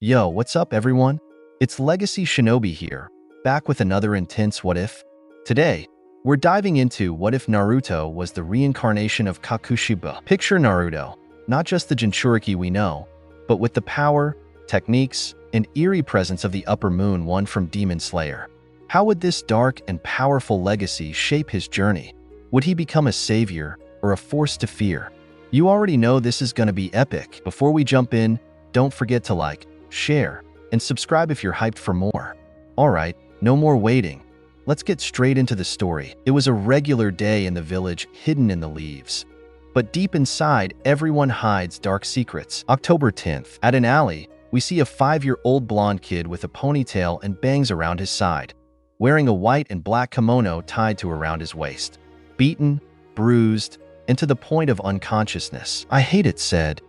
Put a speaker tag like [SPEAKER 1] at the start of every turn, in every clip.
[SPEAKER 1] Yo, what's up everyone? It's Legacy Shinobi here, back with another intense what if. Today, we're diving into what if Naruto was the reincarnation of Kokushibo. Picture Naruto, not just the Jinchuriki we know, but with the power, techniques, and eerie presence of the Upper Moon one from Demon Slayer. How would this dark and powerful legacy shape his journey? Would he become a savior or a force to fear? You already know this is gonna be epic. Before we jump in, don't forget to like, share, and subscribe if you're hyped for more. Alright, no more waiting. Let's get straight into the story. It was a regular day in the village hidden in the leaves. But deep inside, everyone hides dark secrets. October 10th. At an alley, we see a 5-year-old blonde kid with a ponytail and bangs around his side, wearing a white and black kimono tied to around his waist. Beaten, bruised, and to the point of unconsciousness. I hate it, said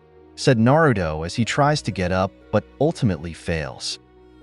[SPEAKER 1] Naruto as he tries to get up but ultimately fails.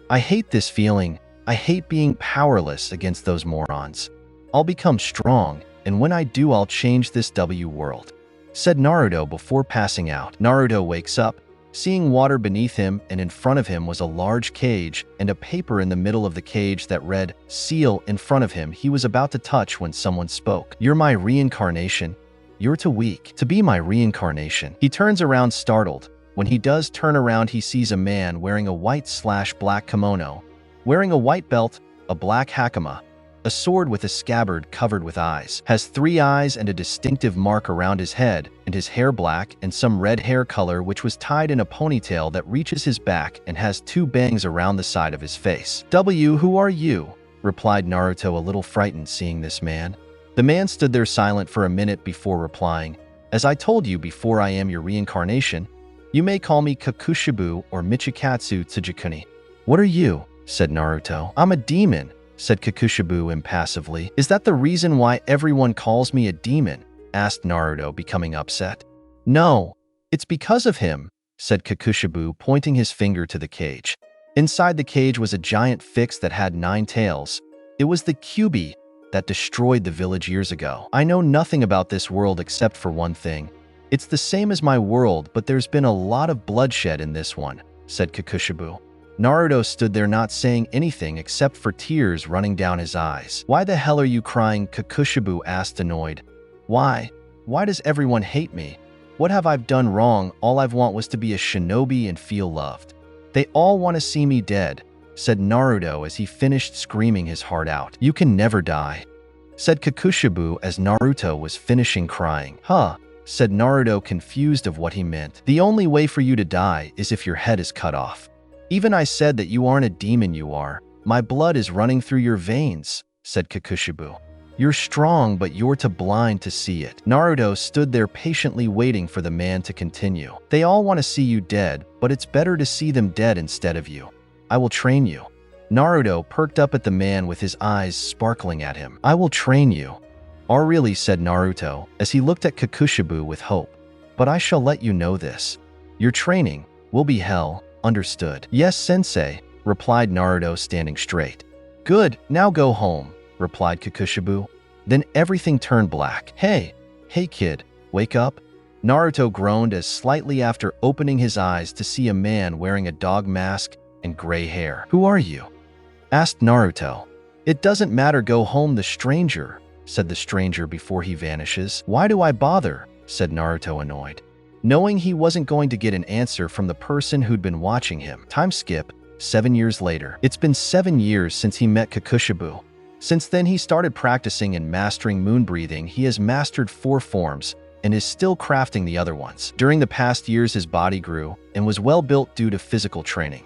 [SPEAKER 1] I hate this feeling. I hate being powerless against those morons. I'll become strong, and when I do, I'll change this world, said Naruto before passing out. Naruto wakes up, seeing water beneath him, and in front of him was a large cage and a paper in the middle of the cage that read, "Seal." In front of him, he was about to touch when someone spoke. "You're my reincarnation. You're too weak to be my reincarnation." He turns around startled. When he does turn around, he sees a man wearing a white/black kimono, wearing a white belt, a black hakama, a sword with a scabbard covered with eyes, has 3 eyes and a distinctive mark around his head, and his hair black and some red hair color which was tied in a ponytail that reaches his back and has 2 bangs around the side of his face. Who are you?" replied Naruto, a little frightened seeing this man. The man stood there silent for a minute before replying, "As I told you before, I am your reincarnation. You may call me Kokushibo or Michikatsu Tsujikuni." "What are you?" said Naruto. "I'm a demon," said Kokushibo impassively. "Is that the reason why everyone calls me a demon?" asked Naruto, becoming upset. "No, it's because of him," said Kokushibo, pointing his finger to the cage. Inside the cage was a giant fix that had 9 tails. It was the Kyuubi that destroyed the village years ago. "I know nothing about this world except for one thing. It's the same as my world, but there's been a lot of bloodshed in this one," said Kokushibo. Naruto stood there not saying anything except for tears running down his eyes. "Why the hell are you crying?" Kokushibo asked, annoyed. Why? Why does everyone hate me? What have I done wrong? All I want was to be a shinobi and feel loved. They all want to see me dead," said Naruto as he finished screaming his heart out. "You can never die," said Kokushibo as Naruto was finishing crying. "Huh," said Naruto, confused of what he meant. "The only way for you to die is if your head is cut off. Even I said that you aren't a demon, you are. My blood is running through your veins," said Kokushibo. "You're strong, but you're too blind to see it." Naruto stood there patiently waiting for the man to continue. "They all want to see you dead, but it's better to see them dead instead of you. I will train you." Naruto perked up at the man with his eyes sparkling at him. "I will train you." "Oh really?" said Naruto as he looked at Kokushibo with hope. "But I shall let you know this. Your training will be hell, understood?" "Yes, sensei," replied Naruto, standing straight. "Good, now go home," replied Kokushibo. Then everything turned black. Hey kid, wake up." Naruto groaned as slightly after opening his eyes to see a man wearing a dog mask and gray hair. "Who are you?" asked Naruto. "It doesn't matter, go home, the stranger," said the stranger before he vanishes. "Why do I bother?" said Naruto, annoyed, knowing he wasn't going to get an answer from the person who'd been watching him. Time skip, 7 years later. It's been 7 years since he met Kokushibo. Since then, he started practicing and mastering moon breathing. He has mastered 4 forms and is still crafting the other ones. During the past years, his body grew and was well built due to physical training.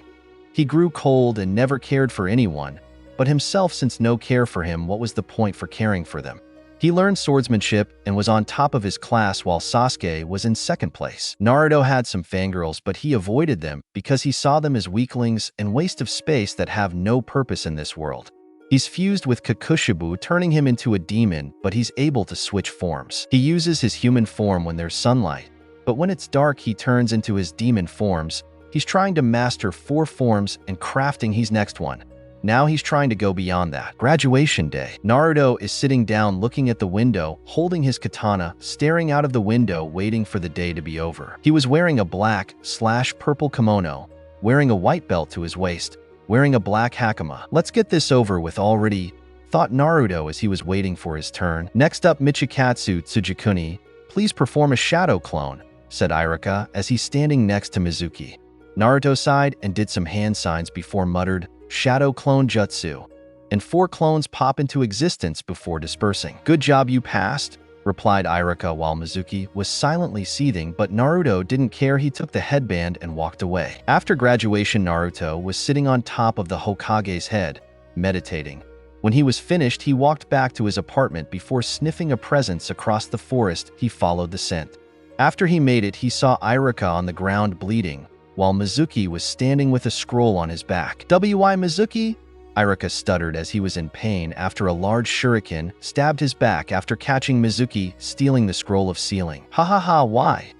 [SPEAKER 1] He grew cold and never cared for anyone but himself, since no care for him, what was the point for caring for them? He learned swordsmanship and was on top of his class while Sasuke was in 2nd place. Naruto had some fangirls, but he avoided them because he saw them as weaklings and waste of space that have no purpose in this world. He's fused with Kokushibo, turning him into a demon, but he's able to switch forms. He uses his human form when there's sunlight, but when it's dark, he turns into his demon forms. He's trying to master 4 forms and crafting his next one. Now he's trying to go beyond that. Graduation day. Naruto is sitting down looking at the window, holding his katana, staring out of the window, waiting for the day to be over. He was wearing a black/purple kimono, wearing a white belt to his waist, wearing a black hakama. Let's get this over with already, thought Naruto as he was waiting for his turn. Next up, Michikatsu Tsujikuni. Please perform a shadow clone, said Iruka as he's standing next to Mizuki. Naruto sighed and did some hand signs before muttered, shadow clone jutsu. And 4 clones pop into existence before dispersing. Good job, you passed, replied Iruka while Mizuki was silently seething, but Naruto didn't care. He took the headband and walked away. After graduation, Naruto was sitting on top of the Hokage's head, meditating. When he was finished, he walked back to his apartment before sniffing a presence across the forest. He followed the scent. After he made it, he saw Iruka on the ground bleeding, while Mizuki was standing with a scroll on his back. "Why, Mizuki?" Iruka stuttered as he was in pain after a large shuriken stabbed his back after catching Mizuki stealing the scroll of sealing. "Ha ha ha, why?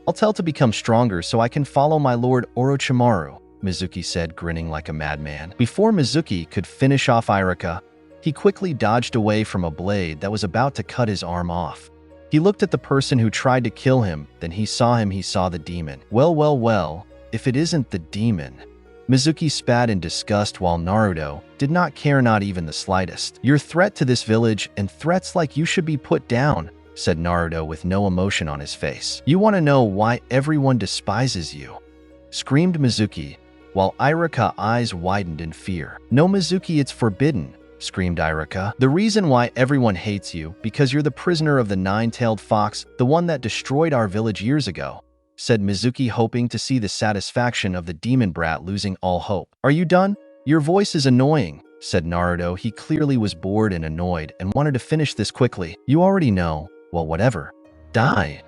[SPEAKER 1] I'll tell to become stronger so I can follow my lord Orochimaru," Mizuki said, grinning like a madman. Before Mizuki could finish off Iruka, he quickly dodged away from a blade that was about to cut his arm off. He looked at the person who tried to kill him, then he saw the demon. Well, if it isn't the demon. Mizuki spat in disgust while Naruto did not care, not even the slightest. "Your threat to this village and threats like you should be put down," said Naruto with no emotion on his face. "You want to know why everyone despises you?" screamed Mizuki, while Iruka's eyes widened in fear. "No, Mizuki, it's forbidden," screamed Iruka. "The reason why everyone hates you, because you're the prisoner of the 9-tailed fox, the one that destroyed our village years ago," said Mizuki, hoping to see the satisfaction of the demon brat losing all hope. "Are you done? Your voice is annoying," said Naruto. He clearly was bored and annoyed and wanted to finish this quickly. "You already know. Well, whatever. Die,"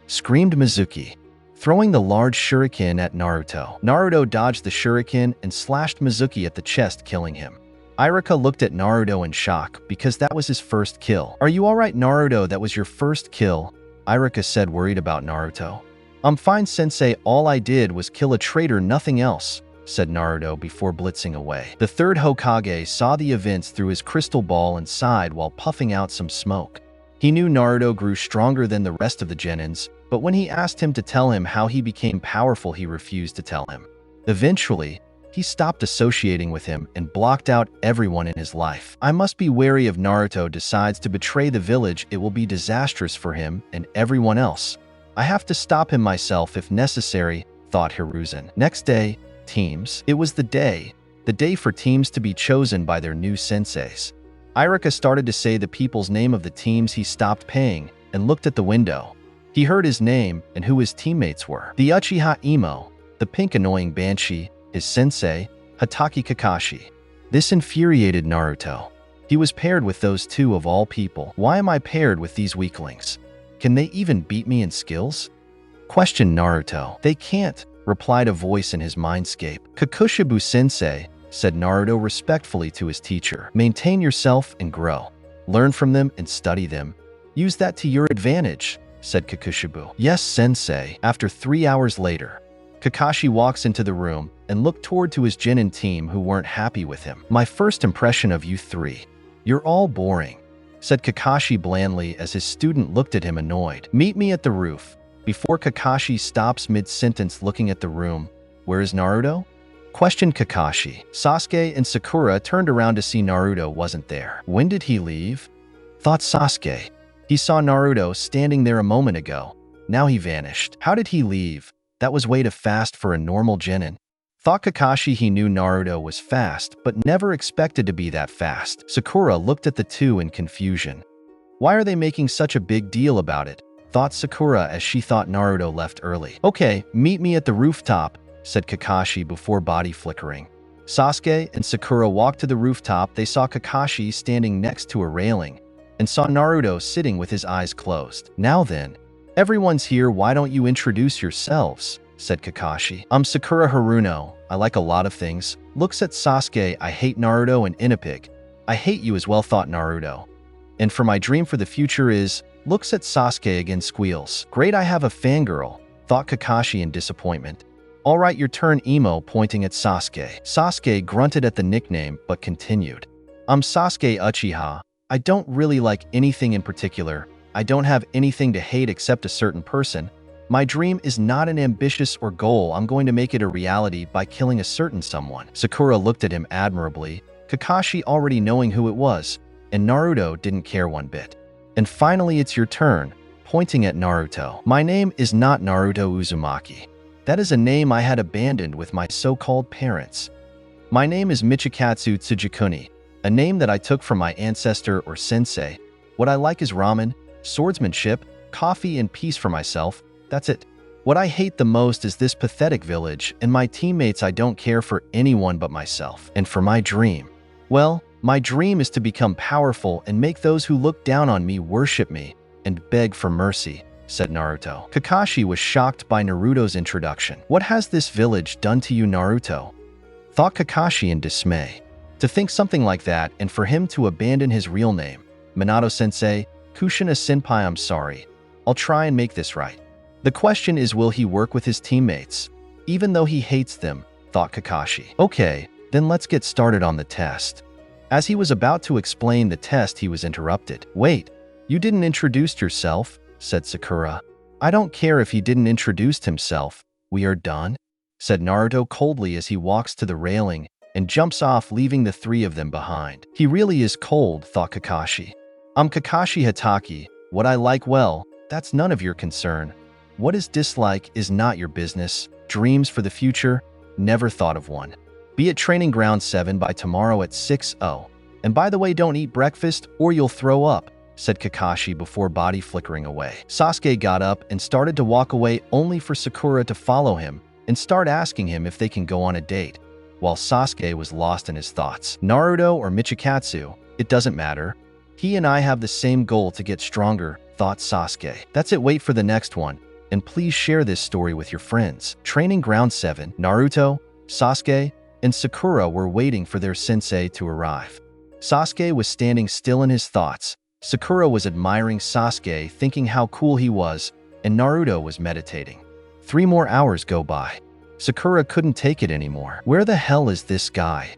[SPEAKER 1] screamed Mizuki, throwing the large shuriken at Naruto. Naruto dodged the shuriken and slashed Mizuki at the chest, killing him. Iruka looked at Naruto in shock because that was his first kill. "Are you alright, Naruto? That was your first kill," Iruka said, worried about Naruto. "I'm fine, sensei. All I did was kill a traitor, nothing else," said Naruto before blitzing away. The third Hokage saw the events through his crystal ball and sighed while puffing out some smoke. He knew Naruto grew stronger than the rest of the genins, but when he asked him to tell him how he became powerful, he refused to tell him. Eventually, he stopped associating with him and blocked out everyone in his life. "I must be wary if Naruto decides to betray the village. It will be disastrous for him and everyone else. I have to stop him myself if necessary," thought Hiruzen. Next day, teams. It was the day for teams to be chosen by their new senseis. Iruka started to say the people's name of the teams. He stopped paying and looked at the window. He heard his name and who his teammates were. The Uchiha Emo, the pink annoying Banshee, his sensei, Hatake Kakashi. This infuriated Naruto. He was paired with those two of all people. "Why am I paired with these weaklings? Can they even beat me in skills?" questioned Naruto. "They can't," replied a voice in his mindscape. "Kokushibo sensei," said Naruto respectfully to his teacher. "Maintain yourself and grow. Learn from them and study them. Use that to your advantage," said Kokushibo. "Yes, sensei." After 3 hours later, Kakashi walks into the room and looked toward to his genin team who weren't happy with him. "My first impression of you three. You're all boring," said Kakashi blandly as his student looked at him annoyed. "Meet me at the roof." Before Kakashi stops mid-sentence looking at the room, "Where is Naruto?" questioned Kakashi. Sasuke and Sakura turned around to see Naruto wasn't there. "When did he leave?" thought Sasuke. He saw Naruto standing there a moment ago. Now he vanished. How did he leave? That was way too fast for a normal genin. Thought Kakashi. He knew Naruto was fast, but never expected to be that fast. Sakura looked at the two in confusion. Why are they making such a big deal about it? Thought Sakura as she thought Naruto left early. "Okay, meet me at the rooftop," said Kakashi before body flickering. Sasuke and Sakura walked to the rooftop. They saw Kakashi standing next to a railing and saw Naruto sitting with his eyes closed. "Now then, everyone's here. Why don't you introduce yourselves?" said Kakashi. "I'm Sakura Haruno. I like a lot of things." Looks at Sasuke. "I hate Naruto and Inapik. I hate you as well," thought Naruto. "And for my dream for the future is..." Looks at Sasuke again, squeals. "Great, I have a fangirl," thought Kakashi in disappointment. "All right, your turn, Emo," pointing at Sasuke. Sasuke grunted at the nickname, but continued. "I'm Sasuke Uchiha. I don't really like anything in particular. I don't have anything to hate except a certain person. My dream is not an ambitious or goal. I'm going to make it a reality by killing a certain someone. Sakura looked at him admirably, Kakashi already knowing who it was, and Naruto didn't care one bit. And finally, it's your turn, pointing at Naruto. My name is not Naruto Uzumaki. That is a name I had abandoned with my so-called parents. My name is Michikatsu Tsujikuni, a name that I took from my ancestor or sensei. What I like is ramen, swordsmanship, coffee, and peace for myself. That's it. What I hate the most is this pathetic village and my teammates. I don't care for anyone but myself. And for my dream, well, my dream is to become powerful and make those who look down on me worship me and beg for mercy, said Naruto. Kakashi was shocked by Naruto's introduction. What has this village done to you, Naruto? Thought Kakashi in dismay. To think something like that and for him to abandon his real name. Minato-sensei, Kushina-senpai, I'm sorry. I'll try and make this right. The question is, will he work with his teammates? Even though he hates them, thought Kakashi. Okay, then let's get started on the test. As he was about to explain the test, he was interrupted. Wait, you didn't introduce yourself, said Sakura. I don't care if he didn't introduce himself. We are done, said Naruto coldly as he walks to the railing and jumps off, leaving the three of them behind. He really is cold, thought Kakashi. I'm Kakashi Hatake. What I like, well, that's none of your concern. What is dislike is not your business. Dreams for the future? Never thought of one. Be at Training Ground 7 by tomorrow at 6:00. And by the way, don't eat breakfast or you'll throw up, said Kakashi before body flickering away. Sasuke got up and started to walk away, only for Sakura to follow him and start asking him if they can go on a date, while Sasuke was lost in his thoughts. Naruto or Michikatsu, it doesn't matter. He and I have the same goal, to get stronger, thought Sasuke. That's it, wait for the next one, and please share this story with your friends. Training Ground 7, Naruto, Sasuke, and Sakura were waiting for their sensei to arrive. Sasuke was standing still in his thoughts. Sakura was admiring Sasuke, thinking how cool he was, and Naruto was meditating. 3 more hours go by. Sakura couldn't take it anymore. Where the hell is this guy?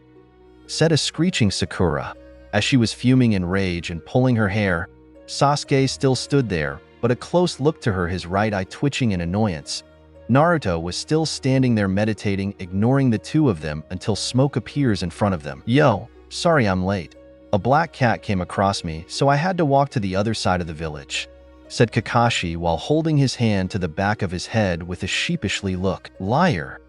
[SPEAKER 1] Said a screeching Sakura. As she was fuming in rage and pulling her hair, Sasuke still stood there, but a close look to her, his right eye twitching in annoyance. Naruto was still standing there meditating, ignoring the two of them until smoke appears in front of them. Yo, sorry I'm late. A black cat came across me, so I had to walk to the other side of the village, said Kakashi while holding his hand to the back of his head with a sheepishly look. Liar,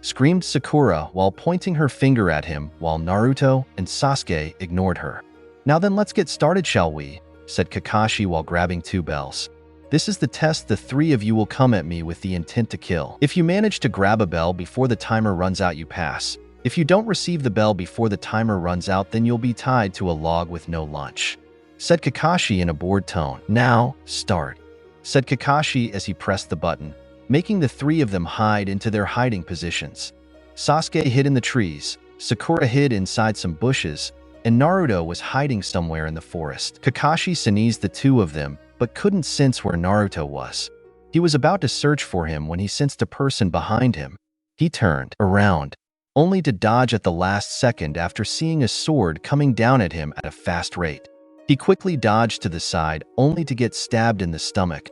[SPEAKER 1] screamed Sakura while pointing her finger at him, while Naruto and Sasuke ignored her. Now then, let's get started, shall we? Said Kakashi while grabbing 2 bells. This is the test. The 3 of you will come at me with the intent to kill. If you manage to grab a bell before the timer runs out, you pass. If you don't receive the bell before the timer runs out, then you'll be tied to a log with no lunch, said Kakashi in a bored tone. Now, start, said Kakashi as he pressed the button, making the 3 of them hide into their hiding positions. Sasuke hid in the trees, Sakura hid inside some bushes, and Naruto was hiding somewhere in the forest. Kakashi sneezed the 2 of them, but couldn't sense where Naruto was. He was about to search for him when he sensed a person behind him. He turned around, only to dodge at the last second after seeing a sword coming down at him at a fast rate. He quickly dodged to the side, only to get stabbed in the stomach,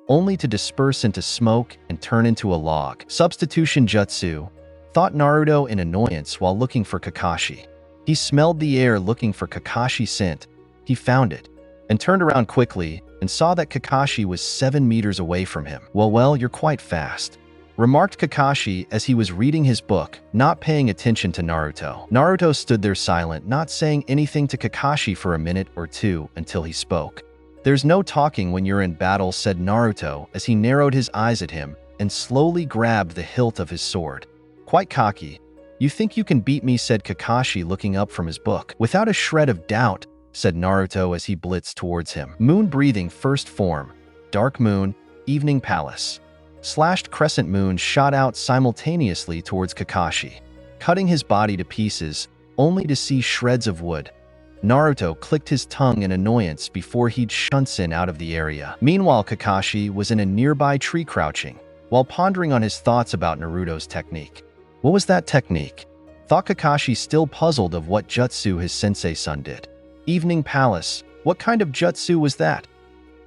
[SPEAKER 1] only to disperse into smoke and turn into a log. Substitution jutsu, thought Naruto in annoyance while looking for Kakashi. He smelled the air looking for Kakashi's scent. He found it, and turned around quickly and saw that Kakashi was 7 meters away from him. Well, you're quite fast, remarked Kakashi as he was reading his book, not paying attention to Naruto. Naruto stood there silent, not saying anything to Kakashi for a minute or two until he spoke. There's no talking when you're in battle, said Naruto as he narrowed his eyes at him and slowly grabbed the hilt of his sword. Quite cocky. You think you can beat me, said Kakashi looking up from his book. Without a shred of doubt, said Naruto as he blitzed towards him. Moon breathing first form, dark moon, evening palace. Slashed crescent moons shot out simultaneously towards Kakashi, cutting his body to pieces, only to see shreds of wood. Naruto clicked his tongue in annoyance before he'd shunsen out of the area. Meanwhile, Kakashi was in a nearby tree crouching, while pondering on his thoughts about Naruto's technique. What was that technique? Thought Kakashi, still puzzled of what jutsu his sensei-son did. Evening palace, what kind of jutsu was that?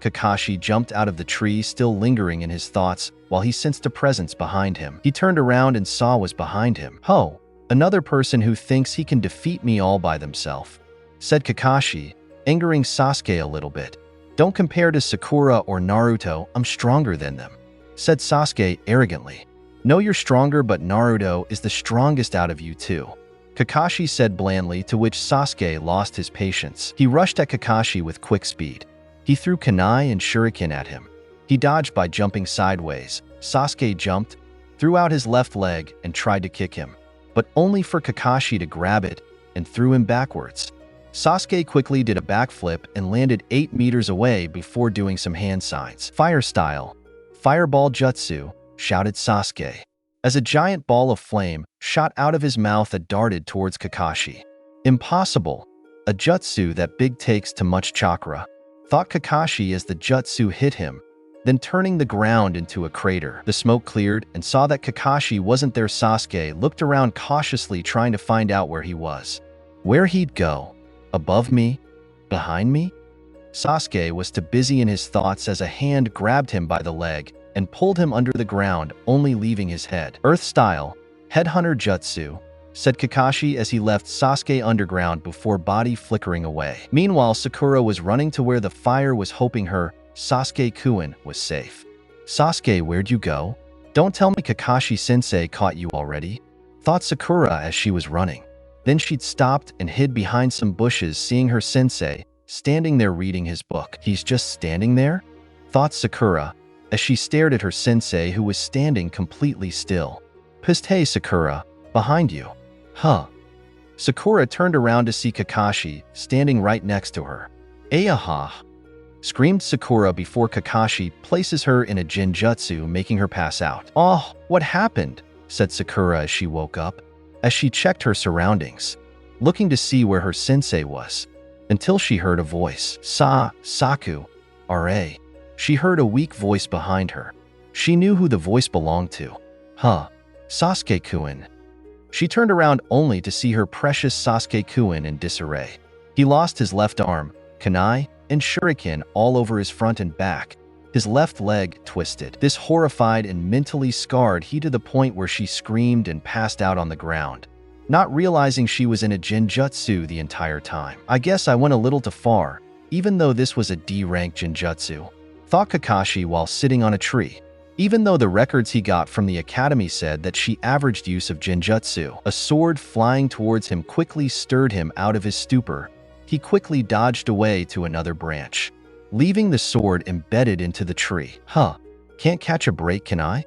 [SPEAKER 1] Kakashi jumped out of the tree, still lingering in his thoughts, while he sensed a presence behind him. He turned around and saw was behind him. "Ho, another person who thinks he can defeat me all by themselves," said Kakashi, angering Sasuke a little bit. "Don't compare to Sakura or Naruto, I'm stronger than them," said Sasuke arrogantly. "No, you're stronger, but Naruto is the strongest out of you too," Kakashi said blandly, to which Sasuke lost his patience. He rushed at Kakashi with quick speed. He threw kunai and shuriken at him. He dodged by jumping sideways. Sasuke jumped, threw out his left leg, and tried to kick him, but only for Kakashi to grab it and threw him backwards. Sasuke quickly did a backflip and landed 8 meters away before doing some hand signs. "Fire style, fireball jutsu," shouted Sasuke, as a giant ball of flame shot out of his mouth and darted towards Kakashi. "Impossible, a jutsu that big takes too much chakra," thought Kakashi as the jutsu hit him, then turning the ground into a crater. The smoke cleared and saw that Kakashi wasn't there. Sasuke looked around cautiously, trying to find out where he was. Where he'd go? Above me? Behind me? Sasuke was too busy in his thoughts as a hand grabbed him by the leg and pulled him under the ground, only leaving his head. "Earth style, headhunter jutsu," said Kakashi as he left Sasuke underground before body flickering away. Meanwhile, Sakura was running to where the fire was, hoping her Sasuke-kun was safe. "Sasuke, where'd you go? Don't tell me Kakashi-sensei caught you already," thought Sakura as she was running. Then she'd stopped and hid behind some bushes, seeing her sensei standing there reading his book. "He's just standing there?" thought Sakura as she stared at her sensei, who was standing completely still. "Psst, hey Sakura, behind you." "Huh?" Sakura turned around to see Kakashi standing right next to her. "Ayaha!" screamed Sakura before Kakashi places her in a Jinjutsu, making her pass out. "Oh, what happened?" said Sakura as she woke up, as she checked her surroundings, looking to see where her sensei was, until she heard a voice. Saku, R.A. She heard a weak voice behind her. She knew who the voice belonged to. "Huh, Sasuke-kun." She turned around only to see her precious Sasuke-kun in disarray. He lost his left arm, kunai, and shuriken all over his front and back. His left leg twisted. This horrified and mentally scarred he to the point where she screamed and passed out on the ground, not realizing she was in a Jinjutsu the entire time. "I guess I went a little too far, even though this was a D-rank Jinjutsu," thought Kakashi while sitting on a tree. Even though the records he got from the academy said that she averaged use of Jinjutsu. A sword flying towards him quickly stirred him out of his stupor. He quickly dodged away to another branch, leaving the sword embedded into the tree. "Huh, can't catch a break, can I?"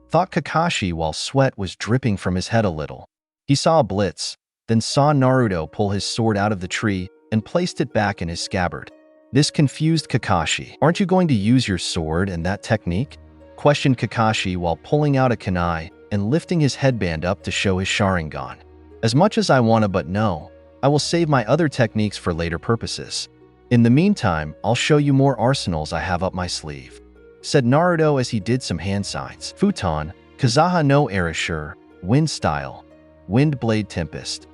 [SPEAKER 1] thought Kakashi while sweat was dripping from his head a little. He saw a blitz, then saw Naruto pull his sword out of the tree and placed it back in his scabbard. This confused Kakashi. "Aren't you going to use your sword and that technique?" questioned Kakashi while pulling out a kunai and lifting his headband up to show his Sharingan. "As much as I wanna, but no, I will save my other techniques for later purposes. In the meantime, I'll show you more arsenals I have up my sleeve," said Naruto as he did some hand signs. "Futon, Kazaha no Erasure, Wind Style, Wind Blade Tempest,"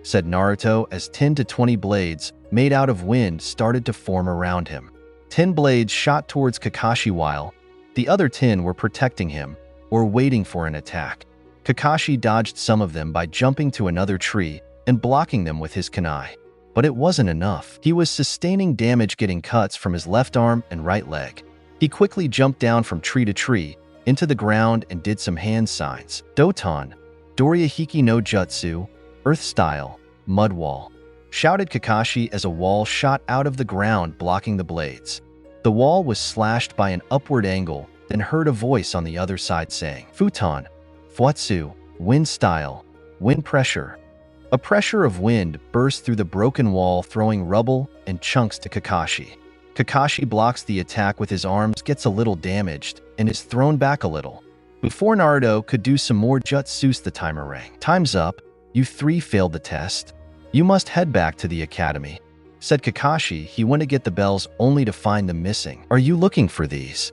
[SPEAKER 1] said Naruto as 10 to 20 blades made out of wind started to form around him. 10 blades shot towards Kakashi while the other 10 were protecting him or waiting for an attack. Kakashi dodged some of them by jumping to another tree and blocking them with his kunai. But it wasn't enough. He was sustaining damage, getting cuts from his left arm and right leg. He quickly jumped down from tree to tree into the ground and did some hand signs. "Doton, Dorihiki no Jutsu, Earth Style, Mud Wall," shouted Kakashi as a wall shot out of the ground, blocking the blades. The wall was slashed by an upward angle, then heard a voice on the other side saying, "Futon, Fuatsu, Wind Style, Wind Pressure." A pressure of wind burst through the broken wall, throwing rubble and chunks to Kakashi. Kakashi blocks the attack with his arms, gets a little damaged, and is thrown back a little. Before Naruto could do some more jutsus, the timer rang. "Time's up. You 3 failed the test. You must head back to the academy," said Kakashi. He went to get the bells only to find them missing. "Are you looking for these?"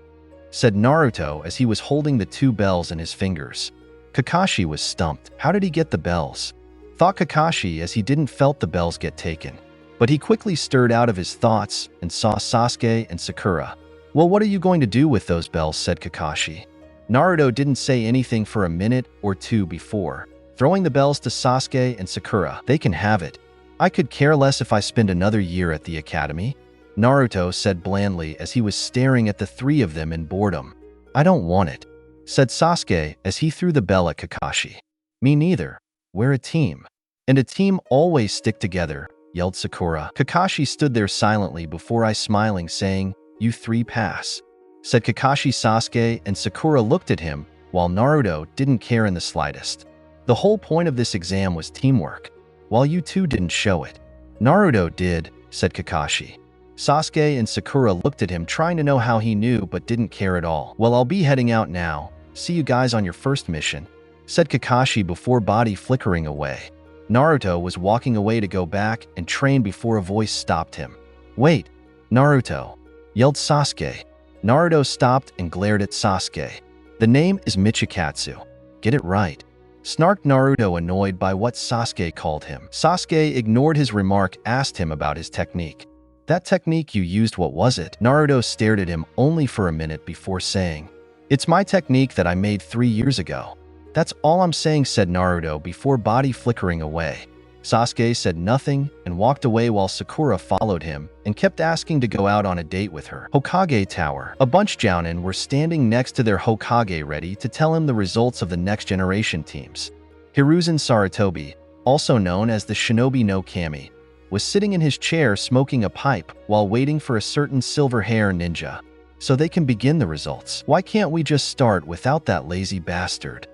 [SPEAKER 1] said Naruto as he was holding the 2 bells in his fingers. Kakashi was stumped. How did he get the bells? Thought Kakashi as he didn't felt the bells get taken. But he quickly stirred out of his thoughts and saw Sasuke and Sakura. Well, what are you going to do with those bells, said Kakashi. Naruto didn't say anything for a minute or two before throwing the bells to Sasuke and Sakura. They can have it. I could care less if I spend another year at the academy, Naruto said blandly as he was staring at the three of them in boredom. I don't want it, said Sasuke as he threw the bell at Kakashi. Me neither. We're a team. And a team always stick together, yelled Sakura. Kakashi stood there silently before I smiling, saying, You three pass, said Kakashi. Sasuke and Sakura looked at him, while Naruto didn't care in the slightest. The whole point of this exam was teamwork, while you two didn't show it. Naruto did, said Kakashi. Sasuke and Sakura looked at him, trying to know how he knew but didn't care at all. Well, I'll be heading out now. See you guys on your first mission, said Kakashi before body flickering away. Naruto was walking away to go back and train before a voice stopped him. Wait, Naruto, yelled Sasuke. Naruto stopped and glared at Sasuke. The name is Michikatsu. Get it right, snarked Naruto, annoyed by what Sasuke called him. Sasuke ignored his remark, asked him about his technique. That technique you used, what was it? Naruto stared at him only for a minute before saying, It's my technique that I made 3 years ago. That's all I'm saying, said Naruto before body flickering away. Sasuke said nothing and walked away while Sakura followed him and kept asking to go out on a date with her. Hokage Tower. A bunch Jounin were standing next to their Hokage ready to tell him the results of the next generation teams. Hiruzen Sarutobi, also known as the Shinobi no Kami, was sitting in his chair smoking a pipe while waiting for a certain silver-hair ninja, so they can begin the results. Why can't we just start without that lazy bastard?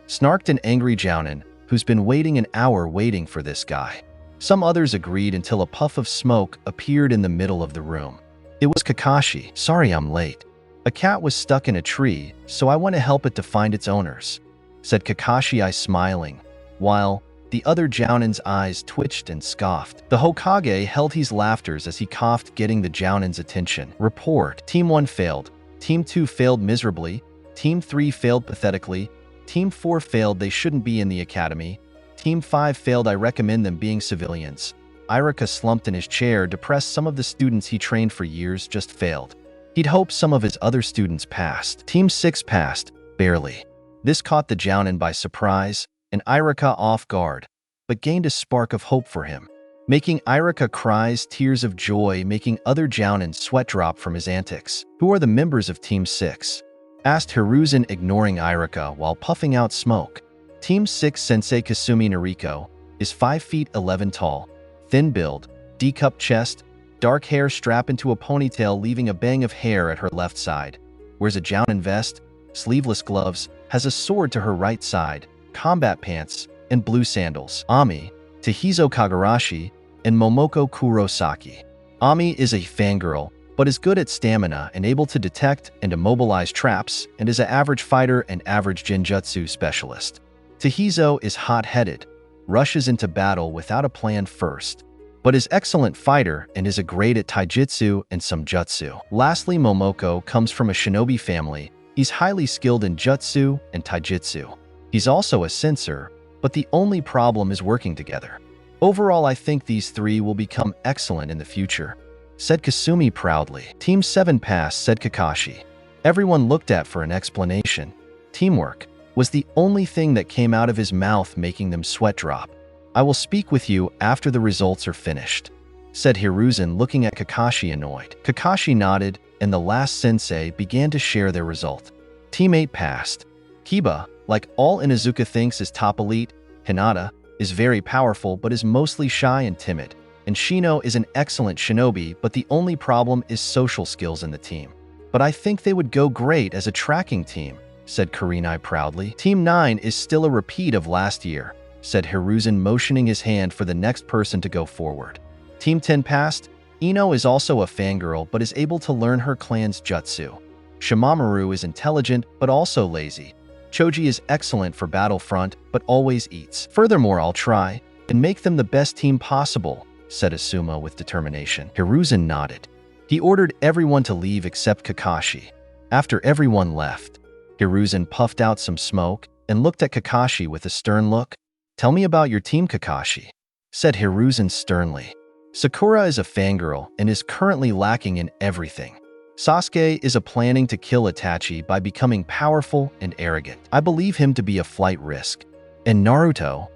[SPEAKER 1] Snarked an angry Jounin, who's been waiting an hour waiting for this guy. Some others agreed until a puff of smoke appeared in the middle of the room. It was Kakashi. Sorry I'm late. A cat was stuck in a tree, so I went to help it to find its owners, said Kakashi, smiling, while the other Jounin's eyes twitched and scoffed. The Hokage held his laughters as he coughed, getting the Jounin's attention. Report. Team 1 failed. Team 2 failed miserably. Team 3 failed pathetically. Team 4 failed, they shouldn't be in the academy. Team 5 failed, I recommend them being civilians. Irika slumped in his chair, depressed. Some of the students he trained for years just failed. He'd hoped some of his other students passed. Team 6 passed, barely. This caught the Jounin by surprise and Irika off guard, but gained a spark of hope for him, making Irika cries tears of joy, making other Jounin sweat drop from his antics. Who are the members of Team 6? Asked Hiruzen, ignoring Irika while puffing out smoke. Team 6 Sensei Kasumi Noriko is 5 feet 11 tall, thin build, D-cup chest, dark hair strapped into a ponytail leaving a bang of hair at her left side, wears a Jounin vest, sleeveless gloves, has a sword to her right side, combat pants, and blue sandals. Ami, Tahizo Kagurashi, and Momoko Kurosaki. Ami is a fangirl, but is good at stamina and able to detect and immobilize traps, and is an average fighter and average genjutsu specialist. Tahizo is hot-headed, rushes into battle without a plan first, but is excellent fighter and is a great at taijutsu and some jutsu. Lastly, Momoko comes from a shinobi family. He's highly skilled in jutsu and taijutsu. He's also a censor, but the only problem is working together. Overall, I think these three will become excellent in the future, said Kasumi proudly. Team 7 passed, said Kakashi. Everyone looked at for an explanation. Teamwork was the only thing that came out of his mouth, making them sweat drop. I will speak with you after the results are finished, said Hiruzen, looking at Kakashi annoyed. Kakashi nodded, and the last sensei began to share their result. Team 8 passed. Kiba, like all Inuzuka, thinks is top elite. Hinata is very powerful but is mostly shy and timid. And Shino is an excellent shinobi, but the only problem is social skills in the team. But I think they would go great as a tracking team, said Kurenai proudly. Team 9 is still a repeat of last year, said Hiruzen, motioning his hand for the next person to go forward. Team 10 passed. Ino is also a fangirl but is able to learn her clan's jutsu. Shimamaru is intelligent but also lazy. Choji is excellent for Battlefront but always eats. Furthermore, I'll try and make them the best team possible, said Asuma with determination. Hiruzen nodded. He ordered everyone to leave except Kakashi. After everyone left, Hiruzen puffed out some smoke and looked at Kakashi with a stern look. Tell me about your team, Kakashi, said Hiruzen sternly. Sakura is a fangirl and is currently lacking in everything. Sasuke is planning to kill Itachi by becoming powerful and arrogant. I believe him to be a flight risk. And Naruto?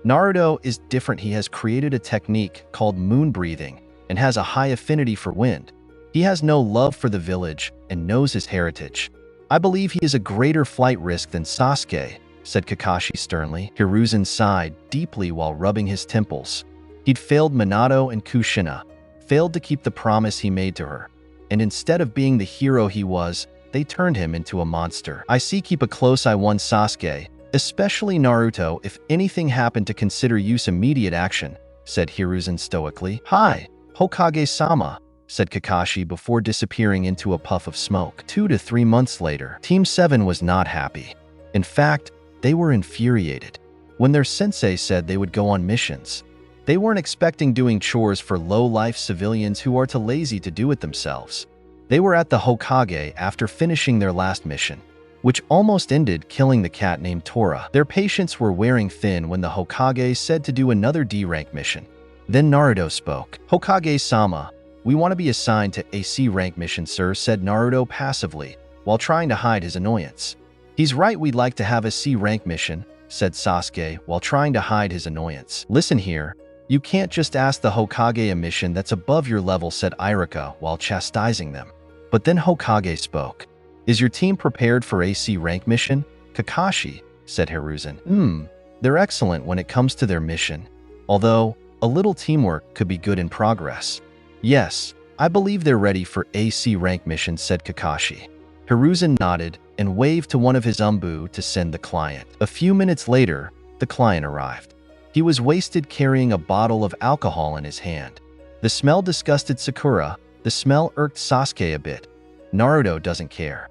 [SPEAKER 1] Naruto is different. He has created a technique called moon breathing and has a high affinity for wind. He has no love for the village and knows his heritage. I believe he is a greater flight risk than Sasuke, said Kakashi sternly. Hiruzen sighed deeply while rubbing his temples. He'd failed Minato and Kushina, failed to keep the promise he made to her. And instead of being the hero he was, they turned him into a monster. I see. Keep a close eye on Sasuke, especially Naruto. If anything happened to consider use immediate action, said Hiruzen stoically. Hi, Hokage-sama, said Kakashi before disappearing into a puff of smoke. 2 to 3 months later, Team 7 was not happy. In fact, they were infuriated. When their sensei said they would go on missions, they weren't expecting doing chores for low-life civilians who are too lazy to do it themselves. They were at the Hokage after finishing their last mission, which almost ended killing the cat named Tora. Their patience were wearing thin when the Hokage said to do another D-rank mission. Then Naruto spoke. Hokage-sama, we want to be assigned to a C-rank mission, sir, said Naruto passively, while trying to hide his annoyance. He's right, we'd like to have a C-rank mission, said Sasuke, while trying to hide his annoyance. Listen here, you can't just ask the Hokage a mission that's above your level, said Iruka while chastising them. But then Hokage spoke. Is your team prepared for a C-rank mission? Kakashi, said Hiruzen. They're excellent when it comes to their mission. Although, a little teamwork could be good in progress. Yes, I believe they're ready for a C-rank mission, said Kakashi. Hiruzen nodded and waved to one of his umbu to send the client. A few minutes later, the client arrived. He was wasted, carrying a bottle of alcohol in his hand. The smell disgusted Sakura. The smell irked Sasuke a bit. Naruto doesn't care.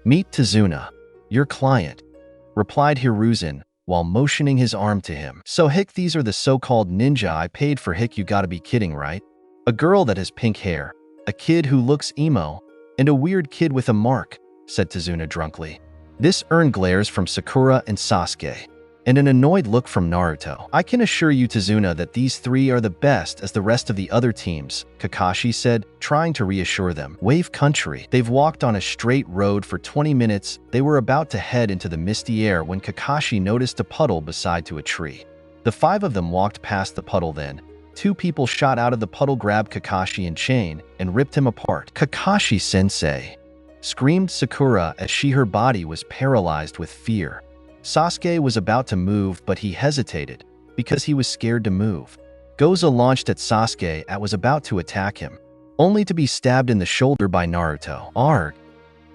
[SPEAKER 1] Meet Tazuna, your client, replied Hiruzen while motioning his arm to him. So Hick, these are the so-called ninja I paid for. Hick, you gotta be kidding, right? A girl that has pink hair, a kid who looks emo, and a weird kid with a mark, said Tazuna drunkly. This earned glares from Sakura and Sasuke, and an annoyed look from Naruto. I can assure you, Tazuna, that these three are the best as the rest of the other teams, Kakashi said, trying to reassure them. Wave country. They've walked on a straight road for 20 minutes. They were about to head into the misty air when Kakashi noticed a puddle beside to a tree. The 5 of them walked past the puddle. Then 2 people shot out of the puddle, grabbed Kakashi in chain, and ripped him apart. Kakashi-sensei, screamed Sakura as her body was paralyzed with fear. Sasuke was about to move, but he hesitated because he was scared to move. Gozu launched at Sasuke and was about to attack him, only to be stabbed in the shoulder by Naruto. Arg!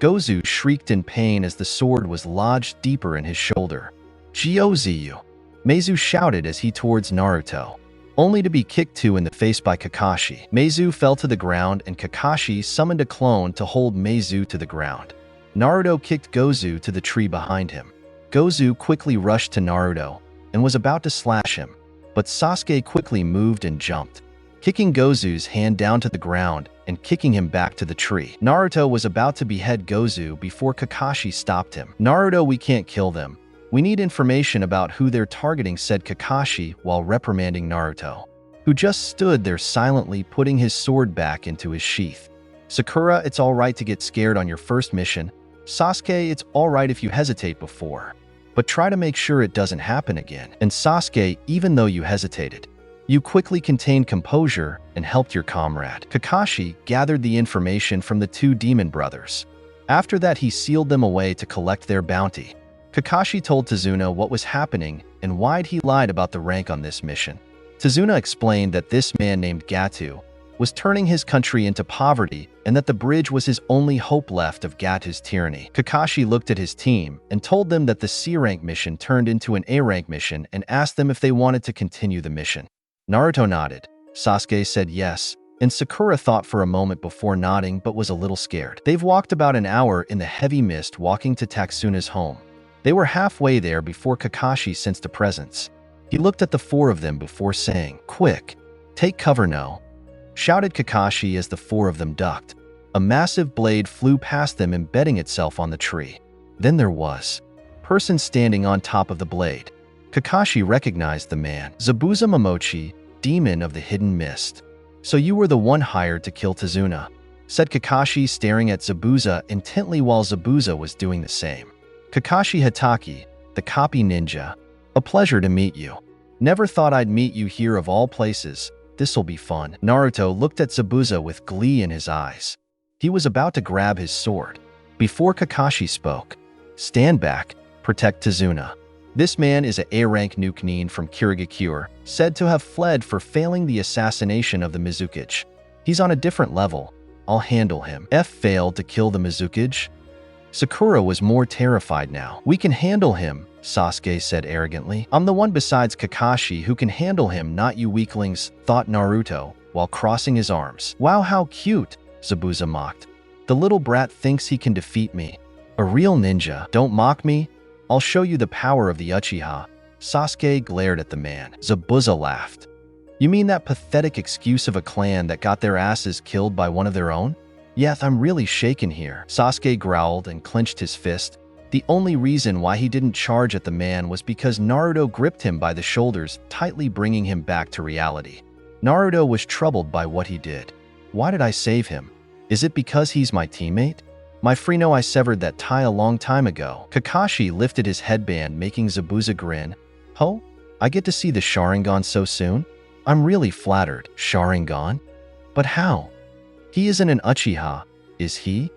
[SPEAKER 1] Gozu shrieked in pain as the sword was lodged deeper in his shoulder. Gyouzu! Meizu shouted as he towards Naruto, only to be kicked 2 in the face by Kakashi. Meizu fell to the ground and Kakashi summoned a clone to hold Meizu to the ground. Naruto kicked Gozu to the tree behind him. Gozu quickly rushed to Naruto and was about to slash him, but Sasuke quickly moved and jumped, kicking Gozu's hand down to the ground and kicking him back to the tree. Naruto was about to behead Gozu before Kakashi stopped him. Naruto, we can't kill them. We need information about who they're targeting, said Kakashi while reprimanding Naruto, who just stood there silently putting his sword back into his sheath. Sakura, it's alright to get scared on your first mission. Sasuke, it's alright if you hesitate before, but try to make sure it doesn't happen again. And Sasuke, even though you hesitated, you quickly contained composure and helped your comrade. Kakashi gathered the information from the 2 demon brothers. After that, he sealed them away to collect their bounty. Kakashi told Tazuna what was happening and why he lied about the rank on this mission. Tazuna explained that this man named Gato was turning his country into poverty and that the bridge was his only hope left of Gato's tyranny. Kakashi looked at his team and told them that the C-rank mission turned into an A-rank mission and asked them if they wanted to continue the mission. Naruto nodded. Sasuke said yes, and Sakura thought for a moment before nodding but was a little scared. They've walked about an hour in the heavy mist walking to Tatsuna's home. They were halfway there before Kakashi sensed a presence. He looked at the 4 of them before saying, "Quick, take cover now," shouted Kakashi as the 4 of them ducked. A massive blade flew past them, embedding itself on the tree. Then there was a person standing on top of the blade. Kakashi recognized the man. Zabuza Momochi, demon of the hidden mist. So you were the one hired to kill Tazuna. said Kakashi, staring at Zabuza intently while Zabuza was doing the same. Kakashi Hatake, the copy ninja. A pleasure to meet you. Never thought I'd meet you here of all places. This'll be fun. Naruto looked at Zabuza with glee in his eyes. He was about to grab his sword. Before Kakashi spoke, "Stand back, protect Tazuna. This man is a A-rank Chunin from Kirigakure, said to have fled for failing the assassination of the Mizukage. He's on a different level. I'll handle him." F failed to kill the Mizukage? Sakura was more terrified now. "We can handle him," Sasuke said arrogantly. "I'm the one besides Kakashi who can handle him, not you weaklings," thought Naruto, while crossing his arms. "Wow, how cute," Zabuza mocked. "The little brat thinks he can defeat me. A real ninja. Don't mock me. I'll show you the power of the Uchiha." Sasuke glared at the man. Zabuza laughed. "You mean that pathetic excuse of a clan that got their asses killed by one of their own?" "Yes, I'm really shaken here." Sasuke growled and clenched his fist. The only reason why he didn't charge at the man was because Naruto gripped him by the shoulders, tightly bringing him back to reality. Naruto was troubled by what he did. "Why did I save him? Is it because he's my teammate? My Frino, I severed that tie a long time ago." Kakashi lifted his headband, making Zabuza grin. "Oh, I get to see the Sharingan so soon? I'm really flattered." "Sharingan? But how? He isn't an Uchiha, is he?"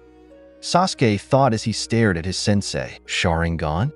[SPEAKER 1] Sasuke thought as he stared at his sensei. "Sharingan?"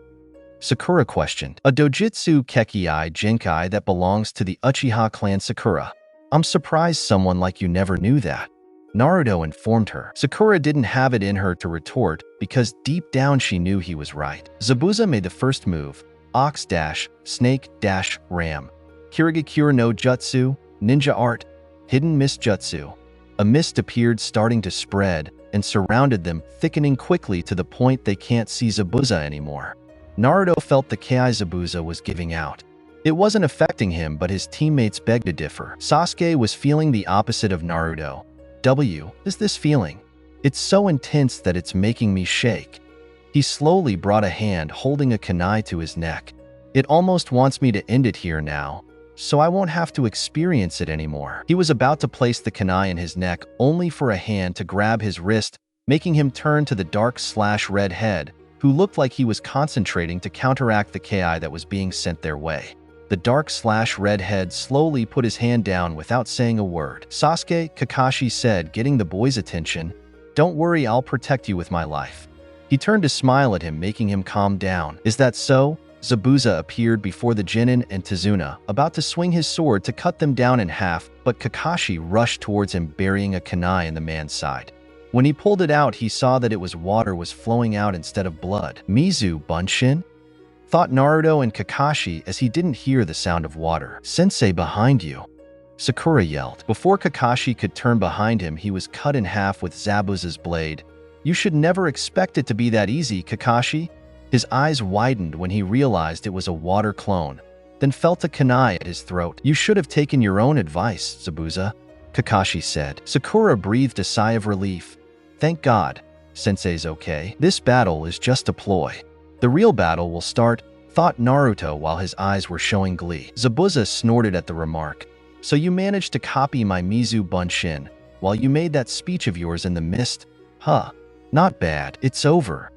[SPEAKER 1] Sakura questioned. "A dojutsu kekkai jinkai that belongs to the Uchiha clan Sakura. I'm surprised someone like you never knew that." Naruto informed her. Sakura didn't have it in her to retort because deep down she knew he was right. Zabuza made the first move. Ox dash, snake dash, ram. Kirigakure no jutsu, ninja art, hidden mist jutsu. A mist appeared, starting to spread, and surrounded them, thickening quickly to the point they can't see Zabuza anymore. Naruto felt the Ki Zabuza was giving out. It wasn't affecting him, but his teammates begged to differ. Sasuke was feeling the opposite of Naruto. Is this feeling? It's so intense that it's making me shake." He slowly brought a hand holding a kunai to his neck. "It almost wants me to end it here now, so I won't have to experience it anymore." He was about to place the kunai in his neck, only for a hand to grab his wrist, making him turn to the dark/red head, who looked like he was concentrating to counteract the Ki that was being sent their way. The dark/red head slowly put his hand down without saying a word. "Sasuke," Kakashi said, getting the boy's attention, "don't worry, I'll protect you with my life." He turned to smile at him, making him calm down. "Is that so?" Zabuza appeared before the Chunin and Tazuna, about to swing his sword to cut them down in half, but Kakashi rushed towards him, burying a kunai in the man's side. When he pulled it out, he saw that it was water was flowing out instead of blood. "Mizu Bunshin?" thought Naruto and Kakashi as he didn't hear the sound of water. "Sensei behind you," Sakura yelled. Before Kakashi could turn behind him, he was cut in half with Zabuza's blade. "You should never expect it to be that easy, Kakashi." His eyes widened when he realized it was a water clone, then felt a kunai at his throat. "You should have taken your own advice, Zabuza," Kakashi said. Sakura breathed a sigh of relief. "Thank God, Sensei's okay. This battle is just a ploy. The real battle will start," thought Naruto while his eyes were showing glee. Zabuza snorted at the remark. "So you managed to copy my Mizu Bunshin while you made that speech of yours in the mist? Huh. Not bad. It's over,"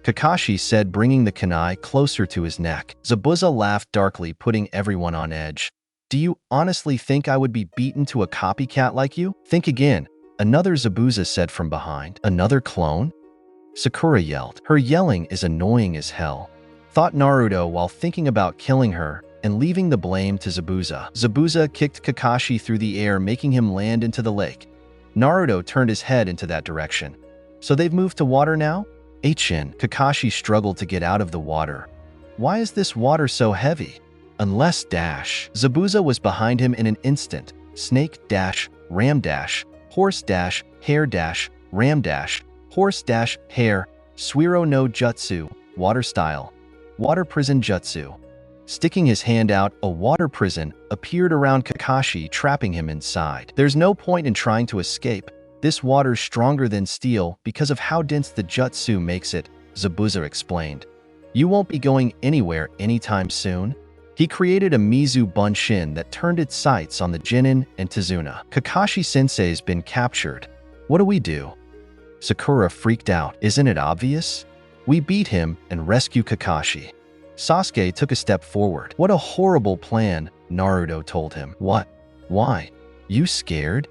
[SPEAKER 1] Kakashi said, bringing the kunai closer to his neck. Zabuza laughed darkly, putting everyone on edge. "Do you honestly think I would be beaten to a copycat like you? Think again," another Zabuza said from behind. "Another clone?" Sakura yelled. "Her yelling is annoying as hell," thought Naruto while thinking about killing her and leaving the blame to Zabuza. Zabuza kicked Kakashi through the air, making him land into the lake. Naruto turned his head into that direction. "So they've moved to water now?" Kakashi struggled to get out of the water. "Why is this water so heavy?" "Unless dash." Zabuza was behind him in an instant. Snake dash, ram dash, horse dash, hare dash, ram dash, horse dash, hare, Suiro no Jutsu, water style, water prison jutsu. Sticking his hand out, a water prison appeared around Kakashi, trapping him inside. "There's no point in trying to escape. This water's stronger than steel because of how dense the jutsu makes it," Zabuza explained. "You won't be going anywhere anytime soon." He created a Mizu Bunshin that turned its sights on the Chunin and Tazuna. "Kakashi Sensei's been captured," What do we do? Sakura freaked out. Isn't it obvious? We beat him and rescue Kakashi. Sasuke took a step forward. What a horrible plan, Naruto told him. What? Why? You scared?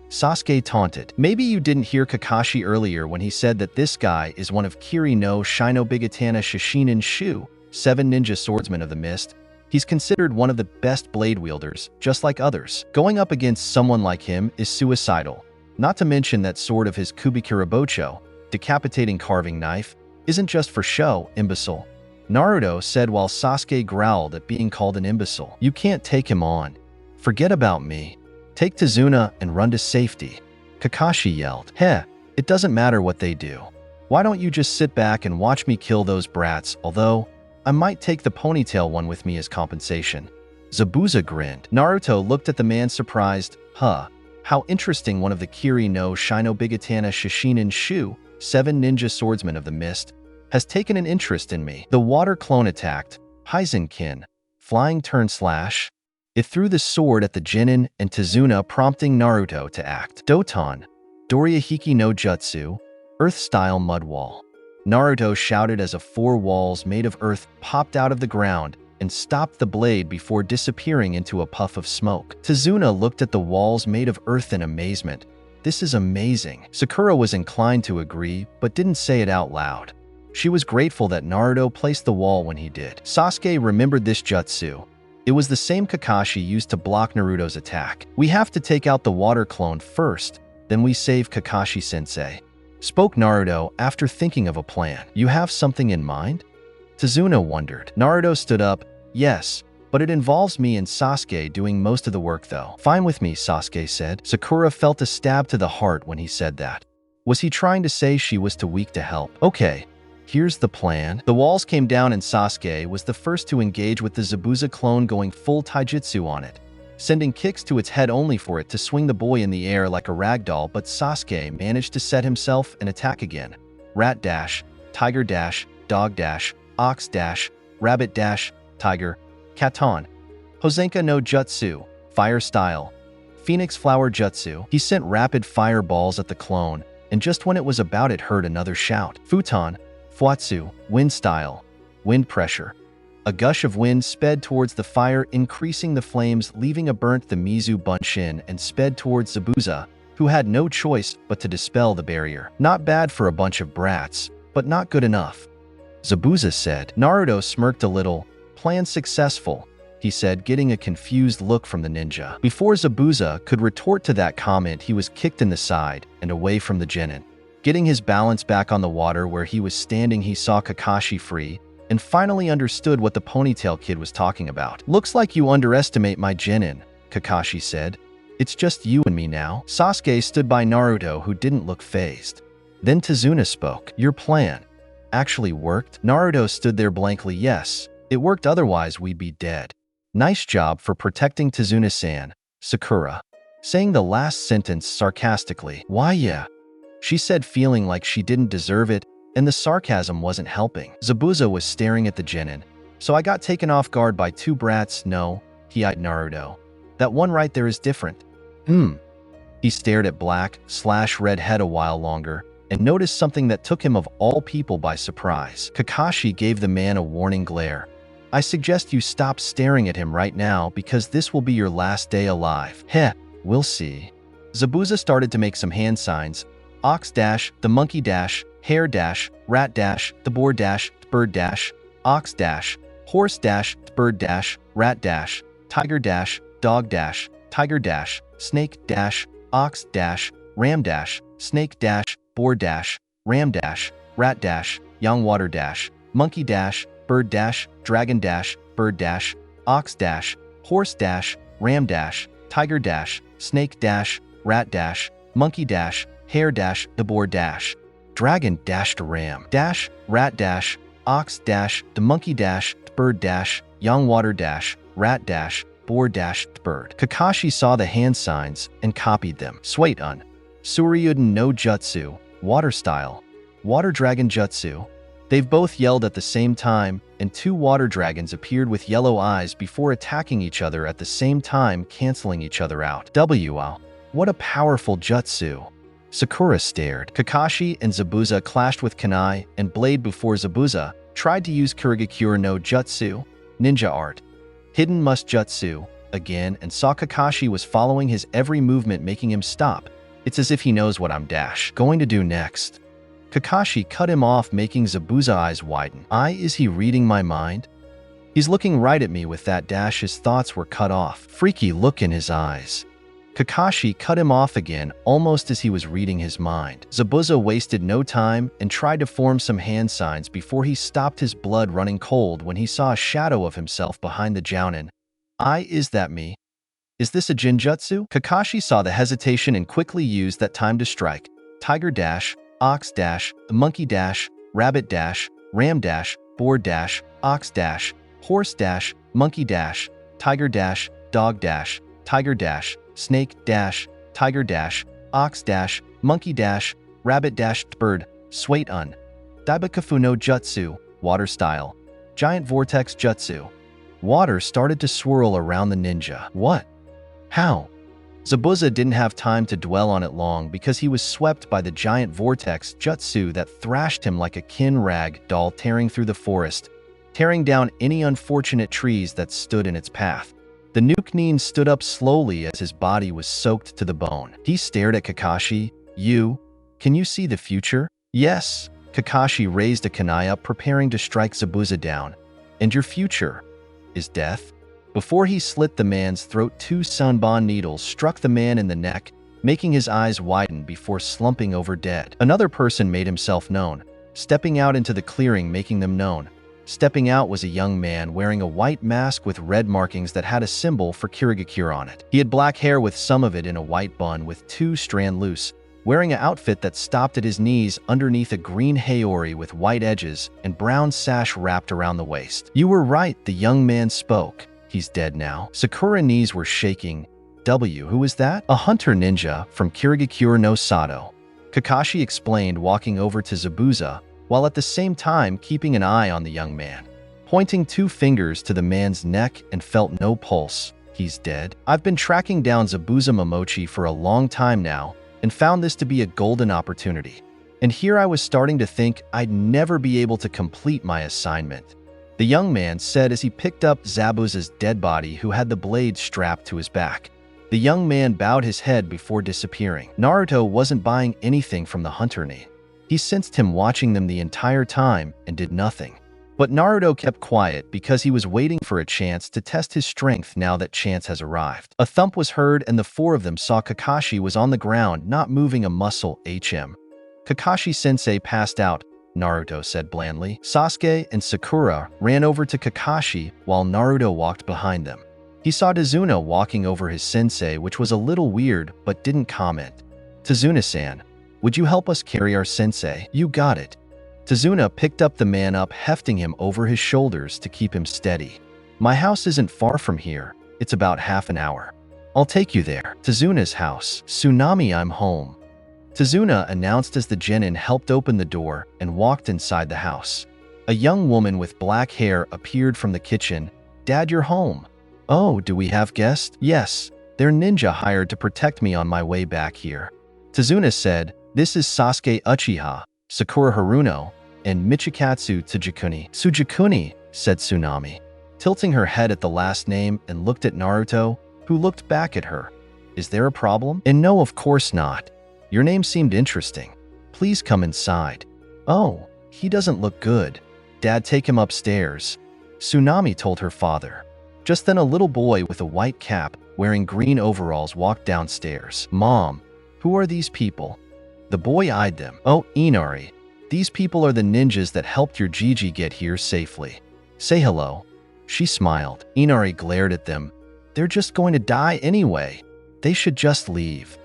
[SPEAKER 1] Sasuke taunted. Maybe you didn't hear Kakashi earlier when he said that this guy is one of Kiri no Shinobigatana Shishinin Shu, 7 ninja swordsmen of the mist. He's considered one of the best blade wielders, just like others. Going up against someone like him is suicidal. Not to mention that sword of his Kubikirabocho, decapitating carving knife, isn't just for show, imbecile. Naruto said while Sasuke growled at being called an imbecile. You can't take him on. Forget about me. Take Tazuna and run to safety. Kakashi yelled. Heh, it doesn't matter what they do. Why don't you just sit back and watch me kill those brats, although I might take the ponytail one with me as compensation. Zabuza grinned. Naruto looked at the man surprised. Huh, how interesting. One of the Kiri no Shinobigatana Shishinin Shu, 7 ninja swordsmen of the mist, has taken an interest in me. The water clone attacked. Heisenkin. Flying turn slash. It threw the sword at the Chunin and Tazuna, prompting Naruto to act. Doton. Dorihiki no Jutsu. Earth-style mud wall. Naruto shouted as 4 walls made of earth popped out of the ground and stopped the blade before disappearing into a puff of smoke. Tazuna looked at the walls made of earth in amazement. This is amazing. Sakura was inclined to agree, but didn't say it out loud. She was grateful that Naruto placed the wall when he did. Sasuke remembered this jutsu. It was the same Kakashi used to block Naruto's attack. We have to take out the water clone first, then we save Kakashi-sensei. Spoke Naruto after thinking of a plan. You have something in mind? Tazuna wondered. Naruto stood up. Yes, but it involves me and Sasuke doing most of the work though. Fine with me, Sasuke said. Sakura felt a stab to the heart when he said that. Was he trying to say she was too weak to help? Okay. Here's the plan. The walls came down and Sasuke was the first to engage with the Zabuza clone, going full taijutsu on it, sending kicks to its head only for it to swing the boy in the air like a ragdoll, but Sasuke managed to set himself and attack again. Rat dash, tiger dash, dog dash, ox dash, rabbit dash, tiger, katon. Hosenka no jutsu, fire style. Phoenix flower jutsu. He sent rapid fireballs at the clone, and just when it was about it heard another shout. Futon. Fuatsu, wind style, wind pressure. A gush of wind sped towards the fire, increasing the flames, leaving a burnt. The Mizu Bunshin and sped towards Zabuza, who had no choice but to dispel the barrier. Not bad for a bunch of brats, but not good enough, Zabuza said. Naruto smirked a little. Plan successful, he said, getting a confused look from the ninja. Before Zabuza could retort to that comment, he was kicked in the side and away from the Chunin. Getting his balance back on the water where he was standing, he saw Kakashi free and finally understood what the ponytail kid was talking about. Looks like you underestimate my Chunin, Kakashi said. It's just you and me now. Sasuke stood by Naruto, who didn't look fazed. Then Tazuna spoke. Your plan actually worked? Naruto stood there blankly. Yes, it worked, otherwise we'd be dead. Nice job for protecting Tazuna-san, Sakura, saying the last sentence sarcastically. Why yeah, she said, feeling like she didn't deserve it, and the sarcasm wasn't helping. Zabuza was staring at the Chunin. So I got taken off guard by 2 brats. No, he eyed Naruto. That one right there is different. He stared at black/red head a while longer and noticed something that took him of all people by surprise. Kakashi gave the man a warning glare. I suggest you stop staring at him right now, because this will be your last day alive. Heh, we'll see. Zabuza started to make some hand signs. Ox dash, the monkey dash, hare dash, rat dash, the boar dash, bird dash, ox dash, horse dash, bird dash, rat dash, tiger dash, dog dash, tiger dash, snake dash, ox dash, ram dash, snake dash, boar dash, ram dash, rat dash, young water dash, monkey dash, bird dash, dragon dash, bird dash, ox dash, horse dash, ram dash, tiger dash, snake dash, rat dash, monkey dash, hare dash, the boar dash, dragon dash, to ram dash, rat dash, ox dash, the monkey dash, bird dash, young water dash, rat dash, boar dash, bird. Kakashi saw the hand signs and copied them. Suiton, Suryuden no Jutsu, water style, water dragon jutsu. They've both yelled at the same time, and 2 water dragons appeared with yellow eyes before attacking each other at the same time, canceling each other out. Wow, what a powerful jutsu. Sakura stared. Kakashi and Zabuza clashed with kunai and blade before Zabuza tried to use Kurigakure no Jutsu, ninja art, hidden must jutsu, again and saw Kakashi was following his every movement, making him stop. It's as if he knows what I'm going to do next. Kakashi cut him off, making Zabuza eyes widen. Is he reading my mind? He's looking right at me with that dash. His thoughts were cut off. Freaky look in his eyes. Kakashi cut him off again, almost as he was reading his mind. Zabuza wasted no time and tried to form some hand signs before he stopped, his blood running cold when he saw a shadow of himself behind the Jounin. Is that me? Is this a Jinjutsu? Kakashi saw the hesitation and quickly used that time to strike. Tiger dash, ox dash, monkey dash, rabbit dash, ram dash, boar dash, ox dash, horse dash, monkey dash, tiger dash, dog dash, tiger dash, snake dash, tiger dash, ox dash, monkey dash, rabbit dash, bird, swait un. Daibakafu no Jutsu, water style. Giant vortex jutsu. Water started to swirl around the ninja. What? How? Zabuza didn't have time to dwell on it long because he was swept by the giant vortex jutsu that thrashed him like a kin rag doll, tearing through the forest, tearing down any unfortunate trees that stood in its path. The Nukenin stood up slowly as his body was soaked to the bone. He stared at Kakashi. Can you see the future? Yes. Kakashi raised a kunai up, preparing to strike Zabuza down. And your future is death? Before he slit the man's throat, 2 sunbon needles struck the man in the neck, making his eyes widen before slumping over dead. Another person made himself known, stepping out into the clearing, making them known. Stepping out was a young man wearing a white mask with red markings that had a symbol for Kurigakure on it. He had black hair with some of it in a white bun with 2 strands loose, wearing an outfit that stopped at his knees underneath a green haori with white edges and brown sash wrapped around the waist. You were right, the young man spoke. He's dead now. Sakura's knees were shaking. Who is that? A hunter ninja from Kurigakure no Sato. Kakashi explained, walking over to Zabuza, while at the same time keeping an eye on the young man. Pointing 2 fingers to the man's neck and felt no pulse. He's dead. I've been tracking down Zabuza Momochi for a long time now and found this to be a golden opportunity. And here I was starting to think I'd never be able to complete my assignment. The young man said as he picked up Zabuza's dead body, who had the blade strapped to his back. The young man bowed his head before disappearing. Naruto wasn't buying anything from the hunter ni. He sensed him watching them the entire time and did nothing. But Naruto kept quiet because he was waiting for a chance to test his strength. Now that chance has arrived. A thump was heard and the 4 of them saw Kakashi was on the ground, not moving a muscle. Kakashi-sensei passed out, Naruto said blandly. Sasuke and Sakura ran over to Kakashi while Naruto walked behind them. He saw Tazuna walking over his sensei, which was a little weird, but didn't comment. Tazuna-san, would you help us carry our sensei? You got it. Tazuna picked up the man up, hefting him over his shoulders to keep him steady. My house isn't far from here. It's about half an hour. I'll take you there. Tazuna's house. Tsunami, I'm home. Tazuna announced as the genin helped open the door and walked inside the house. A young woman with black hair appeared from the kitchen. Dad, you're home. Oh, do we have guests? Yes, they're ninja hired to protect me on my way back here. Tazuna said, this is Sasuke Uchiha, Sakura Haruno, and Michikatsu Tsujikuni. Tsujikuni, said Tsunami, tilting her head at the last name and looked at Naruto, who looked back at her. Is there a problem? And no, of course not. Your name seemed interesting. Please come inside. Oh, he doesn't look good. Dad, take him upstairs. Tsunami told her father. Just then a little boy with a white cap, wearing green overalls, walked downstairs. Mom, who are these people? The boy eyed them. Oh, Inari. These people are the ninjas that helped your Gigi get here safely. Say hello. She smiled. Inari glared at them. They're just going to die anyway. They should just leave.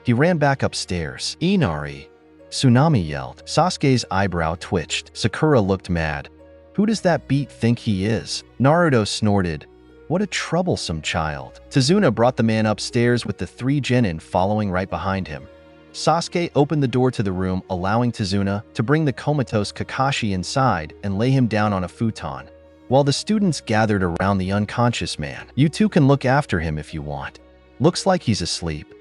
[SPEAKER 1] He ran back upstairs. Inari. Tsunami yelled. Sasuke's eyebrow twitched. Sakura looked mad. Who does that beat think he is? Naruto snorted. What a troublesome child. Tazuna brought the man upstairs with the 3 genin following right behind him. Sasuke opened the door to the room, allowing Tazuna to bring the comatose Kakashi inside and lay him down on a futon, while the students gathered around the unconscious man. You two can look after him if you want. Looks like he's asleep.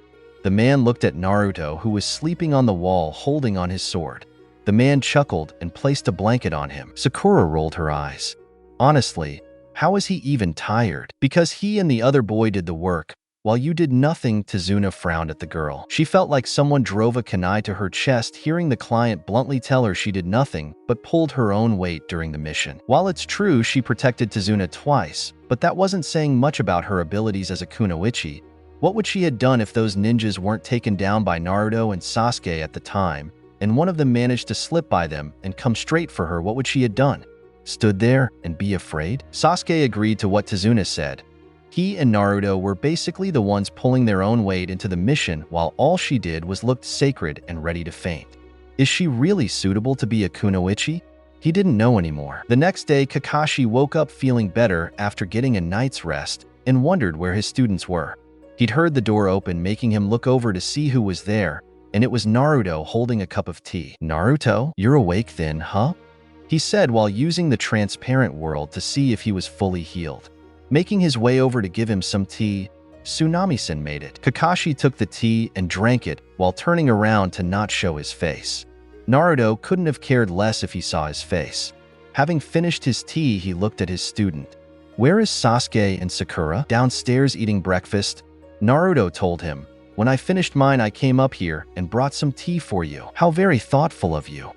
[SPEAKER 1] The man looked at Naruto, who was sleeping on the wall holding on his sword. The man chuckled and placed a blanket on him. Sakura rolled her eyes. Honestly, how is he even tired? Because he and the other boy did the work, while you did nothing. Tazuna frowned at the girl. She felt like someone drove a kunai to her chest hearing the client bluntly tell her she did nothing but pulled her own weight during the mission. While it's true she protected Tazuna twice, but that wasn't saying much about her abilities as a kunoichi. What would she have done if those ninjas weren't taken down by Naruto and Sasuke at the time, and one of them managed to slip by them and come straight for her? What would she have done? Stood there and be afraid? Sasuke agreed to what Tazuna said. He and Naruto were basically the ones pulling their own weight into the mission, while all she did was looked sacred and ready to faint. Is she really suitable to be a kunoichi? He didn't know anymore. The next day, Kakashi woke up feeling better after getting a night's rest and wondered where his students were. He'd heard the door open, making him look over to see who was there, and it was Naruto holding a cup of tea. "Naruto, you're awake then, huh?" he said while using the transparent world to see if he was fully healed. Making his way over to give him some tea, Tsunami-sen made it. Kakashi took the tea and drank it while turning around to not show his face. Naruto couldn't have cared less if he saw his face. Having finished his tea, he looked at his student. "Where is Sasuke and Sakura?" "Downstairs eating breakfast," Naruto told him. "When I finished mine, I came up here and brought some tea for you." "How very thoughtful of you."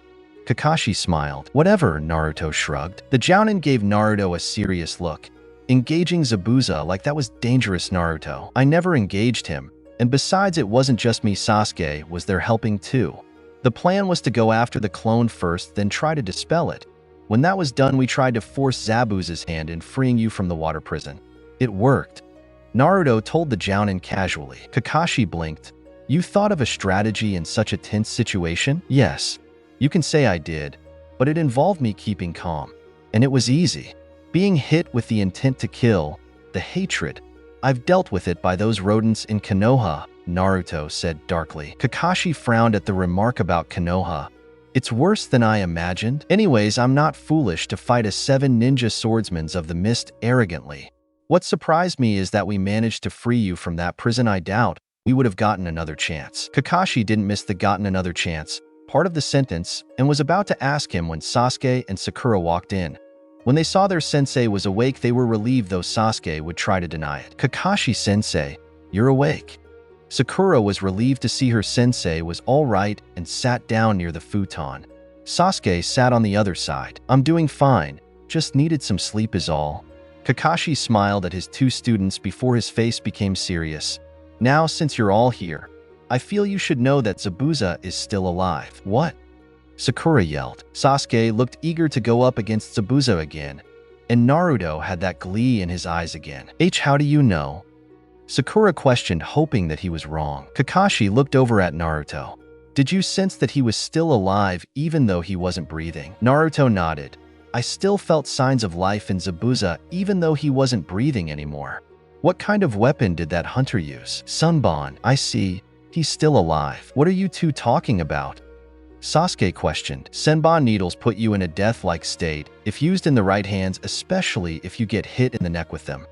[SPEAKER 1] Kakashi smiled. "Whatever," Naruto shrugged. The Jounin gave Naruto a serious look. "Engaging Zabuza like that was dangerous, Naruto." "I never engaged him. And besides, it wasn't just me. Sasuke was there helping too. The plan was to go after the clone first, then try to dispel it. When that was done, we tried to force Zabuza's hand in freeing you from the water prison. It worked," Naruto told the Jounin casually. Kakashi blinked. "You thought of a strategy in such a tense situation?" "Yes. You can say I did, but it involved me keeping calm. And it was easy. Being hit with the intent to kill, the hatred. I've dealt with it by those rodents in Konoha," Naruto said darkly. Kakashi frowned at the remark about Konoha. "It's worse than I imagined. Anyways, I'm not foolish to fight a 7 ninja swordsmen of the mist arrogantly. What surprised me is that we managed to free you from that prison. I doubt we would have gotten another chance." Kakashi didn't miss the "gotten another chance" part of the sentence and was about to ask him when Sasuke and Sakura walked in. When they saw their sensei was awake, they were relieved, though Sasuke would try to deny it. "Kakashi-sensei, you're awake." Sakura was relieved to see her sensei was all right and sat down near the futon. Sasuke sat on the other side. "I'm doing fine, just needed some sleep is all." Kakashi smiled at his 2 students before his face became serious. "Now, since you're all here, I feel you should know that Zabuza is still alive." "What?" Sakura yelled. Sasuke looked eager to go up against Zabuza again, and Naruto had that glee in his eyes again. "How do you know?" Sakura questioned, hoping that he was wrong. Kakashi looked over at Naruto. "Did you sense that he was still alive even though he wasn't breathing?" Naruto nodded. "I still felt signs of life in Zabuza even though he wasn't breathing anymore." "What kind of weapon did that hunter use?" "Sunbon." "I see. He's still alive." "What are you two talking about?" Sasuke questioned. "Senbon needles put you in a death-like state if used in the right hands, especially if you get hit in the neck with them,"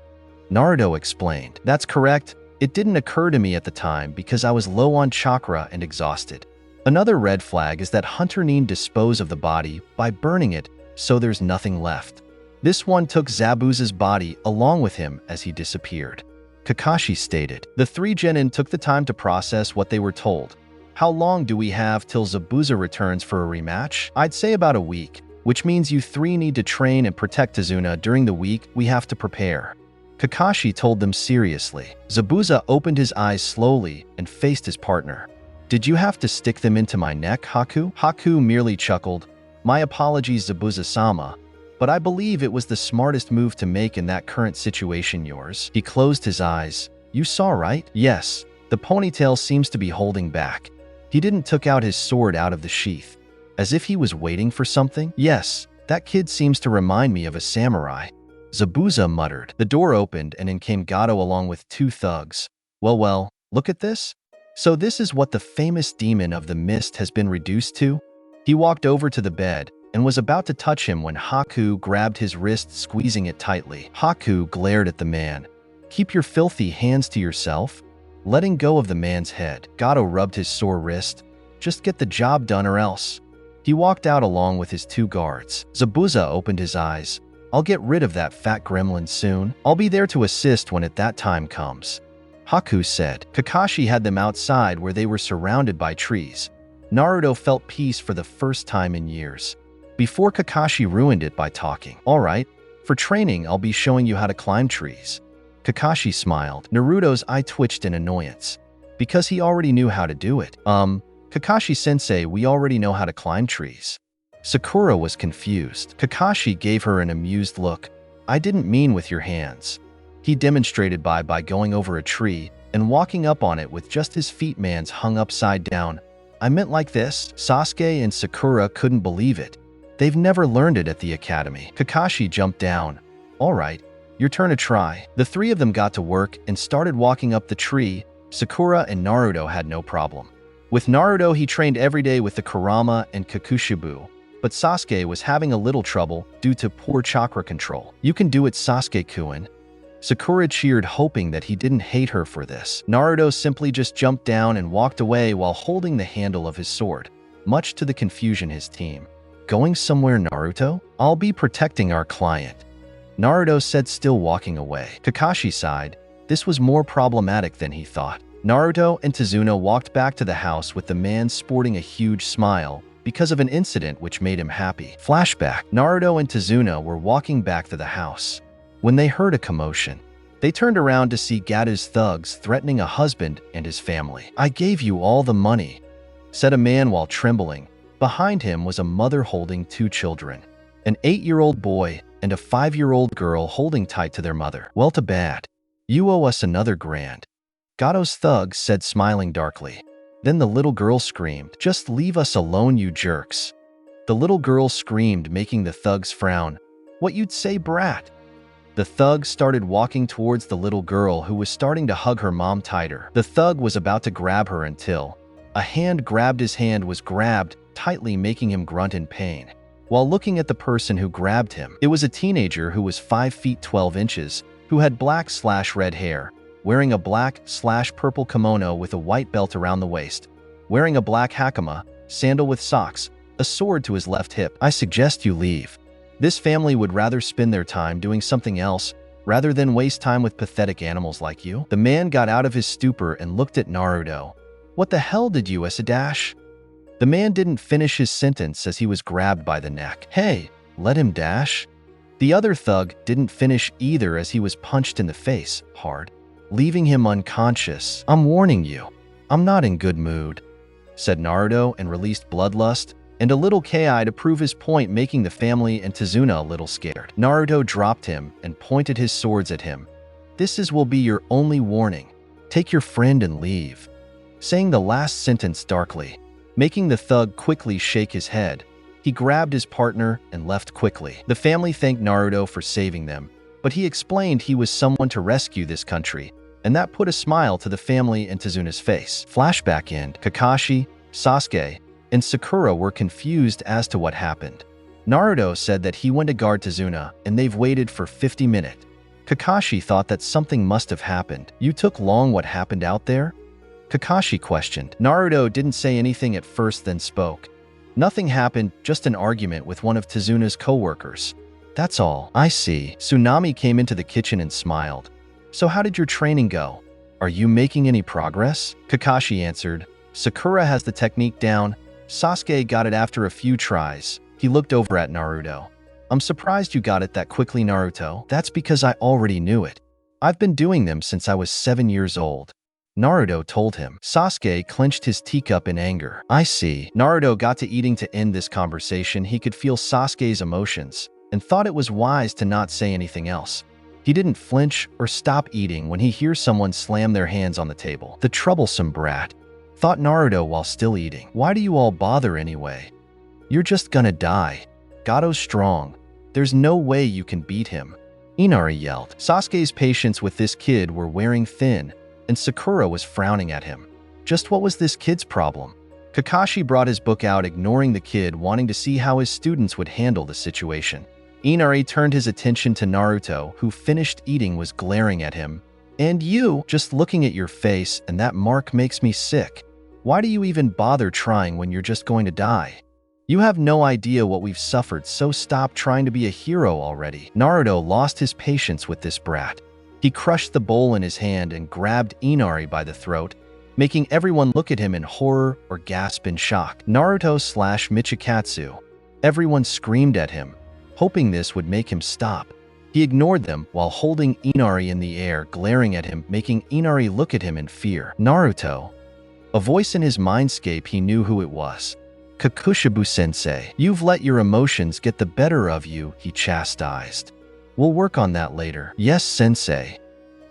[SPEAKER 1] Naruto explained. "That's correct. It didn't occur to me at the time because I was low on chakra and exhausted. Another red flag is that Hunter Nin dispose of the body by burning it so there's nothing left. This one took Zabuza's body along with him as he disappeared," Kakashi stated. The 3 genin took the time to process what they were told. "How long do we have till Zabuza returns for a rematch?" "I'd say about a week, which means you 3 need to train and protect Tazuna during the week we have to prepare," Kakashi told them seriously. Zabuza opened his eyes slowly and faced his partner. "Did you have to stick them into my neck, Haku?" Haku merely chuckled. "My apologies, Zabuza-sama, but I believe it was the smartest move to make in that current situation." "Yours?" He closed his eyes. "You saw, right?" "Yes. The ponytail seems to be holding back." He didn't took out his sword out of the sheath, as if he was waiting for something. "Yes, that kid seems to remind me of a samurai," Zabuza muttered. The door opened and in came Gato along with 2 thugs. Well, look at this. So this is what the famous demon of the mist has been reduced to?" He walked over to the bed and was about to touch him when Haku grabbed his wrist, squeezing it tightly. Haku glared at the man. "Keep your filthy hands to yourself." Letting go of the man's head, Gato rubbed his sore wrist. Just get the job done or else. He walked out along with his 2 guards. Zabuza opened his eyes. I'll get rid of that fat gremlin soon. I'll be there to assist when that time comes. Haku said. Kakashi had them outside where they were surrounded by trees. Naruto felt peace for the first time in years. Before Kakashi ruined it by talking. All right, for training I'll be showing you how to climb trees. Kakashi smiled. Naruto's eye twitched in annoyance. Because he already knew how to do it. Kakashi-sensei, we already know how to climb trees. Sakura was confused. Kakashi gave her an amused look. I didn't mean with your hands. He demonstrated by going over a tree and walking up on it with just his feet man's hung upside down. I meant like this. Sasuke and Sakura couldn't believe it. They've never learned it at the academy. Kakashi jumped down. All right, your turn to try. The 3 of them got to work and started walking up the tree. Sakura and Naruto had no problem. With Naruto, he trained every day with the Kurama and Kokushibo, but Sasuke was having a little trouble due to poor chakra control. You can do it, Sasuke-kun. Sakura cheered, hoping that he didn't hate her for this. Naruto simply just jumped down and walked away while holding the handle of his sword, much to the confusion his team. Going somewhere, Naruto? I'll be protecting our client. Naruto said, still walking away. Kakashi sighed. This was more problematic than he thought. Naruto and Tsuno walked back to the house with the man sporting a huge smile because of an incident which made him happy. Flashback. Naruto and Tsuno were walking back to the house when they heard a commotion. They turned around to see Gato's thugs threatening a husband and his family. I gave you all the money, said a man while trembling. Behind him was a mother holding 2 children, an 8-year-old boy and a 5-year-old girl holding tight to their mother. Well, too bad. You owe us another grand. Gato's thugs said, smiling darkly. Then the little girl screamed, just leave us alone, you jerks. The little girl screamed, making the thugs frown. What you'd say, brat? The thug started walking towards the little girl, who was starting to hug her mom tighter. The thug was about to grab her until a hand grabbed his hand, was grabbed tightly, making him grunt in pain. While looking at the person who grabbed him, it was a teenager who was 5 feet 12 inches, who had black/red hair, wearing a black/purple kimono with a white belt around the waist, wearing a black hakama, sandal with socks, a sword to his left hip. I suggest you leave. This family would rather spend their time doing something else rather than waste time with pathetic animals like you. The man got out of his stupor and looked at Naruto. What the hell did you dash? The man didn't finish his sentence as he was grabbed by the neck. Hey, let him dash. The other thug didn't finish either as he was punched in the face hard, leaving him unconscious. I'm warning you, I'm not in good mood, said Naruto, and released Bloodlust and a little Ki to prove his point, making the family and Tsuno a little scared. Naruto dropped him and pointed his swords at him. This will be your only warning. Take your friend and leave, saying the last sentence darkly, making the thug quickly shake his head. He grabbed his partner and left quickly. The family thanked Naruto for saving them, but he explained he was someone to rescue this country, and that put a smile to the family and Tsuna's face. Flashback end. Kakashi, Sasuke, and Sakura were confused as to what happened. Naruto said that he went to guard Tsuna, and they've waited for 50 minutes. Kakashi thought that something must have happened. You took long. What happened out there? Kakashi questioned. Naruto didn't say anything at first, then spoke. Nothing happened, just an argument with one of Tsuna's co-workers. That's all. I see. Tsunami came into the kitchen and smiled. So how did your training go? Are you making any progress? Kakashi answered. Sakura has the technique down. Sasuke got it after a few tries. He looked over at Naruto. I'm surprised you got it that quickly, Naruto. That's because I already knew it. I've been doing them since I was 7 years old, Naruto told him. Sasuke clenched his teacup in anger. I see. Naruto got to eating to end this conversation. He could feel Sasuke's emotions and thought it was wise to not say anything else. He didn't flinch or stop eating when he hears someone slam their hands on the table. The troublesome brat, thought Naruto while still eating. Why do you all bother anyway? You're just gonna die. Gato's strong. There's no way you can beat him, Inari yelled. Sasuke's patience with this kid were wearing thin, and Sakura was frowning at him. Just what was this kid's problem? Kakashi brought his book out, ignoring the kid, wanting to see how his students would handle the situation. Inari turned his attention to Naruto, who finished eating, was glaring at him. And you, just looking at your face and that mark makes me sick. Why do you even bother trying when you're just going to die? You have no idea what we've suffered, so stop trying to be a hero already." Naruto lost his patience with this brat. He crushed the bowl in his hand and grabbed Inari by the throat, making everyone look at him in horror or gasp in shock. Naruto/Michikatsu. Everyone screamed at him, hoping this would make him stop. He ignored them while holding Inari in the air, glaring at him, making Inari look at him in fear. "Naruto." A voice in his mindscape, he knew who it was. "Kokushibo-sensei, you've let your emotions get the better of you," he chastised. "We'll work on that later." "Yes, sensei,"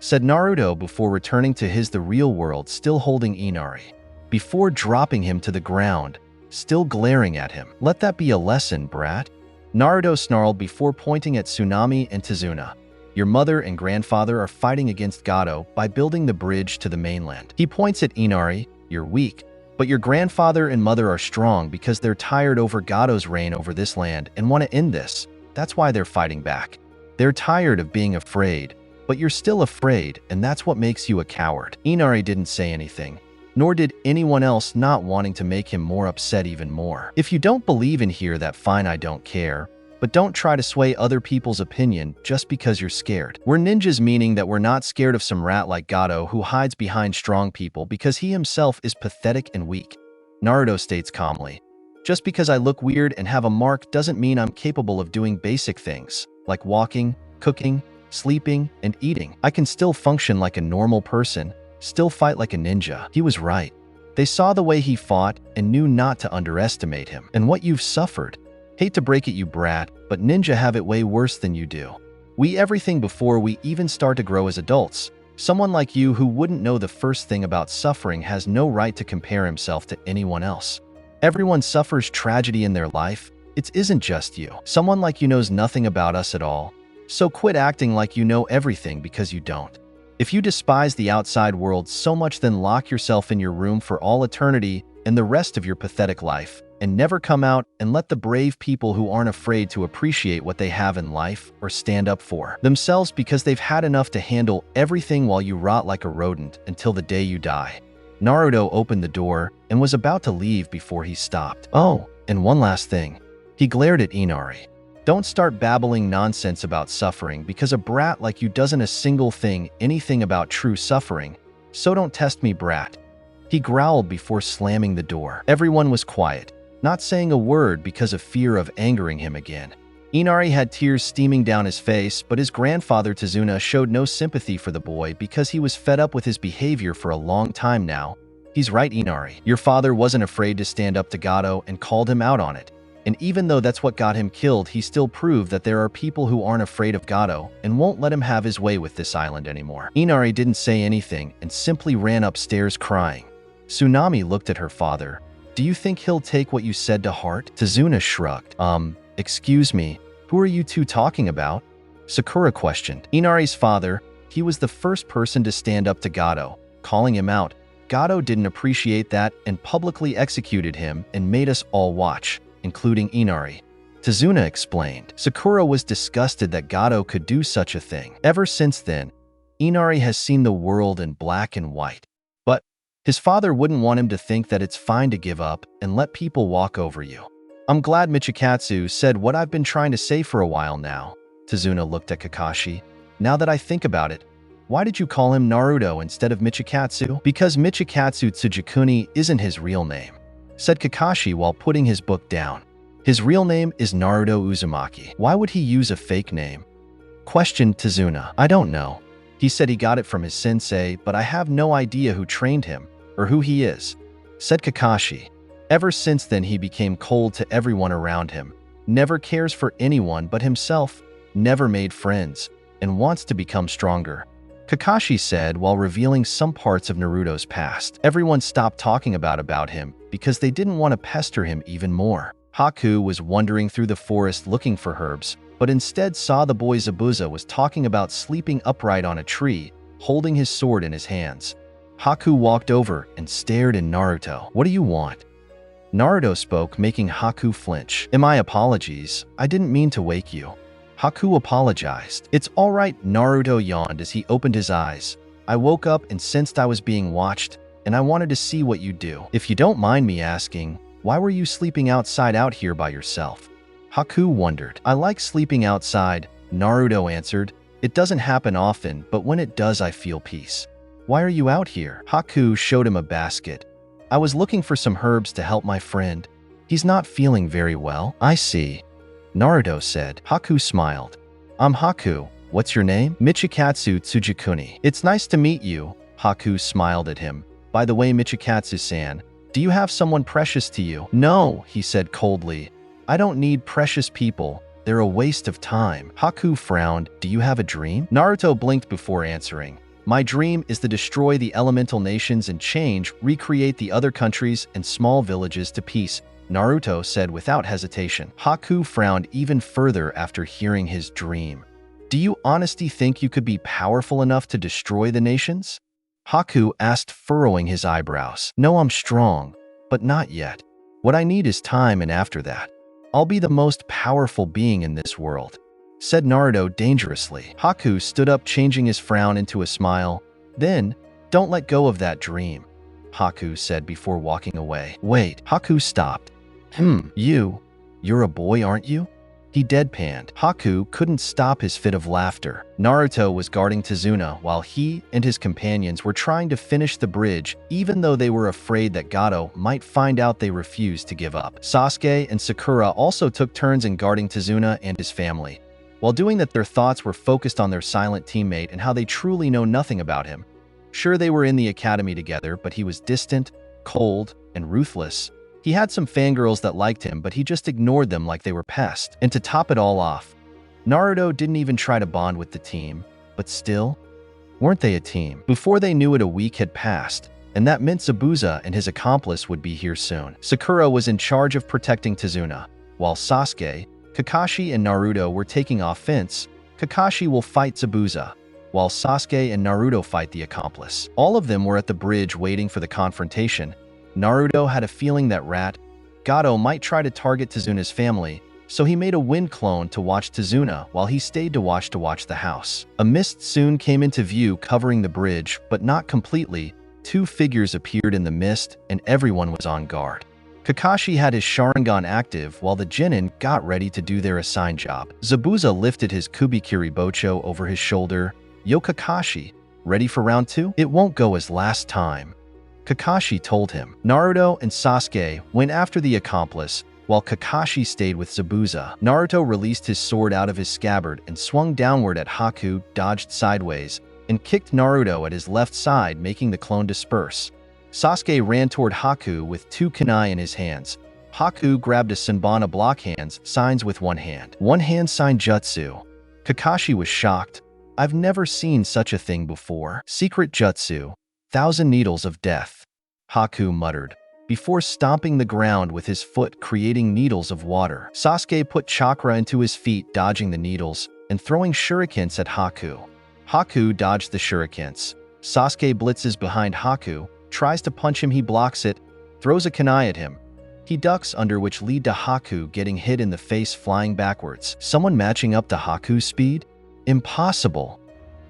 [SPEAKER 1] said Naruto before returning to the real world, still holding Inari, before dropping him to the ground, still glaring at him. "Let that be a lesson, brat." Naruto snarled before pointing at Tsunami and Tazuna. "Your mother and grandfather are fighting against Gato by building the bridge to the mainland." He points at Inari. "You're weak, but your grandfather and mother are strong because they're tired over Gato's reign over this land and want to end this. That's why they're fighting back. They're tired of being afraid, but you're still afraid, and that's what makes you a coward." Inari didn't say anything, nor did anyone else, not wanting to make him more upset even more. "If you don't believe in here, that fine, I don't care. But don't try to sway other people's opinion just because you're scared. We're ninjas, meaning that we're not scared of some rat like Gato who hides behind strong people because he himself is pathetic and weak." Naruto states calmly, "Just because I look weird and have a mark doesn't mean I'm capable of doing basic things, like walking, cooking, sleeping, and eating. I can still function like a normal person, still fight like a ninja." He was right. They saw the way he fought and knew not to underestimate him. "And what you've suffered. Hate to break it, you brat, but ninja have it way worse than you do. We everything before we even start to grow as adults. Someone like you who wouldn't know the first thing about suffering has no right to compare himself to anyone else. Everyone suffers tragedy in their life. It isn't just you. Someone like you knows nothing about us at all. So quit acting like you know everything, because you don't. If you despise the outside world so much, then lock yourself in your room for all eternity and the rest of your pathetic life, and never come out, and let the brave people who aren't afraid to appreciate what they have in life or stand up for themselves because they've had enough to handle everything while you rot like a rodent until the day you die." Naruto opened the door and was about to leave before he stopped. "Oh, and one last thing." He glared at Inari. "Don't start babbling nonsense about suffering, because a brat like you doesn't a single thing anything about true suffering. So don't test me, brat." He growled before slamming the door. Everyone was quiet, not saying a word because of fear of angering him again. Inari had tears steaming down his face, but his grandfather Tazuna showed no sympathy for the boy because he was fed up with his behavior for a long time now. "He's right, Inari. Your father wasn't afraid to stand up to Gato and called him out on it. And even though that's what got him killed, he still proved that there are people who aren't afraid of Gato and won't let him have his way with this island anymore." Inari didn't say anything and simply ran upstairs crying. Tsunami looked at her father. "Do you think he'll take what you said to heart?" Tazuna shrugged. Excuse me, who are you two talking about?" Sakura questioned. Inari's father. He was the first person to stand up to Gato, calling him out. Gato didn't appreciate that and publicly executed him and made us all watch, including Inari. Tazuna explained. Sakura was disgusted that Gato could do such a thing. Ever since then, Inari has seen the world in black and white. But his father wouldn't want him to think that it's fine to give up and let people walk over you. "I'm glad Michikatsu said what I've been trying to say for a while now." Tazuna looked at Kakashi. "Now that I think about it, why did you call him Naruto instead of Michikatsu?" "Because Michikatsu Tsujikuni isn't his real name," said Kakashi while putting his book down. "His real name is Naruto Uzumaki. Why would he use a fake name?" questioned Tazuna. "I don't know. He said he got it from his sensei, but I have no idea who trained him or who he is," said Kakashi. Ever since then, he became cold to everyone around him, never cares for anyone but himself, never made friends, and wants to become stronger, Kakashi said while revealing some parts of Naruto's past. Everyone stopped talking about him because they didn't want to pester him even more. Haku was wandering through the forest looking for herbs, but instead saw the boy Zabuza was talking about sleeping upright on a tree, holding his sword in his hands. Haku walked over and stared at Naruto. "What do you want?" Naruto spoke, making Haku flinch. "My apologies. I didn't mean to wake you." Haku apologized. "It's all right." Naruto yawned as he opened his eyes. I woke up and sensed I was being watched, and I wanted to see what you'd do. If you don't mind me asking, why were you sleeping outside out here by yourself? Haku wondered. I like sleeping outside, Naruto answered. It doesn't happen often, but when it does, I feel peace. Why are you out here? Haku showed him a basket. I was looking for some herbs to help my friend. He's not feeling very well. I see, Naruto said. Haku smiled. I'm Haku. What's your name? Michikatsu Tsujikuni. It's nice to meet you. Haku smiled at him. By the way, Michikatsu-san, do you have someone precious to you? No, he said coldly. I don't need precious people. They're a waste of time. Haku frowned. Do you have a dream? Naruto blinked before answering. My dream is to destroy the elemental nations and recreate the other countries and small villages to peace, Naruto said without hesitation. Haku frowned even further after hearing his dream. Do you honestly think you could be powerful enough to destroy the nations? Haku asked, furrowing his eyebrows. No, I'm strong, but not yet. What I need is time, and after that, I'll be the most powerful being in this world, said Naruto dangerously. Haku stood up, changing his frown into a smile. Then, don't let go of that dream, Haku said before walking away. Wait, Haku stopped. You're a boy, aren't you? He deadpanned. Haku couldn't stop his fit of laughter. Naruto was guarding Tazuna while he and his companions were trying to finish the bridge, even though they were afraid that Gato might find out they refused to give up. Sasuke and Sakura also took turns in guarding Tazuna and his family. While doing that, their thoughts were focused on their silent teammate and how they truly know nothing about him. Sure, they were in the academy together, but he was distant, cold, and ruthless. He had some fangirls that liked him, but he just ignored them like they were pests. And to top it all off, Naruto didn't even try to bond with the team. But still, weren't they a team? Before they knew it, a week had passed, and that meant Zabuza and his accomplice would be here soon. Sakura was in charge of protecting Tazuna, while Sasuke, Kakashi, and Naruto were taking offense. Kakashi will fight Zabuza, while Sasuke and Naruto fight the accomplice. All of them were at the bridge waiting for the confrontation. Naruto had a feeling that Gato might try to target Tazuna's family, so he made a wind clone to watch Tazuna while he stayed to watch the house. A mist soon came into view covering the bridge, but not completely. Two figures appeared in the mist, and everyone was on guard. Kakashi had his Sharingan active while the Chunin got ready to do their assigned job. Zabuza lifted his Kubikiri Bocho over his shoulder. Yo Kakashi, ready for round 2? It won't go as last time, Kakashi told him. Naruto and Sasuke went after the accomplice, while Kakashi stayed with Zabuza. Naruto released his sword out of his scabbard and swung downward at Haku, dodged sideways, and kicked Naruto at his left side, making the clone disperse. Sasuke ran toward Haku with 2 kunai in his hands. Haku grabbed a Senbana block hands signs with one hand. One hand sign jutsu. Kakashi was shocked. I've never seen such a thing before. Secret jutsu. 1,000 needles of death, Haku muttered, before stomping the ground with his foot, creating needles of water. Sasuke put chakra into his feet, dodging the needles and throwing shurikens at Haku. Haku dodged the shurikens. Sasuke blitzes behind Haku, tries to punch him, he blocks it, throws a kunai at him. He ducks under, which lead to Haku getting hit in the face, flying backwards. Someone matching up to Haku's speed? Impossible,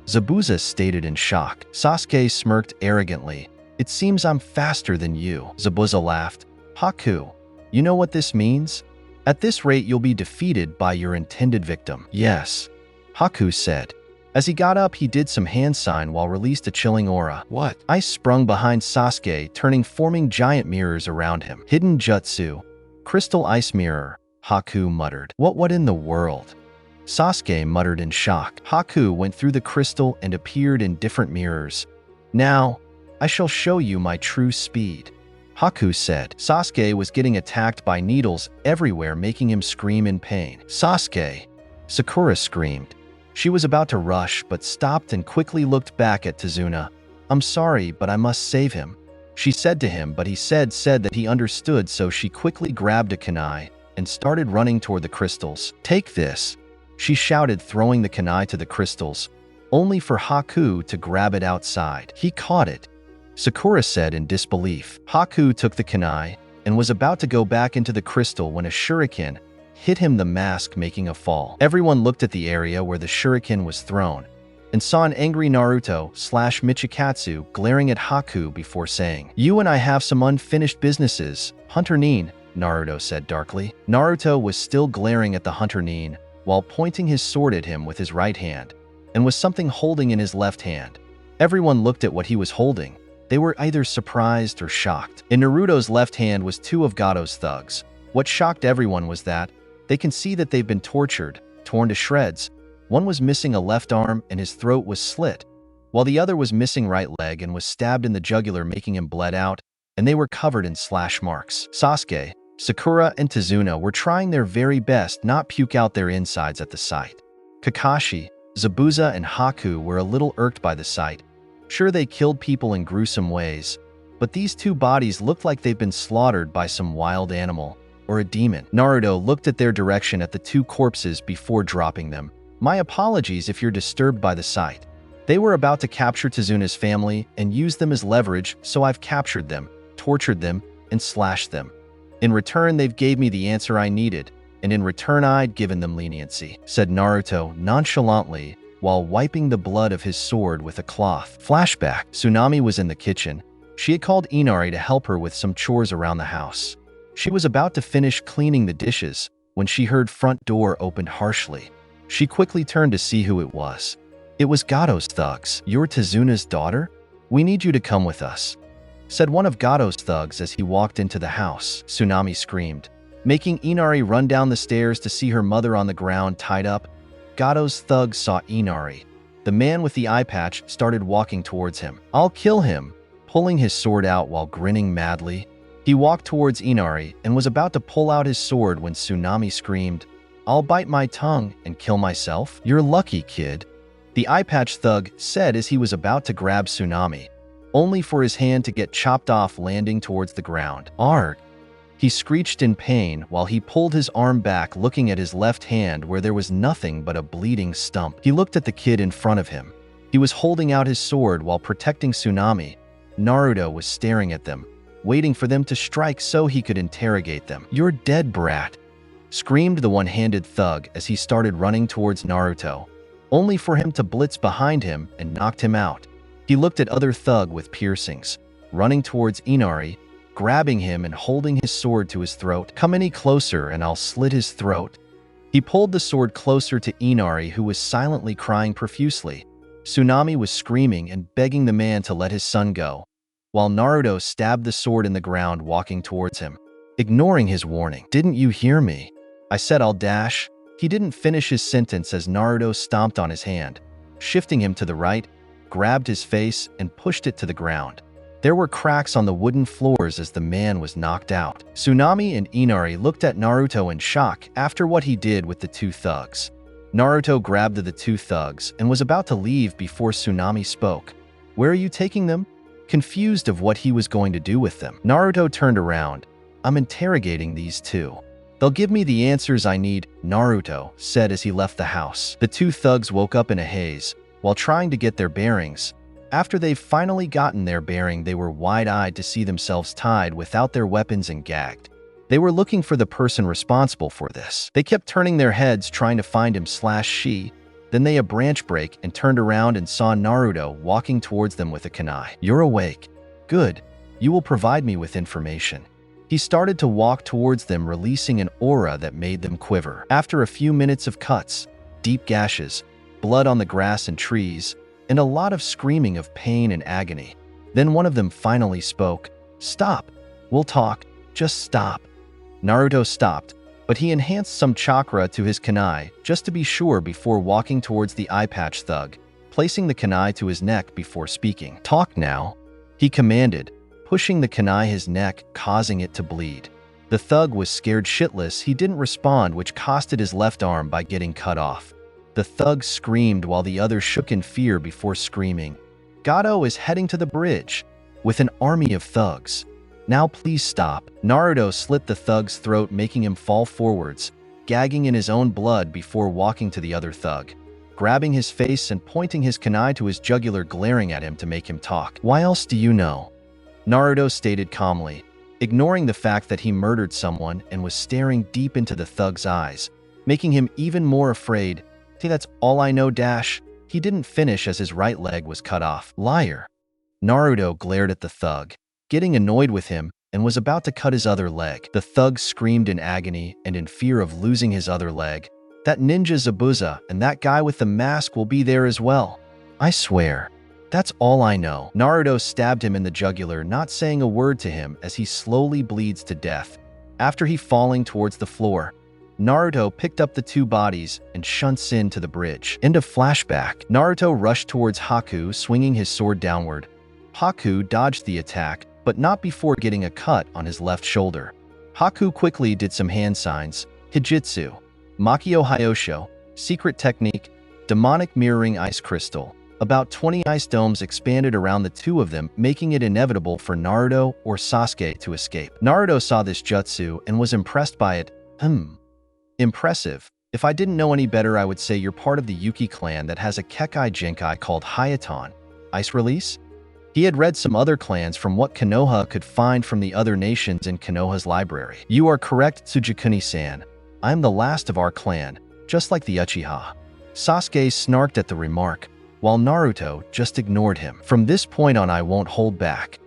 [SPEAKER 1] Zabuza stated in shock. Sasuke smirked arrogantly. It seems I'm faster than you. Zabuza laughed. Haku, you know what this means? At this rate, you'll be defeated by your intended victim. Yes, Haku said. As he got up, he did some hand sign while released a chilling aura. What? Ice sprung behind Sasuke, forming giant mirrors around him. Hidden jutsu. Crystal ice mirror, Haku muttered. What in the world? Sasuke muttered in shock. Haku went through the crystal and appeared in different mirrors. Now, I shall show you my true speed, Haku said. Sasuke was getting attacked by needles everywhere, making him scream in pain. Sasuke! Sakura screamed. She was about to rush, but stopped and quickly looked back at Tazuna. I'm sorry, but I must save him, she said to him, but he said that he understood, so she quickly grabbed a kunai and started running toward the crystals. Take this, she shouted, throwing the kunai to the crystals, only for Haku to grab it outside. He caught it, Sakura said in disbelief. Haku took the kunai and was about to go back into the crystal when a shuriken hit him, the mask making a fall. Everyone looked at the area where the shuriken was thrown. and saw an angry Naruto/Michikatsu glaring at Haku before saying, "You and I have some unfinished businesses, Hunter Nin," Naruto said darkly. Naruto was still glaring at the Hunter Nin while pointing his sword at him with his right hand, and was something holding in his left hand. Everyone looked at what he was holding. They were either surprised or shocked. In Naruto's left hand was two of Gato's thugs. What shocked everyone was that they can see that they've been tortured, torn to shreds. One was missing a left arm and his throat was slit, while the other was missing right leg and was stabbed in the jugular, making him bled out, and they were covered in slash marks. Sasuke, Sakura, and Tazuna were trying their very best not puke out their insides at the sight. Kakashi, Zabuza, and Haku were a little irked by the sight. Sure, they killed people in gruesome ways, but these two bodies looked like they've been slaughtered by some wild animal or a demon. Naruto looked at their direction at the two corpses before dropping them. "My apologies if you're disturbed by the sight. They were about to capture Tazuna's family and use them as leverage, so I've captured them, tortured them, and slashed them. In return, they've gave me the answer I needed, and in return I'd given them leniency," said Naruto nonchalantly while wiping the blood of his sword with a cloth. Flashback. Tsunami was in the kitchen. She had called Inari to help her with some chores around the house. She was about to finish cleaning the dishes when she heard front door opened harshly. She quickly turned to see who it was. It was Gato's thugs. "You're Tazuna's daughter? We need you to come with us," said one of Gato's thugs as he walked into the house. Tsunami screamed, making Inari run down the stairs to see her mother on the ground tied up. Gato's thugs saw Inari. The man with the eye patch started walking towards him. "I'll kill him," pulling his sword out while grinning madly. He walked towards Inari and was about to pull out his sword when Tsunami screamed, "I'll bite my tongue and kill myself? You're lucky, kid," the eye patch thug said as he was about to grab Tsunami, only for his hand to get chopped off, landing towards the ground. "Arg!" He screeched in pain while he pulled his arm back, looking at his left hand where there was nothing but a bleeding stump. He looked at the kid in front of him. He was holding out his sword while protecting Tsunami. Naruto was staring at them, waiting for them to strike so he could interrogate them. "You're dead, brat," screamed the one-handed thug as he started running towards Naruto, only for him to blitz behind him and knocked him out. He looked at other thug with piercings, running towards Inari, grabbing him and holding his sword to his throat. "Come any closer and I'll slit his throat." He pulled the sword closer to Inari, who was silently crying profusely. Tsunami was screaming and begging the man to let his son go, while Naruto stabbed the sword in the ground, walking towards him, ignoring his warning. "Didn't you hear me? I said I'll dash." He didn't finish his sentence as Naruto stomped on his hand, shifting him to the right, grabbed his face, and pushed it to the ground. There were cracks on the wooden floors as the man was knocked out. Tsunami and Inari looked at Naruto in shock after what he did with the two thugs. Naruto grabbed the two thugs and was about to leave before Tsunami spoke. "Where are you taking them?" Confused of what he was going to do with them. Naruto turned around. "I'm interrogating these two. They'll give me the answers I need," Naruto said as he left the house. The two thugs woke up in a haze while trying to get their bearings. After they've finally gotten their bearing, they were wide-eyed to see themselves tied without their weapons and gagged. They were looking for the person responsible for this. They kept turning their heads trying to find him/she. Then they a branch break and turned around and saw Naruto walking towards them with a kunai. "You're awake. Good. You will provide me with information." He started to walk towards them, releasing an aura that made them quiver. After a few minutes of cuts, deep gashes, blood on the grass and trees, and a lot of screaming of pain and agony, then one of them finally spoke. "Stop. We'll talk. Just stop." Naruto stopped, but he enhanced some chakra to his kunai just to be sure before walking towards the eye patch thug, placing the kunai to his neck before speaking. "Talk now," he commanded, pushing the kunai his neck, causing it to bleed. The thug was scared shitless. He didn't respond, which costed his left arm by getting cut off. The thug screamed while the other shook in fear before screaming. "Gato is heading to the bridge with an army of thugs. Now please stop." Naruto slit the thug's throat, making him fall forwards, gagging in his own blood before walking to the other thug, grabbing his face and pointing his kunai to his jugular, glaring at him to make him talk. "Why else do you know?" Naruto stated calmly, ignoring the fact that he murdered someone and was staring deep into the thug's eyes, making him even more afraid. "Hey, that's all I know, dash." He didn't finish as his right leg was cut off. Liar. Naruto glared at the thug, getting annoyed with him, and was about to cut his other leg. The thug screamed in agony and in fear of losing his other leg. That ninja Zabuza and that guy with the mask will be there as well. I swear. That's all I know. Naruto stabbed him in the jugular, not saying a word to him as he slowly bleeds to death. After he falling towards the floor, Naruto picked up the two bodies and shunts into the bridge. End of flashback. Naruto rushed towards Haku, swinging his sword downward. Haku dodged the attack, but not before getting a cut on his left shoulder. Haku quickly did some hand signs, Hijitsu, Makio Hyosho, secret technique, demonic mirroring ice crystal. About 20 ice domes expanded around the two of them, making it inevitable for Naruto or Sasuke to escape. Naruto saw this jutsu and was impressed by it. Impressive. If I didn't know any better, I would say you're part of the Yuki clan that has a Kekai Jinkai called Hayaton. Ice release? He had read some other clans from what Konoha could find from the other nations in Konoha's library. You are correct, Tsujikuni-san. I am the last of our clan, just like the Uchiha. Sasuke snarked at the remark, while Naruto just ignored him. From this point on, I won't hold back.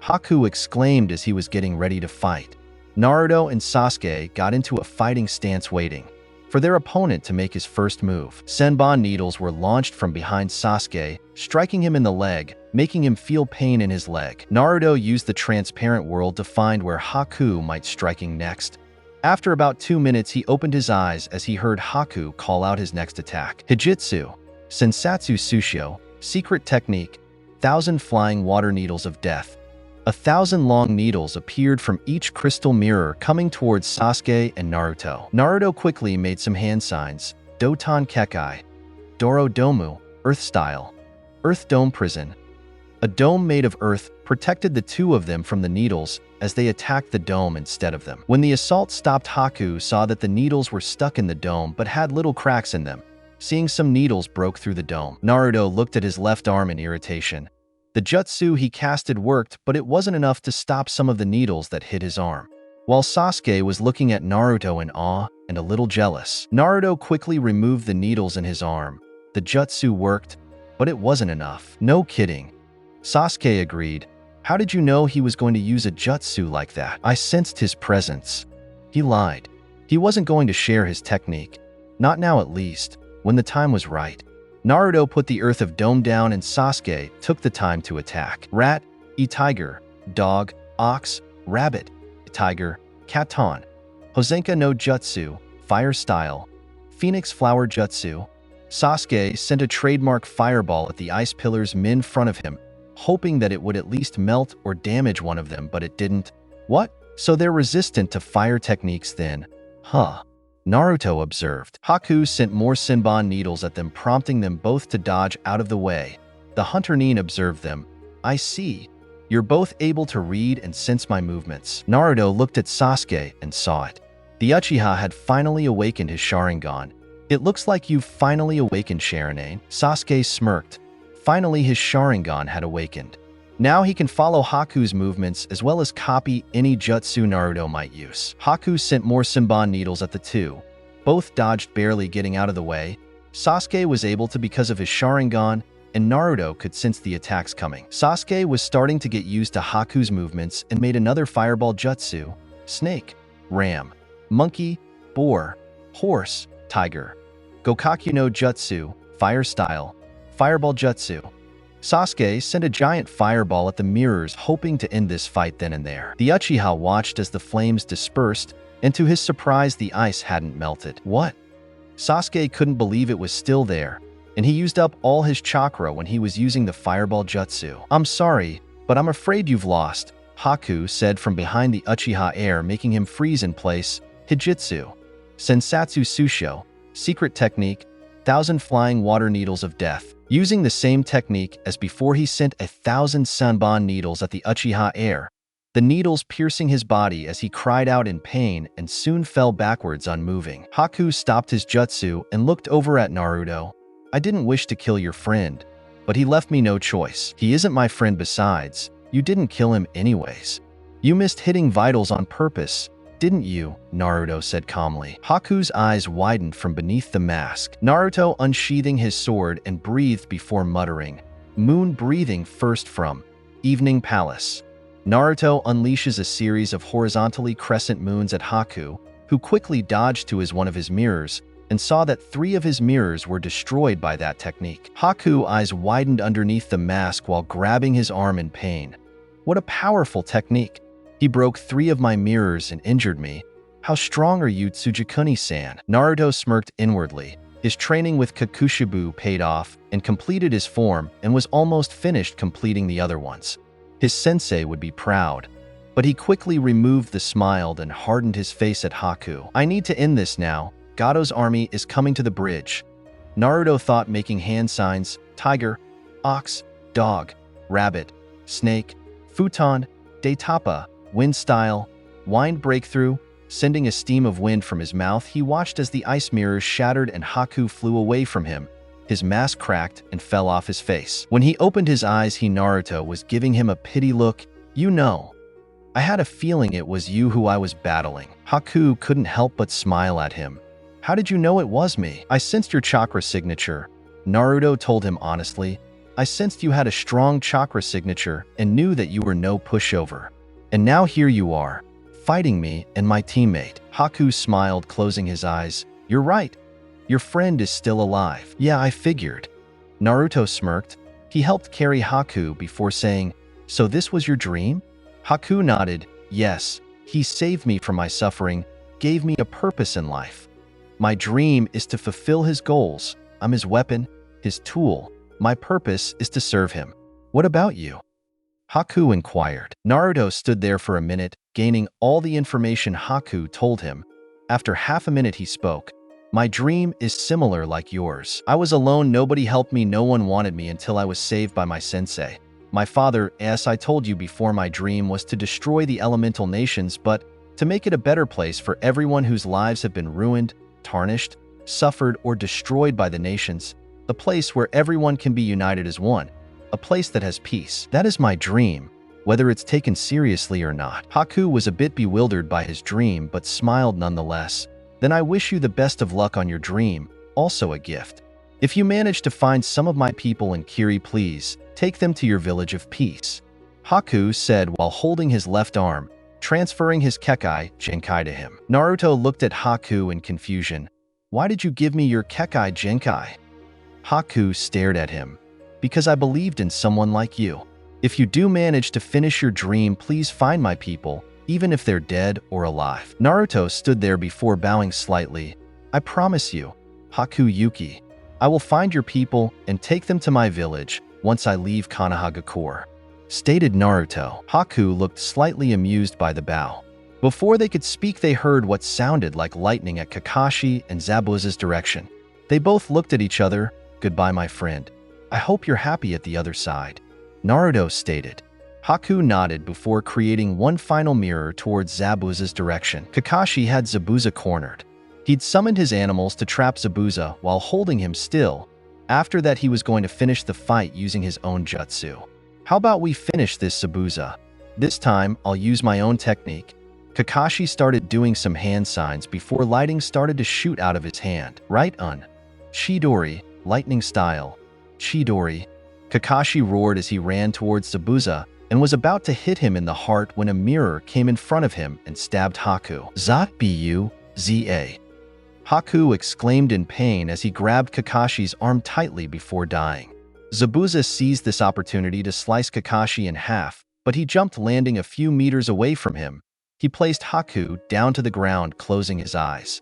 [SPEAKER 1] Haku exclaimed as he was getting ready to fight. Naruto and Sasuke got into a fighting stance waiting for their opponent to make his first move. Senbon needles were launched from behind Sasuke, striking him in the leg, making him feel pain in his leg. Naruto used the transparent world to find where Haku might striking next. After about 2 minutes, he opened his eyes as he heard Haku call out his next attack. Hijitsu, Sensatsu Sushio, secret technique, 1,000 flying water needles of death. 1,000 long needles appeared from each crystal mirror coming towards Sasuke and Naruto. Naruto quickly made some hand signs. Doton Kekai, Doro Domu, Earth Style, Earth Dome Prison. A dome made of earth protected the two of them from the needles as they attacked the dome instead of them. When the assault stopped, Haku saw that the needles were stuck in the dome but had little cracks in them. Seeing some needles broke through the dome. Naruto looked at his left arm in irritation. The jutsu he casted worked, but it wasn't enough to stop some of the needles that hit his arm. While Sasuke was looking at Naruto in awe and a little jealous, Naruto quickly removed the needles in his arm. The jutsu worked, but it wasn't enough. No kidding. Sasuke agreed. How did you know he was going to use a jutsu like that? I sensed his presence. He lied. He wasn't going to share his technique. Not now, at least. When the time was right. Naruto put the Earth of Dome down and Sasuke took the time to attack. Rat, tiger, dog, ox, rabbit, tiger, katon. Hozenka no Jutsu, fire style. Phoenix flower jutsu. Sasuke sent a trademark fireball at the ice pillars in front of him, hoping that it would at least melt or damage one of them, but it didn't. What? So they're resistant to fire techniques then? Huh. Naruto observed. Haku sent more Senbon needles at them, prompting them both to dodge out of the way. The Hunter Nin observed them. I see. You're both able to read and sense my movements. Naruto looked at Sasuke and saw it. The Uchiha had finally awakened his Sharingan. It looks like you've finally awakened, Sharingan. Sasuke smirked. Finally, his Sharingan had awakened. Now he can follow Haku's movements as well as copy any jutsu Naruto might use. Haku sent more Senbon needles at the two. Both dodged, barely getting out of the way. Sasuke was able to because of his Sharingan, and Naruto could sense the attacks coming. Sasuke was starting to get used to Haku's movements and made another fireball jutsu. Snake, ram, monkey, boar, horse, tiger. Gokakyu no Jutsu, fire style, fireball jutsu. Sasuke sent a giant fireball at the mirrors, hoping to end this fight then and there. The Uchiha watched as the flames dispersed, and to his surprise, the ice hadn't melted. What? Sasuke couldn't believe it was still there, and he used up all his chakra when he was using the fireball jutsu. I'm sorry, but I'm afraid you've lost, Haku said from behind the Uchiha air, making him freeze in place. Hijitsu, Sensatsu Sushio, secret technique, 1,000 flying water needles of death. Using the same technique as before, he sent 1,000 Senbon needles at the Uchiha air, the needles piercing his body as he cried out in pain and soon fell backwards unmoving. Haku stopped his jutsu and looked over at Naruto. I didn't wish to kill your friend, but he left me no choice. He isn't my friend besides. You didn't kill him anyways. You missed hitting vitals on purpose, didn't you?" Naruto said calmly. Haku's eyes widened from beneath the mask. Naruto unsheathing his sword and breathed before muttering, "Moon breathing first from Evening Palace." Naruto unleashes a series of horizontally crescent moons at Haku, who quickly dodged to one of his mirrors and saw that 3 of his mirrors were destroyed by that technique. Haku's eyes widened underneath the mask while grabbing his arm in pain. "What a powerful technique! He broke 3 of my mirrors and injured me. How strong are you, Tsujikuni-san?" Naruto smirked inwardly. His training with Kokushibo paid off and completed his form and was almost finished completing the other ones. His sensei would be proud. But he quickly removed the smile and hardened his face at Haku. "I need to end this now. Gado's army is coming to the bridge." Naruto thought, making hand signs: tiger, ox, dog, rabbit, snake, futon, daitapa, wind style, wind breakthrough. Sending a stream of wind from his mouth, he watched as the ice mirrors shattered and Haku flew away from him. His mask cracked and fell off his face. When he opened his eyes, Naruto was giving him a pity look. "You know, I had a feeling it was you who I was battling." Haku couldn't help but smile at him. "How did you know it was me?" "I sensed your chakra signature," Naruto told him honestly. "I sensed you had a strong chakra signature and knew that you were no pushover. And now here you are, fighting me and my teammate." Haku smiled, closing his eyes. "You're right. Your friend is still alive." "Yeah, I figured." Naruto smirked. He helped carry Haku before saying, "So this was your dream?" Haku nodded. "Yes, he saved me from my suffering, gave me a purpose in life. My dream is to fulfill his goals. I'm his weapon, his tool. My purpose is to serve him." "What about you?" Haku inquired. Naruto stood there for a minute, gaining all the information Haku told him. After half a minute he spoke. "My dream is similar like yours. I was alone, nobody helped me, no one wanted me until I was saved by my sensei. My father, as I told you before, my dream was to destroy the elemental nations, but to make it a better place for everyone whose lives have been ruined, tarnished, suffered, or destroyed by the nations. The place where everyone can be united as one. A place that has peace. That is my dream, whether it's taken seriously or not." Haku was a bit bewildered by his dream, but smiled nonetheless. "Then I wish you the best of luck on your dream, also a gift. If you manage to find some of my people in Kiri, please take them to your village of peace," Haku said while holding his left arm, transferring his Kekai Genkai to him. Naruto looked at Haku in confusion. "Why did you give me your Kekai Genkai?" Haku stared at him. "Because I believed in someone like you. If you do manage to finish your dream, please find my people, even if they're dead or alive." Naruto stood there before bowing slightly. "I promise you, Haku Yuki, I will find your people and take them to my village once I leave Konohagakure," stated Naruto. Haku looked slightly amused by the bow. Before they could speak, they heard what sounded like lightning at Kakashi and Zabuza's direction. They both looked at each other. "Goodbye, my friend. I hope you're happy at the other side," Naruto stated. Haku nodded before creating one final mirror towards Zabuza's direction. Kakashi had Zabuza cornered. He'd summoned his animals to trap Zabuza while holding him still. After that, he was going to finish the fight using his own jutsu. "How about we finish this, Zabuza? This time, I'll use my own technique." Kakashi started doing some hand signs before lightning started to shoot out of his hand. "Right on. Chidori, lightning style. Chidori." Kakashi roared as he ran towards Zabuza and was about to hit him in the heart when a mirror came in front of him and stabbed Haku. "Zabuza." Haku exclaimed in pain as he grabbed Kakashi's arm tightly before dying. Zabuza seized this opportunity to slice Kakashi in half, but he jumped, landing a few meters away from him. He placed Haku down to the ground, closing his eyes.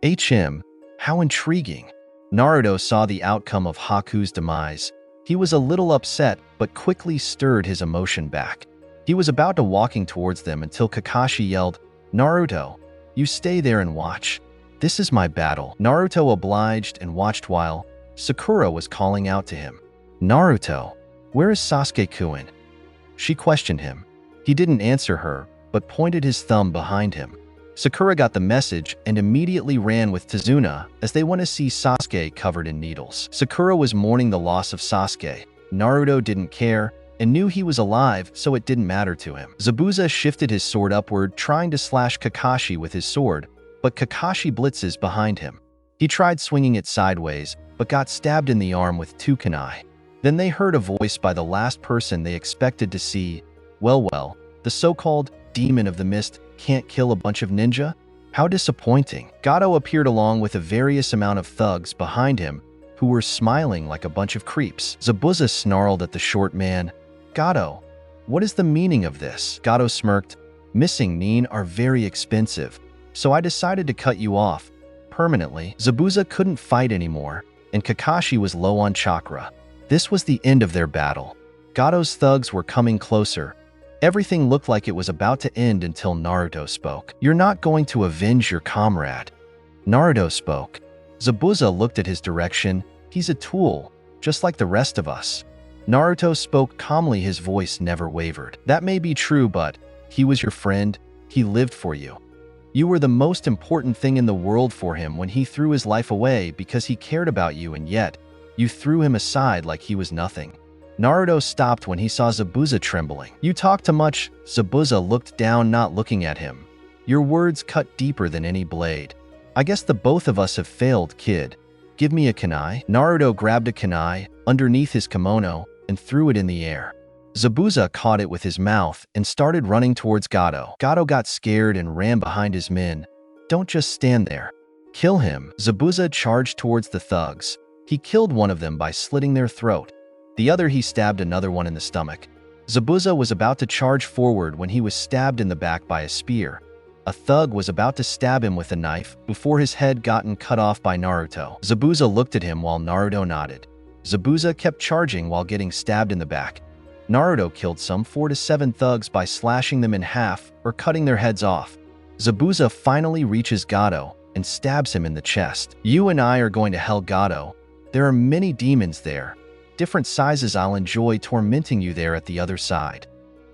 [SPEAKER 1] How intriguing. Naruto saw the outcome of Haku's demise. He was a little upset, but quickly stirred his emotion back. He was about to walking towards them until Kakashi yelled, "Naruto, you stay there and watch. This is my battle." Naruto obliged and watched while Sakura was calling out to him. "Naruto, where is Sasuke-kun?" She questioned him. He didn't answer her, but pointed his thumb behind him. Sakura got the message and immediately ran with Tazuna as they went to see Sasuke covered in needles. Sakura was mourning the loss of Sasuke. Naruto didn't care and knew he was alive, so it didn't matter to him. Zabuza shifted his sword upward, trying to slash Kakashi with his sword, but Kakashi blitzes behind him. He tried swinging it sideways, but got stabbed in the arm with 2 kunai. Then they heard a voice by the last person they expected to see. Well, the so-called demon of the mist can't kill a bunch of ninja? How disappointing. Gato appeared along with a various amount of thugs behind him, who were smiling like a bunch of creeps. Zabuza snarled at the short man. Gato, what is the meaning of this? Gato smirked. Missing nin are very expensive, so I decided to cut you off permanently. Zabuza couldn't fight anymore, and Kakashi was low on chakra. This was the end of their battle. Gato's thugs were coming closer. Everything looked like it was about to end until Naruto spoke. You're not going to avenge your comrade. Naruto spoke. Zabuza looked at his direction. He's a tool, just like the rest of us. Naruto spoke calmly, his voice never wavered. That may be true, but he was your friend. He lived for you. You were the most important thing in the world for him when he threw his life away because he cared about you, and yet you threw him aside like he was nothing. Naruto stopped when he saw Zabuza trembling. You talk too much. Zabuza looked down, not looking at him. Your words cut deeper than any blade. I guess the both of us have failed, kid. Give me a kunai. Naruto grabbed a kunai underneath his kimono and threw it in the air. Zabuza caught it with his mouth and started running towards Gato. Gato got scared and ran behind his men. Don't just stand there. Kill him. Zabuza charged towards the thugs. He killed one of them by slitting their throat. The other he stabbed another one in the stomach. Zabuza was about to charge forward when he was stabbed in the back by a spear. A thug was about to stab him with a knife before his head gotten cut off by Naruto. Zabuza looked at him while Naruto nodded. Zabuza kept charging while getting stabbed in the back. Naruto killed some 4 to 7 thugs by slashing them in half or cutting their heads off. Zabuza finally reaches Gato and stabs him in the chest. You and I are going to hell, Gato. There are many demons there. Different sizes. I'll enjoy tormenting you there at the other side.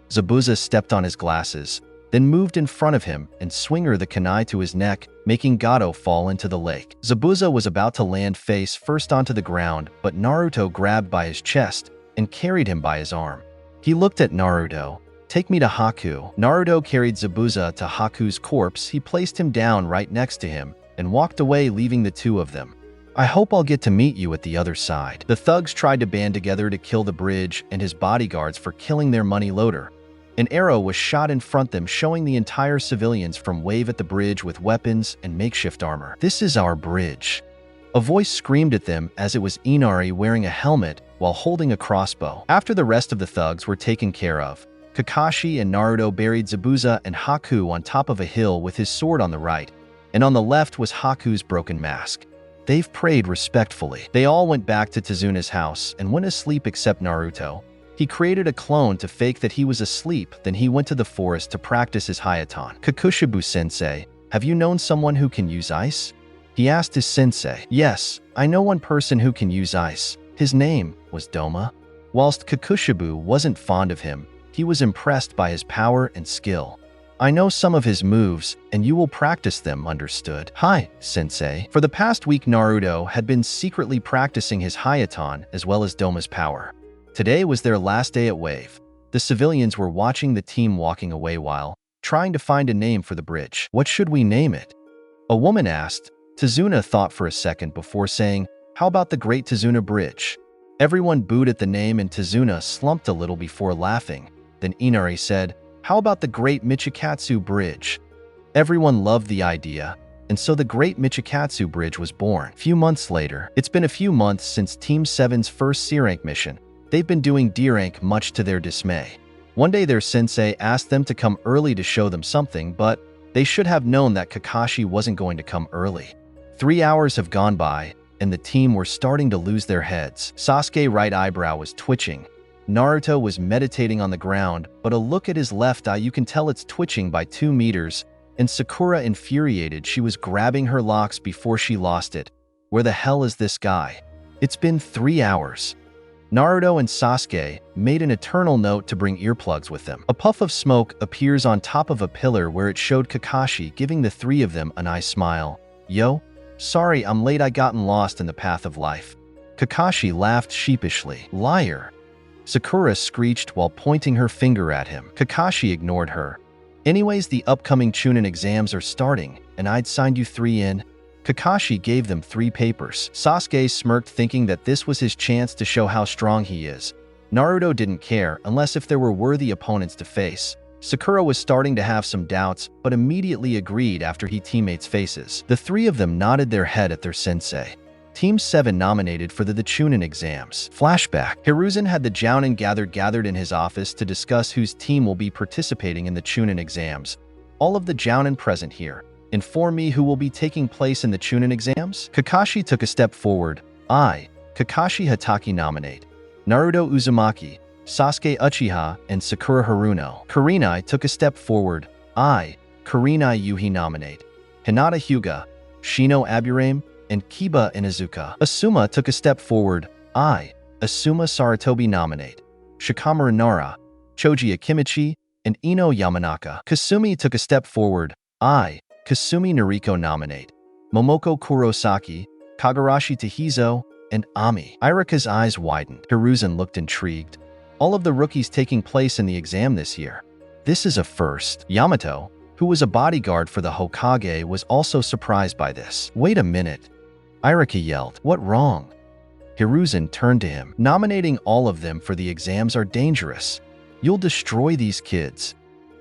[SPEAKER 1] Zabuza stepped on his glasses, then moved in front of him and swung the kunai to his neck, making Gato fall into the lake. Zabuza was about to land face first onto the ground, but Naruto grabbed by his chest and carried him by his arm. He looked at Naruto. Take me to Haku. Naruto carried Zabuza to Haku's corpse. He placed him down right next to him and walked away, leaving the two of them. I hope I'll get to meet you at the other side. The thugs tried to band together to kill the bridge and his bodyguards for killing their money loader. An arrow was shot in front of them, showing the entire civilians from wave at the bridge with weapons and makeshift armor. This is our bridge. A voice screamed at them as it was Inari wearing a helmet while holding a crossbow. After the rest of the thugs were taken care of, Kakashi and Naruto buried Zabuza and Haku on top of a hill with his sword on the right, and on the left was Haku's broken mask. They've prayed respectfully. They all went back to Tezuna's house and went asleep except Naruto. He created a clone to fake that he was asleep, then he went to the forest to practice his Hayaton. Kokushibo-sensei, have you known someone who can use ice? He asked his sensei. Yes, I know one person who can use ice. His name was Doma. Whilst Kokushibo wasn't fond of him, he was impressed by his power and skill. I know some of his moves, and you will practice them, understood? Hi, sensei. For the past week, Naruto had been secretly practicing his Hayaton as well as Doma's power. Today was their last day at Wave. The civilians were watching the team walking away while trying to find a name for the bridge. What should we name it? A woman asked. Tezuna thought for a second before saying, how about the Great Tezuna Bridge? Everyone booed at the name and Tezuna slumped a little before laughing. Then Inari said, how about the Great Michikatsu Bridge? Everyone loved the idea, and so the Great Michikatsu Bridge was born. Few months later, it's been a few months since Team 7's first C-Rank mission. They've been doing D-Rank much to their dismay. One day their sensei asked them to come early to show them something, but they should have known that Kakashi wasn't going to come early. 3 hours have gone by, and the team were starting to lose their heads. Sasuke's right eyebrow was twitching. Naruto was meditating on the ground, but a look at his left eye, you can tell it's twitching by 2 meters, and Sakura infuriated. She was grabbing her locks before she lost it. Where the hell is this guy? It's been 3 hours. Naruto and Sasuke made an eternal note to bring earplugs with them. A puff of smoke appears on top of a pillar where it showed Kakashi, giving the 3 of them a nice smile. Yo, sorry I'm late, I gotten lost in the path of life. Kakashi laughed sheepishly. Liar. Sakura screeched while pointing her finger at him. Kakashi ignored her. Anyways, the upcoming Chunin exams are starting, and I'd signed you 3 in. Kakashi gave them 3 papers. Sasuke smirked, thinking that this was his chance to show how strong he is. Naruto didn't care unless if there were worthy opponents to face. Sakura was starting to have some doubts, but immediately agreed after he teammates' faces. The 3 of them nodded their head at their sensei. Team 7 nominated for the Chunin exams. Flashback. Hiruzen had the Jounin gathered in his office to discuss whose team will be participating in the Chunin exams. All of the Jounin present here. Inform me who will be taking place in the Chunin exams? Kakashi took a step forward. I, Kakashi Hatake, nominate Naruto Uzumaki, Sasuke Uchiha, and Sakura Haruno. Kurenai took a step forward. I, Kurenai Yuhi, nominate Hinata Hyuga, Shino Aburame, and Kiba Inuzuka. Asuma took a step forward. I, Asuma Saratobi, nominate Shikamaru Nara, Choji Akimichi, and Ino Yamanaka. Kasumi took a step forward. I, Kasumi Noriko, nominate Momoko Kurosaki, Kagurashi Tahizo, and Ami. Irika's eyes widened. Hiruzen looked intrigued. All of the rookies taking place in the exam this year. This is a first. Yamato, who was a bodyguard for the Hokage, was also surprised by this. Wait a minute. Irika yelled. What wrong? Hiruzen turned to him. Nominating all of them for the exams are dangerous. You'll destroy these kids.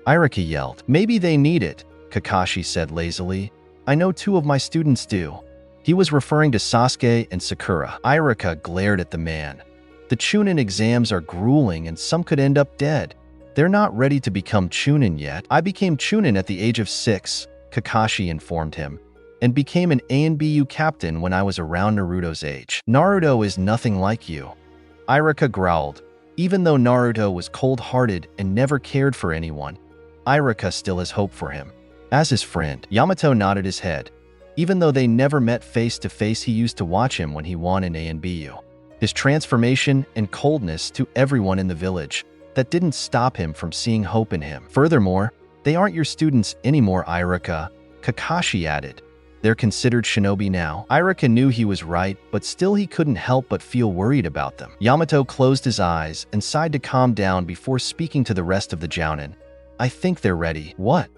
[SPEAKER 1] Irika yelled. Maybe they need it, Kakashi said lazily. I know 2 of my students do. He was referring to Sasuke and Sakura. Irika glared at the man. The Chunin exams are grueling and some could end up dead. They're not ready to become Chunin yet. I became Chunin at the age of 6, Kakashi informed him, and became an ANBU captain when I was around Naruto's age. Naruto is nothing like you. Irika growled. Even though Naruto was cold-hearted and never cared for anyone, Irika still has hope for him. As his friend, Yamato nodded his head. Even though they never met face-to-face, he used to watch him when he won in ANBU. His transformation and coldness to everyone in the village, that didn't stop him from seeing hope in him. Furthermore, they aren't your students anymore, Irika, Kakashi added. They're considered shinobi now. Irika knew he was right, but still he couldn't help but feel worried about them. Yamato closed his eyes and sighed to calm down before speaking to the rest of the Jounin. I think they're ready. What?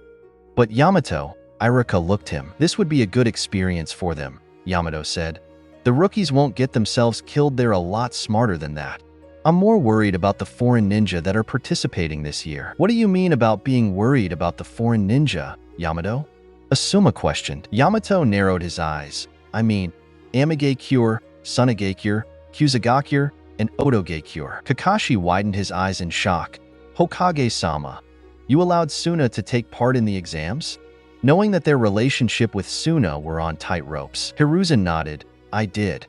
[SPEAKER 1] But Yamato, Irika looked him. This would be a good experience for them, Yamato said. The rookies won't get themselves killed. They're a lot smarter than that. I'm more worried about the foreign ninja that are participating this year. What do you mean about being worried about the foreign ninja, Yamato? Asuma questioned. Yamato narrowed his eyes. I mean, Amigakure, Sunagakure, Kusagakure, and Otogakure. Kakashi widened his eyes in shock. Hokage-sama, you allowed Suna to take part in the exams? Knowing that their relationship with Suna were on tight ropes. Hiruzen nodded. I did.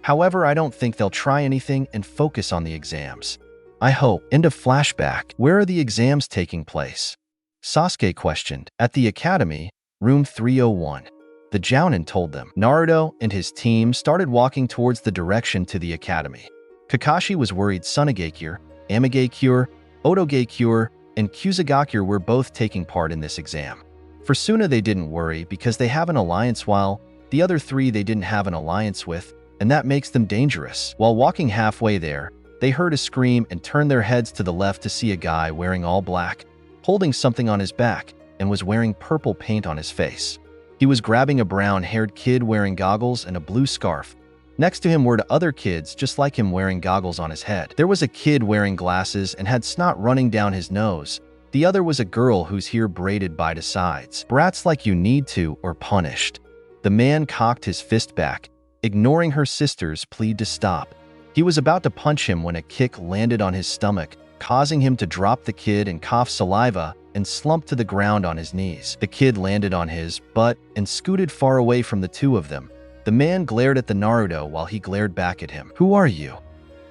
[SPEAKER 1] However, I don't think they'll try anything and focus on the exams. I hope. End of flashback. Where are the exams taking place? Sasuke questioned. At the academy, room 301. The Jounin told them. Naruto and his team started walking towards the direction to the academy. Kakashi was worried Sunagakure, Amigakure, Otogakure, and Kusagakure were both taking part in this exam. For Suna they didn't worry because they have an alliance, while the other 3 they didn't have an alliance with, and that makes them dangerous. While walking halfway there, they heard a scream and turned their heads to the left to see a guy wearing all black, holding something on his back, and was wearing purple paint on his face. He was grabbing a brown-haired kid wearing goggles and a blue scarf. Next to him were 2 other kids just like him wearing goggles on his head. There was a kid wearing glasses and had snot running down his nose. The other was a girl whose hair braided by the sides. Brats like you need to or punished. The man cocked his fist back, ignoring her sister's plea to stop. He was about to punch him when a kick landed on his stomach, causing him to drop the kid and cough saliva and slump to the ground on his knees. The kid landed on his butt and scooted far away from the 2 of them. The man glared at the Naruto while he glared back at him. Who are you?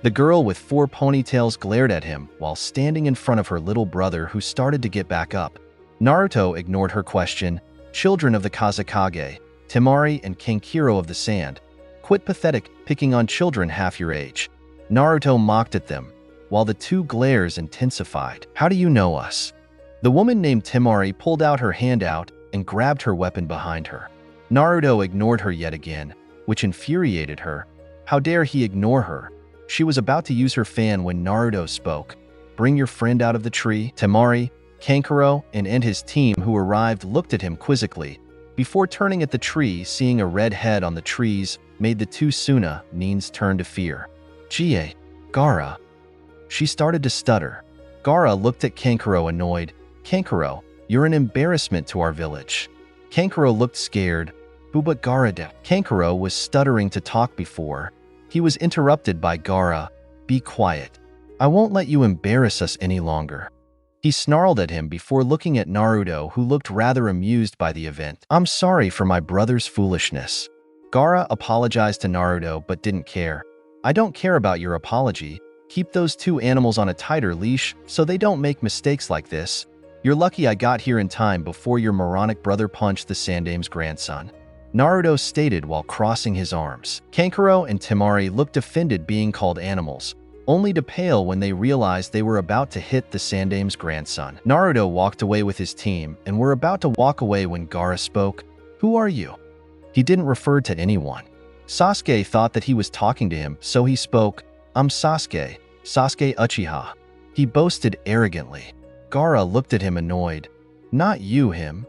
[SPEAKER 1] The girl with 4 ponytails glared at him while standing in front of her little brother, who started to get back up. Naruto ignored her question. Children of the Kazekage, Temari and Kankiro of the Sand. Quit pathetic picking on children half your age. Naruto mocked at them, while the 2 glares intensified. How do you know us? The woman named Temari pulled out her hand out and grabbed her weapon behind her. Naruto ignored her yet again, which infuriated her. How dare he ignore her? She was about to use her fan when Naruto spoke. "Bring your friend out of the tree." Temari, Kankuro, and his team who arrived looked at him quizzically. Before turning at the tree, seeing a red head on the trees made the two Suna Nins turn to fear. "Jie, Gaara." She started to stutter. Gaara looked at Kankuro annoyed. "Kankuro, you're an embarrassment to our village." Kankuro looked scared. "But Gaara." Kankuro was stuttering to talk before. He was interrupted by Gaara. "Be quiet. I won't let you embarrass us any longer." He snarled at him before looking at Naruto, who looked rather amused by the event. "I'm sorry for my brother's foolishness." Gaara apologized to Naruto but didn't care. "I don't care about your apology. Keep those two animals on a tighter leash so they don't make mistakes like this. You're lucky I got here in time before your moronic brother punched the Sandame's grandson," Naruto stated while crossing his arms. Kankuro and Temari looked offended being called animals, only to pale when they realized they were about to hit the Sandame's grandson. Naruto walked away with his team and were about to walk away when Gaara spoke. "Who are you?" He didn't refer to anyone. Sasuke thought that he was talking to him, so he spoke. "I'm Sasuke, Sasuke Uchiha." He boasted arrogantly. Gaara looked at him annoyed. "Not you, him."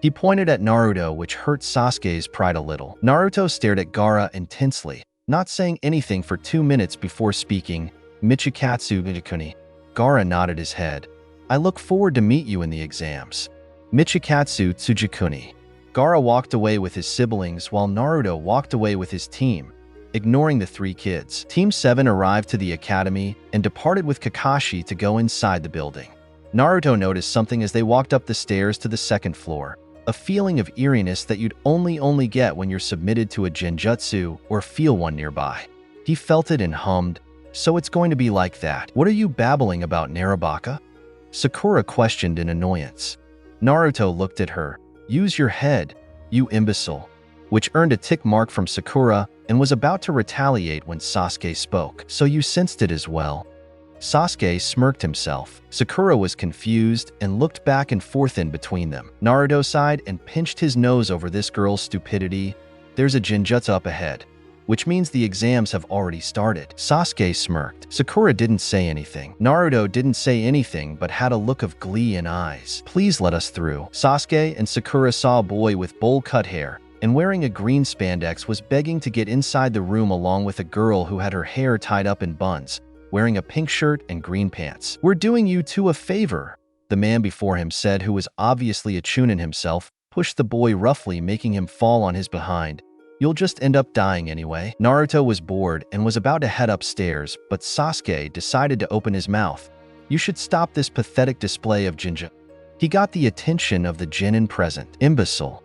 [SPEAKER 1] He pointed at Naruto, which hurt Sasuke's pride a little. Naruto stared at Gaara intensely, not saying anything for 2 minutes before speaking. "Michikatsu Michikuni." Gaara nodded his head. "I look forward to meet you in the exams." Michikatsu Tsujikuni. Gaara walked away with his siblings while Naruto walked away with his team, ignoring the three kids. Team 7 arrived to the academy and departed with Kakashi to go inside the building. Naruto noticed something as they walked up the stairs to the second floor. A feeling of eeriness that you'd only get when you're submitted to a genjutsu or feel one nearby. He felt it and hummed, "So it's going to be like that. What are you babbling about, Narabaka?" Sakura questioned in annoyance. Naruto looked at her. "Use your head, you imbecile," which earned a tick mark from Sakura and was about to retaliate when Sasuke spoke. "So you sensed it as well." Sasuke smirked himself. Sakura was confused and looked back and forth in between them. Naruto sighed and pinched his nose over this girl's stupidity. "There's a genjutsu up ahead, which means the exams have already started." Sasuke smirked. Sakura didn't say anything. Naruto didn't say anything but had a look of glee in eyes. "Please let us through." Sasuke and Sakura saw a boy with bowl-cut hair and wearing a green spandex was begging to get inside the room along with a girl who had her hair tied up in buns, wearing a pink shirt and green pants. "We're doing you two a favor," the man before him said, who was obviously a Chunin himself, pushed the boy roughly, making him fall on his behind. "You'll just end up dying anyway." Naruto was bored and was about to head upstairs, but Sasuke decided to open his mouth. "You should stop this pathetic display of jinja." He got the attention of the genin present. "Imbecile,"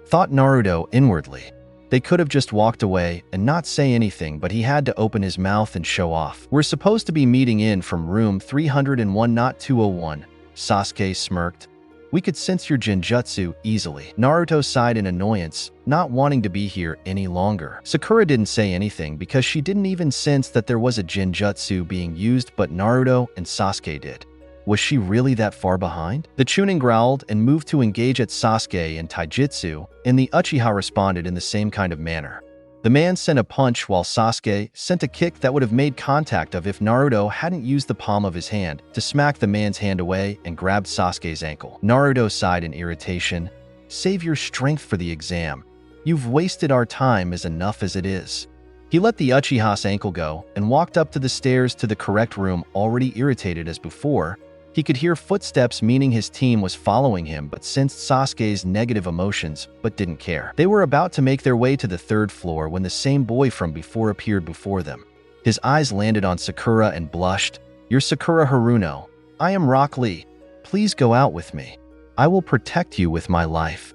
[SPEAKER 1] thought Naruto inwardly. They could have just walked away and not say anything, but he had to open his mouth and show off. "We're supposed to be meeting in from room 301, not 201, Sasuke smirked. "We could sense your genjutsu easily." Naruto sighed in annoyance, not wanting to be here any longer. Sakura didn't say anything because she didn't even sense that there was a genjutsu being used, but Naruto and Sasuke did. Was she really that far behind? The Chunin growled and moved to engage at Sasuke and Taijutsu, and the Uchiha responded in the same kind of manner. The man sent a punch while Sasuke sent a kick that would have made contact of if Naruto hadn't used the palm of his hand to smack the man's hand away and grabbed Sasuke's ankle. Naruto sighed in irritation. "Save your strength for the exam. You've wasted our time as enough as it is." He let the Uchiha's ankle go and walked up to the stairs to the correct room, already irritated as before. He could hear footsteps, meaning his team was following him, but sensed Sasuke's negative emotions, but didn't care. They were about to make their way to the third floor when the same boy from before appeared before them. His eyes landed on Sakura and blushed. "You're Sakura Haruno. I am Rock Lee. Please go out with me. I will protect you with my life."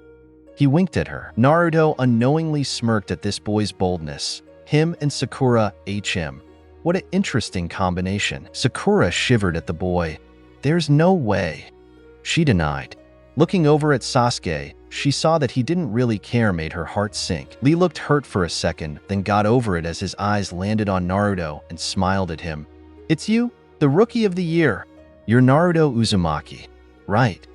[SPEAKER 1] He winked at her. Naruto unknowingly smirked at this boy's boldness. Him and Sakura HM. What an interesting combination. Sakura shivered at the boy. "There's no way," she denied. Looking over at Sasuke, she saw that he didn't really care, made her heart sink. Lee looked hurt for a second, then got over it as his eyes landed on Naruto and smiled at him. "It's you, the Rookie of the Year. You're Naruto Uzumaki, right?"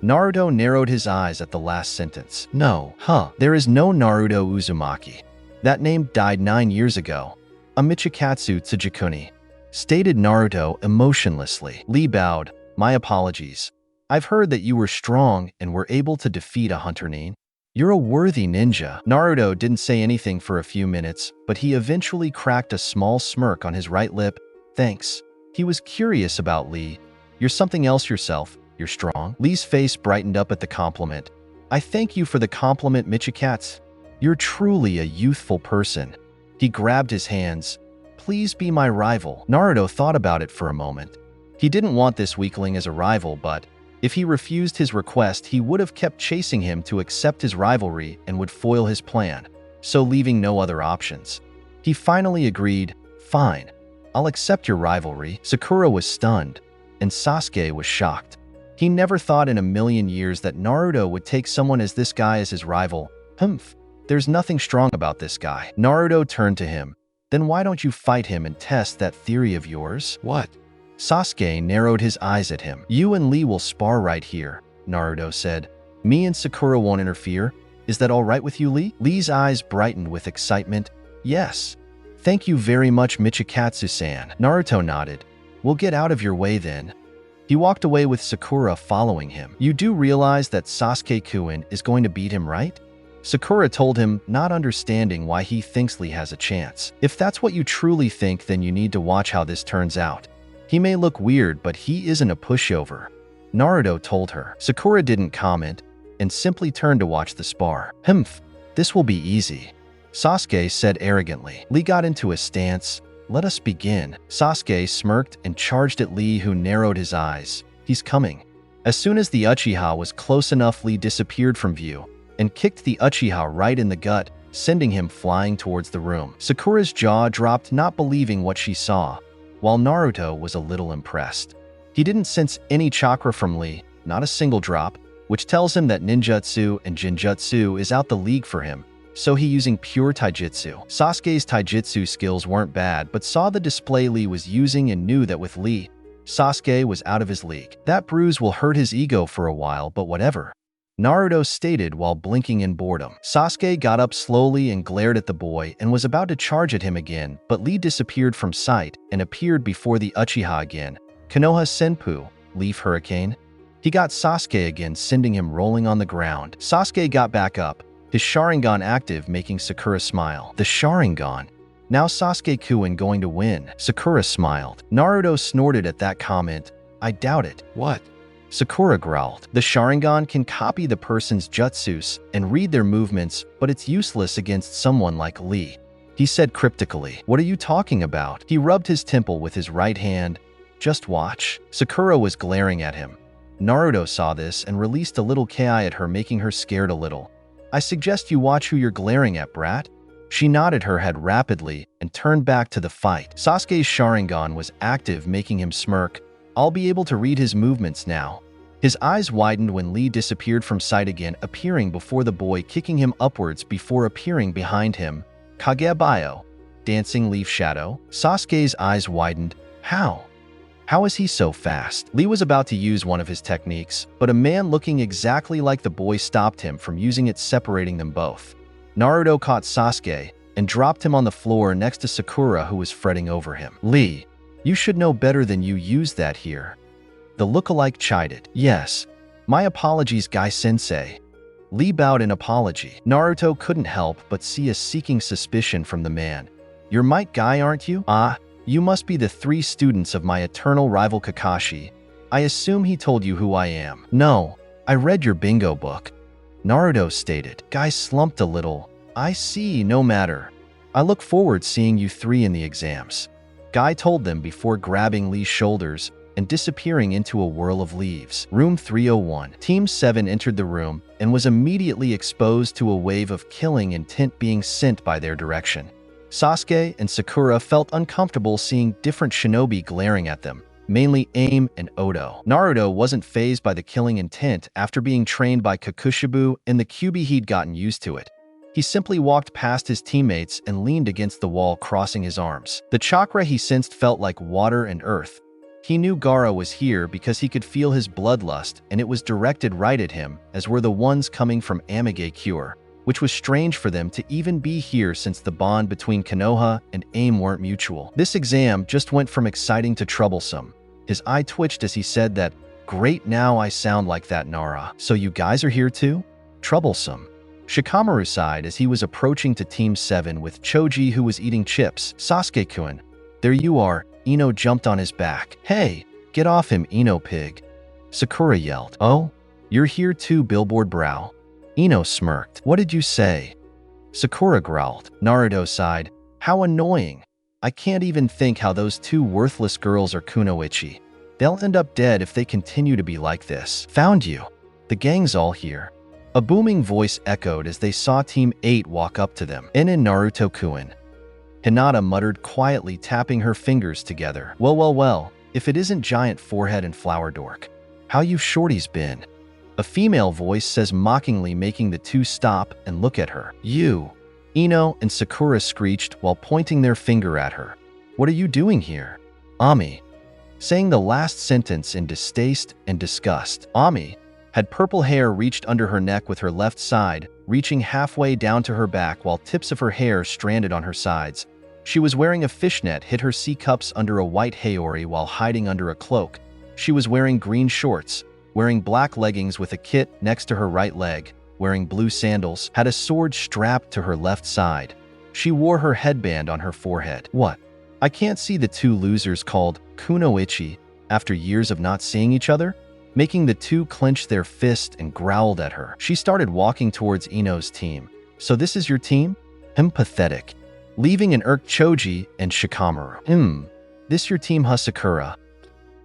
[SPEAKER 1] Naruto narrowed his eyes at the last sentence. "No, there is no Naruto Uzumaki. That name died 9 years ago." A Michikatsu Tsujikuni, stated Naruto emotionlessly. Lee bowed. My apologies. I've heard that you were strong and were able to defeat a hunter nin. You're a worthy ninja. Naruto didn't say anything for a few minutes, but he eventually cracked a small smirk on his right lip. Thanks. He was curious about Lee. You're something else yourself. You're strong. Lee's face brightened up at the compliment. I thank you for the compliment, Michikatsu. You're truly a youthful person. He grabbed his hands. Please be my rival. Naruto thought about it for a moment. He didn't want this weakling as a rival, but if he refused his request, he would have kept chasing him to accept his rivalry and would foil his plan, so leaving no other options. He finally agreed, fine, I'll accept your rivalry. Sakura was stunned, and Sasuke was shocked. He never thought in a million years that Naruto would take someone as this guy as his rival. Humph, there's nothing strong about this guy. Naruto turned to him. Then why don't you fight him and test that theory of yours? What? Sasuke narrowed his eyes at him. You and Lee will spar right here, Naruto said. Me and Sakura won't interfere. Is that all right with you, Lee? Lee's eyes brightened with excitement. Yes. Thank you very much, Michikatsu-san. Naruto nodded. We'll get out of your way then. He walked away with Sakura following him. You do realize that Sasuke-kun is going to beat him, right? Sakura told him, not understanding why he thinks Lee has a chance. If that's what you truly think, then you need to watch how this turns out. He may look weird, but he isn't a pushover, Naruto told her. Sakura didn't comment and simply turned to watch the spar. Humph, this will be easy, Sasuke said arrogantly. Lee got into a stance. Let us begin. Sasuke smirked and charged at Lee, who narrowed his eyes. He's coming. As soon as the Uchiha was close enough, Lee disappeared from view and kicked the Uchiha right in the gut, sending him flying towards the room. Sakura's jaw dropped, not believing what she saw, while Naruto was a little impressed. He didn't sense any chakra from Lee, not a single drop, which tells him that ninjutsu and jinjutsu is out the league for him, so he using pure taijutsu. Sasuke's taijutsu skills weren't bad, but saw the display Lee was using and knew that with Lee, Sasuke was out of his league. That bruise will hurt his ego for a while, but whatever, Naruto stated while blinking in boredom. Sasuke got up slowly and glared at the boy and was about to charge at him again, but Lee disappeared from sight and appeared before the Uchiha again. Konoha Senpu, Leaf Hurricane. He got Sasuke again, sending him rolling on the ground. Sasuke got back up, his Sharingan active, making Sakura smile. The Sharingan. Now Sasuke-kun going to win. Sakura smiled. Naruto snorted at that comment. I doubt it. What? Sakura growled. The Sharingan can copy the person's jutsus and read their movements, but it's useless against someone like Lee. He said cryptically. What are you talking about? He rubbed his temple with his right hand. Just watch. Sakura was glaring at him. Naruto saw this and released a little ki at her, making her scared a little. I suggest you watch who you're glaring at, brat. She nodded her head rapidly and turned back to the fight. Sasuke's Sharingan was active, making him smirk. I'll be able to read his movements now. His eyes widened when Lee disappeared from sight again, appearing before the boy, kicking him upwards before appearing behind him. Kagebuyo, dancing leaf shadow. Sasuke's eyes widened. How? How is he so fast? Lee was about to use one of his techniques, but a man looking exactly like the boy stopped him from using it, separating them both. Naruto caught Sasuke and dropped him on the floor next to Sakura, who was fretting over him. Lee, you should know better than you use that here. The lookalike chided. Yes. My apologies, Guy-sensei. Lee bowed in apology. Naruto couldn't help but see a seeking suspicion from the man. You're Might Guy, aren't you? Ah, you must be the 3 students of my eternal rival Kakashi. I assume he told you who I am. No, I read your bingo book, Naruto stated. Guy slumped a little. I see, no matter. I look forward seeing you 3 in the exams, Guy told them before grabbing Lee's shoulders and disappearing into a whirl of leaves. Room 301. Team 7 entered the room and was immediately exposed to a wave of killing intent being sent by their direction. Sasuke and Sakura felt uncomfortable seeing different shinobi glaring at them, mainly Aim and Odo. Naruto wasn't fazed by the killing intent after being trained by Kokushibo and the Kyuubi. He'd gotten used to it. He simply walked past his teammates and leaned against the wall, crossing his arms. The chakra he sensed felt like water and earth. He knew Gaara was here because he could feel his bloodlust, and it was directed right at him, as were the ones coming from Amage Cure. which was strange for them to even be here since the bond between Konoha and AIM weren't mutual. This exam just went from exciting to troublesome. His eye twitched as he said that, "Great, now I sound like that, Nara. So you guys are here too? Troublesome." Shikamaru sighed as he was approaching to Team 7 with Choji, who was eating chips. "Sasuke-kun, there you are." Ino jumped on his back. "Hey, get off him, Ino pig." Sakura yelled. "Oh, you're here too, billboard brow." Ino smirked. "What did you say?" Sakura growled. Naruto sighed. "How annoying. I can't even think how those two worthless girls are kunoichi. They'll end up dead if they continue to be like this." "Found you. The gang's all here." A booming voice echoed as they saw Team 8 walk up to them. "In Naruto-kun." Hinata muttered quietly, tapping her fingers together. Well, if it isn't giant forehead and flower dork. How you shorties been?" A female voice says mockingly, making the two stop and look at her. "You." Ino and Sakura screeched while pointing their finger at her. "What are you doing here?" "Ami." Saying the last sentence in distaste and disgust. Ami had purple hair reached under her neck with her left side, reaching halfway down to her back while tips of her hair stranded on her sides. She was wearing a fishnet hid her C-cups under a white haori while hiding under a cloak. She was wearing green shorts, wearing black leggings with a kit next to her right leg, wearing blue sandals, had a sword strapped to her left side. She wore her headband on her forehead. "What? I can't see the two losers called kunoichi after years of not seeing each other?" Making the two clench their fist and growled at her. She started walking towards Ino's team. "So this is your team?" Pathetic. Leaving an irked Choji and Shikamaru. This your team, Sakura?"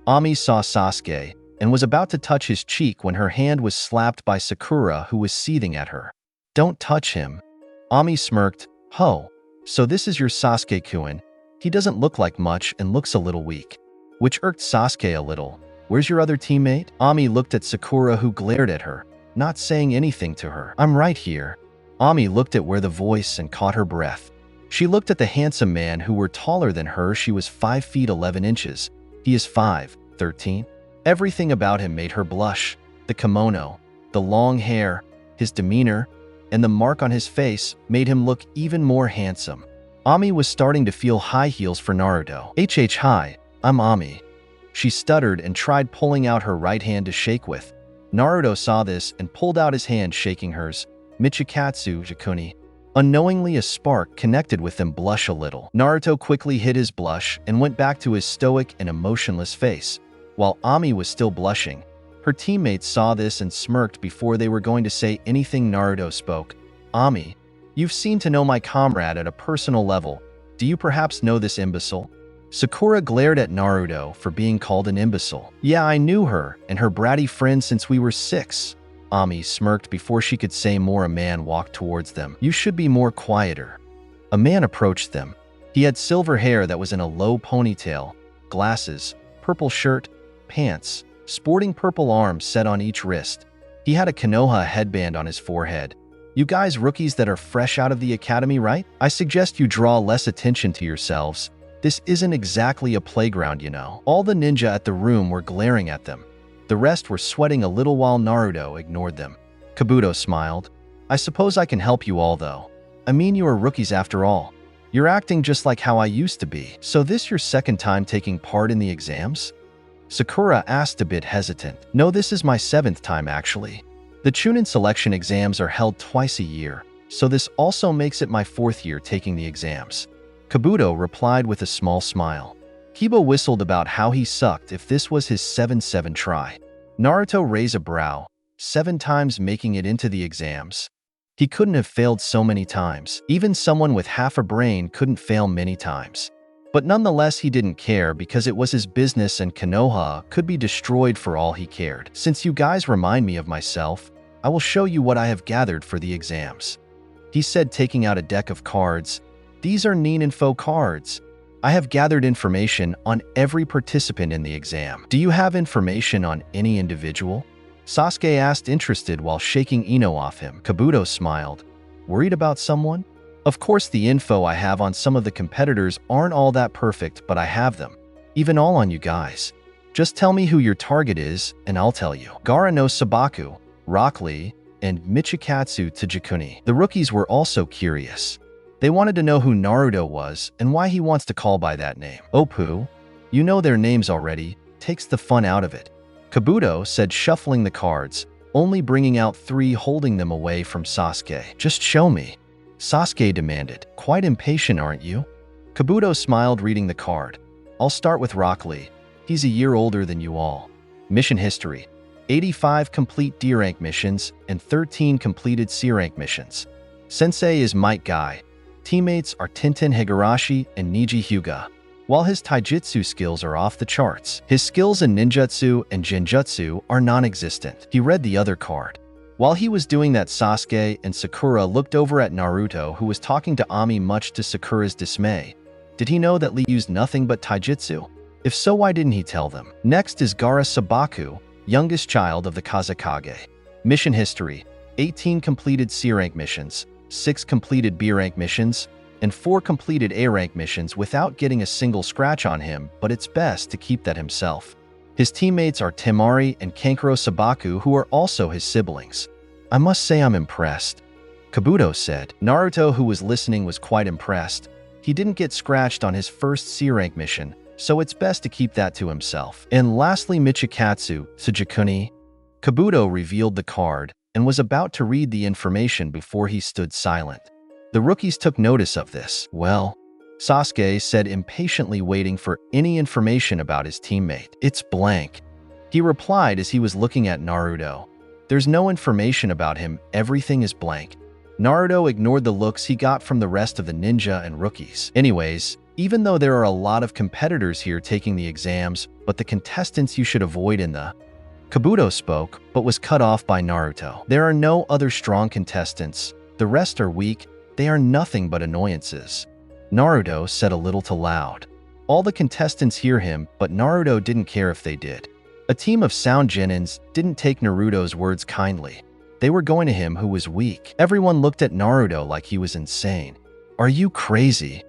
[SPEAKER 1] Ami saw Sasuke and was about to touch his cheek when her hand was slapped by Sakura, who was seething at her. "Don't touch him." Ami smirked. "Ho, so this is your Sasuke-kun. He doesn't look like much and looks a little weak." Which irked Sasuke a little. "Where's your other teammate?" Ami looked at Sakura, who glared at her, not saying anything to her. "I'm right here." Ami looked at where the voice and caught her breath. She looked at the handsome man who were taller than her. She was 5 feet 11 inches. He is 5'13". Everything about him made her blush. The kimono, the long hair, his demeanor, and the mark on his face made him look even more handsome. Ami was starting to feel high heels for Naruto. Hi, I'm Ami." She stuttered and tried pulling out her right hand to shake with. Naruto saw this and pulled out his hand, shaking hers. "Michikatsu Jakuni." Unknowingly, a spark connected with them. Blush a little. Naruto quickly hid his blush and went back to his stoic and emotionless face. While Ami was still blushing, her teammates saw this and smirked before they were going to say anything. Naruto spoke. "Ami, you've seemed to know my comrade at a personal level. Do you perhaps know this imbecile?" Sakura glared at Naruto for being called an imbecile. "Yeah, I knew her and her bratty friend since we were 6. Ami smirked before she could say more. A man walked towards them. "You should be more quieter." A man approached them. He had silver hair that was in a low ponytail, glasses, purple shirt, pants, sporting purple arms set on each wrist. He had a Konoha headband on his forehead. "You guys rookies that are fresh out of the academy, right? I suggest you draw less attention to yourselves. This isn't exactly a playground, you know." All the ninja at the room were glaring at them. The rest were sweating a little while Naruto ignored them. Kabuto smiled. "I suppose I can help you all though. I mean, you are rookies after all. You're acting just like how I used to be. So this your second time taking part in the exams?" Sakura asked, a bit hesitant. "No, this is my 7th time actually. The Chunin selection exams are held twice a year, so this also makes it my 4th year taking the exams." Kabuto replied with a small smile. Kiba whistled about how he sucked if this was his 7th try. Naruto raised a brow. 7 times making it into the exams. He couldn't have failed so many times. Even someone with half a brain couldn't fail many times. But nonetheless, he didn't care because it was his business and Konoha could be destroyed for all he cared. "Since you guys remind me of myself, I will show you what I have gathered for the exams," he said, taking out a deck of cards. "These are Nin info cards. I have gathered information on every participant in the exam." "Do you have information on any individual?" Sasuke asked, interested while shaking Ino off him. Kabuto smiled. "Worried about someone?" "Of course, the info I have on some of the competitors aren't all that perfect, but I have them. Even all on you guys. Just tell me who your target is, and I'll tell you." Gaara no Sabaku, Rock Lee, and Michikatsu Tsuchikuni. The rookies were also curious. They wanted to know who Naruto was and why he wants to call by that name. Oppu, you know their names already, takes the fun out of it. Kabuto said, shuffling the cards, only bringing out 3, holding them away from Sasuke. Just show me, Sasuke demanded. Quite impatient, aren't you? Kabuto smiled, reading the card. I'll start with Rock Lee. He's a year older than you all. Mission history: 85 complete D rank missions and 13 completed C rank missions. Sensei is Might Guy. Teammates are Tenten Higurashi and Niji Hyuga. While his taijutsu skills are off the charts, his skills in ninjutsu and genjutsu are non-existent. He read the other card. While he was doing that, Sasuke and Sakura looked over at Naruto, who was talking to Ami, much to Sakura's dismay. Did he know that Lee used nothing but taijutsu? If so, why didn't he tell them? Next is Gaara Sabaku, youngest child of the Kazekage. Mission history: 18 completed C rank missions, 6 completed B rank missions, and 4 completed A rank missions without getting a single scratch on him, but it's best to keep that himself. His teammates are Temari and Kankuro Sabaku, who are also his siblings. I must say I'm impressed, Kabuto said. Naruto, who was listening, was quite impressed. He didn't get scratched on his first C rank mission, so it's best to keep that to himself. And lastly, Michikatsu Tsuchikuni. Kabuto revealed the card and was about to read the information before he stood silent. The rookies took notice of this. Well, Sasuke said, impatiently waiting for any information about his teammate. It's blank, he replied as he was looking at Naruto. There's no information about him, everything is blank. Naruto ignored the looks he got from the rest of the ninja and rookies. Anyways, even though there are a lot of competitors here taking the exams, but the contestants you should avoid in the... Kabuto spoke, but was cut off by Naruto. There are no other strong contestants. The rest are weak. They are nothing but annoyances, Naruto said a little too loud. All the contestants hear him, but Naruto didn't care if they did. A team of sound genins didn't take Naruto's words kindly. They were going to him who was weak. Everyone looked at Naruto like he was insane. Are you crazy?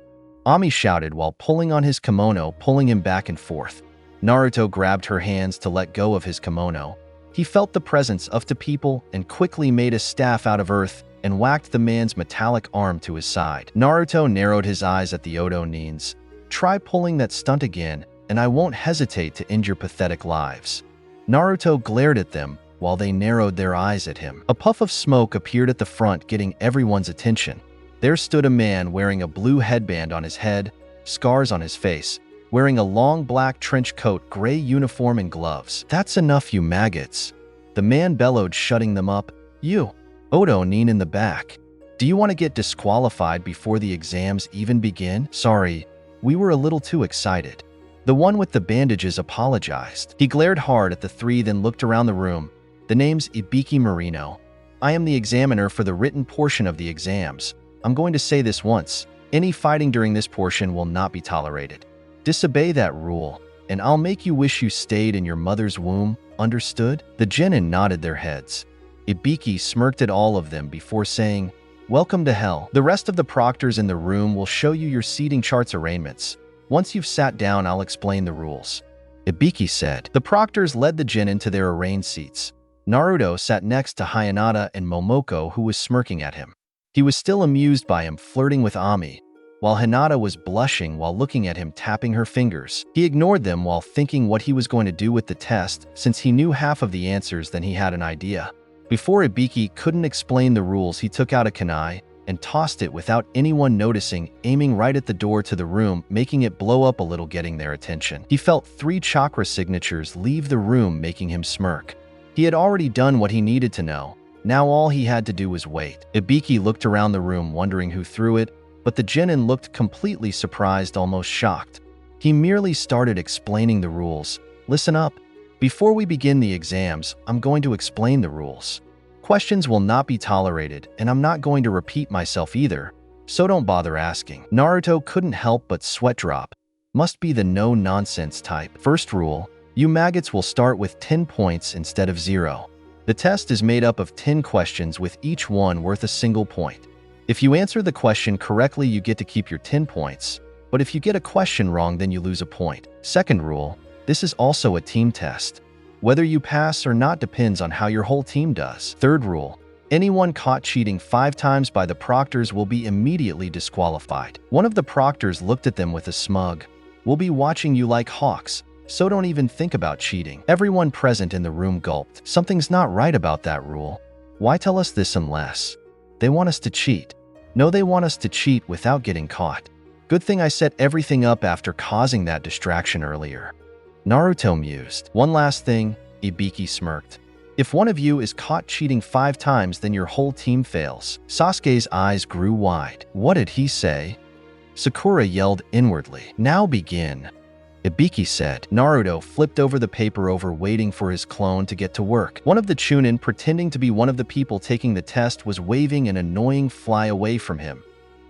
[SPEAKER 1] Ami shouted while pulling on his kimono, pulling him back and forth. Naruto grabbed her hands to let go of his kimono. He felt the presence of the people and quickly made a staff out of earth and whacked the man's metallic arm to his side. Naruto narrowed his eyes at the Odo Nins. Try pulling that stunt again, and I won't hesitate to end your pathetic lives. Naruto glared at them while they narrowed their eyes at him. A puff of smoke appeared at the front, getting everyone's attention. There stood a man wearing a blue headband on his head, scars on his face, wearing a long black trench coat, gray uniform, and gloves. That's enough, you maggots, the man bellowed, shutting them up. You, Odo Nin in the back. Do you want to get disqualified before the exams even begin? Sorry, we were a little too excited. The one with the bandages apologized. He glared hard at the 3, then looked around the room. The name's Ibiki Marino. I am the examiner for the written portion of the exams. I'm going to say this once. Any fighting during this portion will not be tolerated. Disobey that rule, and I'll make you wish you stayed in your mother's womb. Understood? The genin nodded their heads. Ibiki smirked at all of them before saying, Welcome to hell. The rest of the proctors in the room will show you your seating charts arraignments. Once you've sat down, I'll explain the rules, Ibiki said. The proctors led the genin to their arraigned seats. Naruto sat next to Hinata and Momoko, who was smirking at him. He was still amused by him flirting with Ami, while Hinata was blushing while looking at him, tapping her fingers. He ignored them while thinking what he was going to do with the test. Since he knew half of the answers, then he had an idea. Before Ibiki couldn't explain the rules, he took out a kunai and tossed it without anyone noticing, aiming right at the door to the room, making it blow up a little, getting their attention. He felt 3 chakra signatures leave the room, making him smirk. He had already done what he needed to know. Now all he had to do was wait. Ibiki looked around the room, wondering who threw it, but the genin looked completely surprised, almost shocked. He merely started explaining the rules. Listen up. Before we begin the exams, I'm going to explain the rules. Questions will not be tolerated, and I'm not going to repeat myself either, so don't bother asking. Naruto couldn't help but sweat drop. Must be the no-nonsense type. First rule, you maggots will start with 10 points instead of 0. The test is made up of 10 questions with each one worth a single point. If you answer the question correctly, you get to keep your 10 points, but if you get a question wrong, then you lose a point. Second rule, this is also a team test. Whether you pass or not depends on how your whole team does. Third rule, Anyone caught cheating 5 times by the proctors will be immediately disqualified. One of the proctors looked at them with a smug, "We'll be watching you like hawks, so don't even think about cheating." Everyone present in the room gulped. Something's not right about that rule. Why tell us this unless they want us to cheat? No, they want us to cheat without getting caught. Good thing I set everything up after causing that distraction earlier. Naruto mused. One last thing, Ibiki smirked. If one of you is caught cheating 5 times, then your whole team fails. Sasuke's eyes grew wide. What did he say? Sakura yelled inwardly. Now begin. Ibiki said. Naruto flipped over the paper waiting for his clone to get to work. One of the Chunin, pretending to be one of the people taking the test, was waving an annoying fly away from him.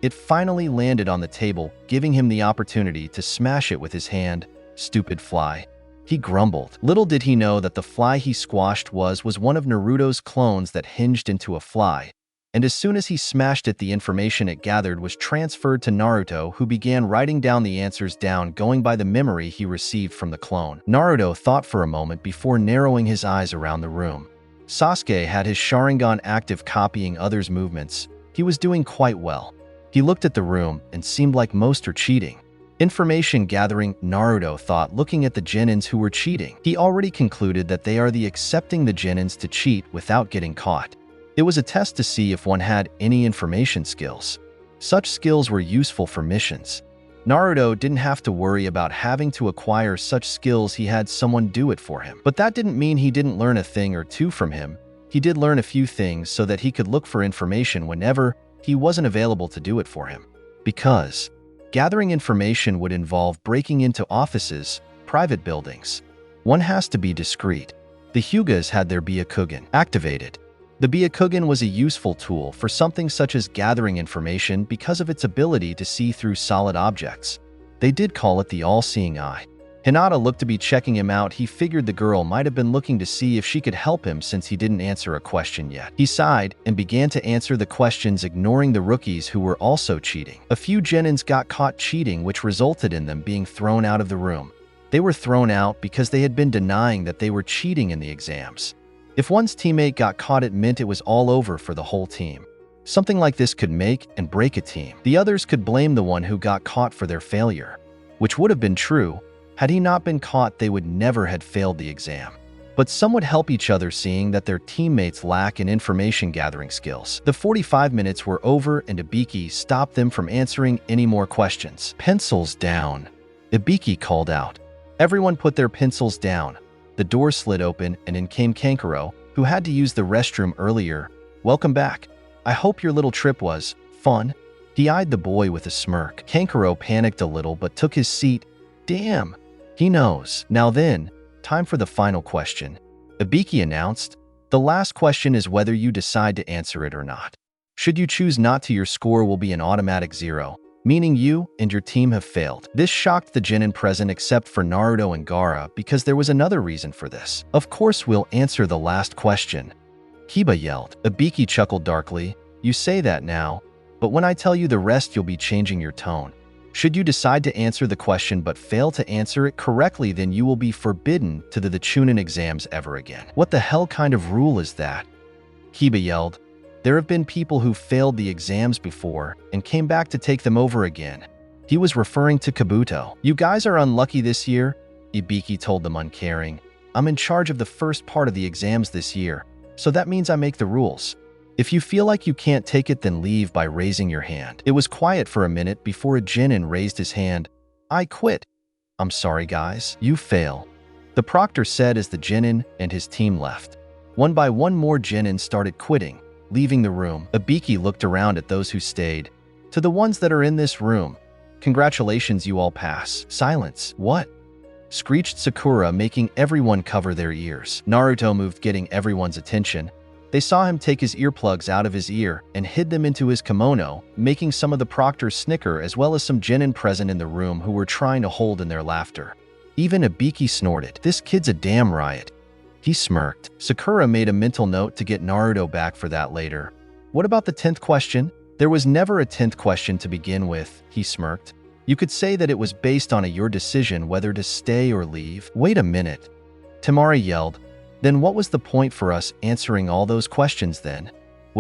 [SPEAKER 1] It finally landed on the table, giving him the opportunity to smash it with his hand. Stupid fly. He grumbled. Little did he know that the fly he squashed was one of Naruto's clones that hinged into a fly. And as soon as he smashed it, the information it gathered was transferred to Naruto, who began writing down the answers going by the memory he received from the clone. Naruto thought for a moment before narrowing his eyes around the room. Sasuke had his Sharingan active, copying others' movements. He was doing quite well. He looked at the room and seemed like most are cheating. Information gathering, Naruto thought, looking at the genins who were cheating. He already concluded that they are accepting the genins to cheat without getting caught. It was a test to see if one had any information skills. Such skills were useful for missions. Naruto didn't have to worry about having to acquire such skills. He had someone do it for him. But that didn't mean he didn't learn a thing or two from him. He did learn a few things so that he could look for information whenever he wasn't available to do it for him. Because gathering information would involve breaking into offices, private buildings. One has to be discreet. The Hyugas had their Byakugan activated. The Byakugan was a useful tool for something such as gathering information because of its ability to see through solid objects. They did call it the all-seeing eye. Hinata looked to be checking him out. He figured the girl might have been looking to see if she could help him since he didn't answer a question yet. He sighed and began to answer the questions, ignoring the rookies who were also cheating. A few genins got caught cheating, which resulted in them being thrown out of the room. They were thrown out because they had been denying that they were cheating in the exams. If one's teammate got caught, it meant it was all over for the whole team. Something like this could make and break a team. The others could blame the one who got caught for their failure, which would have been true. Had he not been caught, they would never have failed the exam. But some would help each other, seeing that their teammates lack in information gathering skills. The 45 minutes were over and Ibiki stopped them from answering any more questions. Pencils down, Ibiki called out. Everyone put their pencils down. The door slid open and in came Kankuro, who had to use the restroom earlier. Welcome back. I hope your little trip was fun. He eyed the boy with a smirk. Kankuro panicked a little but took his seat. Damn. He knows. Now then, time for the final question. Ibiki announced. The last question is whether you decide to answer it or not. Should you choose not to, your score will be an automatic 0, meaning you and your team have failed. This shocked the genin present except for Naruto and Gaara, because there was another reason for this. Of course we'll answer the last question, Kiba yelled. Ibiki chuckled darkly. You say that now, but when I tell you the rest you'll be changing your tone. Should you decide to answer the question but fail to answer it correctly, then you will be forbidden to the Chunin exams ever again. What the hell kind of rule is that? Kiba yelled. There have been people who failed the exams before and came back to take them over again. He was referring to Kabuto. You guys are unlucky this year, Ibiki told them uncaring. I'm in charge of the first part of the exams this year, so that means I make the rules. If you feel like you can't take it, then leave by raising your hand. It was quiet for a minute before a genin raised his hand. I quit. I'm sorry guys, you fail, the proctor said as the genin and his team left. One by one more genin started quitting, leaving the room. Ibiki looked around at those who stayed. To the ones that are in this room, congratulations, you all pass. Silence. What? Screeched Sakura, making everyone cover their ears. Naruto moved, getting everyone's attention. They saw him take his earplugs out of his ear and hid them into his kimono, making some of the proctors snicker, as well as some genin present in the room who were trying to hold in their laughter. Even Ibiki snorted. This kid's a damn riot. He smirked. Sakura made a mental note to get Naruto back for that later. What about the 10th question? There was never a 10th question to begin with, he smirked. You could say that it was based on your decision whether to stay or leave. Wait a minute, Temari yelled. Then what was the point for us answering all those questions then?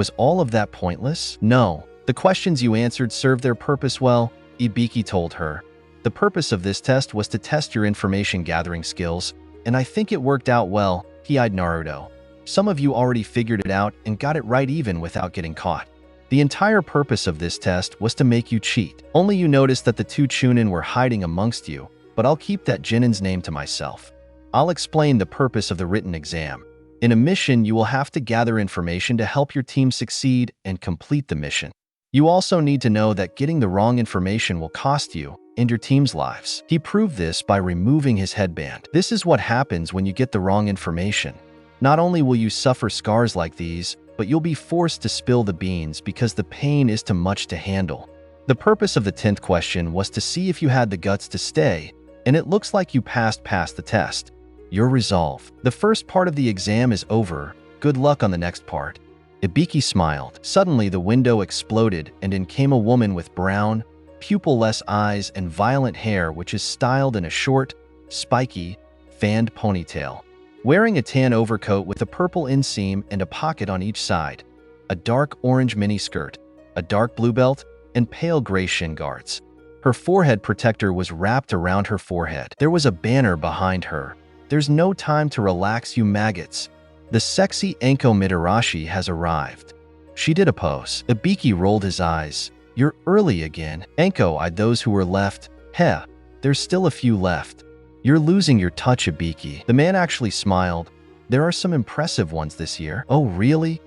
[SPEAKER 1] Was all of that pointless? No. The questions you answered served their purpose well, Ibiki told her. The purpose of this test was to test your information gathering skills, and I think it worked out well, he eyed Naruto. Some of you already figured it out and got it right even without getting caught. The entire purpose of this test was to make you cheat. Only you noticed that the two Chunin were hiding amongst you, but I'll keep that Jinin's name to myself. I'll explain the purpose of the written exam. In a mission, you will have to gather information to help your team succeed and complete the mission. You also need to know that getting the wrong information will cost you and your team's lives. He proved this by removing his headband. This is what happens when you get the wrong information. Not only will you suffer scars like these, but you'll be forced to spill the beans because the pain is too much to handle. The purpose of the 10th question was to see if you had the guts to stay, and it looks like you passed the test. Your resolve. The first part of the exam is over. Good luck on the next part. Ibiki smiled. Suddenly, the window exploded, and in came a woman with brown, pupil-less eyes and violent hair which is styled in a short, spiky, fanned ponytail. Wearing a tan overcoat with a purple inseam and a pocket on each side, a dark orange miniskirt, a dark blue belt, and pale gray shin guards. Her forehead protector was wrapped around her forehead. There was a banner behind her. There's no time to relax, you maggots. The sexy Anko Mitarashi has arrived. She did a pose. Ibiki rolled his eyes. You're early again. Anko eyed those who were left. Heh, there's still a few left. You're losing your touch, Ibiki. The man actually smiled. There are some impressive ones this year. Oh, really?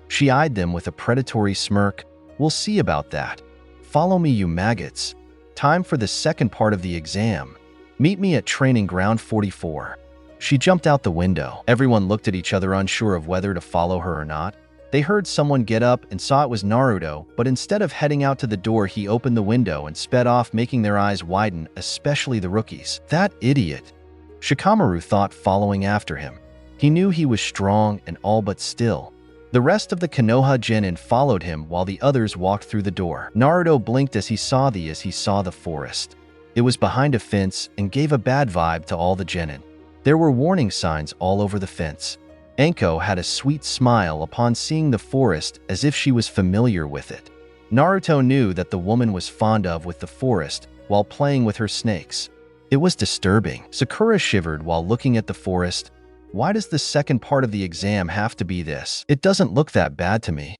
[SPEAKER 1] She eyed them with a predatory smirk. We'll see about that. Follow me, you maggots. Time for the second part of the exam. Meet me at training ground 44. She jumped out the window. Everyone looked at each other unsure of whether to follow her or not. They heard someone get up and saw it was Naruto, but instead of heading out to the door, he opened the window and sped off, making their eyes widen, especially the rookies. That idiot. Shikamaru thought, following after him. He knew he was strong and all, but still. The rest of the Konoha genin followed him while the others walked through the door. Naruto blinked as he saw the forest. It was behind a fence and gave a bad vibe to all the genin. There were warning signs all over the fence. Anko had a sweet smile upon seeing the forest, as if she was familiar with it. Naruto knew that the woman was fond of with the forest while playing with her snakes. It was disturbing. Sakura shivered while looking at the forest. Why does the second part of the exam have to be this? It doesn't look that bad to me.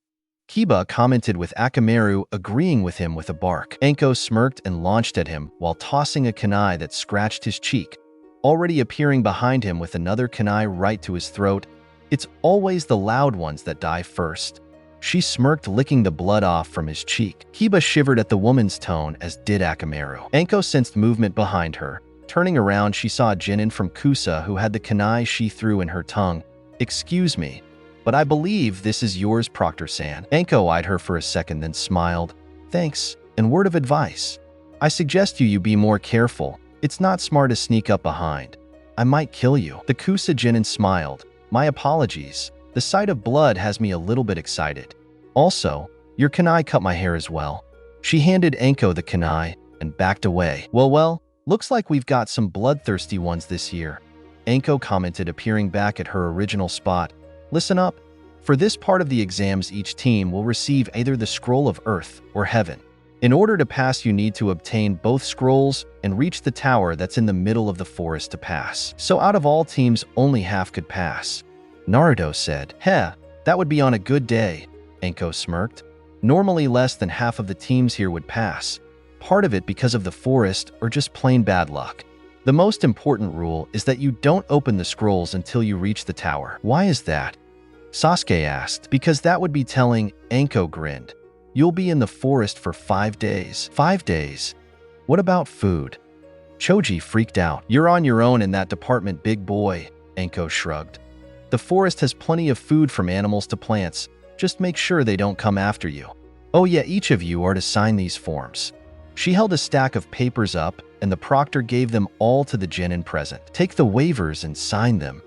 [SPEAKER 1] Kiba commented, with Akamaru agreeing with him with a bark. Anko smirked and launched at him while tossing a kunai that scratched his cheek, already appearing behind him with another kunai right to his throat. It's always the loud ones that die first. She smirked, licking the blood off from his cheek. Kiba shivered at the woman's tone, as did Akamaru. Anko sensed movement behind her. Turning around, she saw a genin from Kusa who had the kunai she threw in her tongue. Excuse me, but I believe this is yours, Proctor-san. Anko eyed her for a second, then smiled. Thanks, and word of advice. I suggest you be more careful. It's not smart to sneak up behind. I might kill you. The Kusa genin smiled. My apologies. The sight of blood has me a little bit excited. Also, your kunai cut my hair as well. She handed Anko the kunai and backed away. Well, looks like we've got some bloodthirsty ones this year. Anko commented, appearing back at her original spot. Listen up. For this part of the exams, each team will receive either the Scroll of Earth or Heaven. In order to pass, you need to obtain both scrolls and reach the tower that's in the middle of the forest to pass. So out of all teams, only half could pass. Naruto said. Heh, that would be on a good day. Anko smirked. Normally less than half of the teams here would pass. Part of it because of the forest or just plain bad luck. The most important rule is that you don't open the scrolls until you reach the tower. Why is that? Sasuke asked. Because that would be telling. Anko grinned. You'll be in the forest for 5 days. 5 days? What about food? Choji freaked out. You're on your own in that department, big boy. Anko shrugged. The forest has plenty of food, from animals to plants. Just make sure they don't come after you. Oh yeah, each of you are to sign these forms. She held a stack of papers up, and the proctor gave them all to the genin present. Take the waivers and sign them.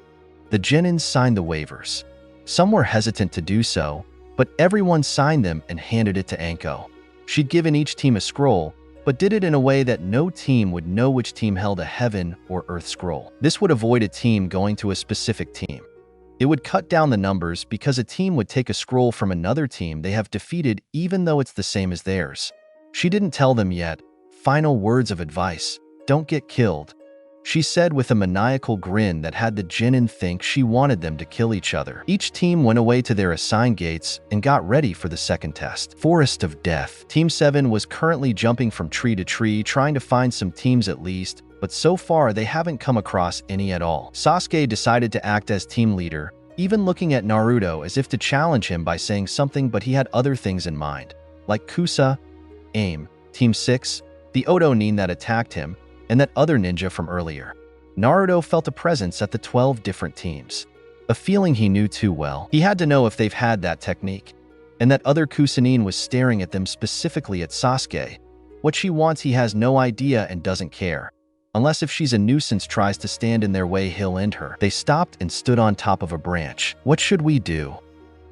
[SPEAKER 1] The genins signed the waivers. Some were hesitant to do so, but everyone signed them and handed it to Anko. She'd given each team a scroll, but did it in a way that no team would know which team held a Heaven or Earth scroll. This would avoid a team going to a specific team. It would cut down the numbers because a team would take a scroll from another team they have defeated even though it's the same as theirs. She didn't tell them yet. Final words of advice: don't get killed, she said with a maniacal grin that had the Chunin think she wanted them to kill each other. Each team went away to their assigned gates and got ready for the second test. Forest of Death. Team 7 was currently jumping from tree to tree trying to find some teams at least, but so far they haven't come across any at all. Sasuke decided to act as team leader, even looking at Naruto as if to challenge him by saying something, but he had other things in mind, like Kusa, Aim, Team 6, the Odo Nin that attacked him, and that other ninja from earlier. Naruto felt a presence at the 12 different teams. A feeling he knew too well. He had to know if they've had that technique. And that other Kusanin was staring at them, specifically at Sasuke. What she wants he has no idea and doesn't care. Unless if she's a nuisance tries to stand in their way, he'll end her. They stopped and stood on top of a branch. What should we do?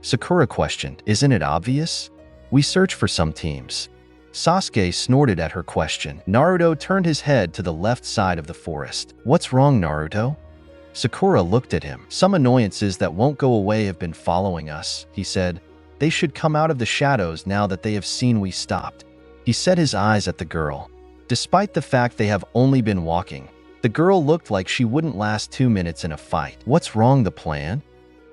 [SPEAKER 1] Sakura questioned. Isn't it obvious? We search for some teams. Sasuke snorted at her question. Naruto turned his head to the left side of the forest. What's wrong, Naruto? Sakura looked at him. Some annoyances that won't go away have been following us, he said. They should come out of the shadows now that they have seen we stopped. He set his eyes at the girl. Despite the fact they have only been walking, the girl looked like she wouldn't last 2 minutes in a fight. What's wrong, the plan?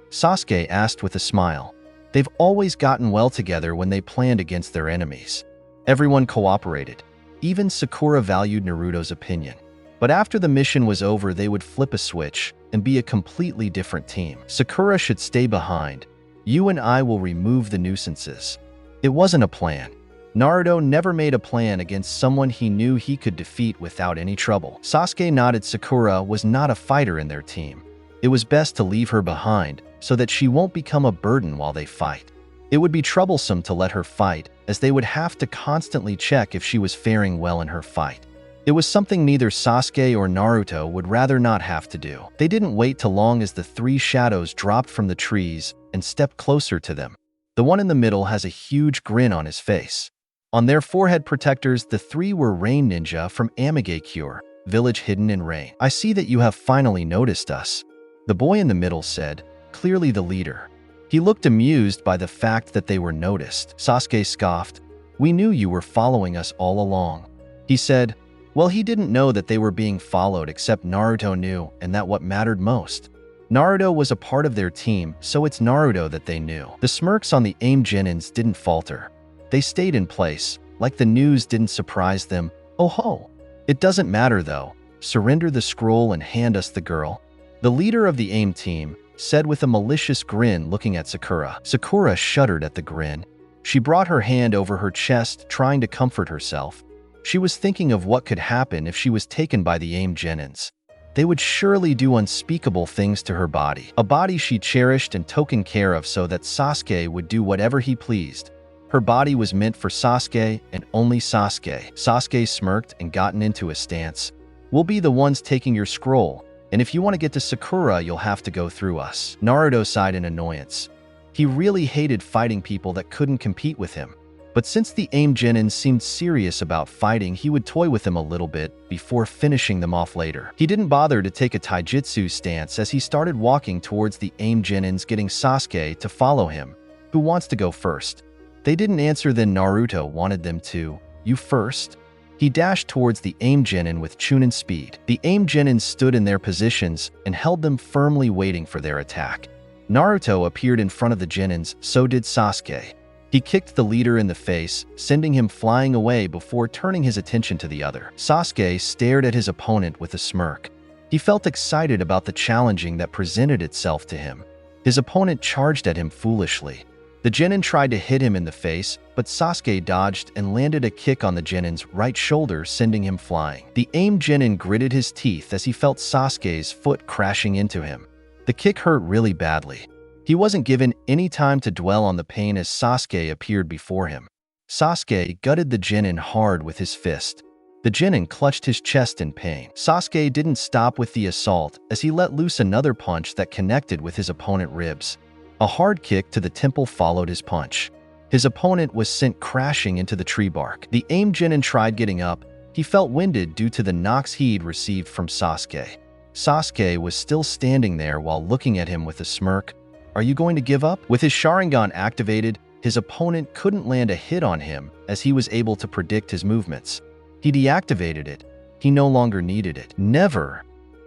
[SPEAKER 1] Sasuke asked with a smile. They've always gotten well together when they planned against their enemies. Everyone cooperated. Even Sakura valued Naruto's opinion. But after the mission was over, they would flip a switch and be a completely different team. Sakura should stay behind. You and I will remove the nuisances. It wasn't a plan. Naruto never made a plan against someone he knew he could defeat without any trouble. Sasuke nodded. Sakura was not a fighter in their team. It was best to leave her behind so that she won't become a burden while they fight. It would be troublesome to let her fight, as they would have to constantly check if she was faring well in her fight. It was something neither Sasuke or Naruto would rather not have to do. They didn't wait too long as the 3 shadows dropped from the trees and stepped closer to them. The one in the middle has a huge grin on his face. On their forehead protectors, the 3 were Rain Ninja from Amigakure, village hidden in rain. I see that you have finally noticed us, the boy in the middle said, clearly the leader. He looked amused by the fact that they were noticed. Sasuke scoffed. We knew you were following us all along. He said, well, he didn't know that they were being followed, except Naruto knew, and that what mattered most. Naruto was a part of their team, so it's Naruto that they knew. The smirks on the AIM Genins didn't falter. They stayed in place, like the news didn't surprise them. Oh ho! It doesn't matter though. Surrender the scroll and hand us the girl. The leader of the AIM team said with a malicious grin, looking at Sakura. Sakura shuddered at the grin. She brought her hand over her chest, trying to comfort herself. She was thinking of what could happen if she was taken by the AIM Genins. They would surely do unspeakable things to her body, a body she cherished and taken care of so that Sasuke would do whatever he pleased. Her body was meant for Sasuke and only Sasuke. Sasuke smirked and gotten into a stance. We'll be the ones taking your scroll, and if you want to get to Sakura, you'll have to go through us. Naruto sighed in annoyance. He really hated fighting people that couldn't compete with him. But since the AIM Genin seemed serious about fighting, he would toy with them a little bit before finishing them off later. He didn't bother to take a taijutsu stance as he started walking towards the AIM Genins, getting Sasuke to follow him. Who wants to go first? They didn't answer. Then Naruto wanted them to. You first? He dashed towards the AIM Genin with Chunin speed. The AIM Genins stood in their positions and held them firmly, waiting for their attack. Naruto appeared in front of the Genins, so did Sasuke. He kicked the leader in the face, sending him flying away before turning his attention to the other. Sasuke stared at his opponent with a smirk. He felt excited about the challenging that presented itself to him. His opponent charged at him foolishly. The Genin tried to hit him in the face, but Sasuke dodged and landed a kick on the Genin's right shoulder, sending him flying. The AIM Genin gritted his teeth as he felt Sasuke's foot crashing into him. The kick hurt really badly. He wasn't given any time to dwell on the pain as Sasuke appeared before him. Sasuke gutted the Genin hard with his fist. The Genin clutched his chest in pain. Sasuke didn't stop with the assault as he let loose another punch that connected with his opponent's ribs. A hard kick to the temple followed his punch. His opponent was sent crashing into the tree bark. The AIM Genin tried getting up. He felt winded due to the knocks he'd received from Sasuke. Sasuke was still standing there while looking at him with a smirk. Are you going to give up? With his Sharingan activated, his opponent couldn't land a hit on him as he was able to predict his movements. He deactivated it. He no longer needed it. Never!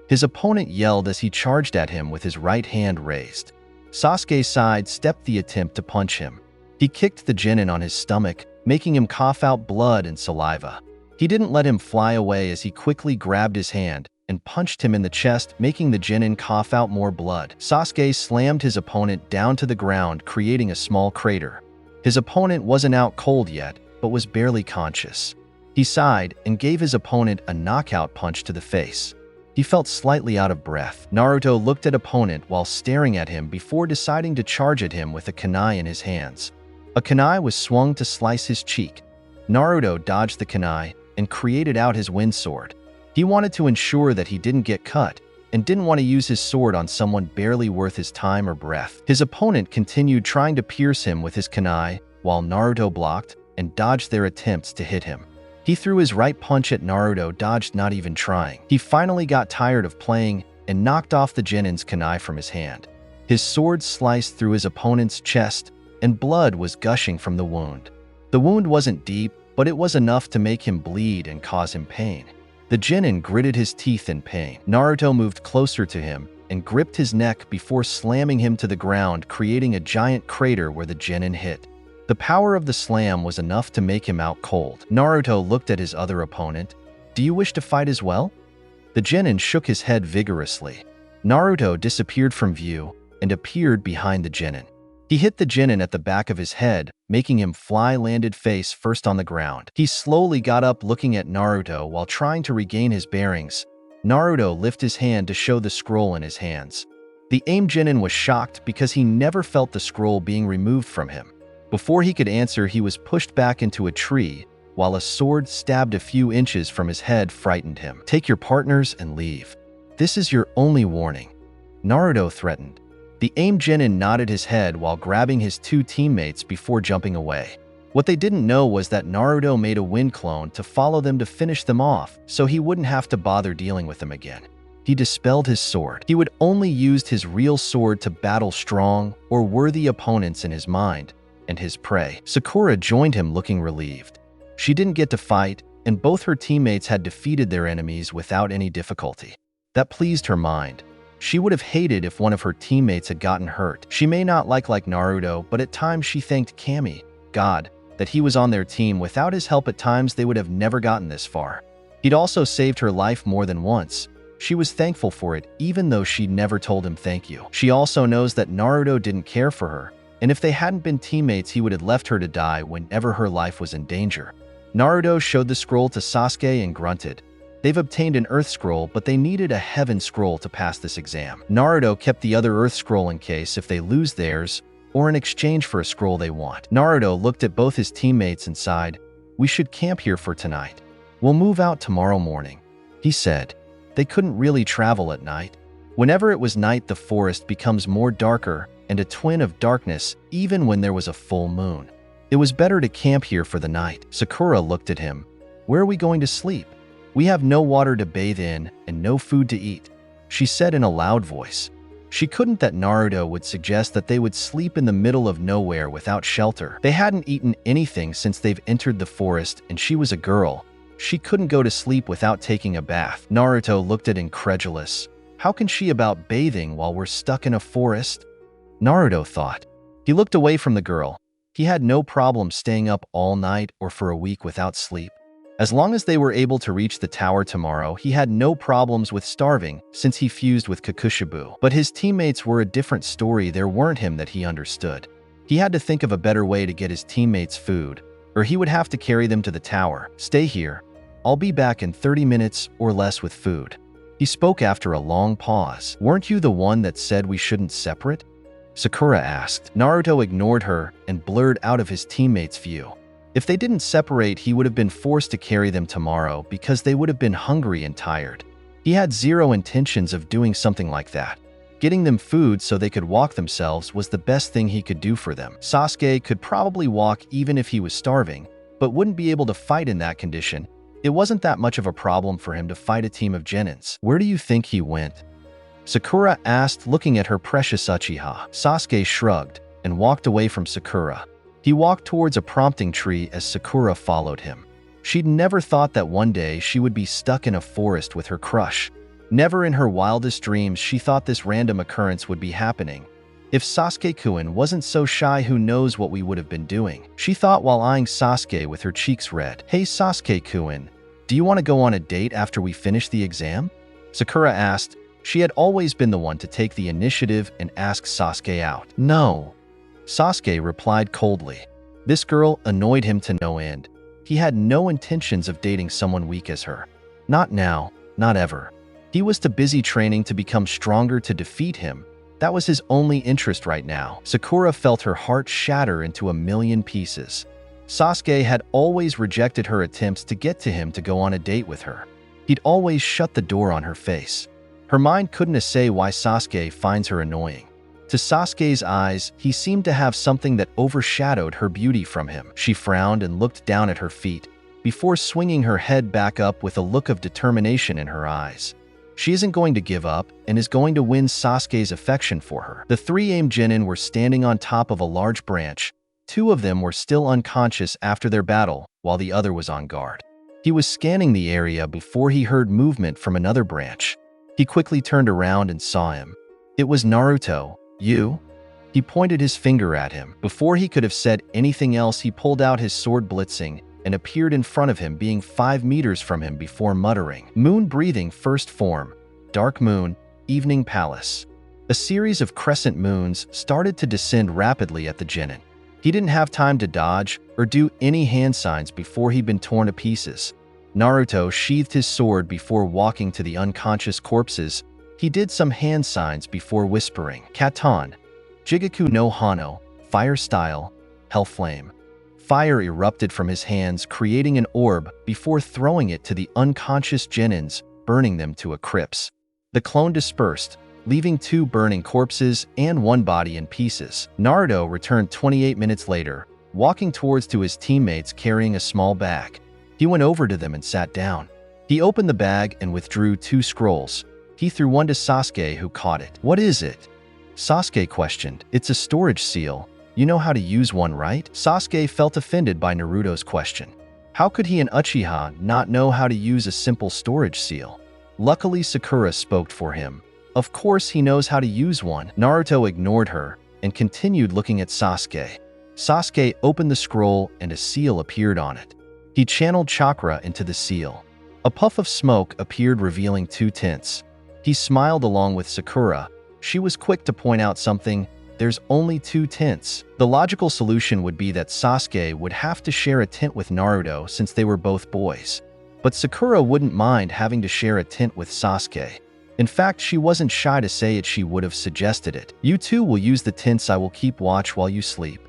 [SPEAKER 1] His opponent yelled as he charged at him with his right hand raised. Sasuke sidestepped the attempt to punch him. He kicked the Chunin on his stomach, making him cough out blood and saliva. He didn't let him fly away as he quickly grabbed his hand and punched him in the chest, making the Chunin cough out more blood. Sasuke slammed his opponent down to the ground, creating a small crater. His opponent wasn't out cold yet, but was barely conscious. He sighed and gave his opponent a knockout punch to the face. He felt slightly out of breath. Naruto looked at opponent while staring at him before deciding to charge at him with a kunai in his hands. A kunai was swung to slice his cheek. Naruto dodged the kunai and created out his wind sword. He wanted to ensure that he didn't get cut and didn't want to use his sword on someone barely worth his time or breath. His opponent continued trying to pierce him with his kunai while Naruto blocked and dodged their attempts to hit him. He threw his right punch at Naruto, dodged not even trying. He finally got tired of playing and knocked off the Chunin's kunai from his hand. His sword sliced through his opponent's chest and blood was gushing from the wound. The wound wasn't deep, but it was enough to make him bleed and cause him pain. The Chunin gritted his teeth in pain. Naruto moved closer to him and gripped his neck before slamming him to the ground, creating a giant crater where the Chunin hit. The power of the slam was enough to make him out cold. Naruto looked at his other opponent. Do you wish to fight as well? The Chunin shook his head vigorously. Naruto disappeared from view and appeared behind the Chunin. He hit the Chunin at the back of his head, making him fly landed face first on the ground. He slowly got up looking at Naruto while trying to regain his bearings. Naruto lifted his hand to show the scroll in his hands. The aim Chunin was shocked because he never felt the scroll being removed from him. Before he could answer, he was pushed back into a tree, while a sword stabbed a few inches from his head frightened him. Take your partners and leave. This is your only warning, Naruto threatened. The aim Chunin nodded his head while grabbing his two teammates before jumping away. What they didn't know was that Naruto made a wind clone to follow them to finish them off, so he wouldn't have to bother dealing with them again. He dispelled his sword. He would only use his real sword to battle strong or worthy opponents in his mind and his prey. Sakura joined him looking relieved. She didn't get to fight, and both her teammates had defeated their enemies without any difficulty. That pleased her mind. She would have hated if one of her teammates had gotten hurt. She may not like Naruto, but at times she thanked Kami, God, that he was on their team. Without his help at times they would have never gotten this far. He'd also saved her life more than once. She was thankful for it, even though she'd never told him thank you. She also knows that Naruto didn't care for her, and if they hadn't been teammates he would have left her to die whenever her life was in danger. Naruto showed the scroll to Sasuke and grunted. They've obtained an Earth Scroll, but they needed a Heaven Scroll to pass this exam. Naruto kept the other Earth Scroll in case if they lose theirs, or in exchange for a scroll they want. Naruto looked at both his teammates and sighed. We should camp here for tonight. We'll move out tomorrow morning, he said. They couldn't really travel at night. Whenever it was night, the forest becomes more darker and a twin of darkness even when there was a full moon. It was better to camp here for the night. Sakura looked at him. Where are we going to sleep? We have no water to bathe in and no food to eat, she said in a loud voice. She couldn't that Naruto would suggest that they would sleep in the middle of nowhere without shelter. They hadn't eaten anything since they've entered the forest, and she was a girl. She couldn't go to sleep without taking a bath. Naruto looked at incredulous. How can she about bathing while we're stuck in a forest? Naruto thought. He looked away from the girl. He had no problem staying up all night or for a week without sleep. As long as they were able to reach the tower tomorrow, he had no problems with starving since he fused with Kokushibo. But his teammates were a different story. There weren't him that he understood. He had to think of a better way to get his teammates food, or he would have to carry them to the tower. Stay here. I'll be back in 30 minutes or less with food. He spoke after a long pause. Weren't you the one that said we shouldn't separate? Sakura asked. Naruto ignored her and blurred out of his teammates' view. If they didn't separate, he would have been forced to carry them tomorrow because they would have been hungry and tired. He had zero intentions of doing something like that. Getting them food so they could walk themselves was the best thing he could do for them. Sasuke could probably walk even if he was starving, but wouldn't be able to fight in that condition. It wasn't that much of a problem for him to fight a team of genins. Where do you think he went? Sakura asked, looking at her precious Uchiha. Sasuke shrugged and walked away from Sakura. He walked towards a prompting tree as Sakura followed him. She'd never thought that one day she would be stuck in a forest with her crush. Never in her wildest dreams she thought this random occurrence would be happening. If Sasuke-kun wasn't so shy, who knows what we would have been doing, she thought while eyeing Sasuke with her cheeks red. Hey Sasuke-kun, do you want to go on a date after we finish the exam? Sakura asked. She had always been the one to take the initiative and ask Sasuke out. No. Sasuke replied coldly. This girl annoyed him to no end. He had no intentions of dating someone weak as her. Not now, not ever. He was too busy training to become stronger to defeat him. That was his only interest right now. Sakura felt her heart shatter into a million pieces. Sasuke had always rejected her attempts to get to him to go on a date with her. He'd always shut the door on her face. Her mind couldn't say why Sasuke finds her annoying. To Sasuke's eyes, he seemed to have something that overshadowed her beauty from him. She frowned and looked down at her feet, before swinging her head back up with a look of determination in her eyes. She isn't going to give up and is going to win Sasuke's affection for her. The three AIM genin were standing on top of a large branch. Two of them were still unconscious after their battle, while the other was on guard. He was scanning the area before he heard movement from another branch. He quickly turned around and saw him. It was Naruto. You? He pointed his finger at him. Before he could have said anything else, he pulled out his sword blitzing and appeared in front of him, being 5 meters from him before muttering. Moon breathing first form. Dark moon, evening palace. A series of crescent moons started to descend rapidly at the genin. He didn't have time to dodge or do any hand signs before he'd been torn to pieces. Naruto sheathed his sword before walking to the unconscious corpses. He did some hand signs before whispering, Katan, Jigaku no Hano, fire style, hell flame. Fire erupted from his hands, creating an orb before throwing it to the unconscious genins, burning them to a crisp. The clone dispersed, leaving 2 burning corpses and 1 body in pieces. Naruto returned 28 minutes later, walking towards to his teammates carrying a small bag. He went over to them and sat down. He opened the bag and withdrew 2 scrolls. He threw one to Sasuke, who caught it. What is it? Sasuke questioned. It's a storage seal. You know how to use one, right? Sasuke felt offended by Naruto's question. How could he, an Uchiha, not know how to use a simple storage seal? Luckily, Sakura spoke for him. Of course he knows how to use one. Naruto ignored her and continued looking at Sasuke. Sasuke opened the scroll and a seal appeared on it. He channeled chakra into the seal. A puff of smoke appeared, revealing 2 tints. He smiled along with Sakura. She was quick to point out something. There's only 2 tints. The logical solution would be that Sasuke would have to share a tint with Naruto since they were both boys. But Sakura wouldn't mind having to share a tint with Sasuke. In fact, she wasn't shy to say it. She would have suggested it. You two will use the tints. I will keep watch while you sleep,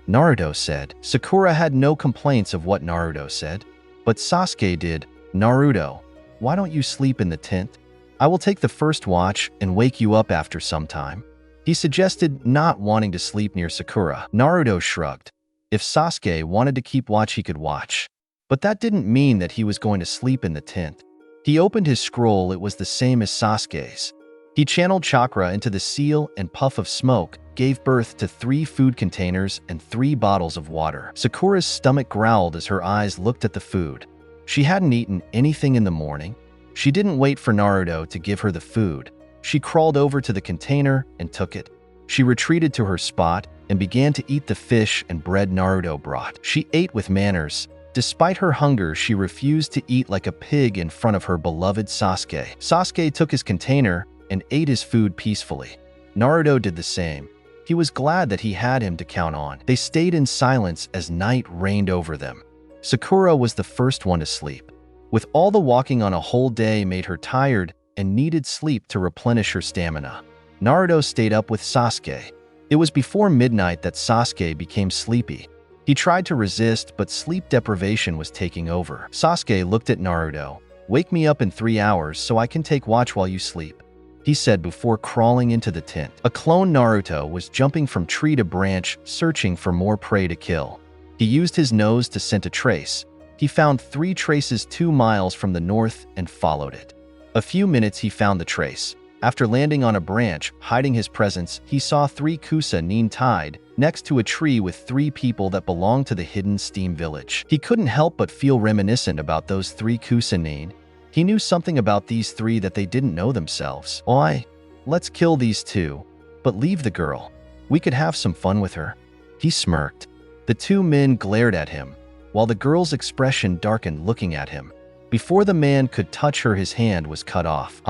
[SPEAKER 1] Naruto said. Sakura had no complaints of what Naruto said, but Sasuke did. Naruto, why don't you sleep in the tent? I will take the first watch and wake you up after some time, he suggested, not wanting to sleep near Sakura. Naruto shrugged. If Sasuke wanted to keep watch, he could watch. But that didn't mean that he was going to sleep in the tent. He opened his scroll. It was the same as Sasuke's. He channeled chakra into the seal, and puff of smoke gave birth to 3 food containers and 3 bottles of water. Sakura's stomach growled as her eyes looked at the food. She hadn't eaten anything in the morning. She didn't wait for Naruto to give her the food. She crawled over to the container and took it. She retreated to her spot and began to eat the fish and bread Naruto brought. She ate with manners. Despite her hunger, she refused to eat like a pig in front of her beloved Sasuke. Sasuke took his container and ate his food peacefully. Naruto did the same. He was glad that he had him to count on. They stayed in silence as night reigned over them. Sakura was the first one to sleep. With all the walking on a whole day made her tired and needed sleep to replenish her stamina. Naruto stayed up with Sasuke. It was before midnight that Sasuke became sleepy. He tried to resist, but sleep deprivation was taking over. Sasuke looked at Naruto. Wake me up in 3 hours so I can take watch while you sleep, he said before crawling into the tent. A clone Naruto was jumping from tree to branch, searching for more prey to kill. He used his nose to scent a trace. He found 3 traces 2 miles from the north and followed it. A few minutes he found the trace. After landing on a branch, hiding his presence, he saw 3 Kusa-nin tied next to a tree with 3 people that belonged to the hidden steam village. He couldn't help but feel reminiscent about those 3 Kusa-nin. He knew something about these 3 that they didn't know themselves. Why? Let's kill these 2, but leave the girl. We could have some fun with her. He smirked. The 2 men glared at him, while the girl's expression darkened looking at him. Before the man could touch her, his hand was cut off.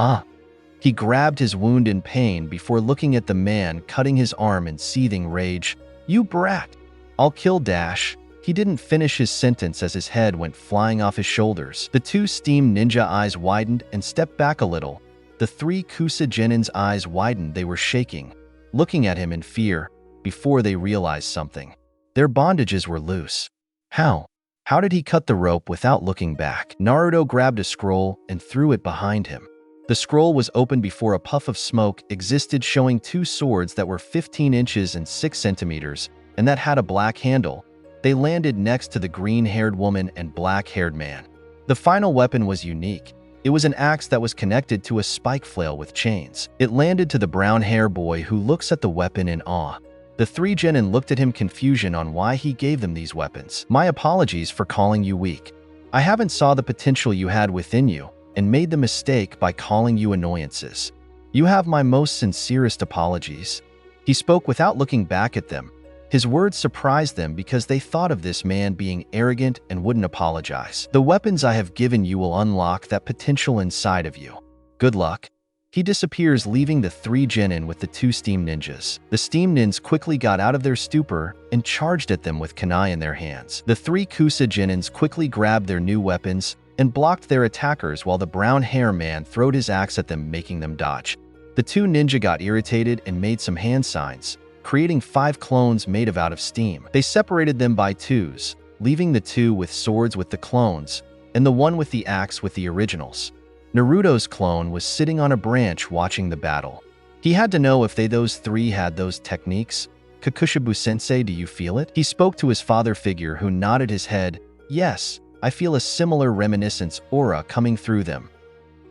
[SPEAKER 1] He grabbed his wound in pain before looking at the man cutting his arm in seething rage. You brat! I'll kill Dash. He didn't finish his sentence as his head went flying off his shoulders. The 2 steam ninja eyes widened and stepped back a little. The 3 Kusa-genin's eyes widened. They were shaking, looking at him in fear before they realized something. Their bondages were loose. How? How did he cut the rope without looking back? Naruto grabbed a scroll and threw it behind him. The scroll was open before a puff of smoke existed, showing 2 swords that were 15 inches and 6 centimeters and that had a black handle. They landed next to the green-haired woman and black-haired man. The final weapon was unique. It was an axe that was connected to a spike flail with chains. It landed to the brown-haired boy, who looks at the weapon in awe. The 3 genin looked at him, confusion on why he gave them these weapons. My apologies for calling you weak. I haven't saw the potential you had within you and made the mistake by calling you annoyances. You have my most sincerest apologies. He spoke without looking back at them. His words surprised them because they thought of this man being arrogant and wouldn't apologize. The weapons I have given you will unlock that potential inside of you. Good luck. He disappears, leaving the 3 genin with the 2 steam ninjas. The steam nins quickly got out of their stupor and charged at them with kunai in their hands. The 3 Kusa genins quickly grabbed their new weapons and blocked their attackers while the brown hair man throwed his axe at them, making them dodge. The 2 ninja got irritated and made some hand signs, creating 5 clones made out of steam. They separated them by 2s, leaving the 2 with swords with the clones and the 1 with the axe with the originals. Naruto's clone was sitting on a branch watching the battle. He had to know if those 3 had those techniques. Kokushibo-sensei, do you feel it? He spoke to his father figure, who nodded his head. Yes, I feel a similar reminiscence aura coming through them.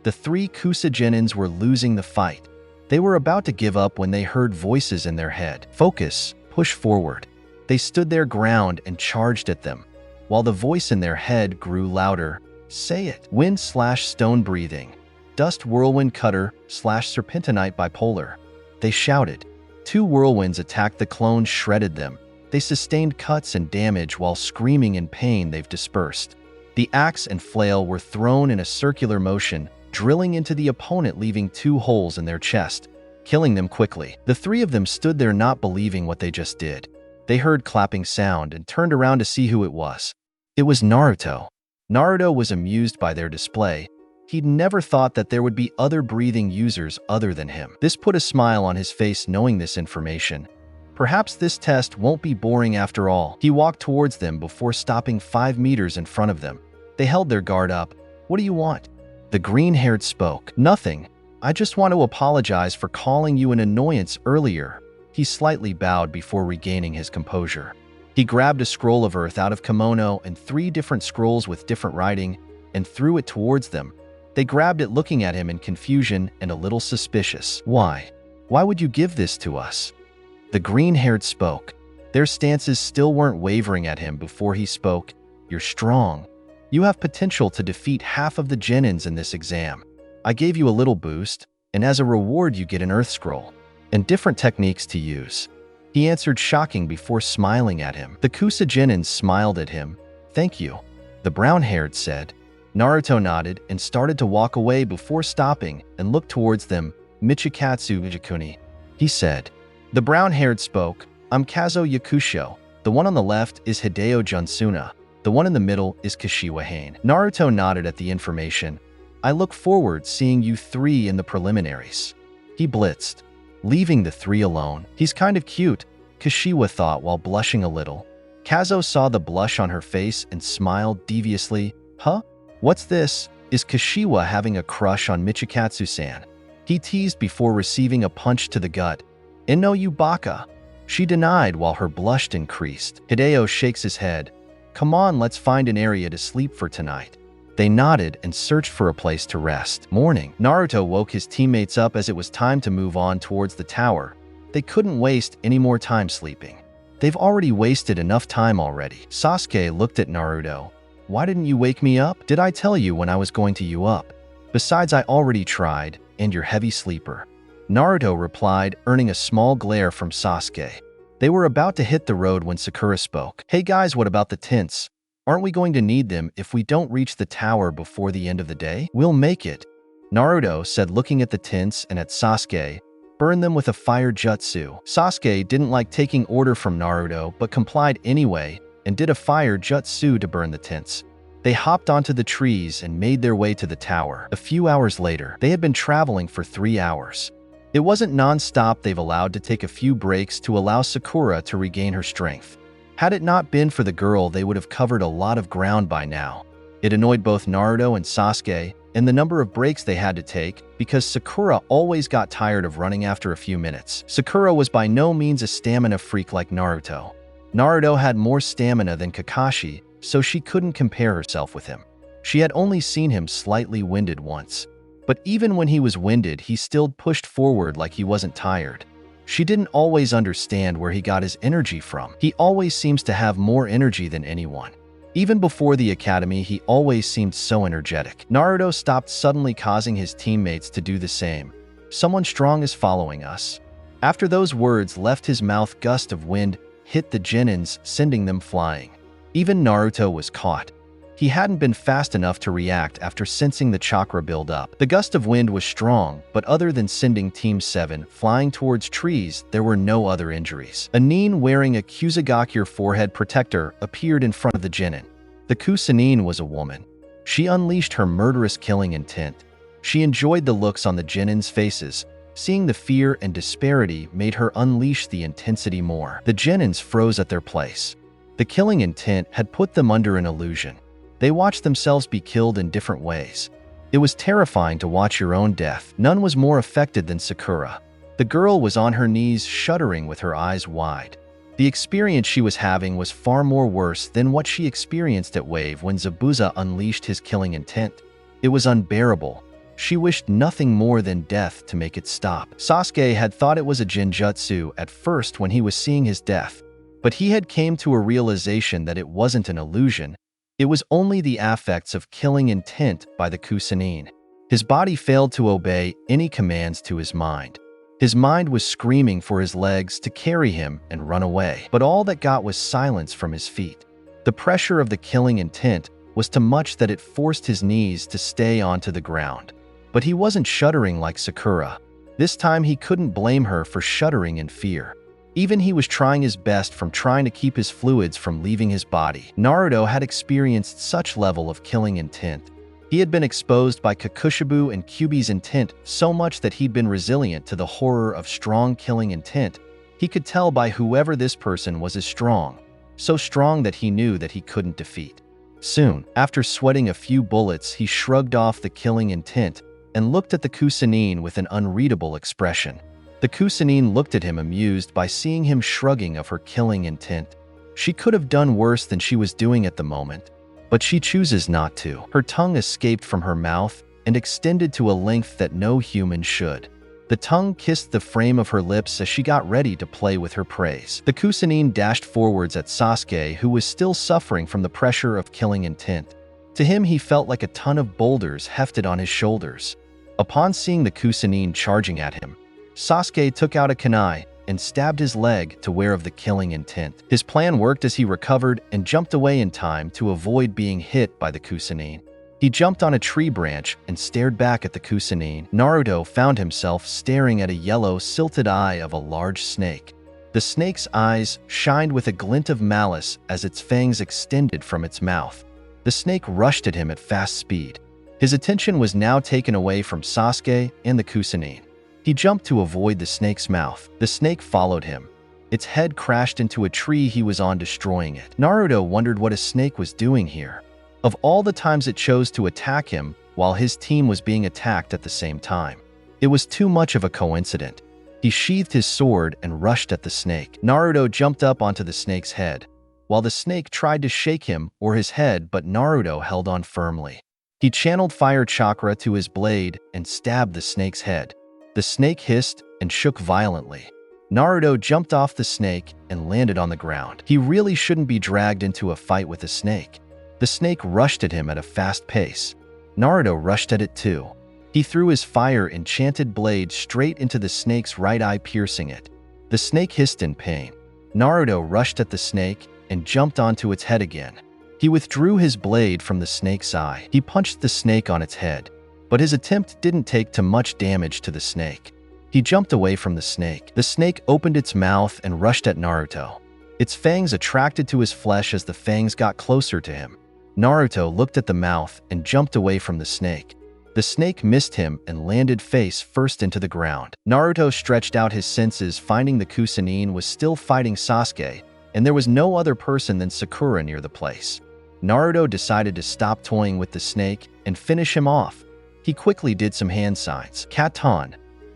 [SPEAKER 1] The 3 Kusa genins were losing the fight. They were about to give up when they heard voices in their head. Focus, push forward. They stood their ground and charged at them, while the voice in their head grew louder. Say it. Wind/stone breathing. Dust whirlwind cutter/serpentinite bipolar. They shouted. 2 whirlwinds attacked the clones, shredded them. They sustained cuts and damage while screaming in pain. They've dispersed. The axe and flail were thrown in a circular motion, drilling into the opponent, leaving 2 holes in their chest, killing them quickly. The 3 of them stood there not believing what they just did. They heard clapping sound and turned around to see who it was. It was Naruto. Naruto was amused by their display. He'd never thought that there would be other breathing users other than him. This put a smile on his face, knowing this information. Perhaps this test won't be boring after all. He walked towards them before stopping 5 meters in front of them. They held their guard up. What do you want? The green-haired spoke. Nothing. I just want to apologize for calling you an annoyance earlier. He slightly bowed before regaining his composure. He grabbed a scroll of earth out of kimono and 3 different scrolls with different writing and threw it towards them. They grabbed it, looking at him in confusion and a little suspicious. Why? Why would you give this to us? The green-haired spoke. Their stances still weren't wavering at him before he spoke. You're strong. You have potential to defeat half of the genins in this exam. I gave you a little boost, and as a reward you get an earth scroll and different techniques to use. He answered, shocking before smiling at him. The Kusa genins smiled at him. Thank you, the brown-haired said. Naruto nodded and started to walk away before stopping and looked towards them. Michikatsu Ujakuni, he said. The brown-haired spoke. I'm Kazo Yakusho. The one on the left is Hideo Junsuna. The one in the middle is Kashiwa Hain. Naruto nodded at the information. I look forward seeing you 3 in the preliminaries. He blitzed, leaving the 3 alone. He's kind of cute, Kashiwa thought while blushing a little. Kazo saw the blush on her face and smiled deviously. Huh? What's this? Is Kashiwa having a crush on Michikatsu-san? He teased before receiving a punch to the gut. No, you baka. She denied while her blush increased. Hideo shakes his head. "Come on, let's find an area to sleep for tonight." They nodded and searched for a place to rest. Morning, Naruto woke his teammates up as it was time to move on towards the tower. They couldn't waste any more time sleeping. They've already wasted enough time already. Sasuke looked at Naruto. "Why didn't you wake me up? Did I tell you when I was going to you up? Besides, I already tried, and you're heavy sleeper." Naruto replied, earning a small glare from Sasuke. They were about to hit the road when Sakura spoke. "Hey guys, what about the tents? Aren't we going to need them if we don't reach the tower before the end of the day?" "We'll make it," Naruto said, looking at the tents and at Sasuke. "Burn them with a fire jutsu." Sasuke didn't like taking order from Naruto but complied anyway and did a fire jutsu to burn the tents. They hopped onto the trees and made their way to the tower. A few hours later, they had been traveling for 3 hours. It wasn't non-stop. They've allowed to take a few breaks to allow Sakura to regain her strength. Had it not been for the girl, they would have covered a lot of ground by now. It annoyed both Naruto and Sasuke and the number of breaks they had to take because Sakura always got tired of running after a few minutes. Sakura was by no means a stamina freak like Naruto. Naruto had more stamina than Kakashi, so she couldn't compare herself with him. She had only seen him slightly winded once. But even when he was winded, he still pushed forward like he wasn't tired. She didn't always understand where he got his energy from. He always seems to have more energy than anyone. Even before the academy, he always seemed so energetic. Naruto stopped suddenly, causing his teammates to do the same. "Someone strong is following us." After those words left his mouth, gust of wind hit the Genins, sending them flying. Even Naruto was caught. He hadn't been fast enough to react after sensing the chakra build up. The gust of wind was strong, but other than sending Team 7 flying towards trees, there were no other injuries. A nin wearing a Kusagakure forehead protector appeared in front of the Genin. The Kusanin was a woman. She unleashed her murderous killing intent. She enjoyed the looks on the Genin's faces. Seeing the fear and disparity made her unleash the intensity more. The Genins froze at their place. The killing intent had put them under an illusion. They watched themselves be killed in different ways. It was terrifying to watch your own death. None was more affected than Sakura. The girl was on her knees, shuddering with her eyes wide. The experience she was having was far more worse than what she experienced at Wave when Zabuza unleashed his killing intent. It was unbearable. She wished nothing more than death to make it stop. Sasuke had thought it was a genjutsu at first when he was seeing his death, but he had came to a realization that it wasn't an illusion. It was only the affects of killing intent by the Kusanin. His body failed to obey any commands to his mind. His mind was screaming for his legs to carry him and run away, but all that got was silence from his feet. The pressure of the killing intent was too much that it forced his knees to stay onto the ground. But he wasn't shuddering like Sakura. This time he couldn't blame her for shuddering in fear. Even he was trying his best from trying to keep his fluids from leaving his body. Naruto had experienced such level of killing intent. He had been exposed by Kokushibo and Kyuubi's intent so much that he'd been resilient to the horror of strong killing intent. He could tell by whoever this person was is strong, so strong that he knew that he couldn't defeat. Soon, after sweating a few bullets, he shrugged off the killing intent and looked at the Kusanin with an unreadable expression. The Kusanin looked at him amused by seeing him shrugging of her killing intent. She could have done worse than she was doing at the moment, but she chooses not to. Her tongue escaped from her mouth and extended to a length that no human should. The tongue kissed the frame of her lips as she got ready to play with her praise. The Kusanin dashed forwards at Sasuke, who was still suffering from the pressure of killing intent. To him, he felt like a ton of boulders hefted on his shoulders. Upon seeing the Kusanin charging at him, Sasuke took out a kunai and stabbed his leg to wear of the killing intent. His plan worked as he recovered and jumped away in time to avoid being hit by the Kusanin. He jumped on a tree branch and stared back at the Kusanin. Naruto found himself staring at a yellow, silted eye of a large snake. The snake's eyes shined with a glint of malice as its fangs extended from its mouth. The snake rushed at him at fast speed. His attention was now taken away from Sasuke and the Kusanin. He jumped to avoid the snake's mouth. The snake followed him. Its head crashed into a tree he was on, destroying it. Naruto wondered what a snake was doing here. Of all the times it chose to attack him while his team was being attacked at the same time. It was too much of a coincidence. He sheathed his sword and rushed at the snake. Naruto jumped up onto the snake's head. while the snake tried to shake him or his head, but Naruto held on firmly. He channeled fire chakra to his blade and stabbed the snake's head. The snake hissed and shook violently. Naruto jumped off the snake and landed on the ground. He really shouldn't be dragged into a fight with a snake. The snake rushed at him at a fast pace. Naruto rushed at it too. He threw his fire-enchanted blade straight into the snake's right eye, piercing it. The snake hissed in pain. Naruto rushed at the snake and jumped onto its head again. He withdrew his blade from the snake's eye. He punched the snake on its head, but his attempt didn't take too much damage to the snake. He jumped away from the snake. The snake opened its mouth and rushed at Naruto. Its fangs attracted to his flesh as the fangs got closer to him. Naruto looked at the mouth and jumped away from the snake. The snake missed him and landed face first into the ground. Naruto stretched out his senses, finding the Chunin was still fighting Sasuke, and there was no other person than Sakura near the place. Naruto decided to stop toying with the snake and finish him off. He quickly did some hand signs. Katan,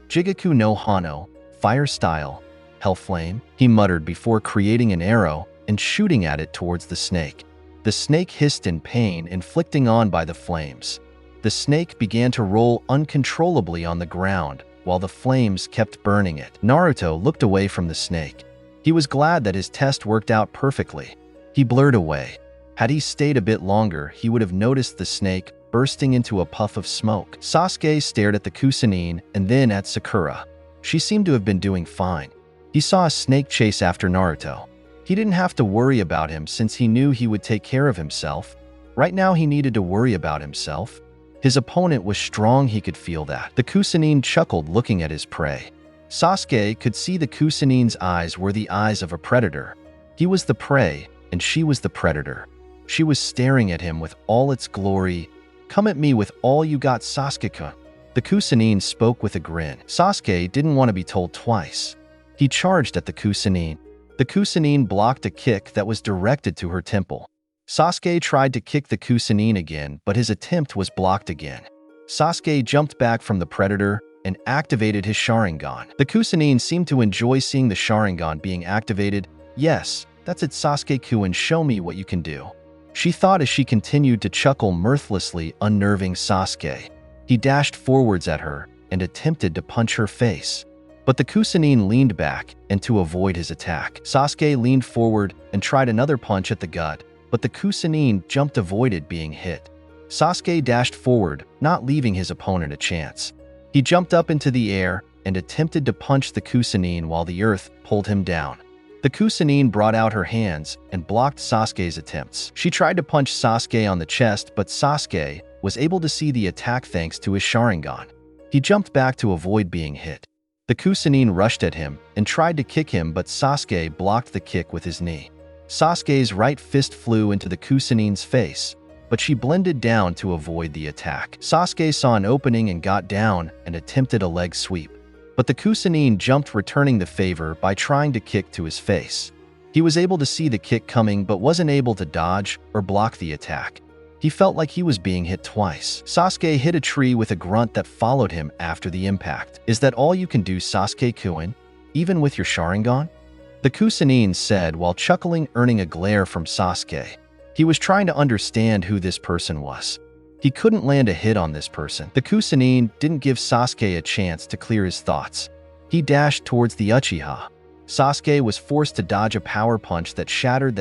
[SPEAKER 1] Jigaku no Hano, Fire Style, Hell Flame, he muttered before creating an arrow and shooting at it towards the snake. The snake hissed in pain, inflicting on by the flames. The snake began to roll uncontrollably on the ground while the flames kept burning it. Naruto looked away from the snake. He was glad that his test worked out perfectly. He blurred away. Had he stayed a bit longer, he would have noticed the snake bursting into a puff of smoke. Sasuke stared at the Chunin and then at Sakura. She seemed to have been doing fine. He saw a snake chase after Naruto. He didn't have to worry about him since he knew he would take care of himself. Right now he needed to worry about himself. His opponent was strong, he could feel that. The Chunin chuckled, looking at his prey. Sasuke could see the Chunin's eyes were the eyes of a predator. He was the prey, and she was the predator. She was staring at him with all its glory. "Come at me with all you got, Sasuke-kun." The Chunin spoke with a grin. Sasuke didn't want to be told twice. He charged at the Chunin. The Chunin blocked a kick that was directed to her temple. Sasuke tried to kick the Chunin again, but his attempt was blocked again. Sasuke jumped back from the predator and activated his Sharingan. The Chunin seemed to enjoy seeing the Sharingan being activated. "Yes, that's it, Sasuke-kun, show me what you can do," she thought as she continued to chuckle mirthlessly, unnerving Sasuke. He dashed forwards at her and attempted to punch her face. But the Chunin leaned back, and to avoid his attack, Sasuke leaned forward and tried another punch at the gut, but the Chunin jumped, avoided being hit. Sasuke dashed forward, not leaving his opponent a chance. He jumped up into the air and attempted to punch the Chunin while the earth pulled him down. The Chunin brought out her hands and blocked Sasuke's attempts. She tried to punch Sasuke on the chest, but Sasuke was able to see the attack thanks to his Sharingan. He jumped back to avoid being hit. The Chunin rushed at him and tried to kick him, but Sasuke blocked the kick with his knee. Sasuke's right fist flew into the Chunin's face, but she blended down to avoid the attack. Sasuke saw an opening and got down and attempted a leg sweep. But the Chunin jumped, returning the favor by trying to kick to his face. He was able to see the kick coming but wasn't able to dodge or block the attack. He felt like he was being hit twice. Sasuke hit a tree with a grunt that followed him after the impact. "Is that all you can do, Sasuke-kun? Even with your Sharingan?" the Chunin said while chuckling, earning a glare from Sasuke. He was trying to understand who this person was. He couldn't land a hit on this person. The Chunin didn't give Sasuke a chance to clear his thoughts. He dashed towards the Uchiha. Sasuke was forced to dodge a power punch that shattered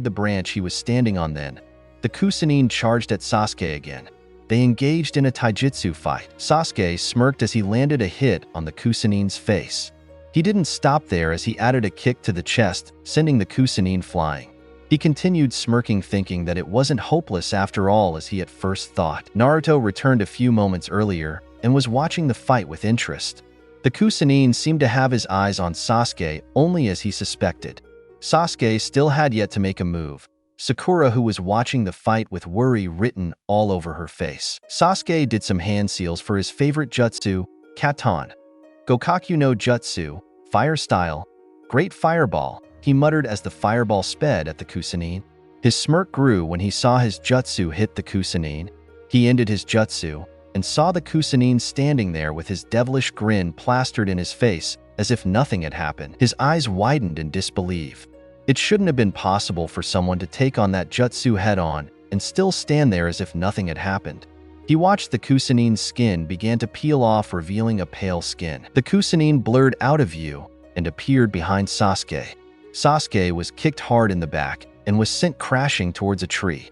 [SPEAKER 1] the branch he was standing on. Then the Chunin charged at Sasuke again. They engaged in a taijutsu fight. Sasuke smirked as he landed a hit on the Chunin's face. He didn't stop there as he added a kick to the chest, sending the Chunin flying. He continued smirking, thinking that it wasn't hopeless after all as he at first thought. Naruto returned a few moments earlier and was watching the fight with interest. The Chunin seemed to have his eyes on Sasuke only as he suspected. Sasuke still had yet to make a move. Sakura, who was watching the fight with worry written all over her face. Sasuke did some hand seals for his favorite jutsu, Katan. "Gokaku no Jutsu, Fire Style, Great Fireball," he muttered as the fireball sped at the Chunin. His smirk grew when he saw his jutsu hit the Chunin. He ended his jutsu and saw the Chunin standing there with his devilish grin plastered in his face as if nothing had happened. His eyes widened in disbelief. It shouldn't have been possible for someone to take on that jutsu head-on and still stand there as if nothing had happened. He watched the Kusanin's skin begin to peel off, revealing a pale skin. The Kusanin blurred out of view and appeared behind Sasuke. Sasuke was kicked hard in the back and was sent crashing towards a tree.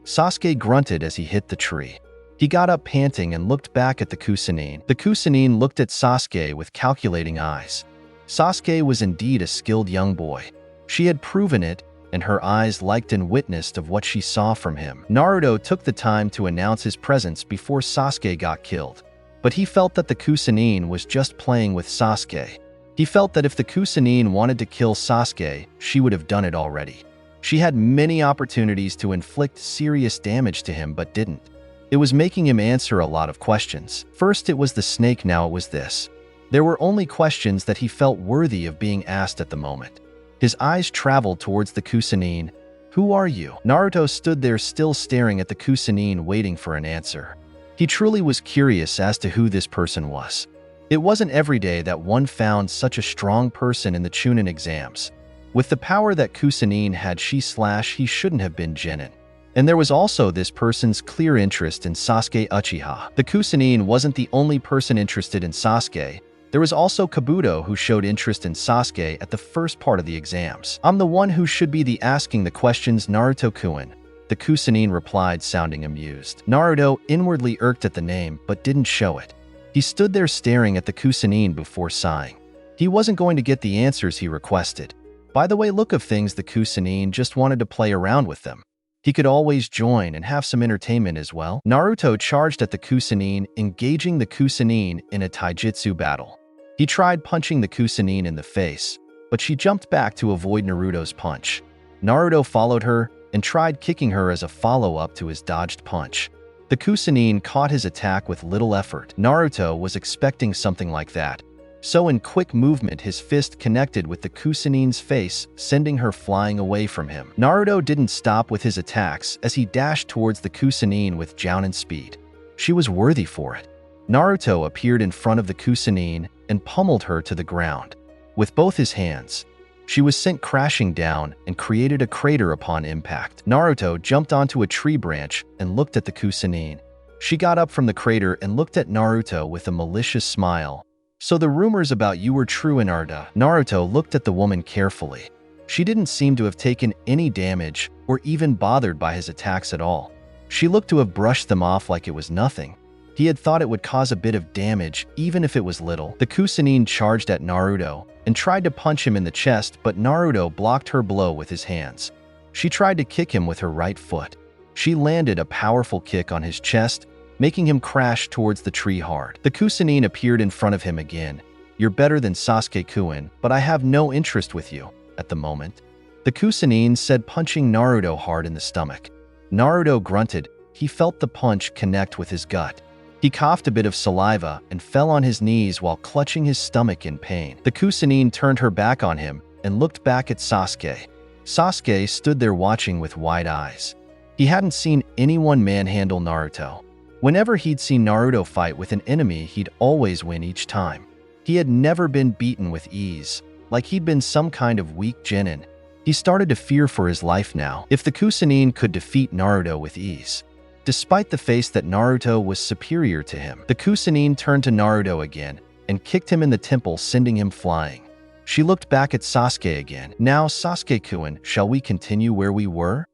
[SPEAKER 1] Sasuke grunted as he hit the tree. He got up panting and looked back at the Kusanin. The Kusanin looked at Sasuke with calculating eyes. Sasuke was indeed a skilled young boy. She had proven it, and her eyes liked and witnessed of what she saw from him. Naruto took the time to announce his presence before Sasuke got killed, but he felt that the Kusanin was just playing with Sasuke. He felt that if the Kusanin wanted to kill Sasuke, she would have done it already. She had many opportunities to inflict serious damage to him but didn't. It was making him answer a lot of questions. First it was the snake, now it was this. There were only questions that he felt worthy of being asked at the moment. His eyes traveled towards the Kusanin. "Who are you?" Naruto stood there still staring at the Kusanin, waiting for an answer. He truly was curious as to who this person was. It wasn't every day that one found such a strong person in the Chunin exams. With the power that Kusanin had, he shouldn't have been Genin. And there was also this person's clear interest in Sasuke Uchiha. The Kusanin wasn't the only person interested in Sasuke. There was also Kabuto, who showed interest in Sasuke at the first part of the exams. "I'm the one who should be asking the questions, Naruto-kun," the Kusanin replied, sounding amused. Naruto inwardly irked at the name, but didn't show it. He stood there staring at the Kusanin before sighing. He wasn't going to get the answers he requested. By the way look of things, the Kusanin just wanted to play around with them. He could always join and have some entertainment as well. Naruto charged at the Kusanin, engaging the Kusanin in a taijutsu battle. He tried punching the Kusanin in the face, but she jumped back to avoid Naruto's punch. Naruto followed her and tried kicking her as a follow-up to his dodged punch. The Kusanin caught his attack with little effort. Naruto was expecting something like that, so in quick movement his fist connected with the Kusanin's face, sending her flying away from him. Naruto didn't stop with his attacks as he dashed towards the Kusanin with jounin speed. She was worthy for it. Naruto appeared in front of the Kusanin and pummeled her to the ground. With both his hands, she was sent crashing down and created a crater upon impact. Naruto jumped onto a tree branch and looked at the Kusanin. She got up from the crater and looked at Naruto with a malicious smile. "So the rumors about you were true, Inarda." Naruto looked at the woman carefully. She didn't seem to have taken any damage or even bothered by his attacks at all. She looked to have brushed them off like it was nothing. He had thought it would cause a bit of damage, even if it was little. The Kusanin charged at Naruto and tried to punch him in the chest, but Naruto blocked her blow with his hands. She tried to kick him with her right foot. She landed a powerful kick on his chest, making him crash towards the tree hard. The Kusanin appeared in front of him again. "You're better than Sasuke-kun, but I have no interest with you at the moment," the Kusanin said, punching Naruto hard in the stomach. Naruto grunted. He felt the punch connect with his gut. He coughed a bit of saliva and fell on his knees while clutching his stomach in pain. The Kusanin turned her back on him and looked back at Sasuke. Sasuke stood there watching with wide eyes. He hadn't seen anyone manhandle Naruto. Whenever he'd seen Naruto fight with an enemy, he'd always win each time. He had never been beaten with ease, like he'd been some kind of weak genin. He started to fear for his life now. If the Kusanin could defeat Naruto with ease, despite the face that Naruto was superior to him, the Kusanin turned to Naruto again and kicked him in the temple, sending him flying. She looked back at Sasuke again. "Now, Sasuke-kun, shall we continue where we were?"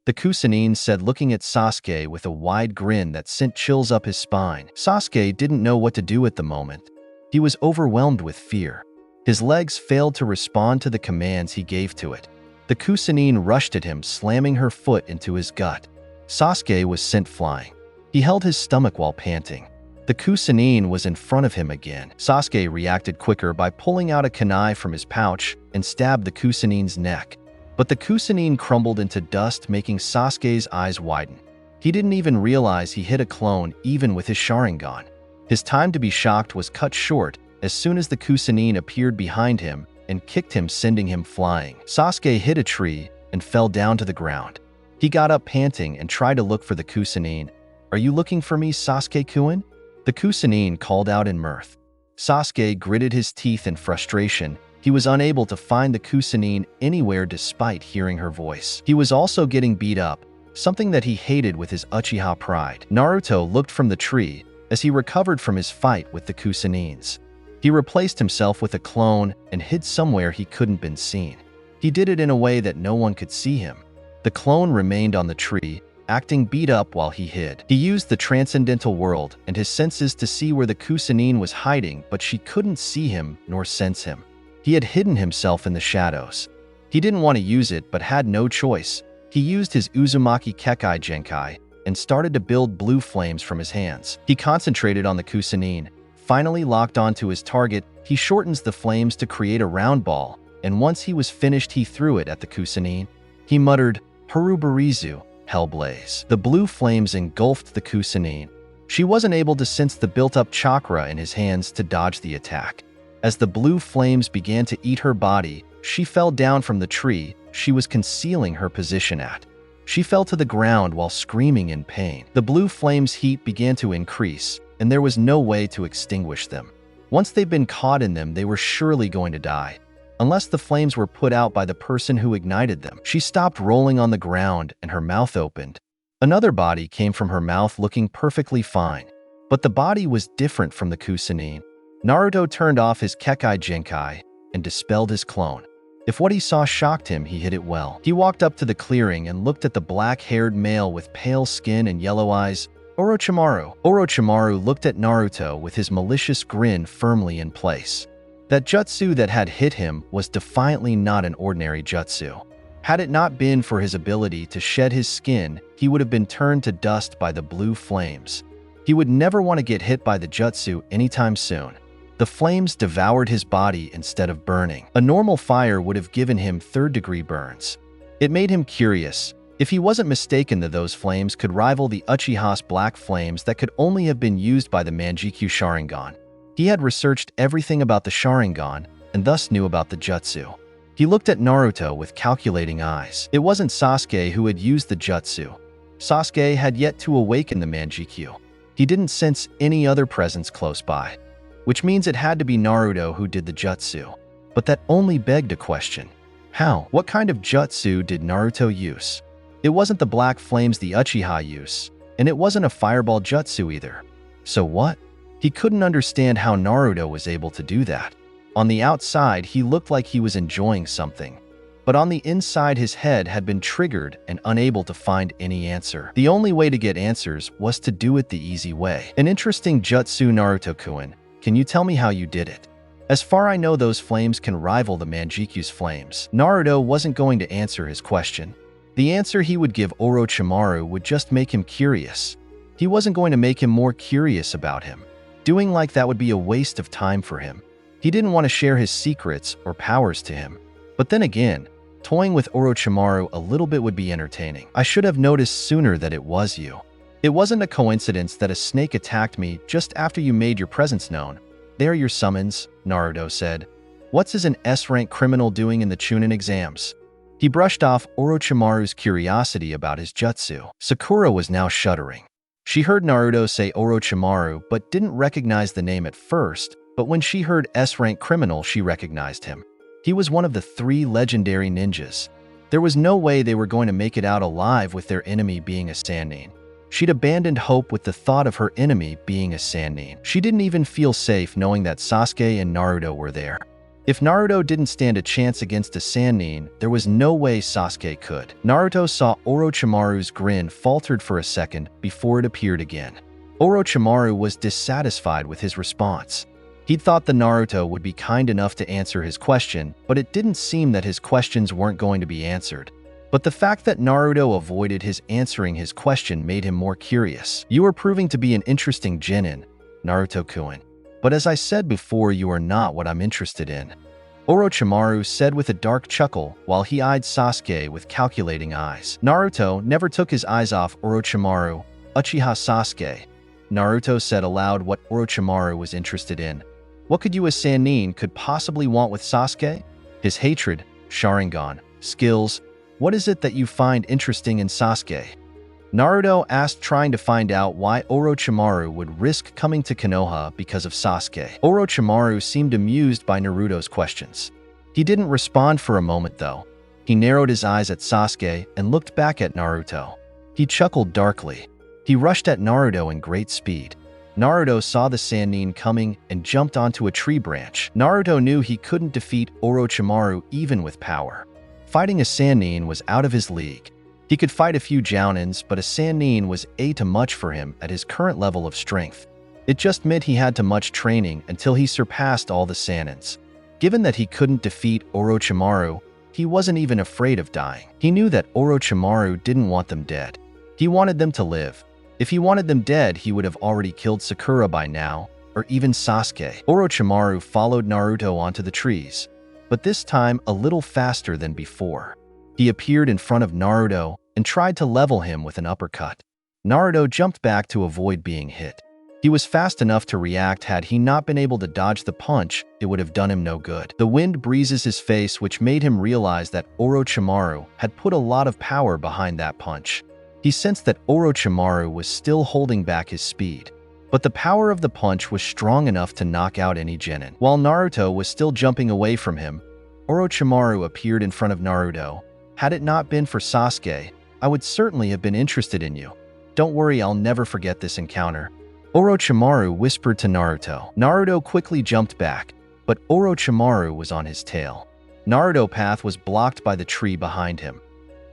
[SPEAKER 1] the Kusanin said, looking at Sasuke with a wide grin that sent chills up his spine. Sasuke didn't know what to do at the moment. He was overwhelmed with fear. His legs failed to respond to the commands he gave to it. The Kusanin rushed at him, slamming her foot into his gut. Sasuke was sent flying. He held his stomach while panting. The Kusanin was in front of him again. Sasuke reacted quicker by pulling out a kunai from his pouch and stabbed the Kusanin's neck. But the Kusanin crumbled into dust, making Sasuke's eyes widen. He didn't even realize he hit a clone even with his Sharingan. His time to be shocked was cut short as soon as the Kusanin appeared behind him and kicked him, sending him flying. Sasuke hit a tree and fell down to the ground. He got up panting and tried to look for the Kusanin. "Are you looking for me, Sasuke-kun?" the Kusanin called out in mirth. Sasuke gritted his teeth in frustration He was unable to find the Kusanine anywhere despite hearing her voice. He was also getting beat up, something that he hated with his Uchiha pride. Naruto looked from the tree as he recovered from his fight with the Kusanines. He replaced himself with a clone and hid somewhere he couldn't been seen. He did it in a way that no one could see him. The clone remained on the tree, acting beat up while he hid. He used the transcendental world and his senses to see where the Kusanine was hiding, but she couldn't see him nor sense him. He had hidden himself in the shadows. He didn't want to use it, but had no choice. He used his Uzumaki Kekai Genkai and started to build blue flames from his hands. He concentrated on the Kusanine, finally locked onto his target. He shortens the flames to create a round ball, and once he was finished, he threw it at the Kusanine. He muttered, "Harubarizu, Hellblaze." The blue flames engulfed the Kusanine. She wasn't able to sense the built-up chakra in his hands to dodge the attack. As the blue flames began to eat her body, she fell down from the tree she was concealing her position at. She fell to the ground while screaming in pain. The blue flames' heat began to increase, and there was no way to extinguish them. Once they'd been caught in them, they were surely going to die, unless the flames were put out by the person who ignited them. She stopped rolling on the ground and her mouth opened. Another body came from her mouth looking perfectly fine, but the body was different from the Kusanine. Naruto turned off his Kekai Genkai and dispelled his clone. If what he saw shocked him, he hid it well. He walked up to the clearing and looked at the black-haired male with pale skin and yellow eyes. Orochimaru. Orochimaru looked at Naruto with his malicious grin firmly in place. That jutsu that had hit him was defiantly not an ordinary jutsu. Had it not been for his ability to shed his skin, he would have been turned to dust by the blue flames. He would never want to get hit by the jutsu anytime soon. The flames devoured his body instead of burning. A normal fire would have given him third-degree burns. It made him curious. If he wasn't mistaken, that those flames could rival the Uchiha's black flames that could only have been used by the Manjikyu Sharingan. He had researched everything about the Sharingan and thus knew about the jutsu. He looked at Naruto with calculating eyes. It wasn't Sasuke who had used the jutsu. Sasuke had yet to awaken the Manjikyu. He didn't sense any other presence close by, which means it had to be Naruto who did the jutsu. But that only begged a question. How? What kind of jutsu did Naruto use? It wasn't the black flames the Uchiha use, and it wasn't a fireball jutsu either. So what? He couldn't understand how Naruto was able to do that. On the outside, he looked like he was enjoying something, but on the inside his head had been triggered and unable to find any answer. The only way to get answers was to do it the easy way. An interesting jutsu, Naruto-kun. Can you tell me how you did it? As far I know, those flames can rival the Manjikyu's flames. Naruto wasn't going to answer his question. The answer he would give Orochimaru would just make him curious. He wasn't going to make him more curious about him. Doing like that would be a waste of time for him. He didn't want to share his secrets or powers to him. But then again, toying with Orochimaru a little bit would be entertaining. I should have noticed sooner that it was you. It wasn't a coincidence that a snake attacked me just after you made your presence known. They are your summons, Naruto said. What's an S-rank criminal doing in the Chunin exams? He brushed off Orochimaru's curiosity about his jutsu. Sakura was now shuddering. She heard Naruto say Orochimaru but didn't recognize the name at first, but when she heard S-rank criminal, she recognized him. He was one of the 3 legendary ninjas. There was no way they were going to make it out alive with their enemy being a Sannin. She'd abandoned hope with the thought of her enemy being a Sannin. She didn't even feel safe knowing that Sasuke and Naruto were there. If Naruto didn't stand a chance against a Sannin, there was no way Sasuke could. Naruto saw Orochimaru's grin faltered for a second before it appeared again. Orochimaru was dissatisfied with his response. He'd thought the Naruto would be kind enough to answer his question, but it didn't seem that his questions weren't going to be answered. But the fact that Naruto avoided his answering his question made him more curious. You are proving to be an interesting genin, Naruto-kun. But as I said before, you are not what I'm interested in. Orochimaru said with a dark chuckle while he eyed Sasuke with calculating eyes. Naruto never took his eyes off Orochimaru. Uchiha Sasuke. Naruto said aloud what Orochimaru was interested in. What could you as Sannin could possibly want with Sasuke? His hatred, Sharingan, skills. What is it that you find interesting in Sasuke? Naruto asked, trying to find out why Orochimaru would risk coming to Konoha because of Sasuke. Orochimaru seemed amused by Naruto's questions. He didn't respond for a moment though. He narrowed his eyes at Sasuke and looked back at Naruto. He chuckled darkly. He rushed at Naruto in great speed. Naruto saw the Sannin coming and jumped onto a tree branch. Naruto knew he couldn't defeat Orochimaru even with power. Fighting a Sannin was out of his league. He could fight a few Jounins, but a Sannin was too much for him at his current level of strength. It just meant he had too much training until he surpassed all the Sannins. Given that he couldn't defeat Orochimaru, he wasn't even afraid of dying. He knew that Orochimaru didn't want them dead. He wanted them to live. If he wanted them dead, he would have already killed Sakura by now, or even Sasuke. Orochimaru followed Naruto onto the trees, but this time a little faster than before. He appeared in front of Naruto and tried to level him with an uppercut. Naruto jumped back to avoid being hit. He was fast enough to react. Had he not been able to dodge the punch, it would have done him no good. The wind breezes his face, which made him realize that Orochimaru had put a lot of power behind that punch. He sensed that Orochimaru was still holding back his speed, but the power of the punch was strong enough to knock out any genin. While Naruto was still jumping away from him, Orochimaru appeared in front of Naruto. Had it not been for Sasuke, I would certainly have been interested in you. Don't worry, I'll never forget this encounter. Orochimaru whispered to Naruto. Naruto quickly jumped back, but Orochimaru was on his tail. Naruto's path was blocked by the tree behind him.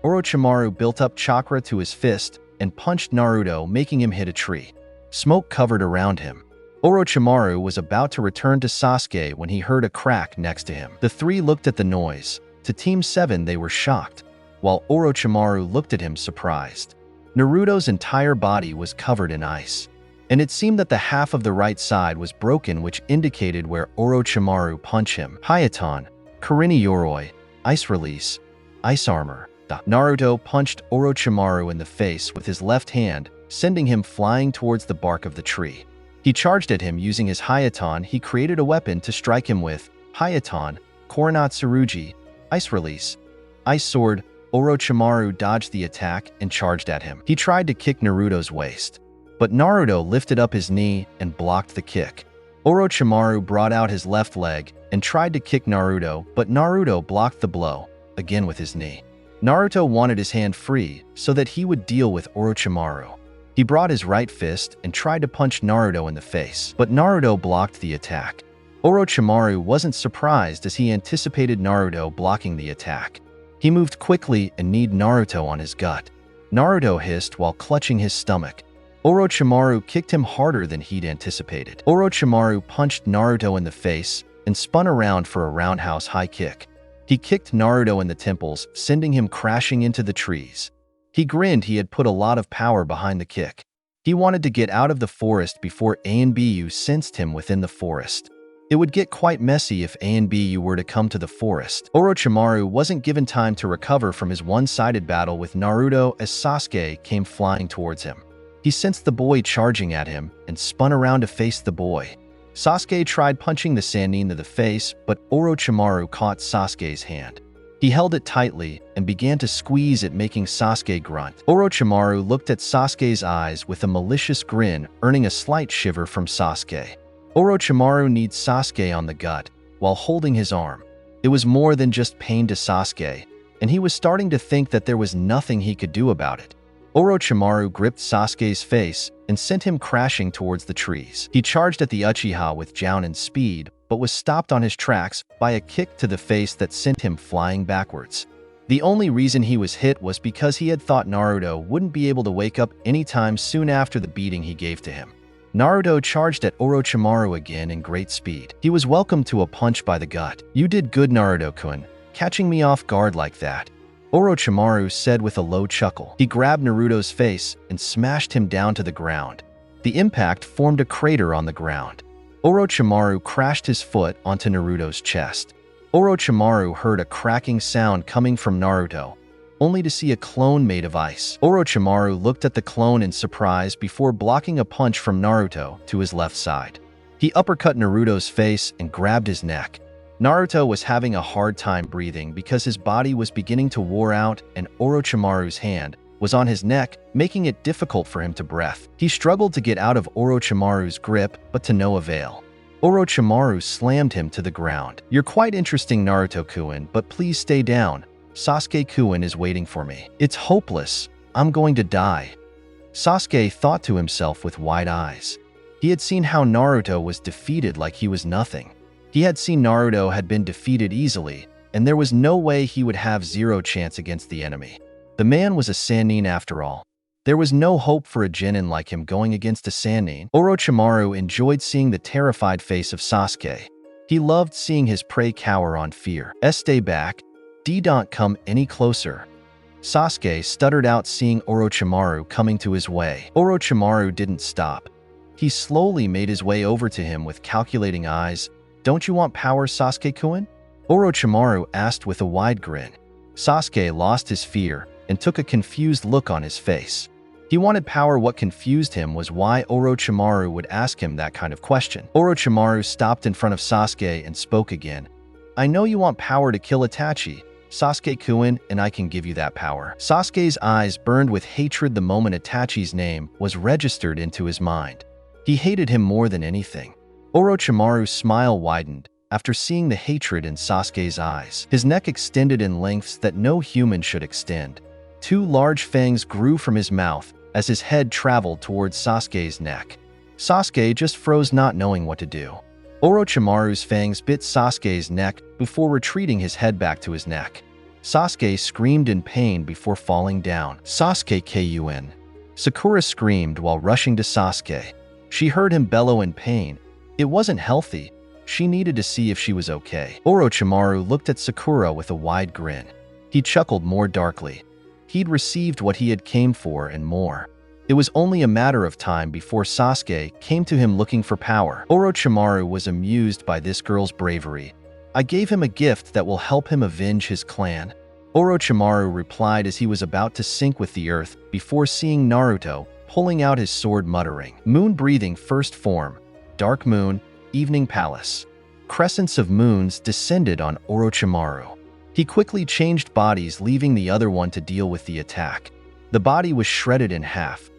[SPEAKER 1] Orochimaru built up chakra to his fist and punched Naruto, making him hit a tree. Smoke covered around him. Orochimaru was about to return to Sasuke when he heard a crack next to him. The three looked at the noise. To Team 7, they were shocked, while Orochimaru looked at him surprised. Naruto's entire body was covered in ice, and it seemed that the half of the right side was broken, which indicated where Orochimaru punched him. Hayatan, Karini Yoroi, Ice Release, Ice Armor. Naruto punched Orochimaru in the face with his left hand, sending him flying towards the bark of the tree. He charged at him using his Hayatan. He created a weapon to strike him with. Hayatan, Korinatsurugi, Ice Release, Ice Sword. Orochimaru dodged the attack and charged at him. He tried to kick Naruto's waist, but Naruto lifted up his knee and blocked the kick. Orochimaru brought out his left leg and tried to kick Naruto, but Naruto blocked the blow, again with his knee. Naruto wanted his hand free so that he would deal with Orochimaru. He brought his right fist and tried to punch Naruto in the face, but Naruto blocked the attack. Orochimaru wasn't surprised as he anticipated Naruto blocking the attack. He moved quickly and kneed Naruto on his gut. Naruto hissed while clutching his stomach. Orochimaru kicked him harder than he'd anticipated. Orochimaru punched Naruto in the face and spun around for a roundhouse high kick. He kicked Naruto in the temples, sending him crashing into the trees. He grinned. He had put a lot of power behind the kick. He wanted to get out of the forest before Anbu sensed him within the forest. It would get quite messy if Anbu were to come to the forest. Orochimaru wasn't given time to recover from his one-sided battle with Naruto as Sasuke came flying towards him. He sensed the boy charging at him and spun around to face the boy. Sasuke tried punching the Sannin to the face, but Orochimaru caught Sasuke's hand. He held it tightly and began to squeeze it, making Sasuke grunt. Orochimaru looked at Sasuke's eyes with a malicious grin, earning a slight shiver from Sasuke. Orochimaru kneed Sasuke on the gut while holding his arm. It was more than just pain to Sasuke, and he was starting to think that there was nothing he could do about it. Orochimaru gripped Sasuke's face and sent him crashing towards the trees. He charged at the Uchiha with Jounin speed, but was stopped on his tracks by a kick to the face that sent him flying backwards. The only reason he was hit was because he had thought Naruto wouldn't be able to wake up anytime soon after the beating he gave to him. Naruto charged at Orochimaru again in great speed. He was welcomed to a punch by the gut. "You did good, Naruto-kun, catching me off guard like that," Orochimaru said with a low chuckle. He grabbed Naruto's face and smashed him down to the ground. The impact formed a crater on the ground. Orochimaru crashed his foot onto Naruto's chest. Orochimaru heard a cracking sound coming from Naruto, only to see a clone made of ice. Orochimaru looked at the clone in surprise before blocking a punch from Naruto to his left side. He uppercut Naruto's face and grabbed his neck. Naruto was having a hard time breathing because his body was beginning to wear out and Orochimaru's hand was on his neck, making it difficult for him to breathe. He struggled to get out of Orochimaru's grip, but to no avail. Orochimaru slammed him to the ground. "You're quite interesting, Naruto-kun, but please stay down. Sasuke-kun is waiting for me. It's hopeless. I'm going to die." Sasuke thought to himself with wide eyes. He had seen how Naruto was defeated like he was nothing. He had seen Naruto had been defeated easily, and there was no way he would have zero chance against the enemy. The man was a Sannin after all. There was no hope for a Genin like him going against a Sannin. Orochimaru enjoyed seeing the terrified face of Sasuke. He loved seeing his prey cower on fear. "Stay back. Don't come any closer." Sasuke stuttered out, seeing Orochimaru coming to his way. Orochimaru didn't stop. He slowly made his way over to him with calculating eyes. "Don't you want power, Sasuke-kun?" Orochimaru asked with a wide grin. Sasuke lost his fear and took a confused look on his face. He wanted power. What confused him was why Orochimaru would ask him that kind of question. Orochimaru stopped in front of Sasuke and spoke again. "I know you want power to kill Itachi, Sasuke-kun, and I can give you that power." Sasuke's eyes burned with hatred the moment Itachi's name was registered into his mind. He hated him more than anything. Orochimaru's smile widened after seeing the hatred in Sasuke's eyes. His neck extended in lengths that no human should extend. Two large fangs grew from his mouth as his head traveled towards Sasuke's neck. Sasuke just froze, not knowing what to do. Orochimaru's fangs bit Sasuke's neck before retreating his head back to his neck. Sasuke screamed in pain before falling down. "Sasuke-kun!" Sakura screamed while rushing to Sasuke. She heard him bellow in pain. It wasn't healthy. She needed to see if she was okay. Orochimaru looked at Sakura with a wide grin. He chuckled more darkly. He'd received what he had came for and more. It was only a matter of time before Sasuke came to him looking for power. Orochimaru was amused by this girl's bravery. "I gave him a gift that will help him avenge his clan." Orochimaru replied as he was about to sink with the earth before seeing Naruto pulling out his sword, muttering, "Moon-breathing first form, dark moon, evening palace." Crescents of moons descended on Orochimaru. He quickly changed bodies, leaving the other one to deal with the attack. The body was shredded in half.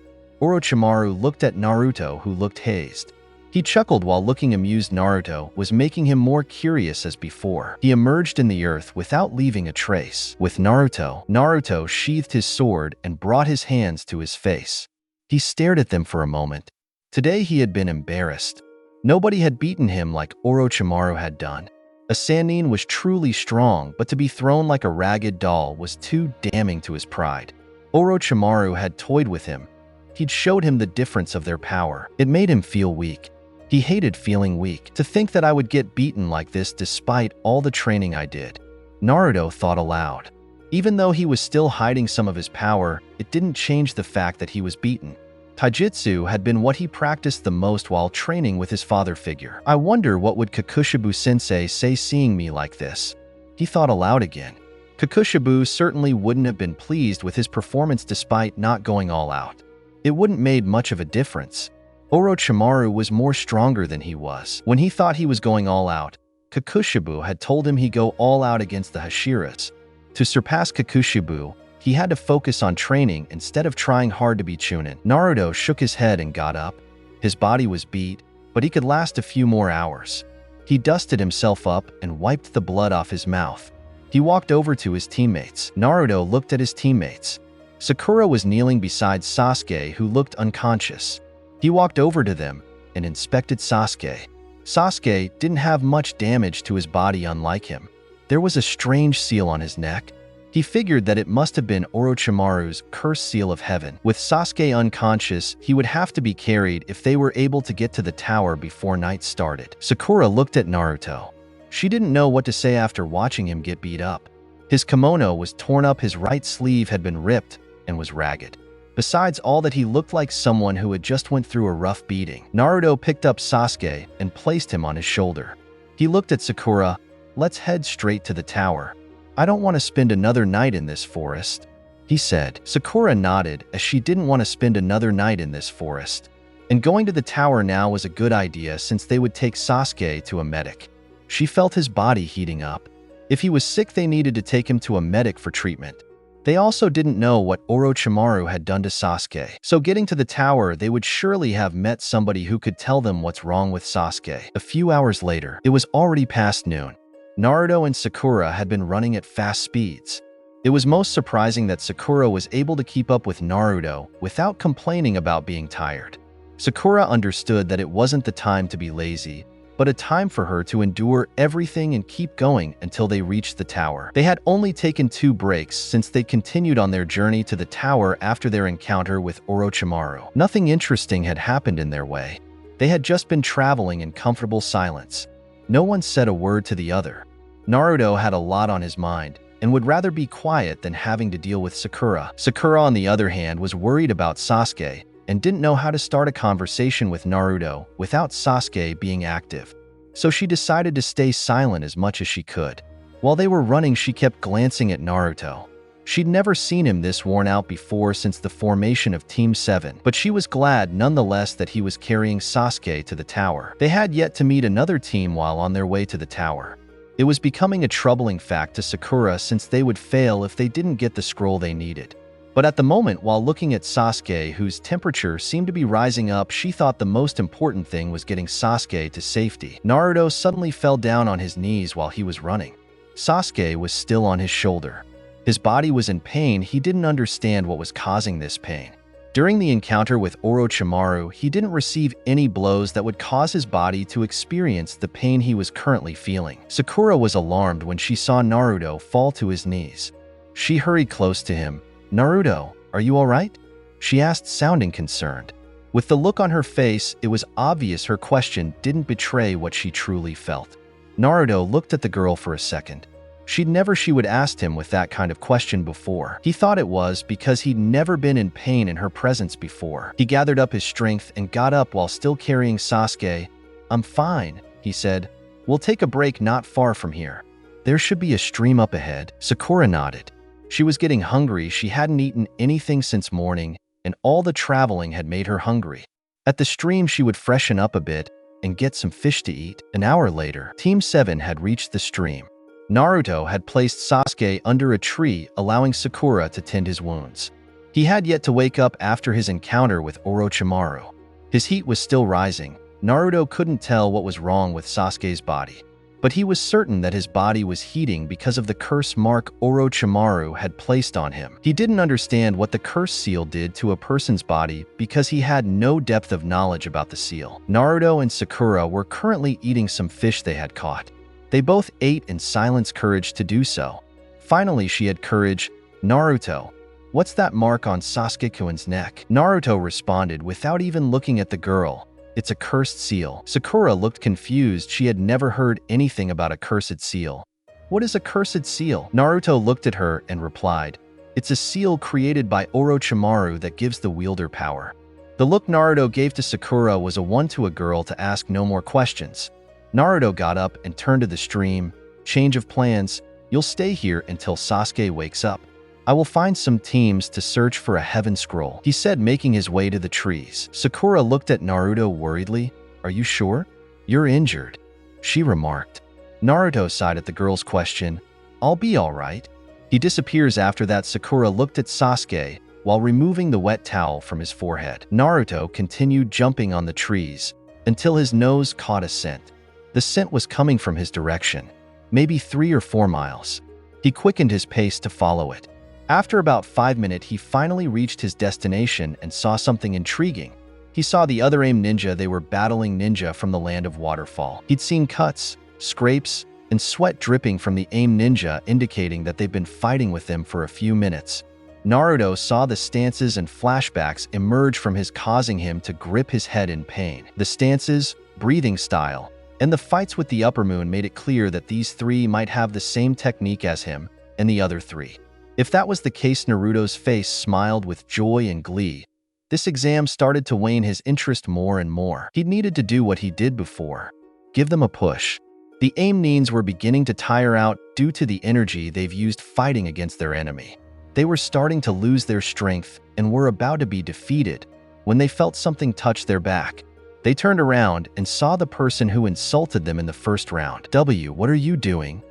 [SPEAKER 1] Orochimaru looked at Naruto, who looked hazed. He chuckled while looking amused. Naruto was making him more curious as before. He emerged in the earth without leaving a trace. With Naruto sheathed his sword and brought his hands to his face. He stared at them for a moment. Today he had been embarrassed. Nobody had beaten him like Orochimaru had done. A Sannin was truly strong, but to be thrown like a ragged doll was too damning to his pride. Orochimaru had toyed with him. He'd showed him the difference of their power. It made him feel weak. He hated feeling weak. To think that I would get beaten like this despite all the training I did. Naruto thought aloud. Even though he was still hiding some of his power, it didn't change the fact that he was beaten. Taijutsu had been what he practiced the most while training with his father figure. "I wonder what would Kokushibo-sensei say seeing me like this?" He thought aloud again. Kokushibo certainly wouldn't have been pleased with his performance despite not going all out. It wouldn't made much of a difference. Orochimaru was more stronger than he was. When he thought he was going all out, Kokushibo had told him he'd go all out against the Hashiras. To surpass Kokushibo, he had to focus on training instead of trying hard to be Chunin. Naruto shook his head and got up. His body was beat, but he could last a few more hours. He dusted himself up and wiped the blood off his mouth. He walked over to his teammates. Naruto looked at his teammates. Sakura was kneeling beside Sasuke, who looked unconscious. He walked over to them and inspected Sasuke. Sasuke didn't have much damage to his body, unlike him. There was a strange seal on his neck. He figured that it must have been Orochimaru's cursed seal of heaven. With Sasuke unconscious, he would have to be carried if they were able to get to the tower before night started. Sakura looked at Naruto. She didn't know what to say after watching him get beat up. His kimono was torn up, his right sleeve had been ripped and was ragged. Besides all that, he looked like someone who had just went through a rough beating. Naruto picked up Sasuke and placed him on his shoulder. He looked at Sakura. "Let's head straight to the tower. I don't want to spend another night in this forest," he said. Sakura nodded, as she didn't want to spend another night in this forest. And going to the tower now was a good idea, since they would take Sasuke to a medic. She felt his body heating up. If he was sick, they needed to take him to a medic for treatment. They also didn't know what Orochimaru had done to Sasuke. So getting to the tower, they would surely have met somebody who could tell them what's wrong with Sasuke. A few hours later, it was already past noon. Naruto and Sakura had been running at fast speeds. It was most surprising that Sakura was able to keep up with Naruto without complaining about being tired. Sakura understood that it wasn't the time to be lazy, but a time for her to endure everything and keep going until they reached the tower. They had only taken 2 breaks since they continued on their journey to the tower after their encounter with Orochimaru. Nothing interesting had happened in their way. They had just been traveling in comfortable silence. No one said a word to the other. Naruto had a lot on his mind and would rather be quiet than having to deal with Sakura. Sakura, on the other hand, was worried about Sasuke and didn't know how to start a conversation with Naruto without Sasuke being active. So she decided to stay silent as much as she could. While they were running, she kept glancing at Naruto. She'd never seen him this worn out before since the formation of Team 7, but she was glad nonetheless that he was carrying Sasuke to the tower. They had yet to meet another team while on their way to the tower. It was becoming a troubling fact to Sakura since they would fail if they didn't get the scroll they needed. But at the moment, while looking at Sasuke, whose temperature seemed to be rising up, she thought the most important thing was getting Sasuke to safety. Naruto suddenly fell down on his knees while he was running. Sasuke was still on his shoulder. His body was in pain. He didn't understand what was causing this pain. During the encounter with Orochimaru, he didn't receive any blows that would cause his body to experience the pain he was currently feeling. Sakura was alarmed when she saw Naruto fall to his knees. She hurried close to him. "Naruto, are you all right?" she asked, sounding concerned. With the look on her face, it was obvious her question didn't betray what she truly felt. Naruto looked at the girl for a second. She would asked him with that kind of question before. He thought it was because he'd never been in pain in her presence before. He gathered up his strength and got up while still carrying Sasuke. "I'm fine," he said. "We'll take a break not far from here. There should be a stream up ahead." Sakura nodded. She was getting hungry. She hadn't eaten anything since morning, and all the traveling had made her hungry. At the stream, she would freshen up a bit and get some fish to eat. An hour later, Team 7 had reached the stream. Naruto had placed Sasuke under a tree, allowing Sakura to tend his wounds. He had yet to wake up after his encounter with Orochimaru. His heat was still rising. Naruto couldn't tell what was wrong with Sasuke's body, but he was certain that his body was heating because of the curse mark Orochimaru had placed on him. He didn't understand what the curse seal did to a person's body because he had no depth of knowledge about the seal. Naruto and Sakura were currently eating some fish they had caught. They both ate in silence, courage to do so. Finally, she had courage. "Naruto, what's that mark on Sasuke-kun's neck?" Naruto responded without even looking at the girl. "It's a cursed seal." Sakura looked confused. She had never heard anything about a cursed seal. "What is a cursed seal?" Naruto looked at her and replied, "It's a seal created by Orochimaru that gives the wielder power." The look Naruto gave to Sakura was a one to a girl to ask no more questions. Naruto got up and turned to the stream. "Change of plans. You'll stay here until Sasuke wakes up. I will find some teams to search for a heaven scroll," he said, making his way to the trees. Sakura looked at Naruto worriedly. "Are you sure? You're injured," she remarked. Naruto sighed at the girl's question. "I'll be all right." He disappears after that. Sakura looked at Sasuke while removing the wet towel from his forehead. Naruto continued jumping on the trees until his nose caught a scent. The scent was coming from his direction, maybe 3 or 4 miles. He quickened his pace to follow it. After about 5 minutes, he finally reached his destination and saw something intriguing. He saw the other AIM ninja. They were battling ninja from the land of waterfall. He'd seen cuts, scrapes, and sweat dripping from the AIM ninja, indicating that they'd been fighting with them for a few minutes. Naruto saw the stances and flashbacks emerge from his, causing him to grip his head in pain. The stances, breathing style, and the fights with the upper moon made it clear that these 3 might have the same technique as him and the other 3. If that was the case, Naruto's face smiled with joy and glee. This exam started to wane his interest more and more. He needed to do what he did before. Give them a push. The AIM nins were beginning to tire out due to the energy they've used fighting against their enemy. They were starting to lose their strength and were about to be defeated when they felt something touch their back. They turned around and saw the person who insulted them in the first round. "W, what are you doing?"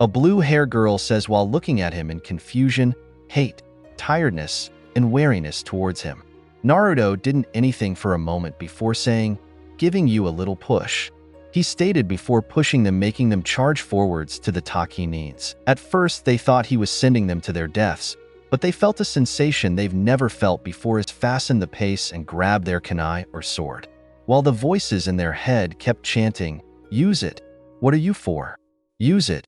[SPEAKER 1] a blue-haired girl says while looking at him in confusion. hate, tiredness, and wariness towards him. Naruto didn't anything for a moment before saying, "Giving you a little push." He stated before pushing them, making them charge forwards to the Takinins. At first, they thought he was sending them to their deaths, but they felt a sensation they've never felt before as fastened the pace and grabbed their kunai or sword. While the voices in their head kept chanting, "Use it. What are you for? Use it."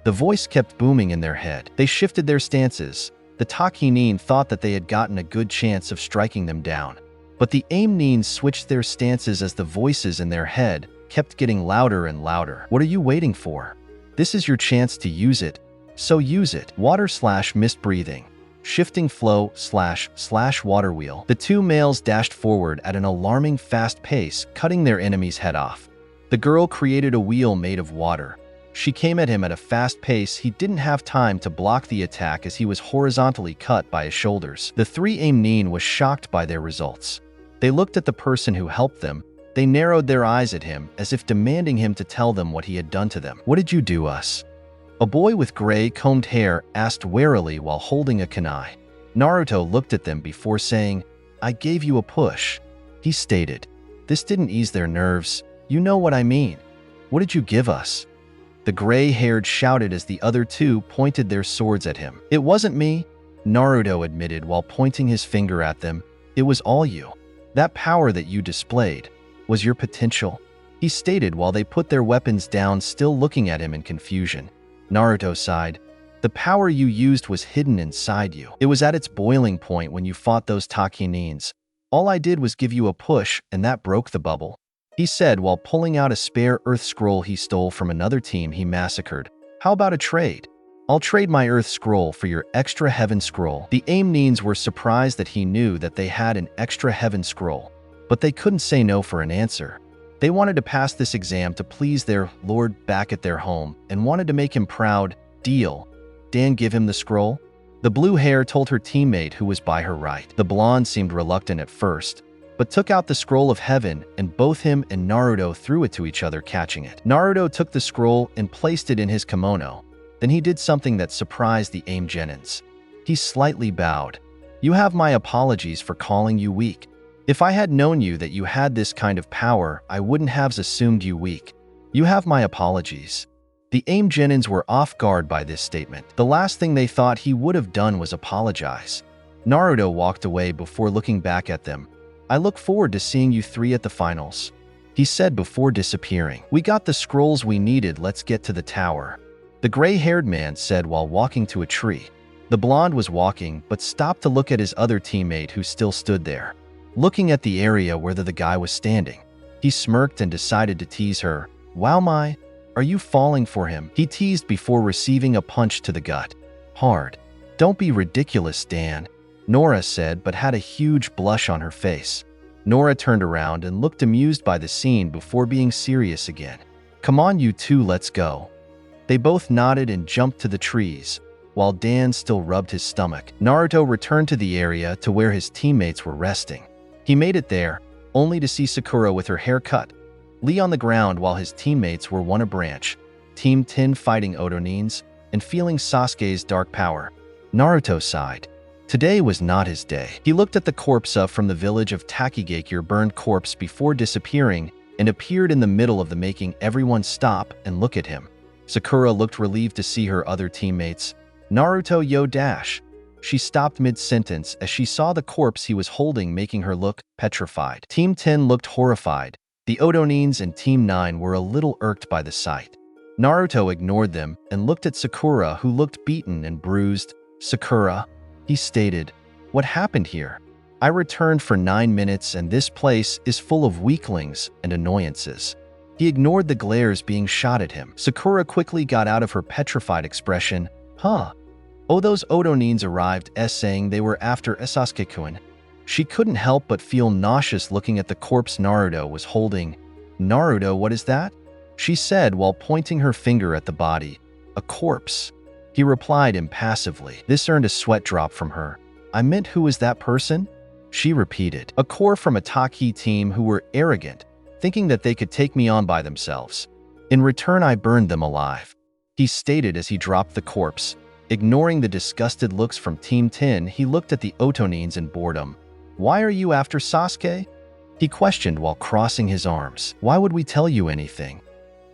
[SPEAKER 1] The voice kept booming in their head. They shifted their stances. The Takinin thought that they had gotten a good chance of striking them down. But the Aim-Nins switched their stances as the voices in their head kept getting louder and louder. "What are you waiting for? This is your chance to use it. So use it." Water/mist breathing. Shifting flow/water wheel. The two males dashed forward at an alarming fast pace, cutting their enemy's head off. The girl created a wheel made of water. She came at him at a fast pace. He didn't have time to block the attack as he was horizontally cut by his shoulders. The three Aim-Nin was shocked by their results. They looked at the person who helped them. They narrowed their eyes at him as if demanding him to tell them what he had done to them. "What did you do us?" A boy with gray combed hair asked warily while holding a kunai. Naruto looked at them before saying, "I gave you a push." He stated, "This didn't ease their nerves. You know what I mean. What did you give us?" The gray-haired shouted as the other two pointed their swords at him. "It wasn't me," Naruto admitted while pointing his finger at them. "It was all you. That power that you displayed was your potential," he stated while they put their weapons down, still looking at him in confusion. Naruto sighed. "The power you used was hidden inside you. It was at its boiling point when you fought those Takinins. All I did was give you a push, and that broke the bubble," he said while pulling out a spare Earth Scroll he stole from another team he massacred. "How about a trade? I'll trade my Earth Scroll for your extra Heaven Scroll." The Aim-Nins were surprised that he knew that they had an extra Heaven Scroll, but they couldn't say no for an answer. They wanted to pass this exam to please their lord back at their home and wanted to make him proud. "Deal. Dan, give him the scroll." The blue hair told her teammate who was by her right. The blonde seemed reluctant at first, but took out the scroll of heaven, and both him and Naruto threw it to each other, catching it. Naruto took the scroll and placed it in his kimono. Then he did something that surprised the Aim-Genins. He slightly bowed. "You have my apologies for calling you weak. If I had known you that you had this kind of power, I wouldn't have assumed you weak. You have my apologies." The Aim-Genins were off guard by this statement. The last thing they thought he would have done was apologize. Naruto walked away before looking back at them. "I look forward to seeing you three at the finals," he said before disappearing. "We got the scrolls we needed, let's get to the tower," the gray-haired man said while walking to a tree. The blonde was walking, but stopped to look at his other teammate who still stood there, looking at the area where the guy was standing. He smirked and decided to tease her. "Wow, are you falling for him?" he teased before receiving a punch to the gut. "Hard. Don't be ridiculous, Dan," Nora said, but had a huge blush on her face. Nora turned around and looked amused by the scene before being serious again. "Come on, you two, let's go." They both nodded and jumped to the trees, while Dan still rubbed his stomach. Naruto returned to the area to where his teammates were resting. He made it there, only to see Sakura with her hair cut, Lee on the ground while his teammates were one a branch, Team 10 fighting Otonins, and feeling Sasuke's dark power. Naruto sighed. Today was not his day. He looked at the corpse from the village of Takigakure burned corpse before disappearing and appeared in the middle of the, making everyone stop and look at him. Sakura looked relieved to see her other teammates. "Naruto yo dash." She stopped mid-sentence as she saw the corpse he was holding, making her look petrified. Team 10 looked horrified. The Otonins and Team 9 were a little irked by the sight. Naruto ignored them and looked at Sakura, who looked beaten and bruised. "Sakura," he stated, "what happened here? I returned for 9 minutes and this place is full of weaklings and annoyances." He ignored the glares being shot at him. Sakura quickly got out of her petrified expression. "Huh? Oh, those Otonins arrived, saying they were after Sasuke-kun." She couldn't help but feel nauseous looking at the corpse Naruto was holding. "Naruto, what is that?" she said while pointing her finger at the body. "A corpse," he replied impassively. This earned a sweat drop from her. "I meant, who is that person?" she repeated. "A core from a Taki team who were arrogant, thinking that they could take me on by themselves. In return, I burned them alive," he stated as he dropped the corpse. Ignoring the disgusted looks from Team 10, he looked at the Otonins in boredom. "Why are you after Sasuke?" he questioned while crossing his arms. "Why would we tell you anything?"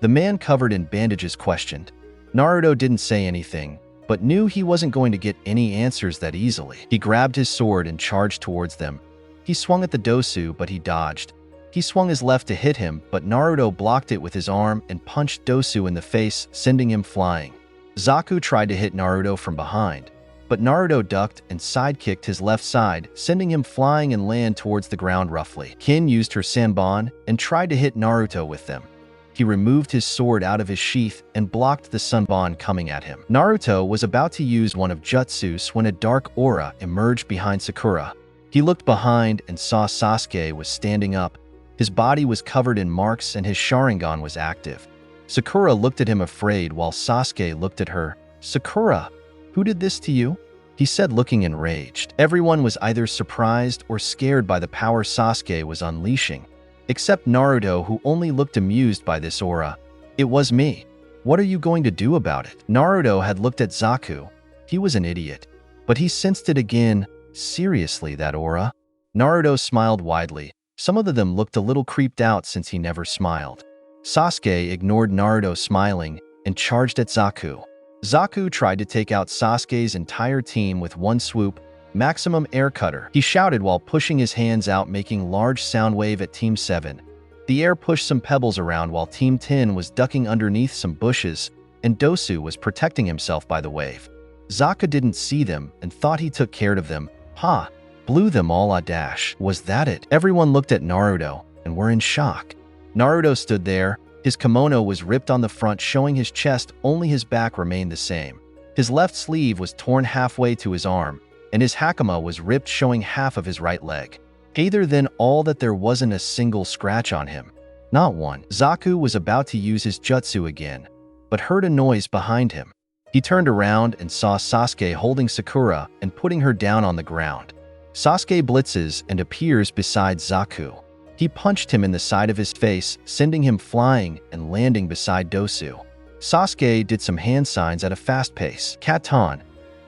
[SPEAKER 1] The man covered in bandages questioned. Naruto didn't say anything, but knew he wasn't going to get any answers that easily. He grabbed his sword and charged towards them. He swung at the Dosu, but he dodged. He swung his left to hit him, but Naruto blocked it with his arm and punched Dosu in the face, sending him flying. Zaku tried to hit Naruto from behind, but Naruto ducked and sidekicked his left side, sending him flying and land towards the ground roughly. Kin used her Sanbon and tried to hit Naruto with them. He removed his sword out of his sheath and blocked the Sanbon coming at him. Naruto was about to use one of Jutsus when a dark aura emerged behind Sakura. He looked behind and saw Sasuke was standing up. His body was covered in marks and his Sharingan was active. Sakura looked at him afraid while Sasuke looked at her. "Sakura, who did this to you?" he said, looking enraged. Everyone was either surprised or scared by the power Sasuke was unleashing, except Naruto, who only looked amused by this aura. "It was me. What are you going to do about it?" Naruto had looked at Zaku. He was an idiot, but he sensed it again. "Seriously, that aura?" Naruto smiled widely. Some of them looked a little creeped out since he never smiled. Sasuke ignored Naruto smiling and charged at Zaku. Zaku tried to take out Sasuke's entire team with one swoop, maximum air cutter. He shouted while pushing his hands out, making large sound wave at Team 7. The air pushed some pebbles around while Team 10 was ducking underneath some bushes, and Dosu was protecting himself by the wave. Zaku didn't see them and thought he took care of them. "Ha! Blew them all a dash. Was that it?" Everyone looked at Naruto and were in shock. Naruto stood there. His kimono was ripped on the front, showing his chest, only his back remained the same. His left sleeve was torn halfway to his arm, and his hakama was ripped, showing half of his right leg. Either then all that there wasn't a single scratch on him. Not one. Zaku was about to use his jutsu again, but heard a noise behind him. He turned around and saw Sasuke holding Sakura and putting her down on the ground. Sasuke blitzes and appears beside Zaku. He punched him in the side of his face, sending him flying and landing beside Dosu. Sasuke did some hand signs at a fast pace. Katon,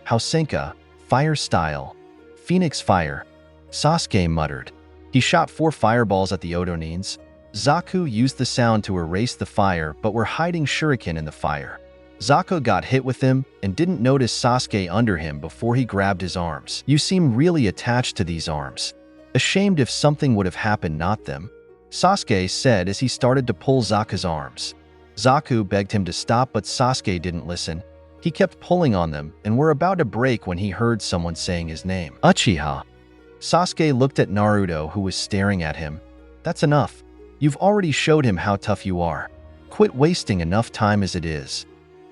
[SPEAKER 1] Hausenka, Fire Style, Phoenix Fire, Sasuke muttered. He shot 4 fireballs at the Otonins. Zaku used the sound to erase the fire, but were hiding shuriken in the fire. Zaku got hit with them and didn't notice Sasuke under him before he grabbed his arms. "You seem really attached to these arms. Ashamed if something would have happened, not them," Sasuke said as he started to pull Zaku's arms. Zaku begged him to stop, but Sasuke didn't listen. He kept pulling on them and were about to break when he heard someone saying his name. "Uchiha." Sasuke looked at Naruto, who was staring at him. "That's enough. You've already showed him how tough you are. Quit wasting enough time as it is,"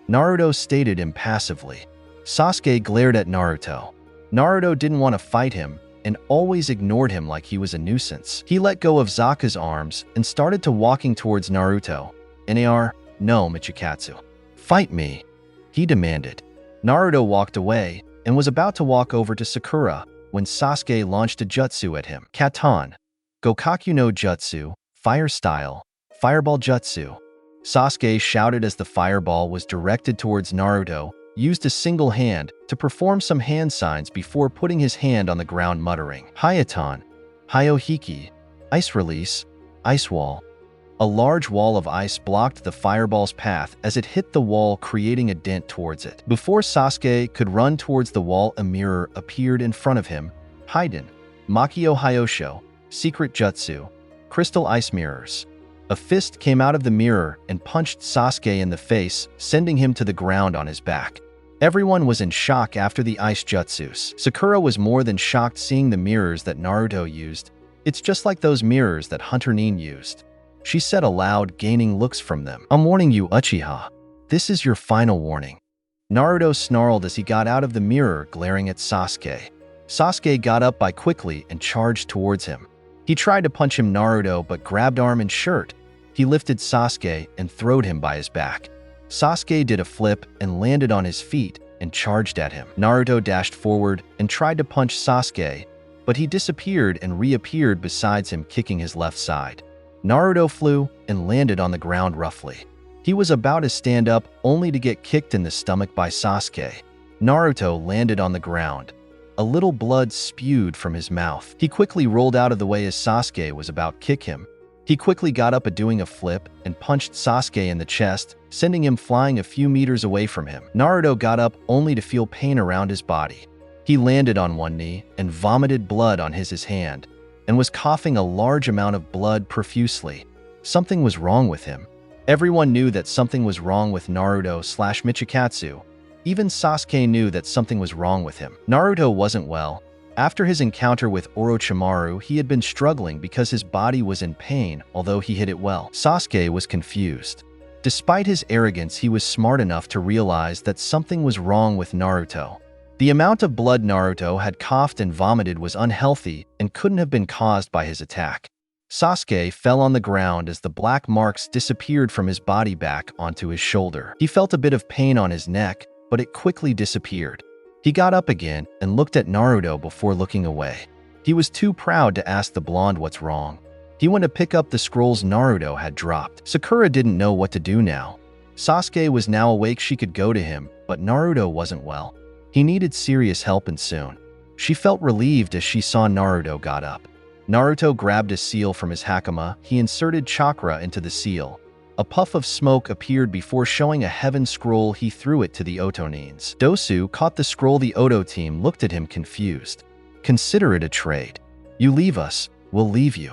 [SPEAKER 1] Naruto stated impassively. Sasuke glared at Naruto. Naruto didn't want to fight him and always ignored him like he was a nuisance. He let go of Zaku's arms and started to walking towards Naruto. "Nar, no, Michikatsu. Fight me," he demanded. Naruto walked away and was about to walk over to Sakura when Sasuke launched a jutsu at him. "Katon, Gokaku no Jutsu, Fire Style, Fireball Jutsu." Sasuke shouted as the fireball was directed towards Naruto, used a single hand to perform some hand signs before putting his hand on the ground, muttering, "Hayaton, Hyohiki, Ice Release, Ice Wall." A large wall of ice blocked the fireball's path as it hit the wall, creating a dent towards it. Before Sasuke could run towards the wall, a mirror appeared in front of him. "Haiden, Makio Hyosho, Secret Jutsu, Crystal Ice Mirrors." A fist came out of the mirror and punched Sasuke in the face, sending him to the ground on his back. Everyone was in shock after the ice jutsus. Sakura was more than shocked seeing the mirrors that Naruto used. "It's just like those mirrors that Hunter Nin used," she said aloud, gaining looks from them. "I'm warning you, Uchiha. This is your final warning." Naruto snarled as he got out of the mirror, glaring at Sasuke. Sasuke got up by quickly and charged towards him. He tried to punch him, Naruto, but grabbed arm and shirt. He lifted Sasuke and throwed him by his back. Sasuke did a flip and landed on his feet and charged at him. Naruto dashed forward and tried to punch Sasuke, but he disappeared and reappeared beside him, kicking his left side. Naruto flew and landed on the ground roughly. He was about to stand up only to get kicked in the stomach by Sasuke. Naruto landed on the ground. A little blood spewed from his mouth. He quickly rolled out of the way as Sasuke was about to kick him. He quickly got up, doing a flip, and punched Sasuke in the chest, sending him flying a few meters away from him. Naruto got up only to feel pain around his body. He landed on one knee and vomited blood on his hand, and was coughing a large amount of blood profusely. Something was wrong with him. Everyone knew that something was wrong with Naruto/Michikatsu. Even Sasuke knew that something was wrong with him. Naruto wasn't well. After his encounter with Orochimaru, he had been struggling because his body was in pain, although he hid it well. Sasuke was confused. Despite his arrogance, he was smart enough to realize that something was wrong with Naruto. The amount of blood Naruto had coughed and vomited was unhealthy and couldn't have been caused by his attack. Sasuke fell on the ground as the black marks disappeared from his body back onto his shoulder. He felt a bit of pain on his neck, but it quickly disappeared. He got up again and looked at Naruto before looking away. He was too proud to ask the blonde what's wrong. He went to pick up the scrolls Naruto had dropped. Sakura didn't know what to do now. Sasuke was now awake, she could go to him, but Naruto wasn't well. He needed serious help and soon. She felt relieved as she saw Naruto got up. Naruto grabbed a seal from his hakama. He inserted chakra into the seal. A puff of smoke appeared before showing a heaven scroll. He threw it to the Otonins. Dosu caught the scroll. The Oto team looked at him confused. "Consider it a trade. You leave us, we'll leave you,"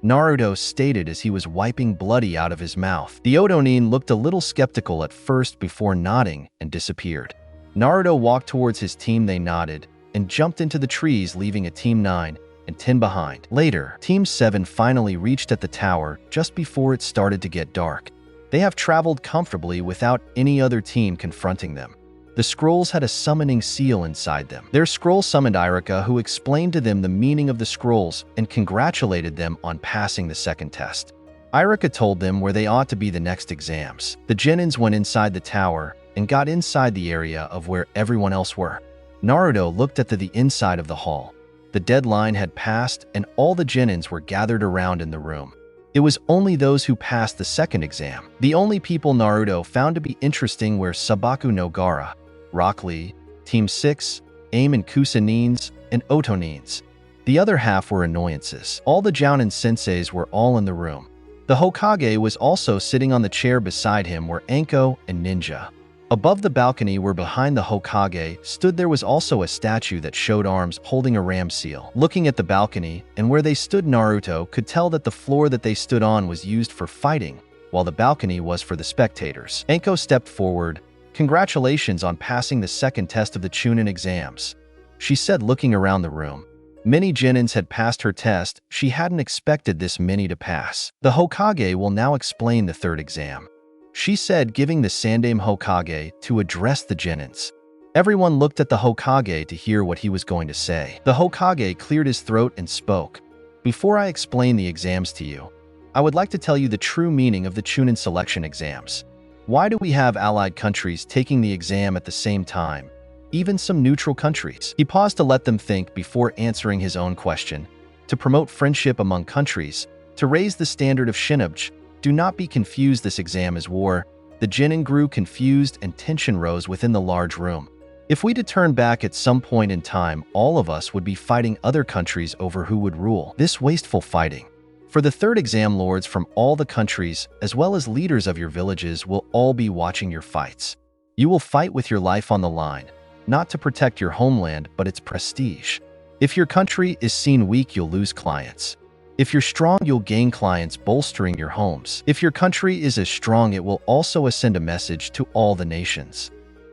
[SPEAKER 1] Naruto stated as he was wiping bloody out of his mouth. The Otonin looked a little skeptical at first before nodding and disappeared. Naruto walked towards his team. They nodded and jumped into the trees, leaving a Team 9 and 10 behind. Later, Team 7 finally reached at the tower just before it started to get dark. They have traveled comfortably without any other team confronting them. The scrolls had a summoning seal inside them. Their scroll summoned Irika, who explained to them the meaning of the scrolls and congratulated them on passing the second test. Irika told them where they ought to be the next exams. The Genins went inside the tower and got inside the area of where everyone else were. Naruto looked at the inside of the hall. The deadline had passed and all the Genins were gathered around in the room. It was only those who passed the second exam. The only people Naruto found to be interesting were Sabaku no Gaara, Rock Lee, Team 6, Aim and Kusanins, and Otonins. The other half were annoyances. All the Jounin senseis were all in the room. The Hokage was also sitting on the chair. Beside him were Anko and Ninja. Above the balcony where behind the Hokage stood there was also a statue that showed arms holding a ram seal. Looking at the balcony and where they stood, Naruto could tell that the floor that they stood on was used for fighting, while the balcony was for the spectators. Anko stepped forward. "Congratulations on passing the second test of the Chunin exams," she said, looking around the room. Many Genins had passed her test. She hadn't expected this many to pass. "The Hokage will now explain the third exam," she said, giving the Sandaime Hokage to address the Genins. Everyone looked at the Hokage to hear what he was going to say. The Hokage cleared his throat and spoke. "Before I explain the exams to you, I would like to tell you the true meaning of the Chunin selection exams. Why do we have allied countries taking the exam at the same time? Even some neutral countries." He paused to let them think before answering his own question. "To promote friendship among countries, to raise the standard of shinobi. Do not be confused, this exam is war." The Genin grew confused and tension rose within the large room. If we to turn back at some point in time, all of us would be fighting other countries over who would rule. This wasteful fighting. For the third exam, lords from all the countries, as well as leaders of your villages, will all be watching your fights. You will fight with your life on the line, not to protect your homeland, but its prestige. If your country is seen weak, you'll lose clients. If you're strong, you'll gain clients, bolstering your homes. If your country is as strong, it will also send a message to all the nations.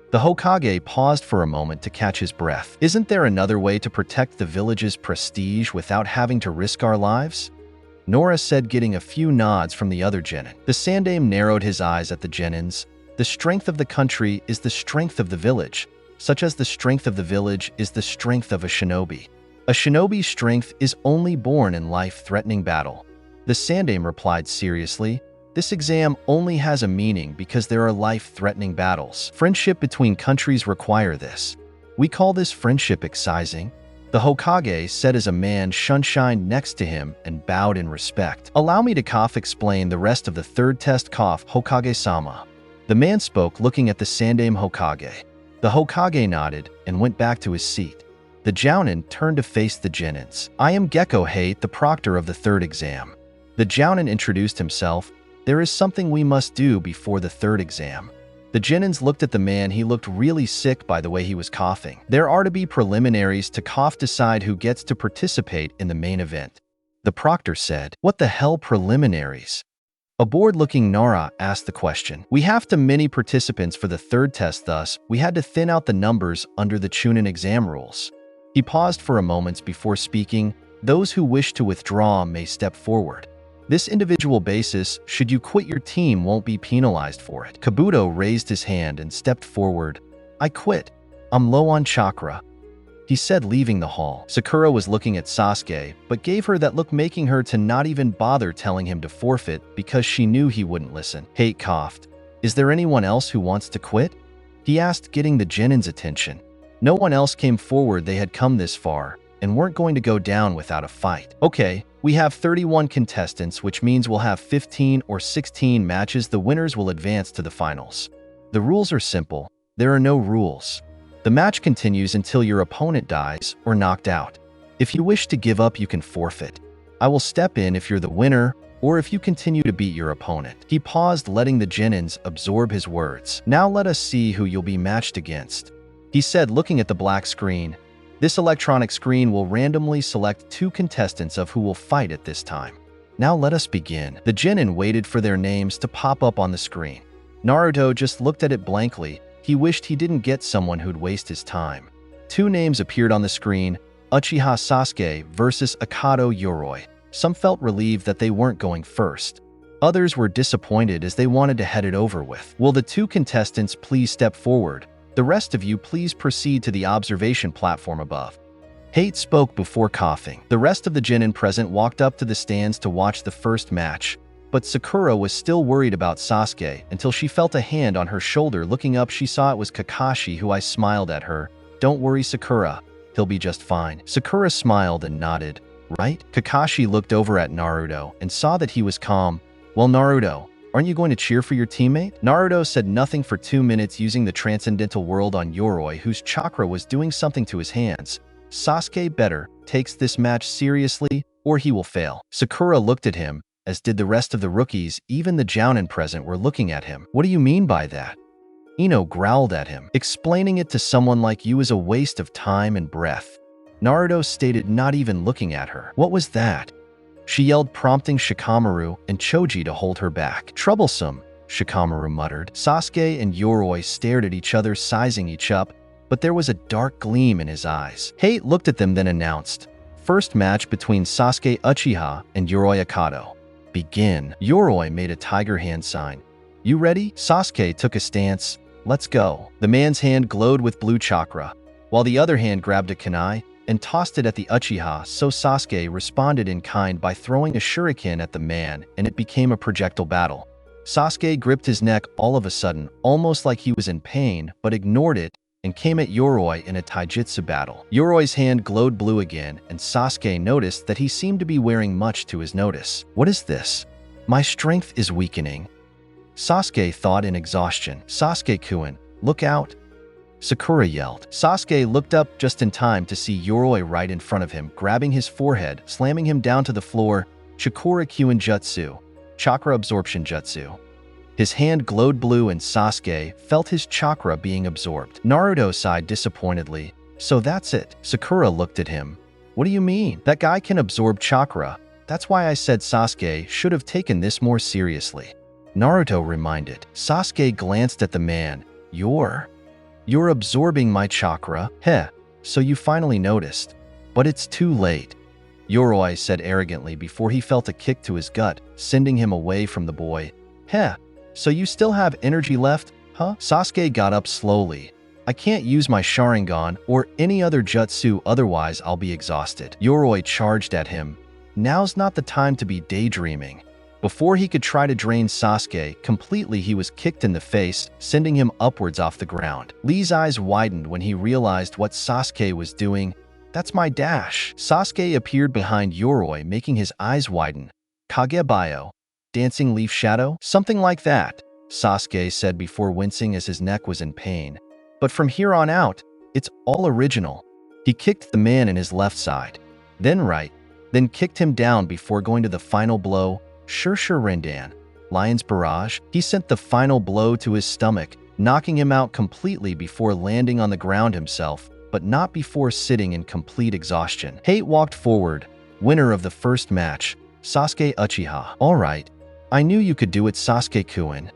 [SPEAKER 1] The Hokage paused for a moment to catch his breath. "Isn't there another way to protect the village's prestige without having to risk our lives?" Nora said, getting a few nods from the other Genin. The Sandaime narrowed his eyes at the Genins. "The strength of the country is the strength of the village, such as the strength of the village is the strength of a shinobi. A shinobi's strength is only born in life-threatening battle." The Sandaime replied seriously, "This exam only has a meaning because there are life-threatening battles. Friendship between countries require this. We call this friendship excising." The Hokage said as a man shunshined next to him and bowed in respect. "Allow me to explain the rest of the third test. Hokage-sama." The man spoke, looking at the Sandaime Hokage. The The Hokage nodded and went back to his seat. The Jounin turned to face the Genins. I am Gecko Hate, the proctor of the third exam. The Jounin introduced himself. There is something we must do before the third exam. The Genins looked at the man. He looked really sick by the way he was coughing. There are to be preliminaries to decide who gets to participate in the main event. The proctor said, "What the hell preliminaries?" A bored-looking Nara asked the question. We have too many participants for the third test, thus we had to thin out the numbers under the Chunin exam rules. He paused for a moment before speaking. Those who wish to withdraw may step forward. This individual basis, should you quit your team, won't be penalized for it. Kabuto raised his hand and stepped forward. I quit. I'm low on chakra, he said, leaving the hall. Sakura was looking at Sasuke, but gave her that look, making her to not even bother telling him to forfeit because she knew he wouldn't listen. Hate coughed. Is there anyone else who wants to quit? He asked, getting the Genin's attention. No one else came forward. They had come this far and weren't going to go down without a fight. Okay, we have 31 contestants, which means we'll have 15 or 16 matches. The winners will advance to the finals. The rules are simple. There are no rules. The match continues until your opponent dies or knocked out. If you wish to give up, you can forfeit. I will step in if you're the winner or if you continue to beat your opponent. He paused, letting the Genins absorb his words. Now let us see who you'll be matched against, he said, looking at the black screen. This electronic screen will randomly select 2 contestants of who will fight at this time. Now let us begin. The Genin waited for their names to pop up on the screen. Naruto just looked at it blankly. He wished he didn't get someone who'd waste his time. 2 names appeared on the screen, Uchiha Sasuke versus Akado Yoroi. Some felt relieved that they weren't going first. Others were disappointed as they wanted to head it over with. Will the 2 contestants please step forward? The rest of you please proceed to the observation platform above. Hate spoke before coughing. The rest of the Genin present walked up to the stands to watch the first match, but Sakura was still worried about Sasuke until she felt a hand on her shoulder. Looking up, she saw it was Kakashi, who smiled at her. Don't worry, Sakura. He'll be just fine. Sakura smiled and nodded. Right? Kakashi looked over at Naruto and saw that he was calm. Well, Naruto, aren't you going to cheer for your teammate? Naruto said nothing for 2 minutes, using the transcendental world on Yoroi, whose chakra was doing something to his hands. Sasuke better takes this match seriously or he will fail. Sakura looked at him, as did the rest of the rookies. Even the Jounin present were looking at him. What do you mean by that? Ino growled at him. Explaining it to someone like you is a waste of time and breath, Naruto stated, not even looking at her. What was that? She yelled, prompting Shikamaru and Choji to hold her back. Troublesome, Shikamaru muttered. Sasuke and Yoroi stared at each other, sizing each up, but there was a dark gleam in his eyes. Hate looked at them, then announced, first match between Sasuke Uchiha and Yoroi Akado. Begin. Yoroi made a tiger hand sign. You ready? Sasuke took a stance. Let's go. The man's hand glowed with blue chakra, while the other hand grabbed a kunai and tossed it at the Uchiha, so Sasuke responded in kind by throwing a shuriken at the man, and it became a projectile battle. Sasuke gripped his neck all of a sudden, almost like he was in pain, but ignored it and came at Yoroi in a taijutsu battle. Yoroi's hand glowed blue again, and Sasuke noticed that he seemed to be wearing much to his notice. What is this? My strength is weakening, Sasuke thought in exhaustion. Sasuke-kun, look out! Sakura yelled. Sasuke looked up just in time to see Yoroi right in front of him, grabbing his forehead, slamming him down to the floor. Chikura-kun jutsu, chakra absorption jutsu. His hand glowed blue and Sasuke felt his chakra being absorbed. Naruto sighed disappointedly. So that's it. Sakura looked at him. What do you mean? That guy can absorb chakra. That's why I said Sasuke should have taken this more seriously, Naruto reminded. Sasuke glanced at the man. You're absorbing my chakra? Heh, so you finally noticed. But it's too late, Yoroi said arrogantly before he felt a kick to his gut, sending him away from the boy. Heh, so you still have energy left, huh? Sasuke got up slowly. I can't use my Sharingan or any other jutsu, otherwise I'll be exhausted. Yoroi charged at him. Now's not the time to be daydreaming. Before he could try to drain Sasuke completely, he was kicked in the face, sending him upwards off the ground. Lee's eyes widened when he realized what Sasuke was doing. That's my dash. Sasuke appeared behind Yoroi, making his eyes widen. Kagebayo, dancing leaf shadow? Something like that, Sasuke said before wincing as his neck was in pain. But from here on out, it's all original. He kicked the man in his left side, then right, then kicked him down before going to the final blow, Shursher Rendan, Lion's Barrage. He sent the final blow to his stomach, knocking him out completely before landing on the ground himself, but not before sitting in complete exhaustion. Hate walked forward, winner of the first match, Sasuke Uchiha. All right, I knew you could do it, Sasuke-kun.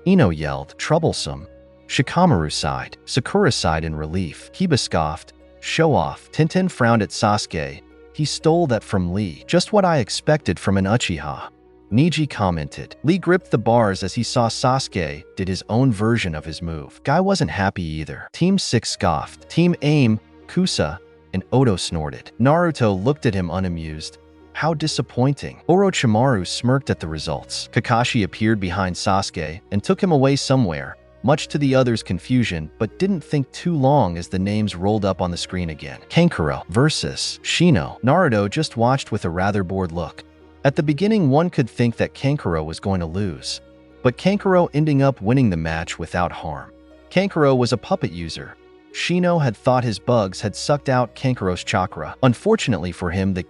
[SPEAKER 1] Ino yelled, troublesome. Shikamaru sighed. Sakura sighed in relief. Kiba scoffed, show off. Tenten frowned at Sasuke. He stole that from Lee. Just what I expected from an Uchiha. Niji commented. Lee gripped the bars as he saw Sasuke did his own version of his move. Guy wasn't happy either. Team 6 scoffed. Team Aim, Kusa, and Odo snorted. Naruto looked at him unamused. How disappointing. Orochimaru smirked at the results. Kakashi appeared behind Sasuke and took him away somewhere, much to the others' confusion, but didn't think too long as the names rolled up on the screen again. Kankuro versus Shino. Naruto just watched with a rather bored look. At the beginning, one could think that Kankuro was going to lose, but Kankuro ending up winning the match without harm. Kankuro was a puppet user. Shino had thought his bugs had sucked out Kankuro's chakra. Unfortunately for him, the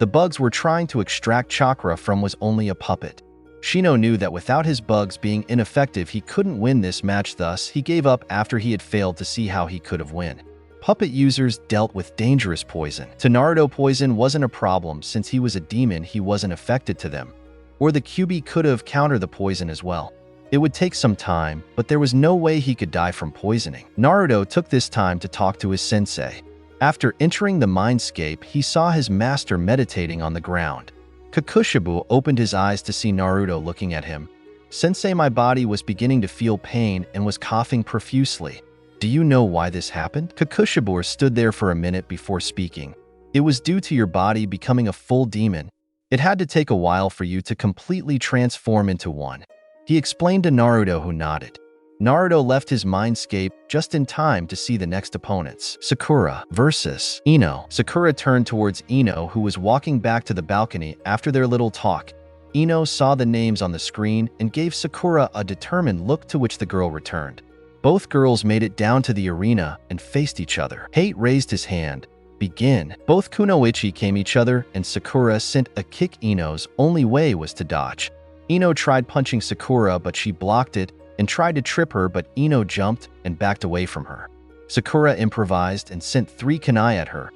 [SPEAKER 1] bugs were trying to extract chakra from was only a puppet. Shino knew that without his bugs being ineffective, he couldn't win this match, thus he gave up after he had failed to see how he could have won. Puppet users dealt with dangerous poison. To Naruto, poison wasn't a problem since he was a demon, he wasn't affected to them. Or the Kyuubi could have countered the poison as well. It would take some time, but there was no way he could die from poisoning. Naruto took this time to talk to his sensei. After entering the mindscape, he saw his master meditating on the ground. Kokushibo opened his eyes to see Naruto looking at him. Sensei, my body was beginning to feel pain and was coughing profusely. Do you know why this happened? Kokushibo stood there for a minute before speaking. It was due to your body becoming a full demon. It had to take a while for you to completely transform into one. He explained to Naruto, who nodded. Naruto left his mindscape just in time to see the next opponents. Sakura versus Ino. Sakura turned towards Ino, who was walking back to the balcony after their little talk. Ino saw the names on the screen and gave Sakura a determined look, to which the girl returned. Both girls made it down to the arena and faced each other. Hate raised his hand. Begin. Both kunoichi came each other and Sakura sent a kick. Ino's only way was to dodge. Ino tried punching Sakura, but she blocked it and tried to trip her, but Ino jumped and backed away from her. Sakura improvised and sent 3 kunai at her.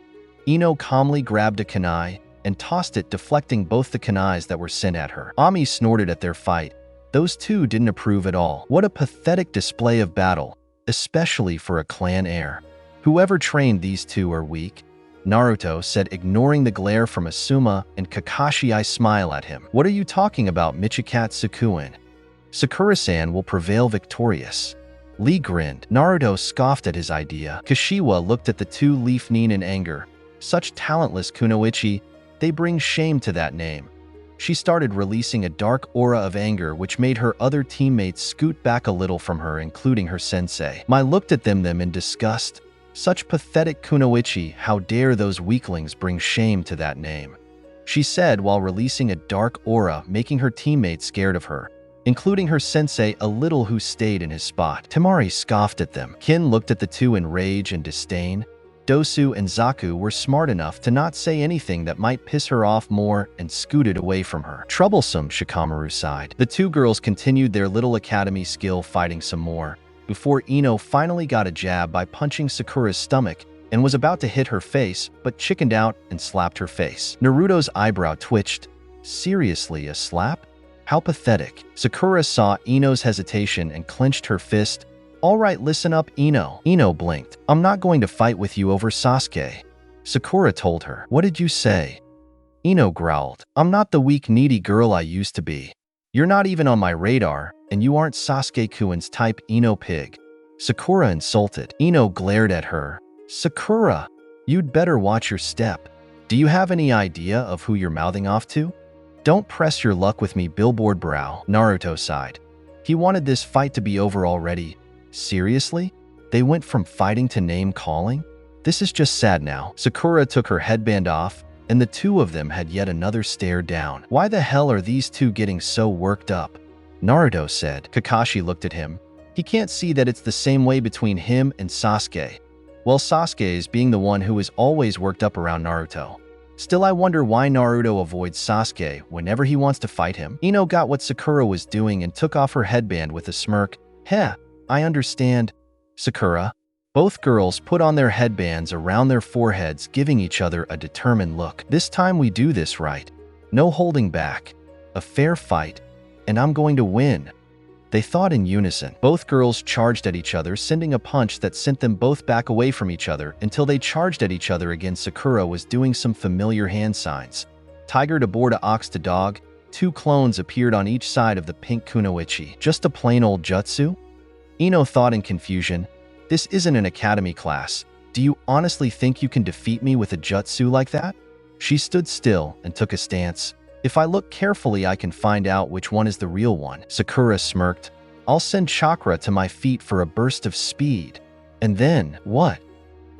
[SPEAKER 1] Ino calmly grabbed a kunai and tossed it, deflecting both the kunais that were sent at her. Ami snorted at their fight. Those two didn't approve at all. What a pathetic display of battle, especially for a clan heir. Whoever trained these two are weak, Naruto said, ignoring the glare from Asuma and Kakashi. I smile at him. What are you talking about, Michikatsu-kun? Sakura-san will prevail victorious. Lee grinned. Naruto scoffed at his idea. Kashiwa looked at the two Leaf Nin in anger. Such talentless kunoichi, they bring shame to that name. She started releasing a dark aura of anger, which made her other teammates scoot back a little from her, including her sensei. Mai looked at them in disgust. Such pathetic kunoichi, how dare those weaklings bring shame to that name? She said while releasing a dark aura, making her teammates scared of her, including her sensei a little, who stayed in his spot. Temari scoffed at them. Kin looked at the two in rage and disdain. Dosu and Zaku were smart enough to not say anything that might piss her off more and scooted away from her. Troublesome, Shikamaru sighed. The two girls continued their little academy skill, fighting some more, before Ino finally got a jab by punching Sakura's stomach and was about to hit her face, but chickened out and slapped her face. Naruto's eyebrow twitched. Seriously, a slap? How pathetic. Sakura saw Ino's hesitation and clenched her fist. All right, listen up, Ino. Ino blinked. I'm not going to fight with you over Sasuke. Sakura told her. What did you say? Ino growled. I'm not the weak, needy girl I used to be. You're not even on my radar, and you aren't Sasuke-kun's type, Ino pig. Sakura insulted. Ino glared at her. Sakura, you'd better watch your step. Do you have any idea of who you're mouthing off to? Don't press your luck with me, billboard brow. Naruto sighed. He wanted this fight to be over already. Seriously? They went from fighting to name-calling? This is just sad now. Sakura took her headband off, and the two of them had yet another stare down. Why the hell are these two getting so worked up? Naruto said. Kakashi looked at him. He can't see that it's the same way between him and Sasuke. Well, Sasuke is being the one who is always worked up around Naruto. Still, I wonder why Naruto avoids Sasuke whenever he wants to fight him. Ino got what Sakura was doing and took off her headband with a smirk. Heh, I understand. Sakura. Both girls put on their headbands around their foreheads, giving each other a determined look. This time we do this right. No holding back. A fair fight. And I'm going to win. They thought in unison. Both girls charged at each other, sending a punch that sent them both back away from each other until they charged at each other again. Sakura was doing some familiar hand signs. Tiger to boar to ox to dog. Two clones appeared on each side of the pink kunoichi. Just a plain old jutsu? Ino thought in confusion. This isn't an academy class. Do you honestly think you can defeat me with a jutsu like that? She stood still and took a stance. If I look carefully, I can find out which one is the real one. Sakura smirked. I'll send chakra to my feet for a burst of speed. And then, what?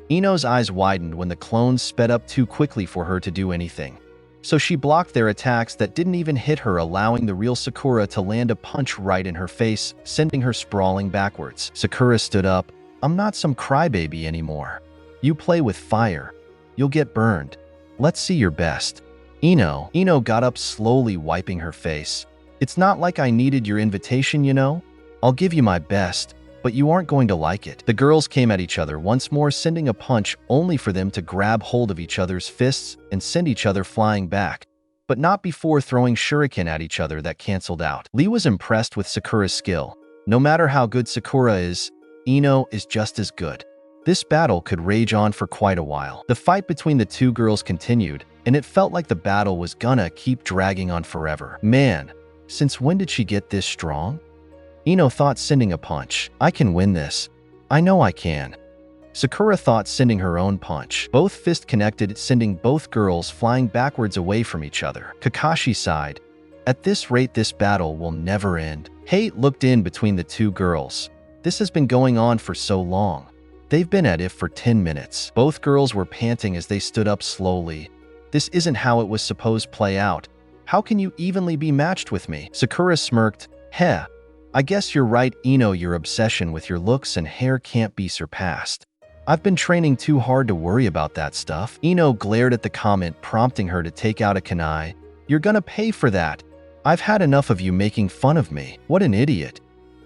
[SPEAKER 1] Ino's eyes widened when the clones sped up too quickly for her to do anything. So she blocked their attacks that didn't even hit her, allowing the real Sakura to land a punch right in her face, sending her sprawling backwards. Sakura stood up. I'm not some crybaby anymore. You play with fire. You'll get burned. Let's see your best. Ino got up slowly, wiping her face. It's not like I needed your invitation, you know? I'll give you my best, but you aren't going to like it. The girls came at each other once more, sending a punch only for them to grab hold of each other's fists and send each other flying back, but not before throwing shuriken at each other that canceled out. Lee was impressed with Sakura's skill. No matter how good Sakura is, Ino is just as good. This battle could rage on for quite a while. The fight between the two girls continued, and it felt like the battle was gonna keep dragging on forever. Man, since when did she get this strong? Ino thought, sending a punch. I can win this. I know I can. Sakura thought, sending her own punch. Both fists connected, sending both girls flying backwards away from each other. Kakashi sighed. At this rate, this battle will never end. Hate looked in between the two girls. This has been going on for so long. They've been at it for 10 minutes. Both girls were panting as they stood up slowly. This isn't how it was supposed to play out. How can you evenly be matched with me? Sakura smirked. Heh, I guess you're right, Ino. Your obsession with your looks and hair can't be surpassed. I've been training too hard to worry about that stuff. Ino glared at the comment, prompting her to take out a kunai. You're gonna pay for that. I've had enough of you making fun of me. What an idiot.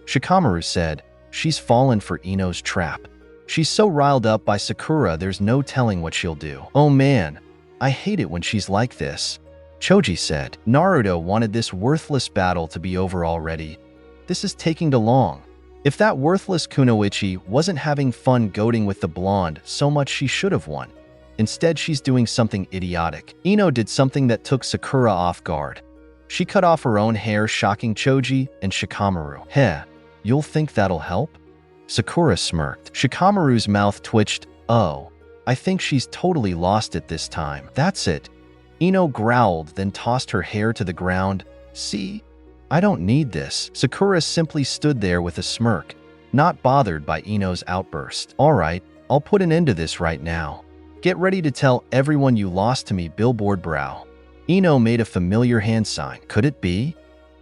[SPEAKER 1] Shikamaru said. She's fallen for Ino's trap. She's so riled up by Sakura, there's no telling what she'll do. Oh man, I hate it when she's like this. Choji said. Naruto wanted this worthless battle to be over already. This is taking too long. If that worthless kunoichi wasn't having fun goading with the blonde so much, she should have won. Instead, she's doing something idiotic. Ino did something that took Sakura off guard. She cut off her own hair, shocking Choji and Shikamaru. Heh, you'll think that'll help? Sakura smirked. Shikamaru's mouth twitched. Oh, I think she's totally lost it this time. That's it. Ino growled, then tossed her hair to the ground. See? I don't need this. Sakura simply stood there with a smirk, not bothered by Ino's outburst. All right, I'll put an end to this right now. Get ready to tell everyone you lost to me, billboard brow. Ino made a familiar hand sign. Could it be?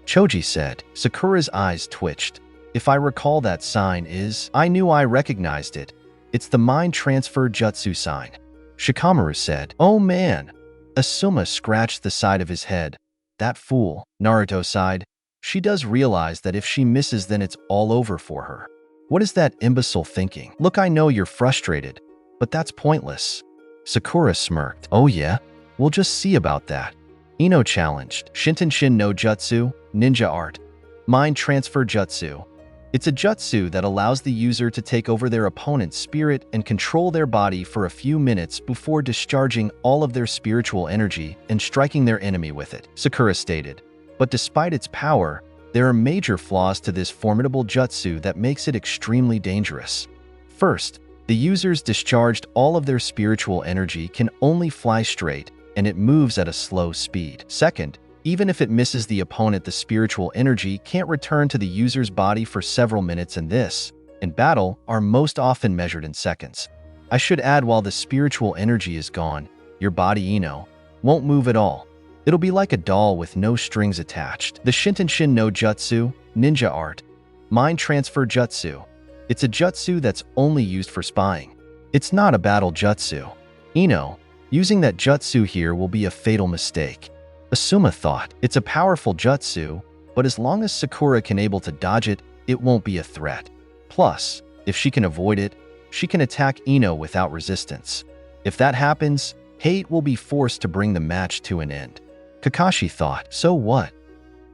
[SPEAKER 1] Choji said. Sakura's eyes twitched. If I recall, that sign is… I knew I recognized it. It's the mind transfer jutsu sign. Shikamaru said. Oh man. Asuma scratched the side of his head. That fool. Naruto sighed. She does realize that if she misses, then it's all over for her. What is that imbecile thinking? Look, I know you're frustrated, but that's pointless. Sakura smirked. Oh yeah? We'll just see about that. Ino challenged. Shintenshin no Jutsu, ninja art. Mind transfer jutsu. It's a jutsu that allows the user to take over their opponent's spirit and control their body for a few minutes before discharging all of their spiritual energy and striking their enemy with it, Sakura stated. But despite its power, there are major flaws to this formidable jutsu that makes it extremely dangerous. First, the users discharged all of their spiritual energy can only fly straight, and it moves at a slow speed. Second, even if it misses the opponent, the spiritual energy can't return to the user's body for several minutes, and this, in battle, are most often measured in seconds. I should add, while the spiritual energy is gone, your body, Ino, won't move at all. It'll be like a doll with no strings attached. The Shintenshin no Jutsu, ninja art. Mind Transfer Jutsu. It's a jutsu that's only used for spying. It's not a battle jutsu. Ino, using that jutsu here will be a fatal mistake. Asuma thought, it's a powerful jutsu, but as long as Sakura can able to dodge it, it won't be a threat. Plus, if she can avoid it, she can attack Ino without resistance. If that happens, Hate will be forced to bring the match to an end. Kakashi thought, so what?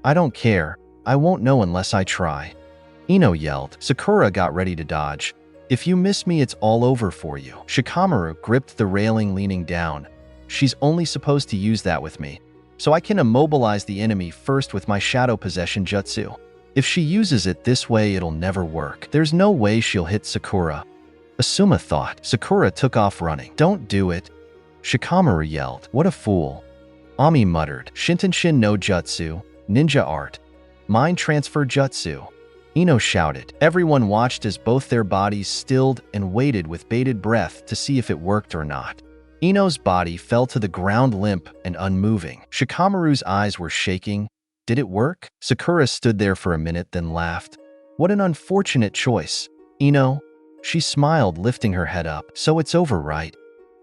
[SPEAKER 1] I don't care, I won't know unless I try. Ino yelled. Sakura got ready to dodge. If you miss me, it's all over for you. Shikamaru gripped the railing, leaning down. She's only supposed to use that with me, so I can immobilize the enemy first with my shadow possession jutsu. If she uses it this way, it'll never work. There's no way she'll hit Sakura. Asuma thought. Sakura took off running. Don't do it. Shikamaru yelled. What a fool. Ami muttered. Shintenshin no Jutsu, ninja art. Mind Transfer Jutsu. Ino shouted. Everyone watched as both their bodies stilled and waited with bated breath to see if it worked or not. Ino's body fell to the ground limp and unmoving. Shikamaru's eyes were shaking. Did it work? Sakura stood there for a minute, then laughed. What an unfortunate choice. Ino? She smiled, lifting her head up. So it's over, right?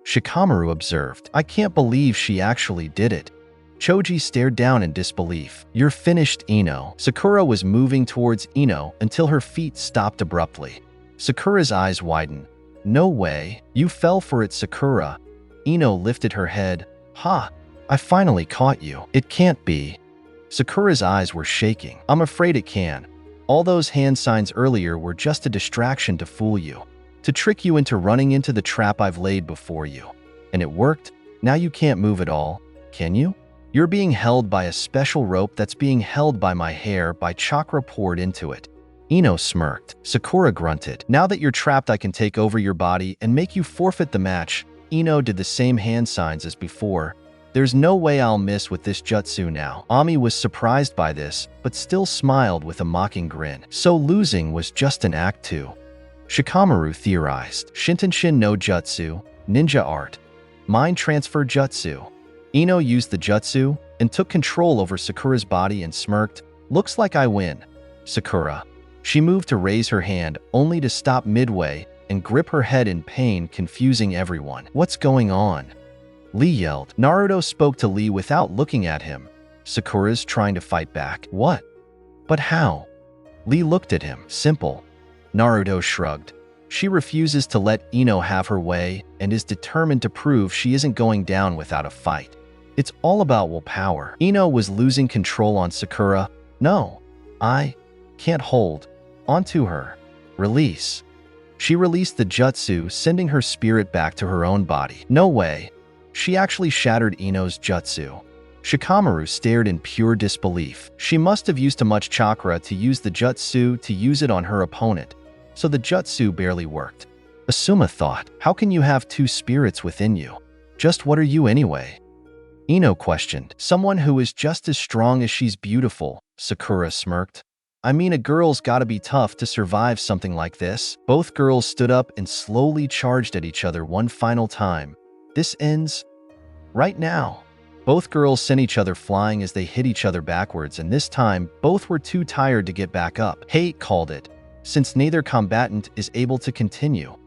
[SPEAKER 1] Shikamaru observed. I can't believe she actually did it. Choji stared down in disbelief. You're finished, Ino. Sakura was moving towards Ino until her feet stopped abruptly. Sakura's eyes widened. No way. You fell for it, Sakura. Ino lifted her head. Ha! I finally caught you. It can't be. Sakura's eyes were shaking. I'm afraid it can. All those hand signs earlier were just a distraction to fool you, to trick you into running into the trap I've laid before you. And it worked. Now you can't move at all, can you? You're being held by a special rope that's being held by my hair, by chakra poured into it. Ino smirked. Sakura grunted. Now that you're trapped, I can take over your body and make you forfeit the match. Ino did the same hand signs as before. There's no way I'll miss with this jutsu now. Ami was surprised by this, but still smiled with a mocking grin. So losing was just an act 2. Shikamaru theorized. Shintenshin no Jutsu, ninja art. Mind Transfer Jutsu. Ino used the jutsu and took control over Sakura's body and smirked. Looks like I win. Sakura. She moved to raise her hand, only to stop midway and grip her head in pain, confusing everyone. What's going on? Lee yelled. Naruto spoke to Lee without looking at him. Sakura's trying to fight back. What? But how? Lee looked at him. Simple. Naruto shrugged. She refuses to let Ino have her way and is determined to prove she isn't going down without a fight. It's all about willpower. Ino was losing control on Sakura. No, I can't hold onto her. Release. She released the jutsu, sending her spirit back to her own body. No way. She actually shattered Ino's jutsu. Shikamaru stared in pure disbelief. She must have used too much chakra to use the jutsu to use it on her opponent, so the jutsu barely worked. Asuma thought, how can you have 2 spirits within you? Just what are you anyway? Ino questioned. Someone who is just as strong as she's beautiful, Sakura smirked. I mean, a girl's gotta be tough to survive something like this. Both girls stood up and slowly charged at each other one final time. This ends right now. Both girls sent each other flying as they hit each other backwards, and this time, both were too tired to get back up. Hate called it, since neither combatant is able to continue.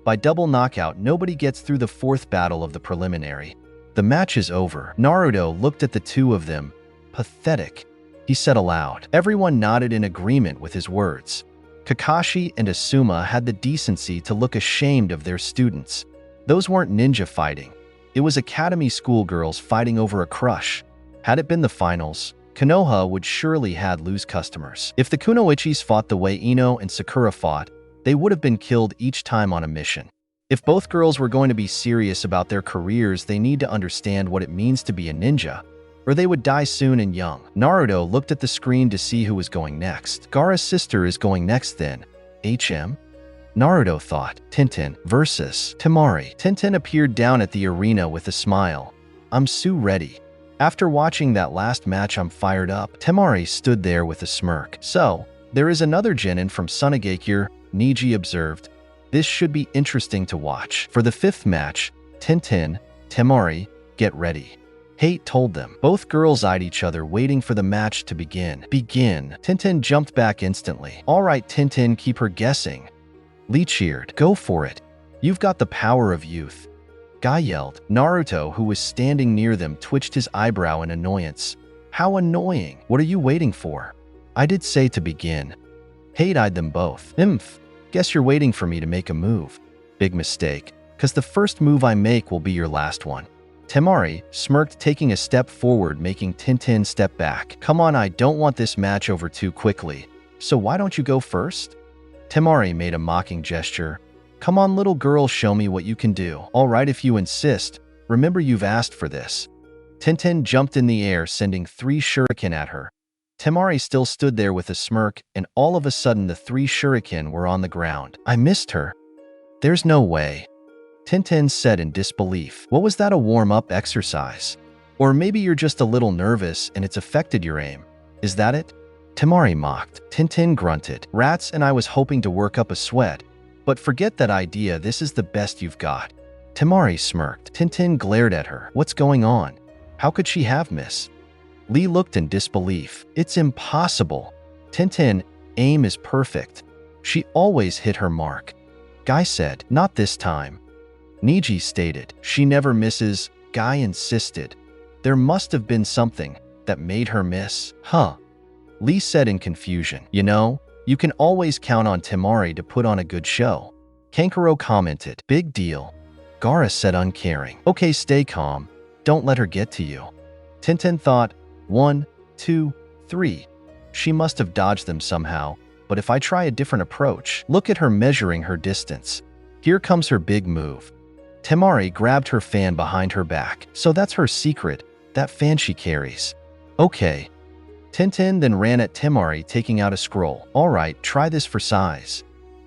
[SPEAKER 1] By double knockout, nobody gets through the 4th battle of the preliminary. The match is over. Naruto looked at the 2 of them. Pathetic, he said aloud. Everyone nodded in agreement with his words. Kakashi and Asuma had the decency to look ashamed of their students. Those weren't ninja fighting. It was academy schoolgirls fighting over a crush. Had it been the finals, Konoha would surely had lose customers. If the Kunoichis fought the way Ino and Sakura fought, they would have been killed each time on a mission. If both girls were going to be serious about their careers, they need to understand what it means to be a ninja, or they would die soon and young. Naruto looked at the screen to see who was going next. Gaara's sister is going next then. HM? Naruto thought. Tenten versus Temari. Tenten appeared down at the arena with a smile. I'm so ready. After watching that last match, I'm fired up. Temari stood there with a smirk. So, there is another genin from Sunagakure, Niji observed. This should be interesting to watch. For the 5th match, Tenten, Temari, get ready. Hate told them. Both girls eyed each other, waiting for the match to begin. Begin. Tintin jumped back instantly. All right, Tintin, keep her guessing. Lee cheered. Go for it. You've got the power of youth. Guy yelled. Naruto, who was standing near them, twitched his eyebrow in annoyance. How annoying. What are you waiting for? I did say to begin. Hate eyed them both. Guess you're waiting for me to make a move. Big mistake, cause the first move I make will be your last one. Temari smirked, taking a step forward, making Tintin step back. Come on, I don't want this match over too quickly, so why don't you go first? Temari made a mocking gesture. Come on, little girl, show me what you can do. All right, if you insist. Remember, you've asked for this. Tintin jumped in the air, sending 3 shuriken at her. Temari still stood there with a smirk, and all of a sudden the 3 shuriken were on the ground. I missed her. There's no way. Tintin said in disbelief. What was that, a warm-up exercise? Or maybe you're just a little nervous and it's affected your aim. Is that it? Temari mocked. Tintin grunted. Rats, and I was hoping to work up a sweat. But forget that idea, this is the best you've got. Temari smirked. Tintin glared at her. What's going on? How could she have miss? Lee looked in disbelief. It's impossible. Tintin, aim is perfect. She always hit her mark. Guy said, not this time. Niji stated, she never misses. Guy insisted. There must have been something that made her miss. Huh. Lee said in confusion. You know, you can always count on Temari to put on a good show. Kankuro commented. Big deal. Gaara said uncaring. Okay, stay calm. Don't let her get to you. Tintin thought, 1, 2, 3. She must have dodged them somehow, but if I try a different approach, look at her measuring her distance. Here comes her big move. Temari grabbed her fan behind her back. So that's her secret, that fan she carries. Okay. Tintin then ran at Temari, taking out a scroll. All right, try this for size.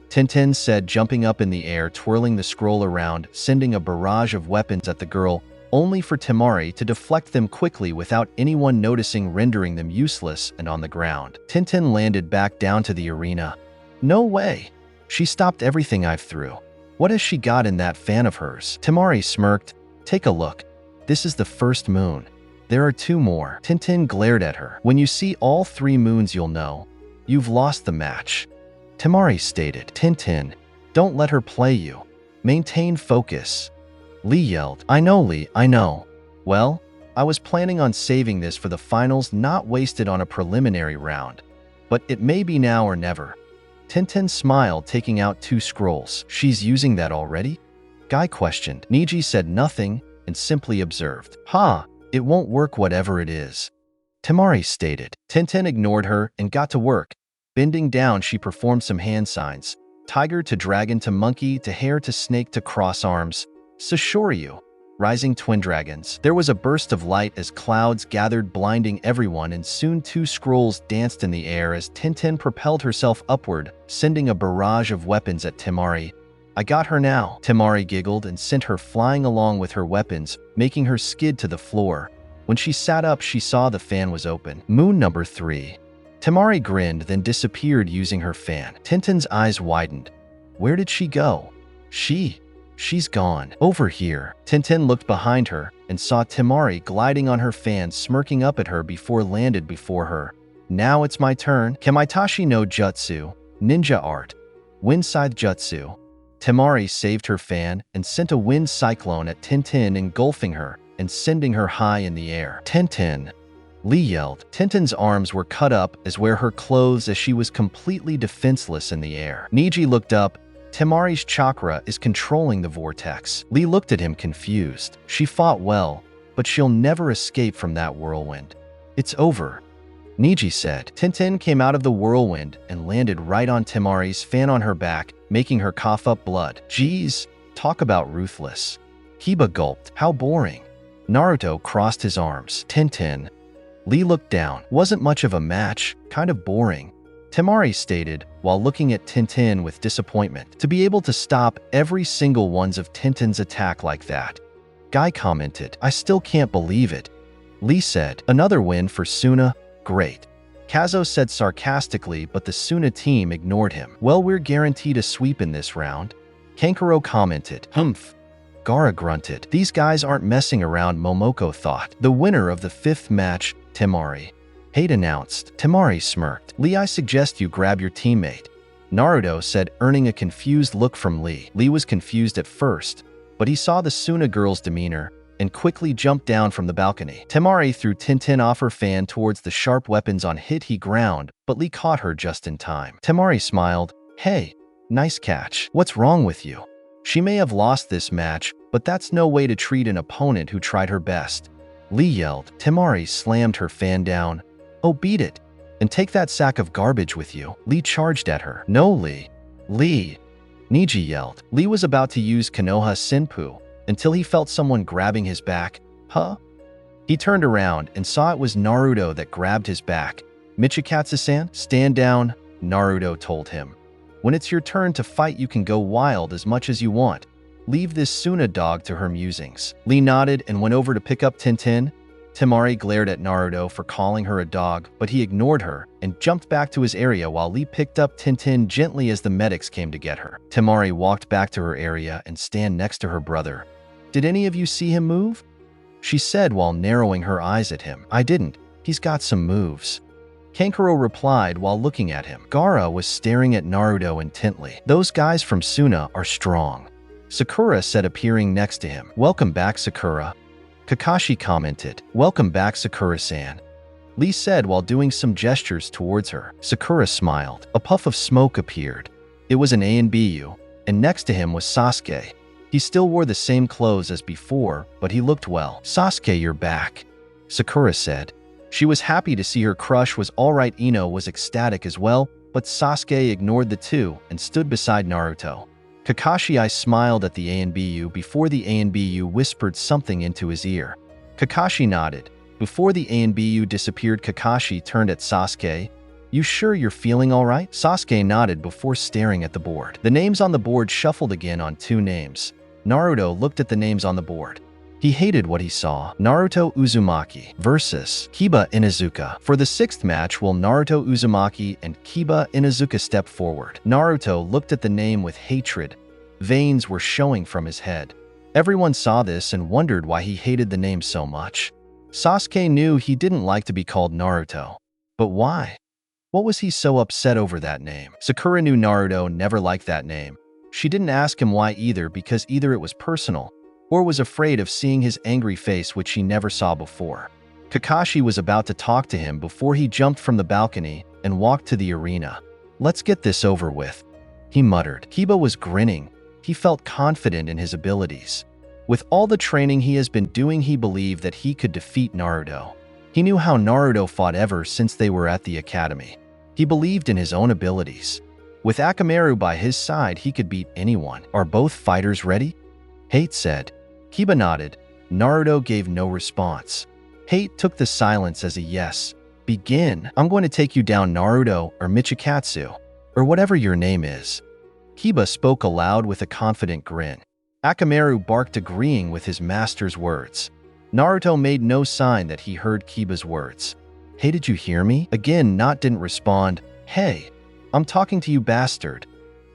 [SPEAKER 1] Tintin said, jumping up in the air, twirling the scroll around, sending a barrage of weapons at the girl, only for Temari to deflect them quickly without anyone noticing, rendering them useless and on the ground. Tintin landed back down to the arena. No way. She stopped everything I've threw. What has she got in that fan of hers? Temari smirked. Take a look. This is the first moon. There are 2 more. Tintin glared at her. When you see all 3 moons, you'll know. You've lost the match. Temari stated. Tintin, don't let her play you. Maintain focus. Lee yelled. I know, Lee, I know. Well, I was planning on saving this for the finals, not wasted on a preliminary round. But it may be now or never. Tintin smiled, taking out 2 scrolls. She's using that already? Guy questioned. Niji said nothing and simply observed. It won't work whatever it is. Temari stated. Tintin ignored her and got to work. Bending down, she performed some hand signs. Tiger to dragon to monkey to hare to snake to cross arms. Sashoryu. Rising twin dragons. There was a burst of light as clouds gathered, blinding everyone, and soon 2 scrolls danced in the air as Tintin propelled herself upward, sending a barrage of weapons at Temari. I got her now. Temari giggled and sent her flying along with her weapons, making her skid to the floor. When she sat up, she saw the fan was open. Moon number 3. Temari grinned, then disappeared using her fan. Tintin's eyes widened. Where did she go? She's gone. Over here. Tintin looked behind her and saw Temari gliding on her fan, smirking up at her before landed before her. Now it's my turn. Kamaitachi no Jutsu. Ninja art. Wind Scythe Jutsu. Temari saved her fan and sent a wind cyclone at Tintin, engulfing her and sending her high in the air. Tintin. Lee yelled. Tintin's arms were cut up as were her clothes, as she was completely defenseless in the air. Niji looked up. Temari's chakra is controlling the vortex. Lee looked at him confused. She fought well, but she'll never escape from that whirlwind. It's over. Niji said. Tintin came out of the whirlwind and landed right on Temari's fan on her back, making her cough up blood. Geez, talk about ruthless. Kiba gulped. How boring. Naruto crossed his arms. Tintin. Lee looked down. Wasn't much of a match, kind of boring. Temari stated, while looking at Tintin with disappointment. To be able to stop every single one of Tintin's attack like that. Guy commented. I still can't believe it. Lee said. Another win for Suna. Great. Kazo said sarcastically, but the Suna team ignored him. Well, we're guaranteed a sweep in this round. Kankuro commented. Humph. Gaara grunted. These guys aren't messing around, Momoko thought. The winner of the 5th match, Temari. Hate announced. Temari smirked. Lee, I suggest you grab your teammate, Naruto said, earning a confused look from Lee. Lee was confused at first, but he saw the Suna girl's demeanor and quickly jumped down from the balcony. Temari threw Tintin off her fan towards the sharp weapons on hit he ground, but Lee caught her just in time. Temari smiled. Hey, nice catch. What's wrong with you? She may have lost this match, but that's no way to treat an opponent who tried her best, Lee yelled. Temari slammed her fan down. Oh, beat it, and take that sack of garbage with you. Lee charged at her. No, Lee. Lee, Niji yelled. Lee was about to use Konoha Senpu until he felt someone grabbing his back. Huh? He turned around and saw it was Naruto that grabbed his back. Michikatsu-san, stand down, Naruto told him. When it's your turn to fight, you can go wild as much as you want. Leave this Suna dog to her musings. Lee nodded and went over to pick up Tintin. Temari glared at Naruto for calling her a dog, but he ignored her and jumped back to his area while Lee picked up Tintin gently as the medics came to get her. Temari walked back to her area and stand next to her brother. Did any of you see him move? She said while narrowing her eyes at him. I didn't. He's got some moves, Kankuro replied while looking at him. Gaara was staring at Naruto intently. Those guys from Suna are strong, Sakura said, appearing next to him. Welcome back, Sakura, Kakashi commented. Welcome back, Sakura-san, Lee said while doing some gestures towards her. Sakura smiled. A puff of smoke appeared. It was an ANBU, and next to him was Sasuke. He still wore the same clothes as before, but he looked well. Sasuke, you're back, Sakura said. She was happy to see her crush was alright. Ino was ecstatic as well, but Sasuke ignored the two and stood beside Naruto. Kakashi smiled at the ANBU before the ANBU whispered something into his ear. Kakashi nodded. Before the ANBU disappeared, Kakashi turned at Sasuke. You sure you're feeling alright? Sasuke nodded before staring at the board. The names on the board shuffled again on 2 names. Naruto looked at the names on the board. He hated what he saw. Naruto Uzumaki versus Kiba Inuzuka. For the 6th match, will Naruto Uzumaki and Kiba Inuzuka step forward? Naruto looked at the name with hatred. Veins were showing from his head. Everyone saw this and wondered why he hated the name so much. Sasuke knew he didn't like to be called Naruto. But why? What was he so upset over that name? Sakura knew Naruto never liked that name. She didn't ask him why either, because either it was personal or was afraid of seeing his angry face, which she never saw before. Kakashi was about to talk to him before he jumped from the balcony and walked to the arena. Let's get this over with, he muttered. Kiba was grinning. He felt confident in his abilities. With all the training he has been doing, he believed that he could defeat Naruto. He knew how Naruto fought ever since they were at the academy. He believed in his own abilities. With Akamaru by his side, he could beat anyone. Are both fighters ready? Hate said. Kiba nodded. Naruto gave no response. Hate took the silence as a yes. Begin. I'm going to take you down, Naruto, or Michikatsu, or whatever your name is. Kiba spoke aloud with a confident grin. Akamaru barked, agreeing with his master's words. Naruto made no sign that he heard Kiba's words. Hey, did you hear me? Again, Not didn't respond. Hey, I'm talking to you, bastard.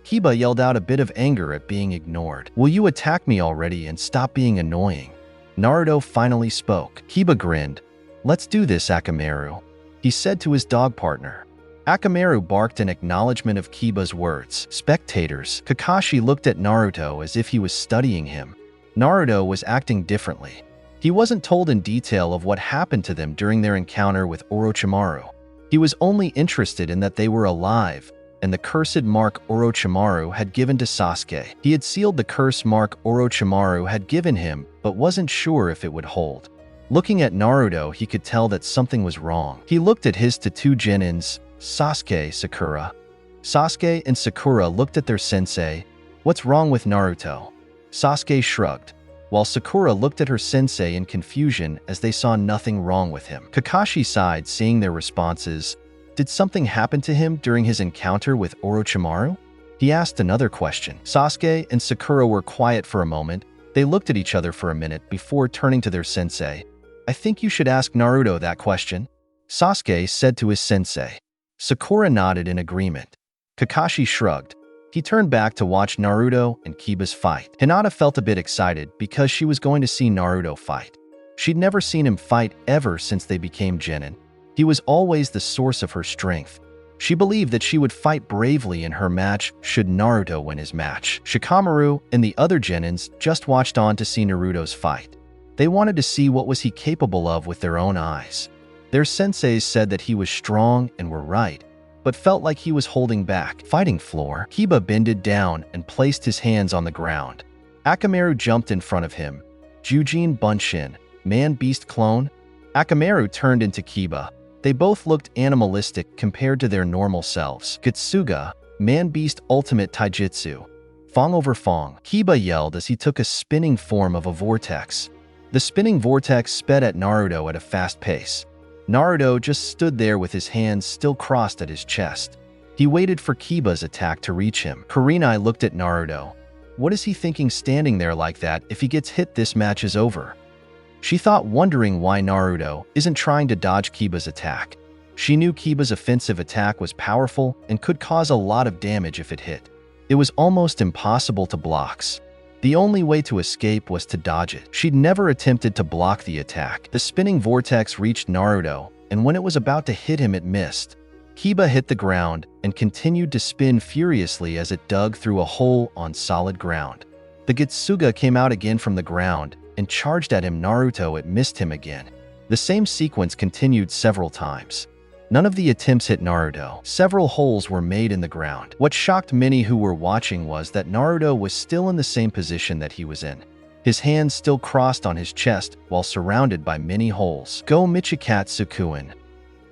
[SPEAKER 1] Kiba yelled out, a bit of anger at being ignored. Will you attack me already and stop being annoying? Naruto finally spoke. Kiba grinned. Let's do this, Akamaru, he said to his dog partner. Akamaru barked in acknowledgement of Kiba's words. Spectators. Kakashi looked at Naruto as if he was studying him. Naruto was acting differently. He wasn't told in detail of what happened to them during their encounter with Orochimaru. He was only interested in that they were alive, and the cursed mark Orochimaru had given to Sasuke. He had sealed the curse mark Orochimaru had given him, but wasn't sure if it would hold. Looking at Naruto, he could tell that something was wrong. He looked at his 2 genins, Sasuke, Sakura. Sasuke and Sakura looked at their sensei. What's wrong with Naruto? Sasuke shrugged, while Sakura looked at her sensei in confusion as they saw nothing wrong with him. Kakashi sighed, seeing their responses. Did something happen to him during his encounter with Orochimaru? He asked another question. Sasuke and Sakura were quiet for a moment. They looked at each other for a minute before turning to their sensei. I think you should ask Naruto that question, Sasuke said to his sensei. Sakura nodded in agreement. Kakashi shrugged. He turned back to watch Naruto and Kiba's fight. Hinata felt a bit excited because she was going to see Naruto fight. She'd never seen him fight ever since they became genin. He was always the source of her strength. She believed that she would fight bravely in her match should Naruto win his match. Shikamaru and the other genins just watched on to see Naruto's fight. They wanted to see what was he capable of with their own eyes. Their senseis said that he was strong and were right, but felt like he was holding back. Fighting floor. Kiba bended down and placed his hands on the ground. Akamaru jumped in front of him. Jujin Bunshin, man-beast clone. Akamaru turned into Kiba. They both looked animalistic compared to their normal selves. Getsuga, man-beast ultimate taijutsu. Fong over Fong. Kiba yelled as he took a spinning form of a vortex. The spinning vortex sped at Naruto at a fast pace. Naruto just stood there with his hands still crossed at his chest. He waited for Kiba's attack to reach him. Kurenai looked at Naruto. What is he thinking standing there like that? If he gets hit, this match is over. She thought, wondering why Naruto isn't trying to dodge Kiba's attack. She knew Kiba's offensive attack was powerful and could cause a lot of damage if it hit. It was almost impossible to block. The only way to escape was to dodge it. She'd never attempted to block the attack. The spinning vortex reached Naruto, and when it was about to hit him, it missed. Kiba hit the ground and continued to spin furiously as it dug through a hole on solid ground. The Getsuga came out again from the ground and charged at him. Naruto, it missed him again. The same sequence continued several times. None of the attempts hit Naruto. Several holes were made in the ground. What shocked many who were watching was that Naruto was still in the same position that he was in. His hands still crossed on his chest while surrounded by many holes. Go Michikatsu Kuin.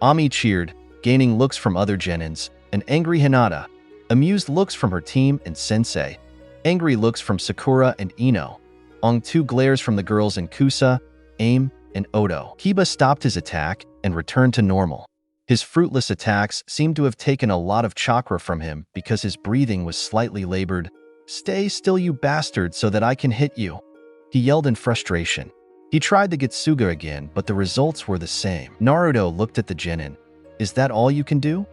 [SPEAKER 1] Ami cheered, gaining looks from other genins, and angry Hinata, amused looks from her team and sensei, angry looks from Sakura and Ino. Ong2 glares from the girls in Kusa, Aim, and Odo. Kiba stopped his attack and returned to normal. His fruitless attacks seemed to have taken a lot of chakra from him because his breathing was slightly labored. Stay still, you bastard, so that I can hit you, he yelled in frustration. He tried the Getsuga again, but the results were the same. Naruto looked at the genin. Is that all you can do?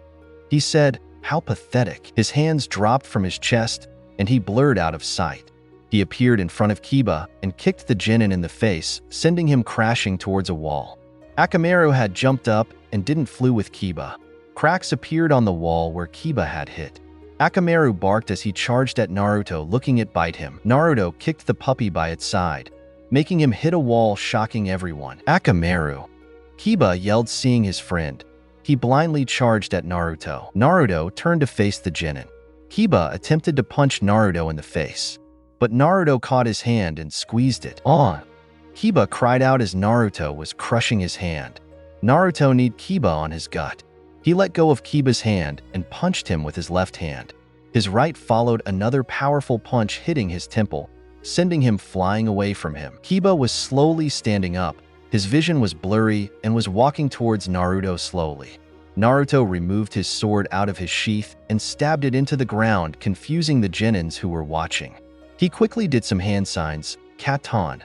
[SPEAKER 1] He said, how pathetic. His hands dropped from his chest and he blurred out of sight. He appeared in front of Kiba and kicked the genin in the face, sending him crashing towards a wall. Akamaru had jumped up and didn't flew with Kiba. Cracks appeared on the wall where Kiba had hit. Akamaru barked as he charged at Naruto, looking at bite him. Naruto kicked the puppy by its side, making him hit a wall, shocking everyone. Akamaru! Kiba yelled, seeing his friend. He blindly charged at Naruto. Naruto turned to face the genin. Kiba attempted to punch Naruto in the face, but Naruto caught his hand and squeezed it. On! Kiba cried out as Naruto was crushing his hand. Naruto kneed Kiba on his gut. He let go of Kiba's hand and punched him with his left hand. His right followed another powerful punch, hitting his temple, sending him flying away from him. Kiba was slowly standing up. His vision was blurry and was walking towards Naruto slowly. Naruto removed his sword out of his sheath and stabbed it into the ground, confusing the genins who were watching. He quickly did some hand signs, Katon,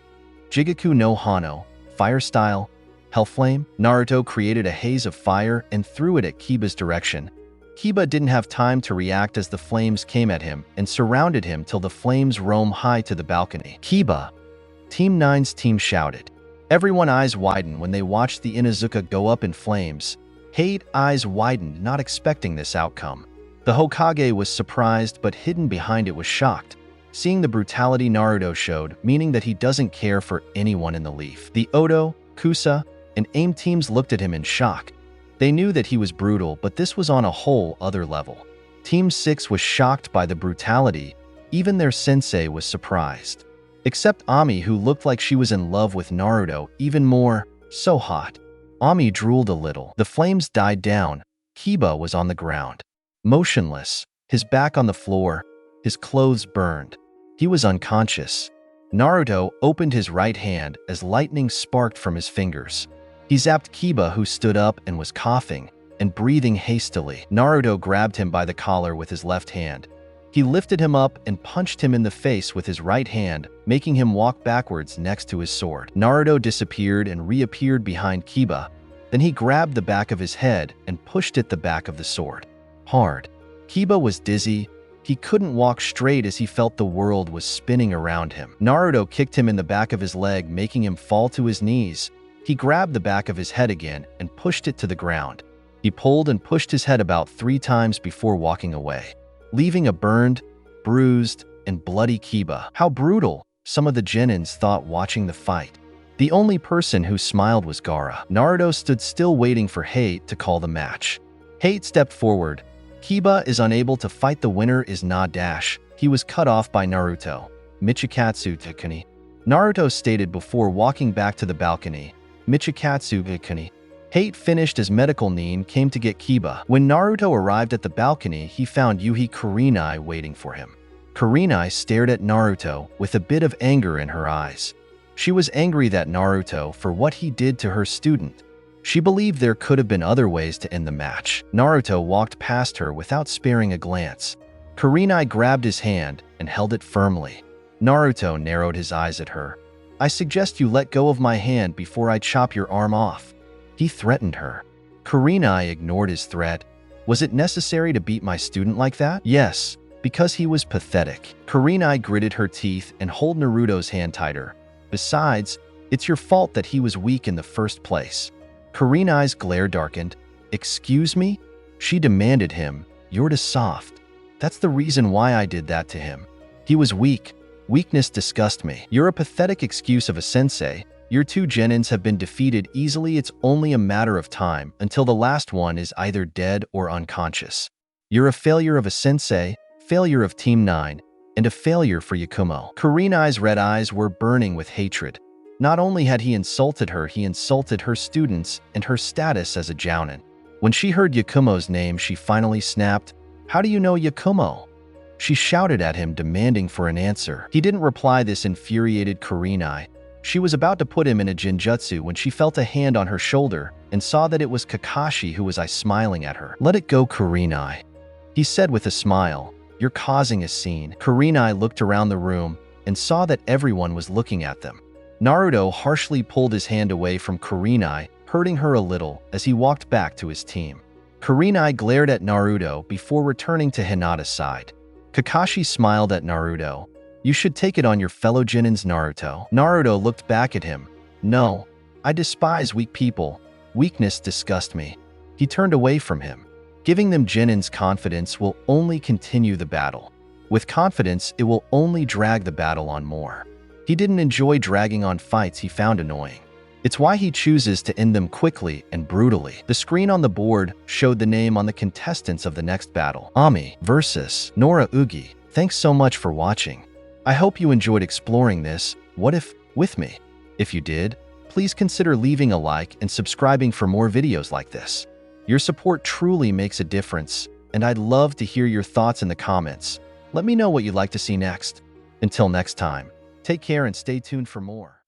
[SPEAKER 1] Jigaku no Hano, Fire Style, Hellflame. Naruto created a haze of fire and threw it at Kiba's direction. Kiba didn't have time to react as the flames came at him and surrounded him till the flames roamed high to the balcony. Kiba! Team 9's team shouted. Everyone eyes widened when they watched the Inuzuka go up in flames. Hate eyes widened, not expecting this outcome. The Hokage was surprised, but hidden behind it was shocked, seeing the brutality Naruto showed, meaning that he doesn't care for anyone in the leaf. The Odo, Kusa, and AIM teams looked at him in shock. They knew that he was brutal, but this was on a whole other level. Team 6 was shocked by the brutality. Even their sensei was surprised. Except Ami, who looked like she was in love with Naruto even more. So hot. Ami drooled a little. The flames died down. Kiba was on the ground, motionless, his back on the floor, his clothes burned. He was unconscious. Naruto opened his right hand as lightning sparked from his fingers. He zapped Kiba, who stood up and was coughing and breathing hastily. Naruto grabbed him by the collar with his left hand. He lifted him up and punched him in the face with his right hand, making him walk backwards next to his sword. Naruto disappeared and reappeared behind Kiba. Then he grabbed the back of his head and pushed at the back of the sword. Hard. Kiba was dizzy, He couldn't walk straight as he felt the world was spinning around him. Naruto kicked him in the back of his leg, making him fall to his knees. He grabbed the back of his head again and pushed it to the ground. He pulled and pushed his head about 3 times before walking away, leaving a burned, bruised, and bloody Kiba. How brutal, some of the Genins thought watching the fight. The only person who smiled was Gaara. Naruto stood still waiting for Hate to call the match. Hate stepped forward. Kiba is unable to fight. The winner is Na Dash. He was cut off by Naruto. Michikatsu Takuni. Naruto stated before walking back to the balcony. Michikatsu Takuni. Hate finished as medical Nin came to get Kiba. When Naruto arrived at the balcony, he found Yuhi Kurenai waiting for him. Kurenai stared at Naruto with a bit of anger in her eyes. She was angry that Naruto for what he did to her student. She believed there could have been other ways to end the match. Naruto walked past her without sparing a glance. Kurenai grabbed his hand and held it firmly. Naruto narrowed his eyes at her. "I suggest you let go of my hand before I chop your arm off." He threatened her. Kurenai ignored his threat. Was it necessary to beat my student like that? Yes, because he was pathetic. Kurenai gritted her teeth and held Naruto's hand tighter. Besides, it's your fault that he was weak in the first place. Kurenai's glare darkened. "Excuse me?" She demanded him. "You're too soft. That's the reason why I did that to him. He was weak. Weakness disgusts me. You're a pathetic excuse of a sensei. Your 2 Genins have been defeated easily. It's only a matter of time until the last one is either dead or unconscious. You're a failure of a sensei, failure of Team 9, and a failure for Yakumo." Kurenai's red eyes were burning with hatred. Not only had he insulted her, he insulted her students and her status as a Jounin. When she heard Yakumo's name, she finally snapped. "How do you know Yakumo?" She shouted at him, demanding for an answer. He didn't reply. This infuriated Kurenai. She was about to put him in a genjutsu when she felt a hand on her shoulder and saw that it was Kakashi who was smiling at her. "Let it go, Kurenai," he said with a smile. "You're causing a scene." Kurenai looked around the room and saw that everyone was looking at them. Naruto harshly pulled his hand away from Kurenai, hurting her a little as he walked back to his team. Kurenai glared at Naruto before returning to Hinata's side. Kakashi smiled at Naruto. "You should take it on your fellow Genins, Naruto." Naruto looked back at him. "No, I despise weak people. Weakness disgusts me." He turned away from him. Giving them Genin's confidence will only continue the battle. With confidence, it will only drag the battle on more. He didn't enjoy dragging on fights he found annoying. It's why he chooses to end them quickly and brutally. The screen on the board showed the name on the contestants of the next battle. Ami versus Nora Ugi. Thanks so much for watching. I hope you enjoyed exploring this what if with me. If you did, please consider leaving a like and subscribing for more videos like this. Your support truly makes a difference, and I'd love to hear your thoughts in the comments. Let me know what you'd like to see next. Until next time, take care and stay tuned for more.